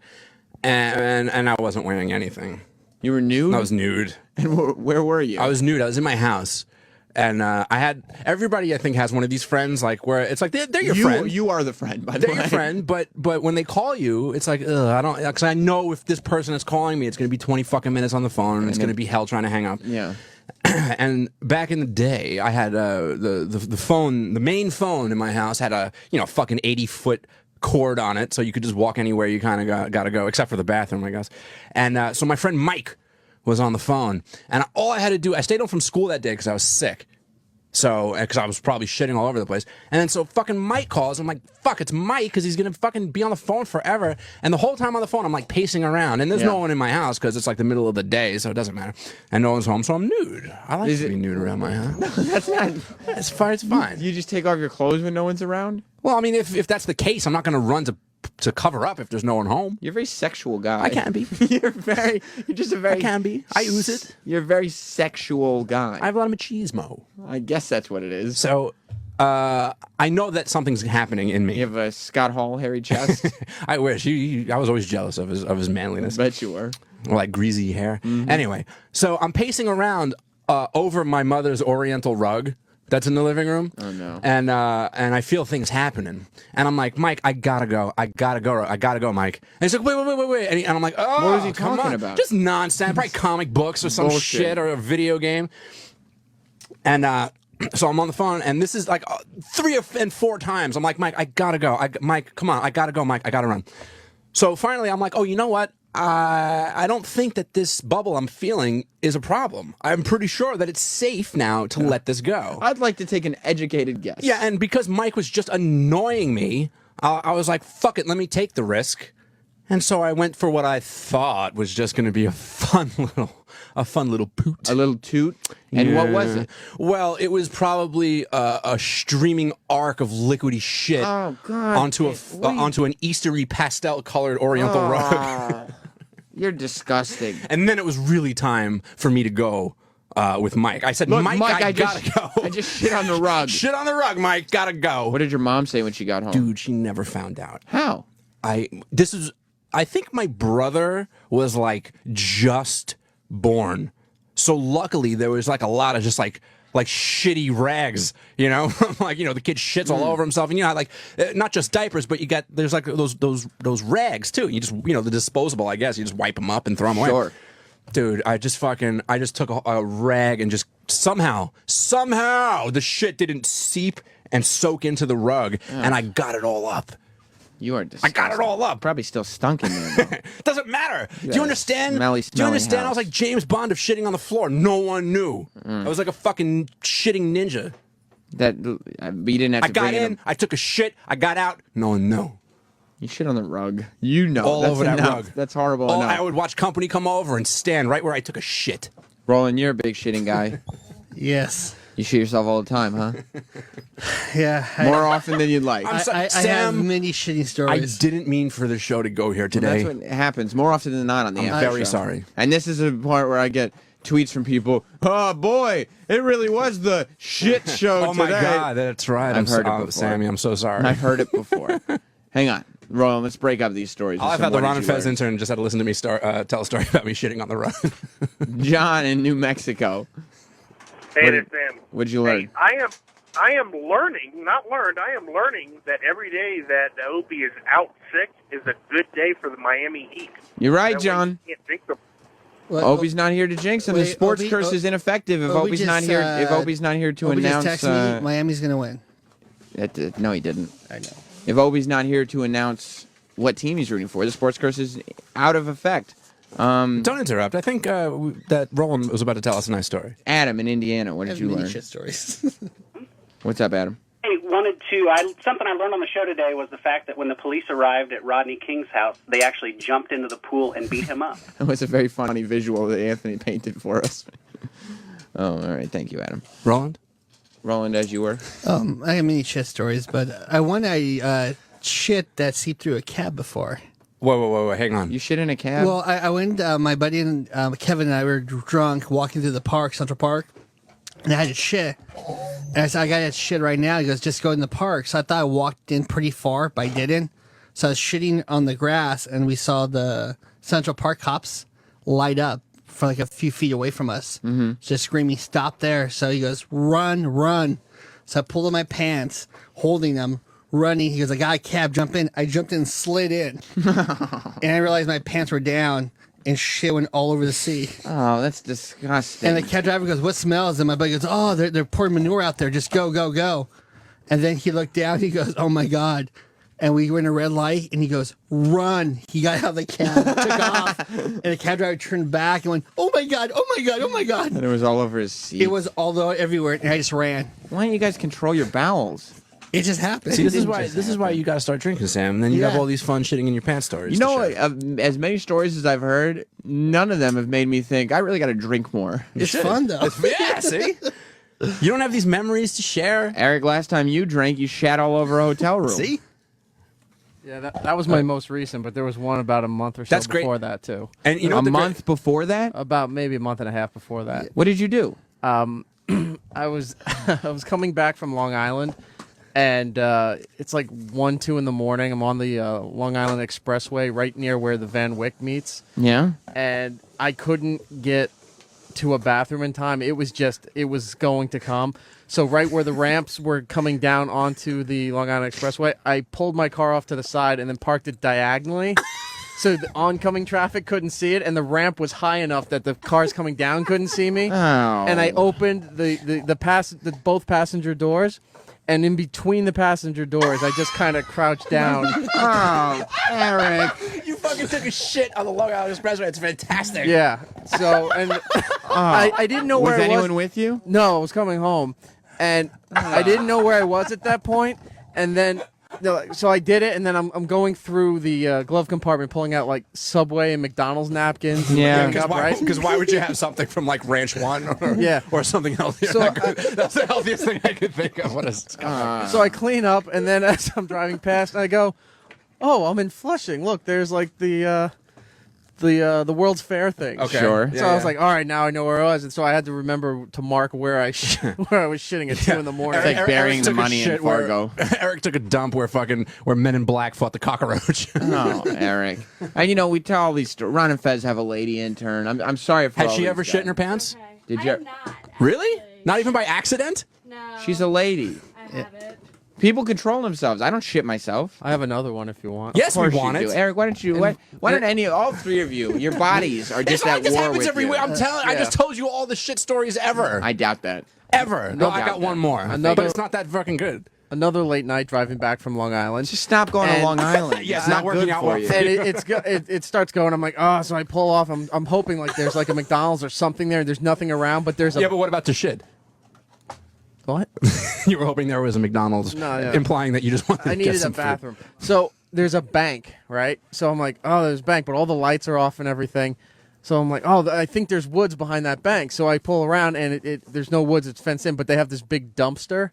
and I wasn't wearing anything. You were nude? I was nude. And where were you? I was nude. I was in my house. And I had everybody. I think has one of these friends like where it's like they're your friend. You are the friend, by the way. They're your friend, but when they call you, it's like I don't because I know if this person is calling me, it's going to be 20 fucking minutes on the phone, and it's going to be hell trying to hang up. Yeah. And back in the day, I had the phone, the main phone in my house had a fucking 80-foot cord on it, so you could just walk anywhere you kind of got to go, except for the bathroom, I guess. And so my friend Mike was on the phone, and all I had to do, I stayed home from school that day because I was sick. So, because I was probably shitting all over the place. And then so fucking Mike calls. I'm like, fuck, it's Mike, because he's going to fucking be on the phone forever. And the whole time on the phone, I'm like pacing around. And there's no one in my house because it's like the middle of the day, so it doesn't matter. And no one's home, so I'm nude. I like to be nude around my house. No, that's not. It's fine. It's fine. You just take off your clothes when no one's around? Well, I mean, if that's the case, I'm not going to run to cover up if there's no one home. You're a very sexual guy. I can be. You're just a very. I can be. I use it. You're a very sexual guy. I have a lot of machismo. I guess that's what it is. So, I know that something's happening in me. You have a Scott Hall hairy chest. I wish. I was always jealous of his manliness. I bet you were. Like greasy hair. Anyway, so I'm pacing around over my mother's Oriental rug that's in the living room. Oh no! And I feel things happening, and I'm like, Mike, I gotta go, Mike. And he's like, wait, and I'm like, oh, what was he come talking on. about? Just nonsense, probably comic books or some shit or a video game. And so I'm on the phone, and this is like 3 and 4 times. I'm like, Mike, I gotta go. Mike, come on, I gotta go, Mike, I gotta run. So finally, I'm like, oh, you know what? I don't think that this bubble I'm feeling is a problem. I'm pretty sure that it's safe now to let this go. I'd like to take an educated guess. Yeah, and because Mike was just annoying me, I was like, fuck it, let me take the risk. And so I went for what I thought was just going to be a fun little poot. A little toot? And what was it? Well, it was probably a streaming arc of liquidy shit onto an Eastery pastel-colored Oriental rug. You're disgusting. And then it was really time for me to go with Mike. I said, Look, Mike, I gotta go. I just shit on the rug. Shit on the rug, Mike. Gotta go. What did your mom say when she got home? Dude, she never found out. How? I think my brother was like just born. So luckily there was like a lot of just like shitty rags, like, the kid shits all over himself, and like not just diapers, but there's like those rags too. You just, the disposable, I guess, you just wipe them up and throw them away. Sure. Dude, I just took a rag and just somehow the shit didn't seep and soak into the rug, and I got it all up. You are I disgusting. got it all up. Probably still stunk in there. Doesn't matter. Do Yeah. you understand? Smelly, Do you understand? house. I was like James Bond of shitting on the floor. No one knew. I was like a fucking shitting ninja. But you didn't have I to got bring it in. up. I took a shit. I got out. No one knew. You shit on the rug. You know. All That's over that enough. rug. That's horrible Oh, enough. I would watch company come over and stand right where I took a shit. Roland, you're a big shitting guy. Yes. You shit yourself all the time, huh? Yeah. More often than you'd like. I have Sam, many shitty I stories. didn't mean for the show to go here today. That's what happens more often than not on the I'm after very show. sorry. And this is a part where I get tweets from people. Oh boy, it really was the shit show Oh today. my God, that's right. I've heard it before. Sammy, I'm so sorry. I've heard it before. Hang on, Roland. Let's break up these stories. I've with had some the what Ron did and you Fez learn? intern just had to listen to me tell a story about me shitting on the run. John in New Mexico. Hey What there, did- Sam. What'd you learn? I am learning, not learned, I am learning that every day that Opie is out sick is a good day for the Miami Heat. You're right, That way John. you can't jinx them. Opie's not here to jinx him. The Wait, sports Opie- curse is ineffective if Opie Opie's not just, here. If Opie's not here to Opie announce. just texted me, Miami's going to win. No, he didn't. I know. If Opie's not here to announce what team he's rooting for, the sports curse is out of effect. Don't interrupt. I think that Roland was about to tell us a nice story. Adam in Indiana, what did you learn? Shit stories. What's up, Adam? Hey, something I learned on the show today was the fact that when the police arrived at Rodney King's house, they actually jumped into the pool and beat him up. That was a very funny visual that Anthony painted for us. Oh, all right. Thank you, Adam. Roland, as you were. I have many shit stories, but I shit that seeped through a cab before. Whoa, hang on. You shit in a cab? Well, I went, my buddy and Kevin and I were drunk walking through the park, Central Park, and I had to shit. And I said, I got to shit right now. He goes, just go in the park. So I thought I walked in pretty far, but I didn't. So I was shitting on the grass, and we saw the Central Park cops light up for like a few feet away from us, just screaming, stop there. So he goes, run, run. So I pulled up my pants, holding them, running. He goes, I got a cab, jump in. I jumped in and slid in. And I realized my pants were down and shit went all over the seat. Oh, that's disgusting. And the cab driver goes, what smells? And my buddy goes, oh, they're pouring manure out there. Just go, go, go. And then he looked down. He goes, oh, my God. And we were in a red light, and he goes, run. He got out of the cab, took off. And the cab driver turned back and went, oh, my God, oh, my God, oh, my God. And it was all over his seat. It was all everywhere, and I just ran. Why don't you guys control your bowels? It just happened. See, this is why you got to start drinking, Sam. And then you have all these fun shitting in your pants stories. You know, as many stories as I've heard, none of them have made me think I really got to drink more. It's fun, though. Yeah, see? You don't have these memories to share. Eric, last time you drank, you shat all over a hotel room. See? Yeah, that was my most recent, but there was one about a month or so That's great. before that, too. And you know a month before that? About maybe a month and a half before that. What did you do? I was coming back from Long Island, and it's like 1, 2 in the morning. I'm on the Long Island Expressway right near where the Van Wyck meets. Yeah. And I couldn't get to a bathroom in time. It was going to come. So right where the ramps were coming down onto the Long Island Expressway, I pulled my car off to the side and then parked it diagonally. So the oncoming traffic couldn't see it, and the ramp was high enough that the cars coming down couldn't see me. Oh. And I opened both passenger doors, and in between the passenger doors, I just kind of crouched down. Oh, Eric. You fucking took a shit on the Long Island Expressway. It's fantastic. Yeah. So, and I didn't know where I was. Was anyone with you? No, I was coming home, and I didn't know where I was at that point. And then, so I did it, and then I'm going through the glove compartment, pulling out like Subway and McDonald's napkins. Yeah. Because why would you have something from like Ranch One or something healthier? So that's the healthiest thing I could think of. What is So I clean up, and then as I'm driving past, I go, "Oh, I'm in Flushing. Look, there's like the World's Fair thing." Okay. Sure. So I was like, "All right, now I know where I was," and so I had to remember to mark where I was shitting at 2 in the morning. It's like burying the took a money in shit where- Fargo. Eric took a dump where Men in Black fought the cockroach. Oh, Eric. And you know, we tell all these stories. Ron and Fez have a lady intern. I'm sorry for Had all she these ever guys. shit in her pants? Did you? Really? Not even by accident? No. She's a lady. I haven't. People control themselves. I don't shit myself. I have another one if you want. Yes, Of we course want you it. do. Eric, why don't you? Why don't all three of you? Your bodies are just at This war happens with every you. week. I'm telling. I just told you all the shit stories ever. I doubt that. Ever. No, I got one more. Another- But it's not that fucking good. another late night driving back from Long Island. Just stop going to Long Island. Yeah, it's not working out well for And you. it starts going. I'm like, oh, so I pull off. I'm hoping like there's like a McDonald's or something there. There's nothing around, but there's a. Yeah, but what about to shit? What? You were hoping there was a McDonald's, No, yeah. implying that you just wanted to I get needed some a bathroom. So there's a bank, right? So I'm like, oh, there's a bank, but all the lights are off and everything. So I'm like, oh, I think there's woods behind that bank. So I pull around and there's no woods. It's fenced in, but they have this big dumpster.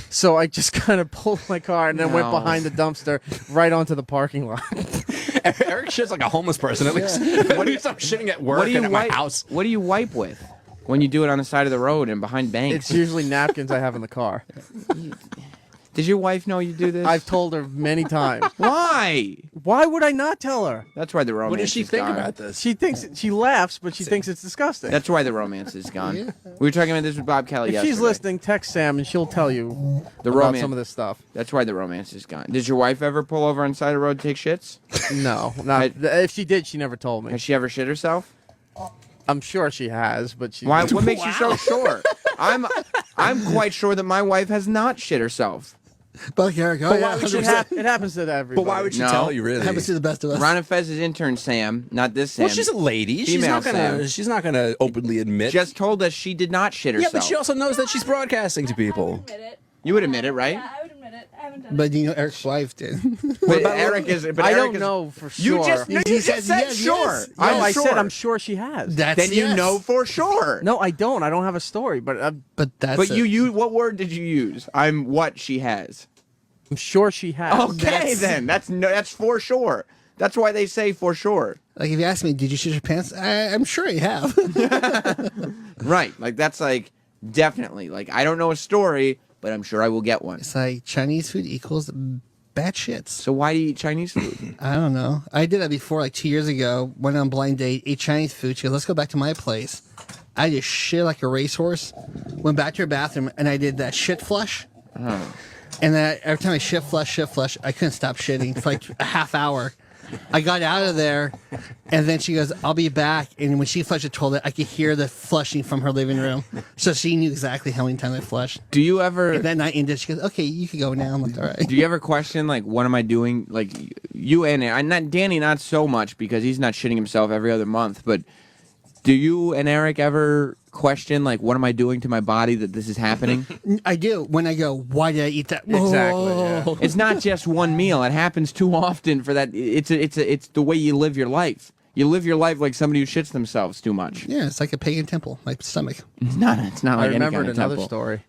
So I just kind of pulled my car and then went No. behind the dumpster right onto the parking lot. Eric shits like a homeless person. At least, at least I'm shitting at work What do you and at my wipe? house. What do you wipe with when you do it on the side of the road and behind banks? It's usually napkins I have in the car. Does your wife know you do this? I've told her many times. Why? Why would I not tell her? That's why the romance. What does she is think gone. about this? She laughs, but she thinks it's disgusting. That's why the romance is gone. Yeah. We were talking about this with Bob Kelly If yesterday. she's listening, text Sam and she'll tell you The about romance. some of this stuff. That's why the romance is gone. Does your wife ever pull over on the side of the road to take shits? No, not. If she did, she never told me. Has she ever shit herself? I'm sure she has, but she. Why? What makes you so sure? I'm quite sure that my wife has not shit herself. But Eric, But why would it happens to everybody. But why would she No. tell you? Really? happens to the best of us. Ron and Fez's intern Sam, not this Sam. Well, she's a lady. She's Female not gonna. Sam. She's not gonna openly admit. Just told us she did not shit yeah, herself. but she also knows that she's broadcasting to people. You would admit it, right? I would admit it. I haven't done But you know, Eric's wife did. But Eric is. But I Eric don't is, know for sure. You just, no, He you said just said yes, sure. yes. No, I'm I sure. said I'm sure she has. That's Then you yes. know for sure. No, I don't. I don't have a story, but But that's. But it. you, what word did you use? I'm what she has. I'm sure she has. Okay, then that's for sure. That's why they say for sure. Like if you ask me, did you shit your pants? I'm sure you have. Right. Like that's like definitely. Like I don't know a story, but I'm sure I will get one. It's like Chinese food equals bad shits. So why do you eat Chinese food? I don't know. I did that before, like 2 years ago. Went on blind date, ate Chinese food. She goes, "Let's go back to my place." I just shit like a racehorse. Went back to her bathroom and I did that shit flush. And then every time I shit flush, I couldn't stop shitting for like a half hour. I got out of there, and then she goes, "I'll be back." And when she flushed the toilet, I could hear the flushing from her living room, so she knew exactly how many times I flushed. Do you ever? And that night ended. She goes, "Okay, you can go now." I'm like, "All right." Do you ever question like what am I doing? Like you and I, not Danny, not so much because he's not shitting himself every other month. But do you and Eric ever question like what am I doing to my body that this is happening? I do. When I go, "Why did I eat that?" Exactly, yeah. Whoa. It's not just one meal. It happens too often for that. It's the way you live your life. You live your life like somebody who shits themselves too much. Yeah, it's like a pagan temple, my stomach. It's not. It's not I like any remembered kind of another temple. story.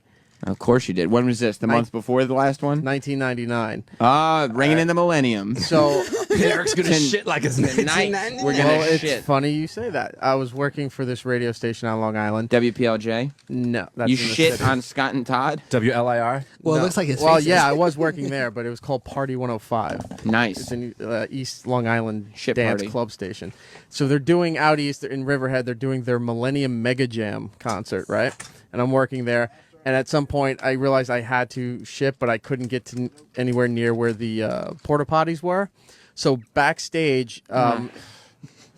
Of course you did. When was this? The month before the last one? 1999. Ah, ringing in the millennium. So Eric's gonna shit like it's tonight. 1999. We're gonna well, it's shit. funny you say that. I was working for this radio station on Long Island. WPLJ. No, that's You in the shit city. on Scott and Todd. WLIR. Well, No. it looks like it's. Well, yeah, I was working there, but it was called Party 105. Nice. It's an East Long Island Shit dance party. club station. So they're doing out east in Riverhead. They're doing their Millennium Mega Jam concert, right? And I'm working there. And at some point, I realized I had to shit, but I couldn't get to anywhere near where the porta potties were. So backstage,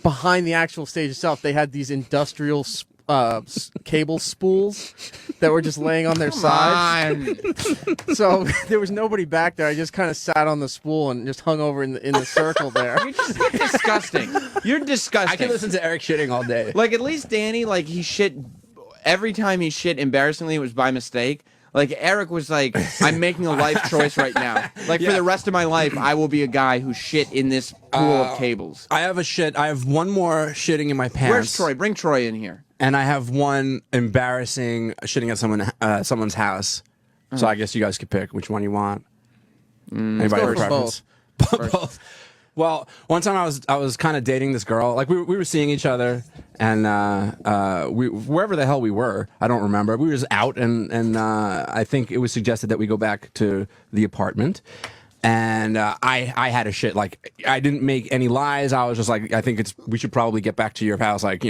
behind the actual stage itself, they had these industrial cable spools that were just laying on their sides. So there was nobody back there. I just kind of sat on the spool and just hung over in the circle there. You're disgusting. You're disgusting. I can listen to Eric shitting all day. Like at least Danny, like he shit every time he shit embarrassingly. It was by mistake. Like Eric was like, I'm making a life choice right now. Like for the rest of my life, I will be a guy who shit in this pool of cables. I have a shit. I have one more shitting in my pants. Where's Troy? Bring Troy in here. And I have one embarrassing shitting at someone's house. So I guess you guys could pick which one you want. Anybody have a preference? Both. Well, one time I was kind of dating this girl. Like we were seeing each other, and we wherever the hell we were, I don't remember. We were just out, and I think it was suggested that we go back to the apartment. And I had a shit. Like I didn't make any lies. I was just like, I think we should probably get back to your house. Like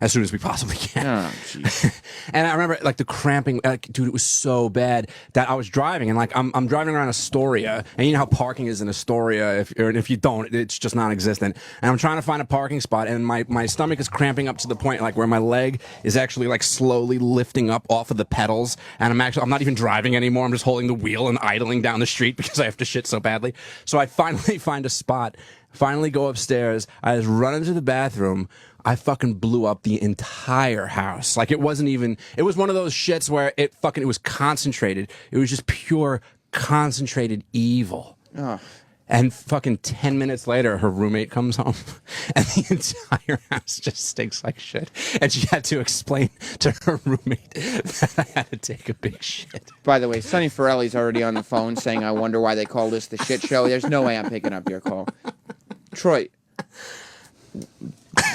as soon as we possibly can. Oh, jeez. And I remember like the cramping, dude, it was so bad that I was driving and like I'm driving around Astoria, and you know how parking is in Astoria. If you don't, it's just non-existent. And I'm trying to find a parking spot, and my stomach is cramping up to the point like where my leg is actually like slowly lifting up off of the pedals, and I'm not even driving anymore. I'm just holding the wheel and idling down the street because I have to shit so badly. So I finally find a spot. Finally go upstairs. I just run into the bathroom. I fucking blew up the entire house. Like, it wasn't even, it was one of those shits where it was concentrated. It was just pure concentrated evil. Oh. And fucking 10 minutes later, her roommate comes home and the entire house just stinks like shit. And she had to explain to her roommate that I had to take a big shit. By the way, Sonny Forelli's already on the phone saying, I wonder why they call this the shit show. There's no way I'm picking up your call. Troy,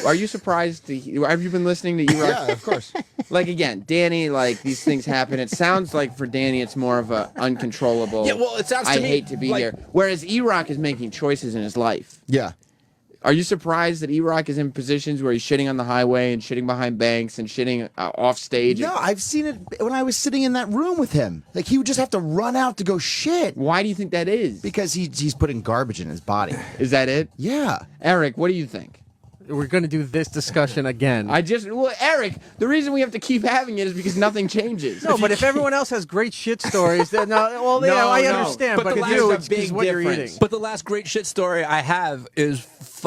are you surprised? Have you been listening to E-Rock? Yeah, of course. Like, again, Danny, like, these things happen. It sounds like for Danny it's more of a uncontrollable, Yeah, well, it sounds to I me hate to be like- here. Whereas E-Rock is making choices in his life. Yeah. Are you surprised that E-Rock is in positions where he's shitting on the highway and shitting behind banks and shitting off stage? No, I've seen it when I was sitting in that room with him. Like, he would just have to run out to go shit. Why do you think that is? Because he's putting garbage in his body. Is that it? Yeah. Eric, what do you think? We're going to do this discussion again. Eric, the reason we have to keep having it is because nothing changes. No, but if everyone else has great shit stories, then I understand. But the you, last- it's because what you're eating. But the last great shit story I have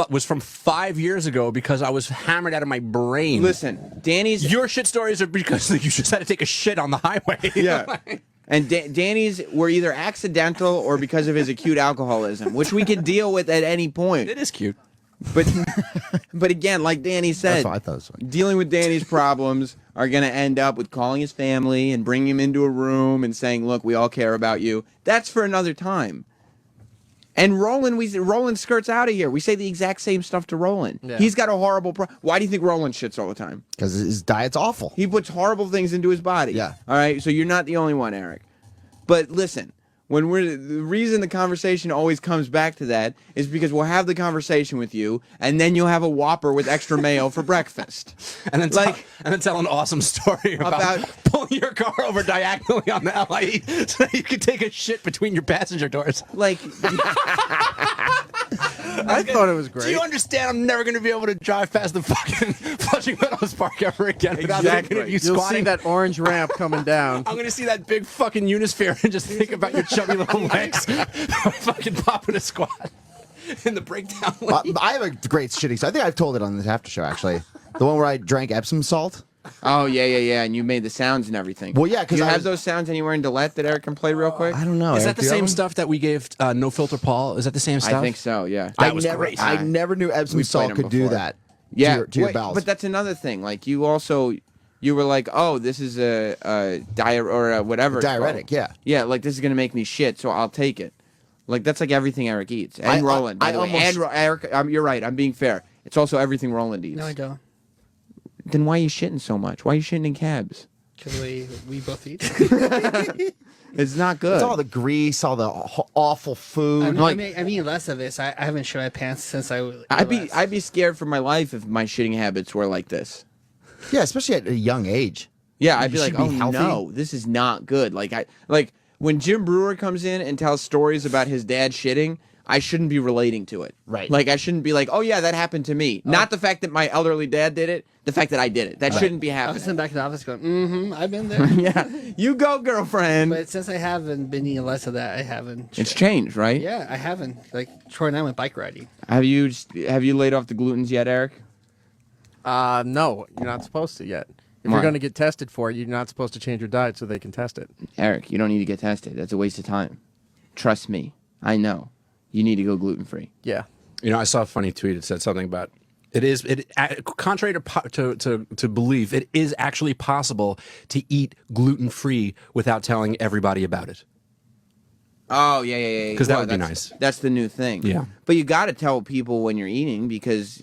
was from 5 years ago because I was hammered out of my brain. Listen, Danny's... Your shit stories are because you just had to take a shit on the highway. Yeah. And Danny's were either accidental or because of his acute alcoholism, which we can deal with at any point. It is cute. But again, like Danny said, That's what I thought it was funny. dealing with Danny's problems are going to end up with calling his family and bringing him into a room and saying, look, we all care about you. That's for another time. And Roland skirts out of here. We say the exact same stuff to Roland. Yeah. He's got a horrible Why do you think Roland shits all the time? Because his diet's awful. He puts horrible things into his body. Yeah. All right, so you're not the only one, Eric. But listen, the reason the conversation always comes back to that is because we'll have the conversation with you, and then you'll have a Whopper with extra mayo for breakfast. And then tell an awesome story about pulling your car over diagonally on the LIE so that you could take a shit between your passenger doors. Like, I thought it was great. Do you understand? I'm never going to be able to drive past the fucking Flushing Meadows Park ever again without thinking of you You'll squatting. see that orange ramp coming down. I'm going to see that big fucking Unisphere and just think about your chubby little legs fucking popping a squat in the breakdown lane. I have a great shitty story. I think I've told it on this after show, actually. The one where I drank Epsom salt. Oh, yeah, and you made the sounds and everything. Well, yeah, 'cause Do you I have was- those sounds anywhere in Delette that Eric can play real quick? I don't know. Is Eric, that the do you have same one? stuff that we gave No Filter Paul? Is that the same stuff? I think so, yeah. That was great. I never knew Epsom We salt played 'em could do before. that. Yeah, to your wait, bowels. but that's another thing. Like, you were like, oh, this is a diet or a whatever. it's Diuretic, called. yeah. Yeah, like, this is going to make me shit, so I'll take it. Like, that's like everything Eric eats. And Roland, by the way. And Eric, you're right, I'm being fair. It's also everything Roland eats. No, I don't. Then why are you shitting so much? Why are you shitting in cabs? Because we both eat. It's not good. It's all the grease, all the awful food. I'm eating less of this. I haven't shit my pants since I'd be scared for my life if my shitting habits were like this. Yeah, especially at a young age. Yeah, I'd You be like, should be oh healthy. no, this is not good. Like when Jim Brewer comes in and tells stories about his dad shitting, I shouldn't be relating to it. Right. Like I shouldn't be like, oh yeah, that happened to me. Not the fact that my elderly dad did it, the fact that I did it. That shouldn't be I happening. was sitting back in the office going, I've been there. Yeah, you go, girlfriend. But since I haven't been eating less of that, I haven't. It's changed, right? Yeah, I haven't. Like Troy and I went bike riding. Have you laid off the glutens yet, Eric? No, you're not supposed to yet. If Why? you're going to get tested for it, you're not supposed to change your diet so they can test it. Eric, you don't need to get tested. That's a waste of time. Trust me, I know. You need to go gluten free. Yeah. You know, I saw a funny tweet. It said something about contrary to belief, it is actually possible to eat gluten free without telling everybody about it. Oh yeah. 'Cause that would be that's- nice. That's the new thing. Yeah. But you got to tell people when you're eating because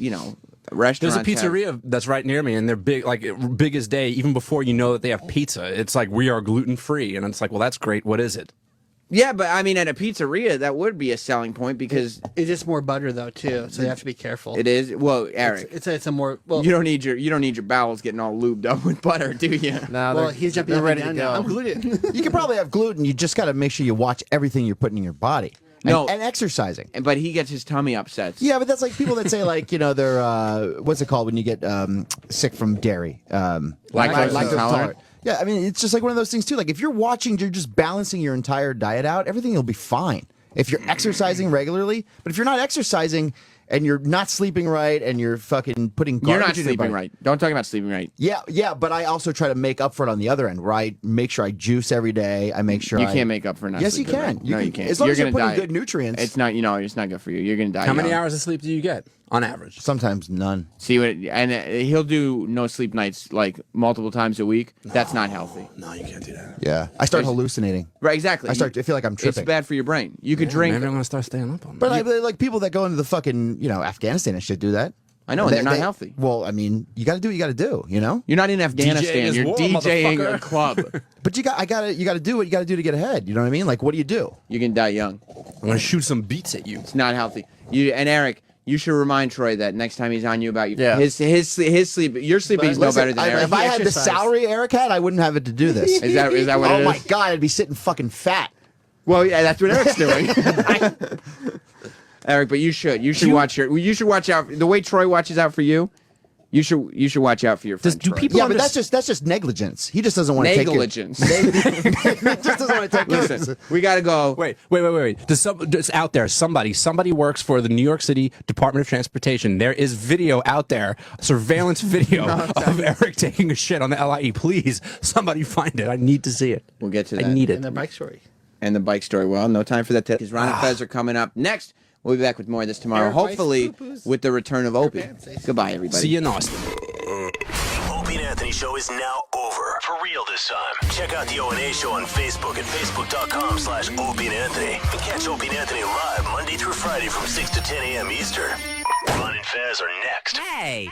restaurants. There's a pizzeria that's right near me, and they're big as day. Even before you know that they have pizza, it's like we are gluten free, and it's like, well, that's great. What is it? Yeah, but I mean, at a pizzeria, that would be a selling point because it's just more butter though too, so you have to be careful. it is. Well, Eric, It's a more well. you don't need your bowels getting all lubed up with butter, do you? No, Well, he's jumping they're up ready and to down now. go. I'm gluten. You can probably have gluten. You just got to make sure you watch everything you're putting in your body. No. And exercising. But he gets his tummy upsets. Yeah, but that's like people that say like they're what's it called when you get sick from dairy? Lactose intolerant. Yeah, I mean it's just like one of those things too. Like if you're watching, you're just balancing your entire diet out. Everything will be fine if you're exercising regularly. But if you're not exercising and you're not sleeping right and you're fucking putting garbage You're not in your sleeping body- right. Don't talk about sleeping right. Yeah, but I also try to make up for it on the other end, where I make sure I juice every day. I make sure You I can't make up for not Yes, you sleeping can. right. No, you can't. As long as you're gonna putting die. good nutrients. It's not. It's not good for you. You're gonna die. How many young. hours of sleep do you get on average? Sometimes none. See what? And he'll do no sleep nights like multiple times a week. That's not healthy. No, you can't do that. Yeah, I start hallucinating. Right, exactly. I feel like I'm tripping. It's bad for your brain. You could drink. Maybe I'm gonna start staying up on that. But like people that go into the fucking I Afghanistan and shit do that. know, and they're not healthy. Well, I mean, you got to do what you got to do. You know. You're not in Afghanistan. You're war, DJing motherfucker. a club. But you got to do what you got to do to get ahead. You know what I mean? Like, what do you do? You can die young. I'm gonna shoot some beats at you. It's not healthy. And Eric, you should remind Troy that next time he's on you about Yeah. his sleep. Your sleeping is no Listen, better than Eric. if I had the salary Eric had, I wouldn't have it to do this. Is that what it Oh my is? god, I'd be sitting fucking fat. Well, yeah, that's what Eric's doing. Eric, but you should watch out the way Troy watches out for you. You should watch out for your friend. Do Troy. people? Yeah, but that's just negligence. He just doesn't want to take it. Negligence. He just doesn't want to take it. Listen, we got to go. Wait. Does out there somebody works for the New York City Department of Transportation. There is video out there, surveillance video of Eric taking a shit on the LIE. Please, somebody find it. I need to see it. We'll get to that. I need it. And the bike story. And the bike story. Well, no time for that today because Ron and Fez are coming up next. We'll be back with more of this tomorrow, Eric Weiss hopefully poo-poos. with the return of Opie. Goodbye, everybody. See you in Austin. Opie and Anthony Show is now over. For real this time. Check out the O&A Show on Facebook at facebook.com/Opie and Anthony. And catch Opie and Anthony live Monday through Friday from 6 to 10 a.m. Eastern. Ron and Fez are next. Hey!